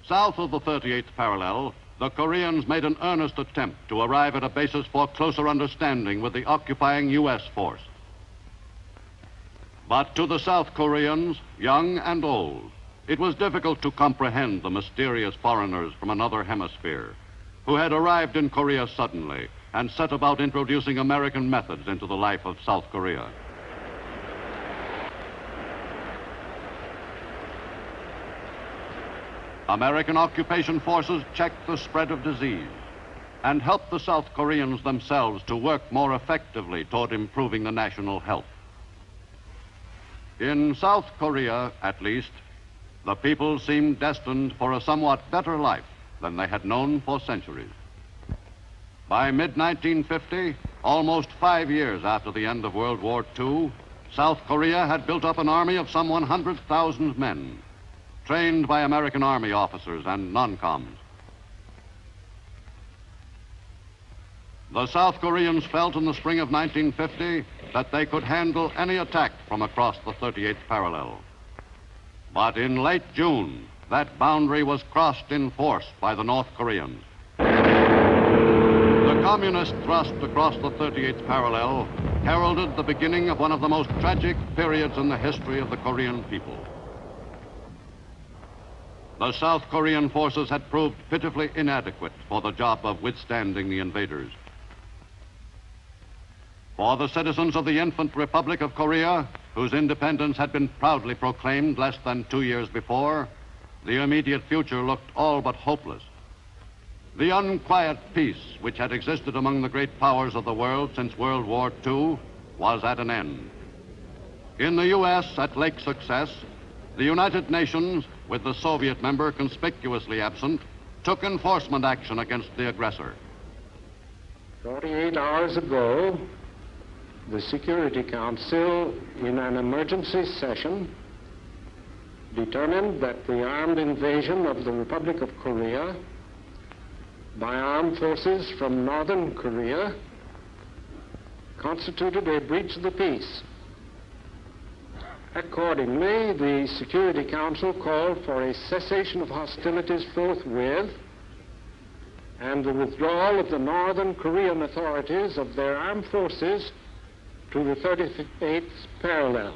South of the 38th parallel, the Koreans made an earnest attempt to arrive at a basis for closer understanding with the occupying U.S. force. But to the South Koreans, young and old, it was difficult to comprehend the mysterious foreigners from another hemisphere who had arrived in Korea suddenly and set about introducing American methods into the life of South Korea. American occupation forces checked the spread of disease and helped the South Koreans themselves to work more effectively toward improving the national health. In South Korea, at least, the people seemed destined for a somewhat better life than they had known for centuries. By mid-1950, almost 5 years after the end of World War II, South Korea had built up an army of some 100,000 men, trained by American Army officers and non-coms. The South Koreans felt in the spring of 1950 that they could handle any attack from across the 38th parallel. But in late June, that boundary was crossed in force by the North Koreans. The communist thrust across the 38th parallel heralded the beginning of one of the most tragic periods in the history of the Korean people. The South Korean forces had proved pitifully inadequate for the job of withstanding the invaders. For the citizens of the infant Republic of Korea, whose independence had been proudly proclaimed less than 2 years before, the immediate future looked all but hopeless. The unquiet peace which had existed among the great powers of the world since World War II was at an end. In the U.S., at Lake Success, the United Nations, with the Soviet member conspicuously absent, took enforcement action against the aggressor. 48 hours ago, the Security Council, in an emergency session, determined that the armed invasion of the Republic of Korea by armed forces from Northern Korea constituted a breach of the peace. Accordingly, the Security Council called for a cessation of hostilities forthwith and the withdrawal of the Northern Korean authorities of their armed forces to the 38th parallel.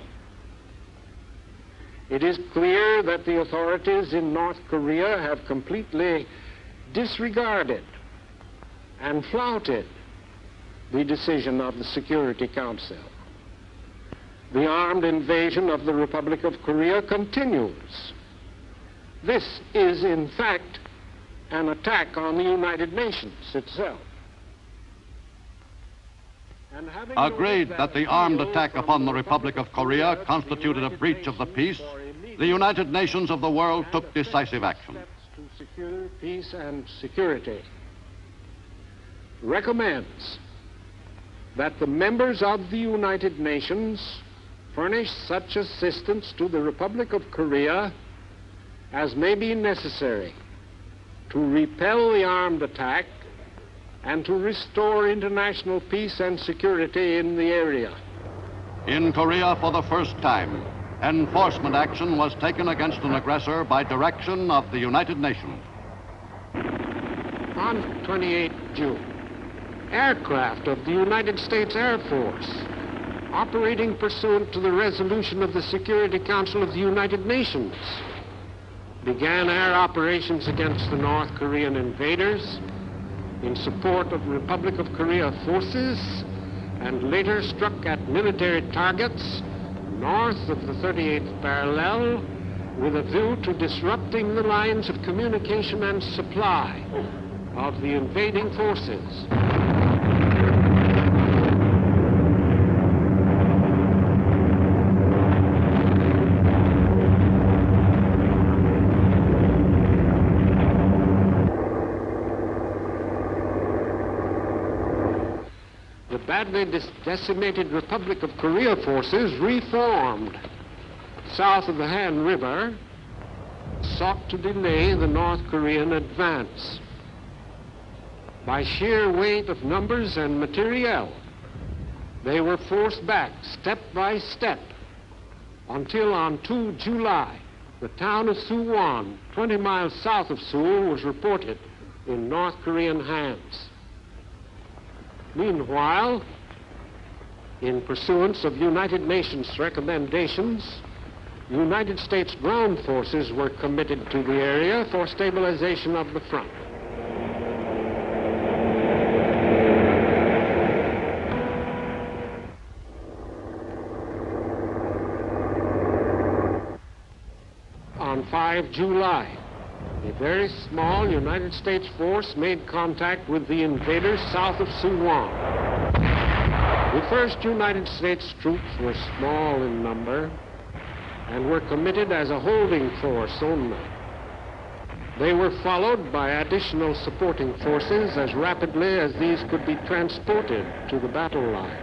It is clear that the authorities in North Korea have completely disregarded and flouted the decision of the Security Council. The armed invasion of the Republic of Korea continues. This is, in fact, an attack on the United Nations itself. Agreed that the armed attack upon the Republic of Korea constituted a breach of the peace, the United Nations of the world took decisive action. To secure peace and security recommends that the members of the United Nations furnish such assistance to the Republic of Korea as may be necessary to repel the armed attack and to restore international peace and security in the area. In Korea, for the first time, enforcement action was taken against an aggressor by direction of the United Nations. On 28 June, aircraft of the United States Air Force, operating pursuant to the resolution of the Security Council of the United Nations, began air operations against the North Korean invaders in support of Republic of Korea forces, and later struck at military targets north of the 38th parallel with a view to disrupting the lines of communication and supply of the invading forces. the badly decimated Republic of Korea forces reformed south of the Han River, sought to delay the North Korean advance. By sheer weight of numbers and materiel, they were forced back step by step until on 2 July, the town of Suwon, 20 miles south of Seoul, was reported in North Korean hands. Meanwhile, in pursuance of United Nations recommendations, United States ground forces were committed to the area for stabilization of the front. On 5 July, a very small United States force made contact with the invaders south of Suwon. The first United States troops were small in number and were committed as a holding force only. They were followed by additional supporting forces as rapidly as these could be transported to the battle line,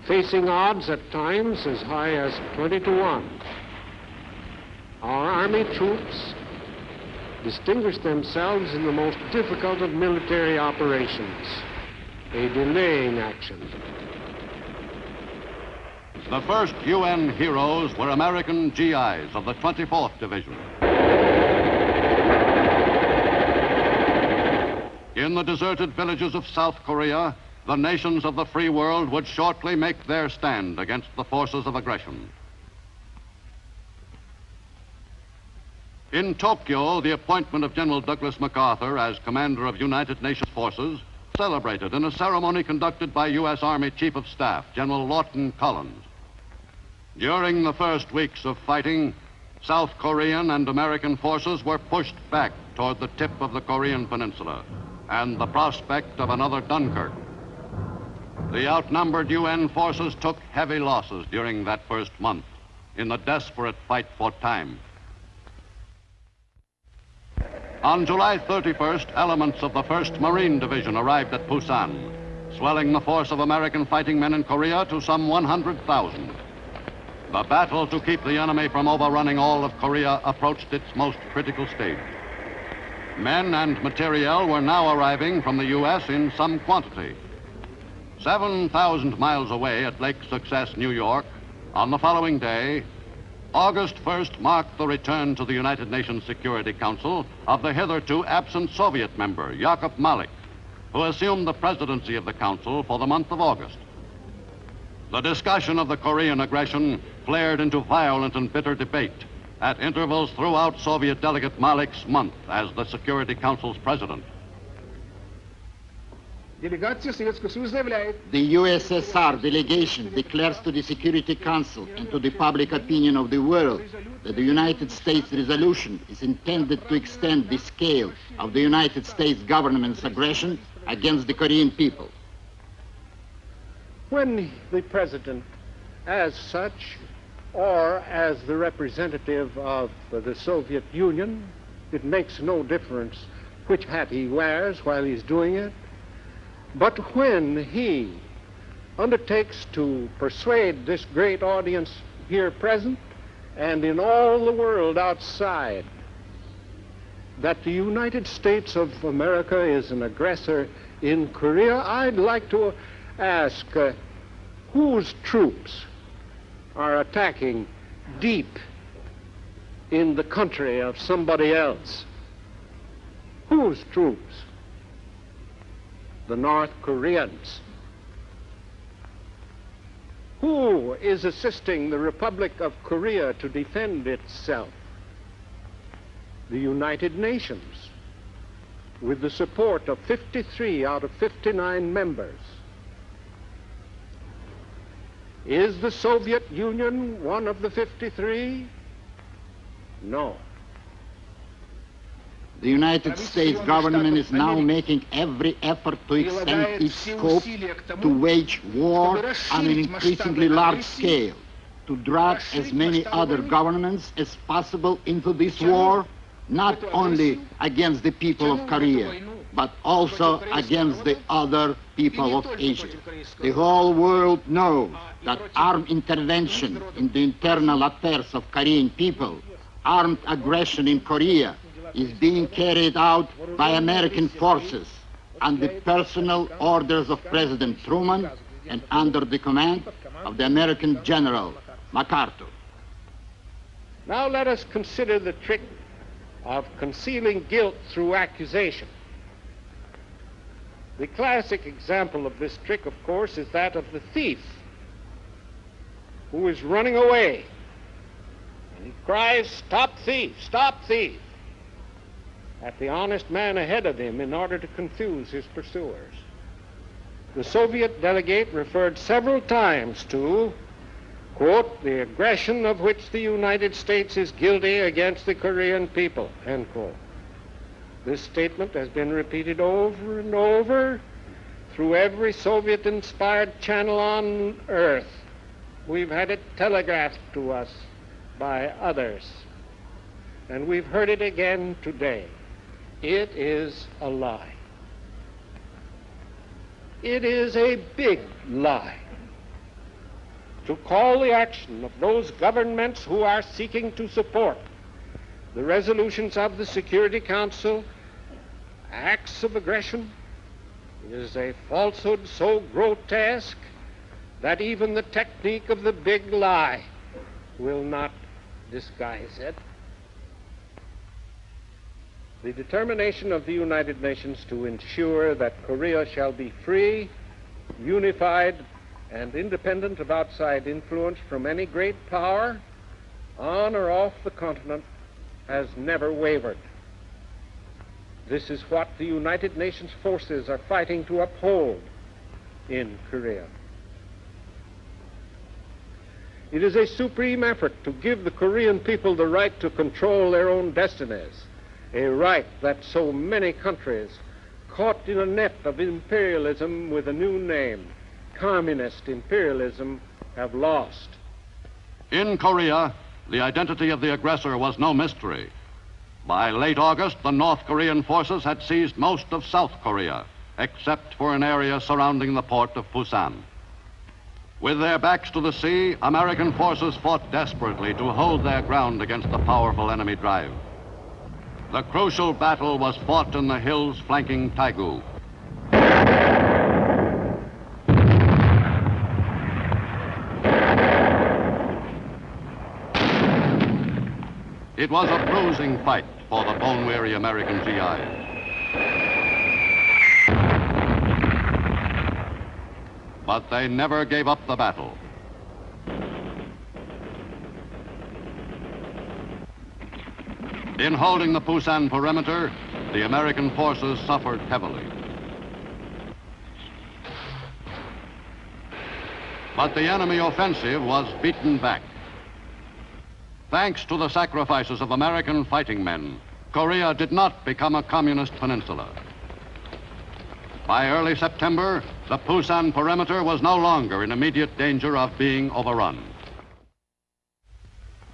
facing odds at times as high as 20 to 1. Our Army troops distinguished themselves in the most difficult of military operations, a delaying action. The first UN heroes were American GIs of the 24th Division. In the deserted villages of South Korea, the nations of the free world would shortly make their stand against the forces of aggression. In Tokyo, the appointment of General Douglas MacArthur as commander of United Nations forces celebrated in a ceremony conducted by U.S. Army Chief of Staff, General Lawton Collins. During the first weeks of fighting, South Korean and American forces were pushed back toward the tip of the Korean Peninsula and the prospect of another Dunkirk. The outnumbered UN forces took heavy losses during that first month in the desperate fight for time. On July 31st, elements of the 1st Marine Division arrived at Busan, swelling the force of American fighting men in Korea to some 100,000. The battle to keep the enemy from overrunning all of Korea approached its most critical stage. Men and materiel were now arriving from the U.S. in some quantity. 7,000 miles away at Lake Success, New York, on the following day, August 1st marked the return to the United Nations Security Council of the hitherto absent Soviet member, Yakov Malik, who assumed the presidency of the Council for the month of August. The discussion of the Korean aggression flared into violent and bitter debate at intervals throughout Soviet delegate Malik's month as the Security Council's president. The USSR delegation declares to the Security Council and to the public opinion of the world that the United States resolution is intended to extend the scale of the United States government's aggression against the Korean people. When the president, as such, or as the representative of the Soviet Union, it makes no difference which hat he wears while he's doing it, but when he undertakes to persuade this great audience here present and in all the world outside that the United States of America is an aggressor in Korea, I'd like to ask whose troops are attacking deep in the country of somebody else? Whose troops? The North Koreans. Who is assisting the Republic of Korea to defend itself? The United Nations, with the support of 53 out of 59 members. Is the Soviet Union one of the 53? No. The United States government is now making every effort to extend its scope to wage war on an increasingly large scale, to drag as many other governments as possible into this war, not only against the people of Korea, but also against the other people of Asia. The whole world knows that armed intervention in the internal affairs of Korean people, armed aggression in Korea, is being carried out by American forces under the personal orders of President Truman and under the command of the American General MacArthur. Now let us consider the trick of concealing guilt through accusation. The classic example of this trick, of course, is that of the thief who is running away. And he cries, "Stop thief, stop thief," at the honest man ahead of him in order to confuse his pursuers. The Soviet delegate referred several times to, quote, "the aggression of which the United States is guilty against the Korean people," end quote. This statement has been repeated over and over through every Soviet-inspired channel on Earth. We've had it telegraphed to us by others, and we've heard it again today. It is a lie. It is a big lie to call the action of those governments who are seeking to support the resolutions of the Security Council acts of aggression. It is a falsehood so grotesque that even the technique of the big lie will not disguise it. The determination of the United Nations to ensure that Korea shall be free, unified, and independent of outside influence from any great power on or off the continent has never wavered. This is what the United Nations forces are fighting to uphold in Korea. It is a supreme effort to give the Korean people the right to control their own destinies, a right that so many countries, caught in a net of imperialism with a new name, communist imperialism, have lost. In Korea, the identity of the aggressor was no mystery. By late August, the North Korean forces had seized most of South Korea, except for an area surrounding the port of Busan. With their backs to the sea, American forces fought desperately to hold their ground against the powerful enemy drive. The crucial battle was fought in the hills flanking Taegu. It was a bruising fight for the bone-weary American GIs. But they never gave up the battle. In holding the Busan perimeter, the American forces suffered heavily. But the enemy offensive was beaten back. Thanks to the sacrifices of American fighting men, Korea did not become a communist peninsula. By early September, the Busan perimeter was no longer in immediate danger of being overrun.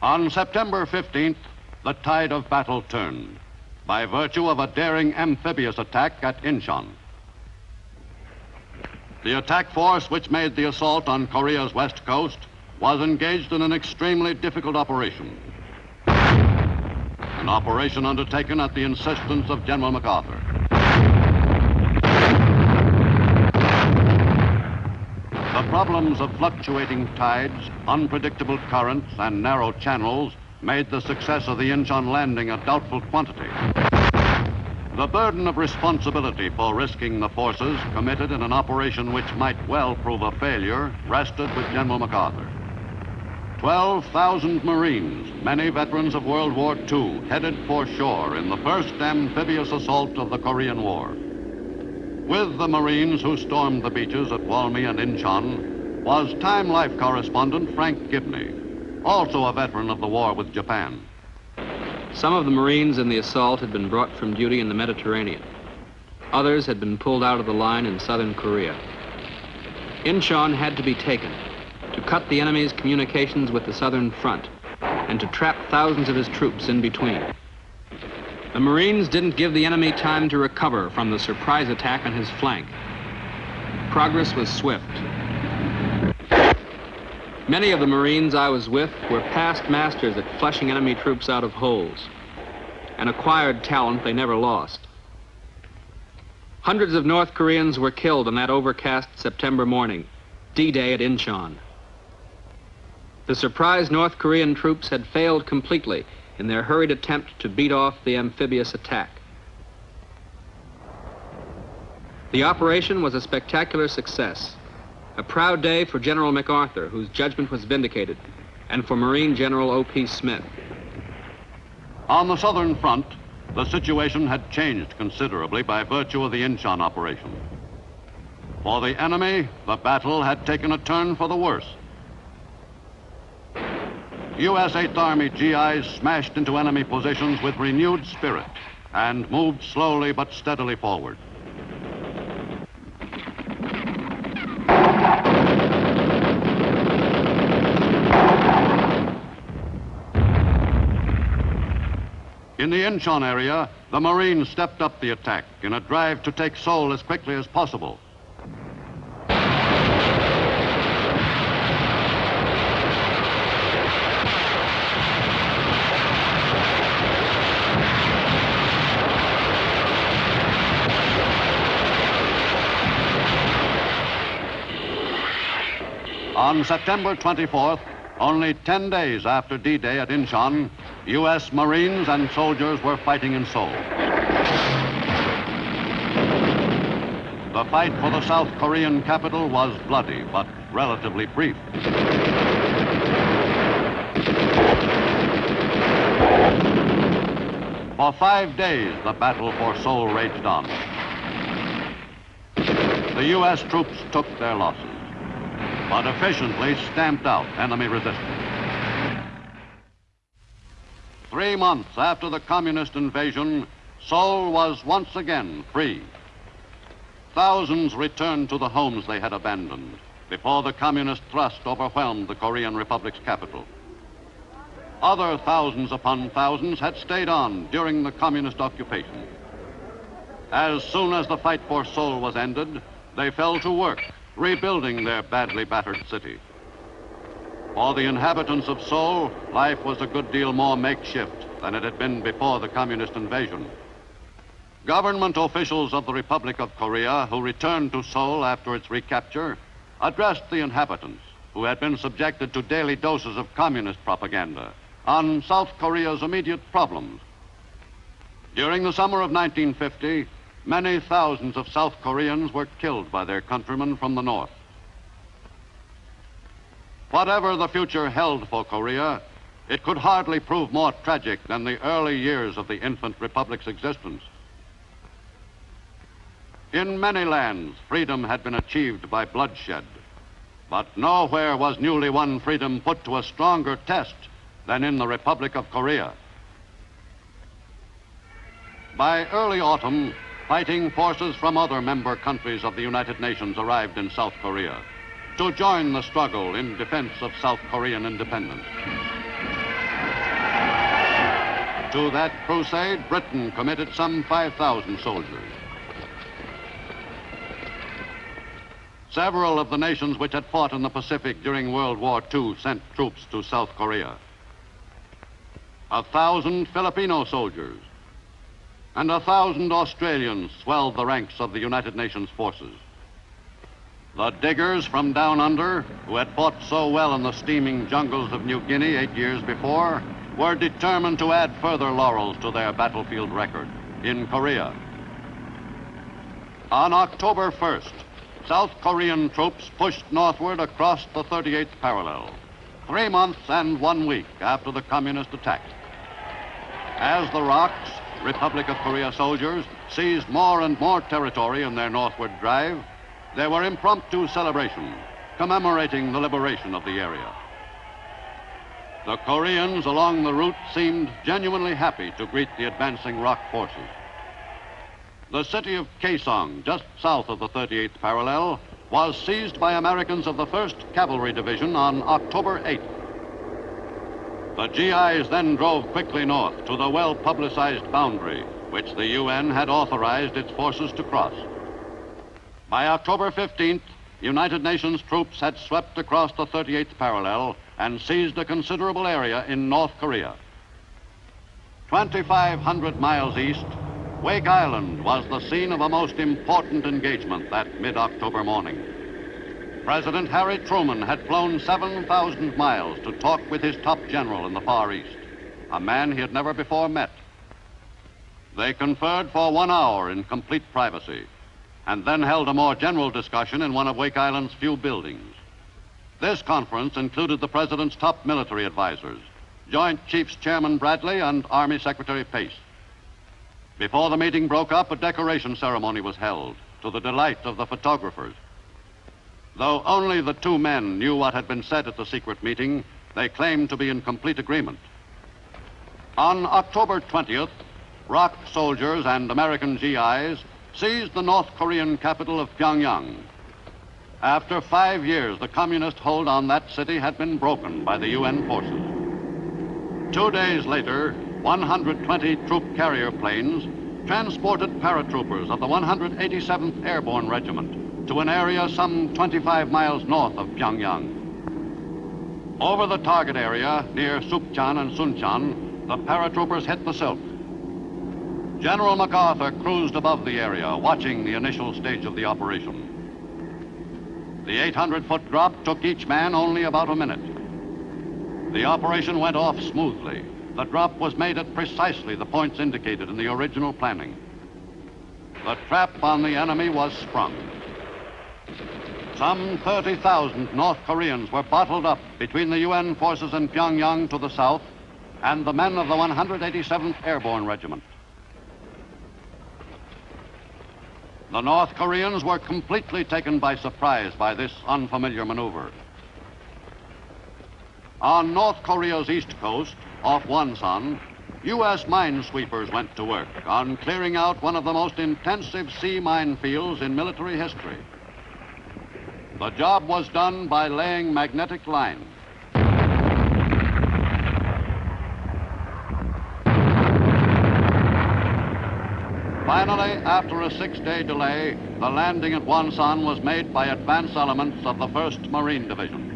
On September 15th, the tide of battle turned by virtue of a daring amphibious attack at Incheon. The attack force which made the assault on Korea's west coast was engaged in an extremely difficult operation. An operation undertaken at the insistence of General MacArthur. The problems of fluctuating tides, unpredictable currents, and narrow channels made the success of the Incheon landing a doubtful quantity. The burden of responsibility for risking the forces committed in an operation which might well prove a failure rested with General MacArthur. 12,000 Marines, many veterans of World War II, headed for shore in the first amphibious assault of the Korean War. With the Marines who stormed the beaches at Walmy and Incheon was Time Life correspondent Frank Gibney, also a veteran of the war with Japan. Some of the Marines in the assault had been brought from duty in the Mediterranean. Others had been pulled out of the line in southern Korea. Incheon had to be taken to cut the enemy's communications with the southern front and to trap thousands of his troops in between. The Marines didn't give the enemy time to recover from the surprise attack on his flank. Progress was swift. Many of the Marines I was with were past masters at flushing enemy troops out of holes, an acquired talent they never lost. Hundreds of North Koreans were killed on that overcast September morning, D-Day at Incheon. The surprised North Korean troops had failed completely in their hurried attempt to beat off the amphibious attack. The operation was a spectacular success, a proud day for General MacArthur, whose judgment was vindicated, and for Marine General O.P. Smith. On the southern front, the situation had changed considerably by virtue of the Incheon operation. For the enemy, the battle had taken a turn for the worse. U.S. 8th Army GIs smashed into enemy positions with renewed spirit and moved slowly but steadily forward. In the Incheon area, the Marines stepped up the attack in a drive to take Seoul as quickly as possible. On September 24th, only 10 days after D-Day at Incheon, U.S. Marines and soldiers were fighting in Seoul. The fight for the South Korean capital was bloody, but relatively brief. For 5 days, the battle for Seoul raged on. The U.S. troops took their losses, but efficiently stamped out enemy resistance. 3 months after the communist invasion, Seoul was once again free. Thousands returned to the homes they had abandoned before the communist thrust overwhelmed the Korean Republic's capital. Other thousands upon thousands had stayed on during the communist occupation. As soon as the fight for Seoul was ended, they fell to work, rebuilding their badly battered city. For the inhabitants of Seoul, life was a good deal more makeshift than it had been before the communist invasion. Government officials of the Republic of Korea who returned to Seoul after its recapture addressed the inhabitants, who had been subjected to daily doses of communist propaganda, on South Korea's immediate problems. During the summer of 1950, many thousands of South Koreans were killed by their countrymen from the north. Whatever the future held for Korea, it could hardly prove more tragic than the early years of the infant republic's existence. In many lands, freedom had been achieved by bloodshed, but nowhere was newly won freedom put to a stronger test than in the Republic of Korea. By early autumn, fighting forces from other member countries of the United Nations arrived in South Korea to join the struggle in defense of South Korean independence. To that crusade, Britain committed some 5,000 soldiers. Several of the nations which had fought in the Pacific during World War II sent troops to South Korea. 1,000 Filipino soldiers and 1,000 Australians swelled the ranks of the United Nations forces. The diggers from down under, who had fought so well in the steaming jungles of New Guinea 8 years before, were determined to add further laurels to their battlefield record in Korea. On October 1st, South Korean troops pushed northward across the 38th parallel, 3 months and 1 week after the communist attack. As the ROKs, Republic of Korea soldiers, seized more and more territory in their northward drive, there were impromptu celebrations commemorating the liberation of the area. The Koreans along the route seemed genuinely happy to greet the advancing ROK forces. The city of Kaesong, just south of the 38th parallel, was seized by Americans of the 1st Cavalry Division on October 8th. The GIs then drove quickly north to the well-publicized boundary, which the UN had authorized its forces to cross. By October 15th, United Nations troops had swept across the 38th parallel and seized a considerable area in North Korea. 2,500 miles east, Wake Island was the scene of a most important engagement that mid-October morning. President Harry Truman had flown 7,000 miles to talk with his top general in the Far East, a man he had never before met. They conferred for 1 hour in complete privacy, and then held a more general discussion in one of Wake Island's few buildings. This conference included the President's top military advisors, Joint Chiefs Chairman Bradley and Army Secretary Pace. Before the meeting broke up, a decoration ceremony was held, to the delight of the photographers. Though only the two men knew what had been said at the secret meeting, they claimed to be in complete agreement. On October 20th, ROK soldiers and American GIs seized the North Korean capital of Pyongyang. After 5 years, the communist hold on that city had been broken by the UN forces. 2 days later, 120 troop carrier planes transported paratroopers of the 187th Airborne Regiment to an area some 25 miles north of Pyongyang. Over the target area, near Sukchan and Sunchan, the paratroopers hit the silk. General MacArthur cruised above the area, watching the initial stage of the operation. The 800-foot drop took each man only about a minute. The operation went off smoothly. The drop was made at precisely the points indicated in the original planning. The trap on the enemy was sprung. Some 30,000 North Koreans were bottled up between the UN forces in Pyongyang to the south and the men of the 187th Airborne Regiment. The North Koreans were completely taken by surprise by this unfamiliar maneuver. On North Korea's east coast, off Wonsan, U.S. minesweepers went to work on clearing out one of the most intensive sea minefields in military history. The job was done by laying magnetic lines. Finally, after a 6-day delay, the landing at Wonsan was made by advance elements of the 1st Marine Division.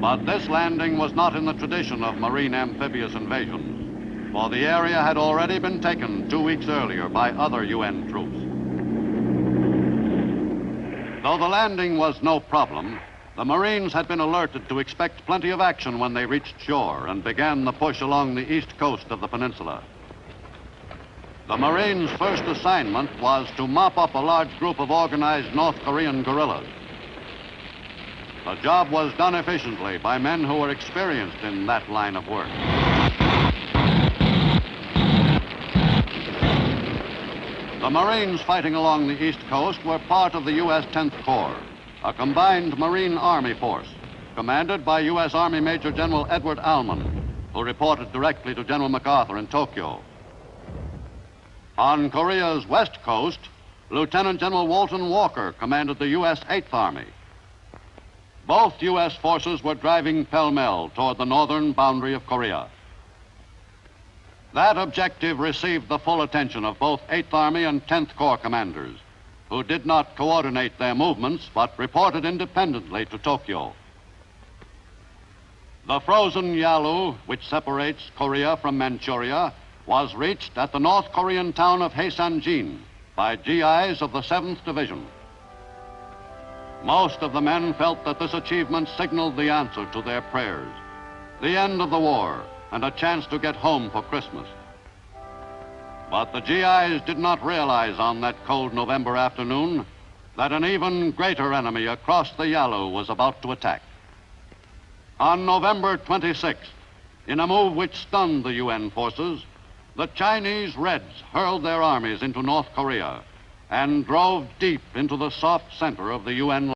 But this landing was not in the tradition of marine amphibious invasions, for the area had already been taken 2 weeks earlier by other UN troops. Though the landing was no problem, the Marines had been alerted to expect plenty of action when they reached shore and began the push along the east coast of the peninsula. The Marines' first assignment was to mop up a large group of organized North Korean guerrillas. The job was done efficiently by men who were experienced in that line of work. The Marines fighting along the East Coast were part of the U.S. 10th Corps, a combined Marine Army force, commanded by U.S. Army Major General Edward Alman, who reported directly to General MacArthur in Tokyo. On Korea's west coast, Lieutenant General Walton Walker commanded the U.S. 8th Army. Both U.S. forces were driving pell-mell toward the northern boundary of Korea. That objective received the full attention of both 8th Army and 10th Corps commanders, who did not coordinate their movements but reported independently to Tokyo. The frozen Yalu, which separates Korea from Manchuria, was reached at the North Korean town of Haesanjin by GIs of the 7th Division. Most of the men felt that this achievement signaled the answer to their prayers, the end of the war, and a chance to get home for Christmas. But the GIs did not realize on that cold November afternoon that an even greater enemy across the Yalu was about to attack. On November 26th, in a move which stunned the UN forces, the Chinese Reds hurled their armies into North Korea and drove deep into the soft center of the UN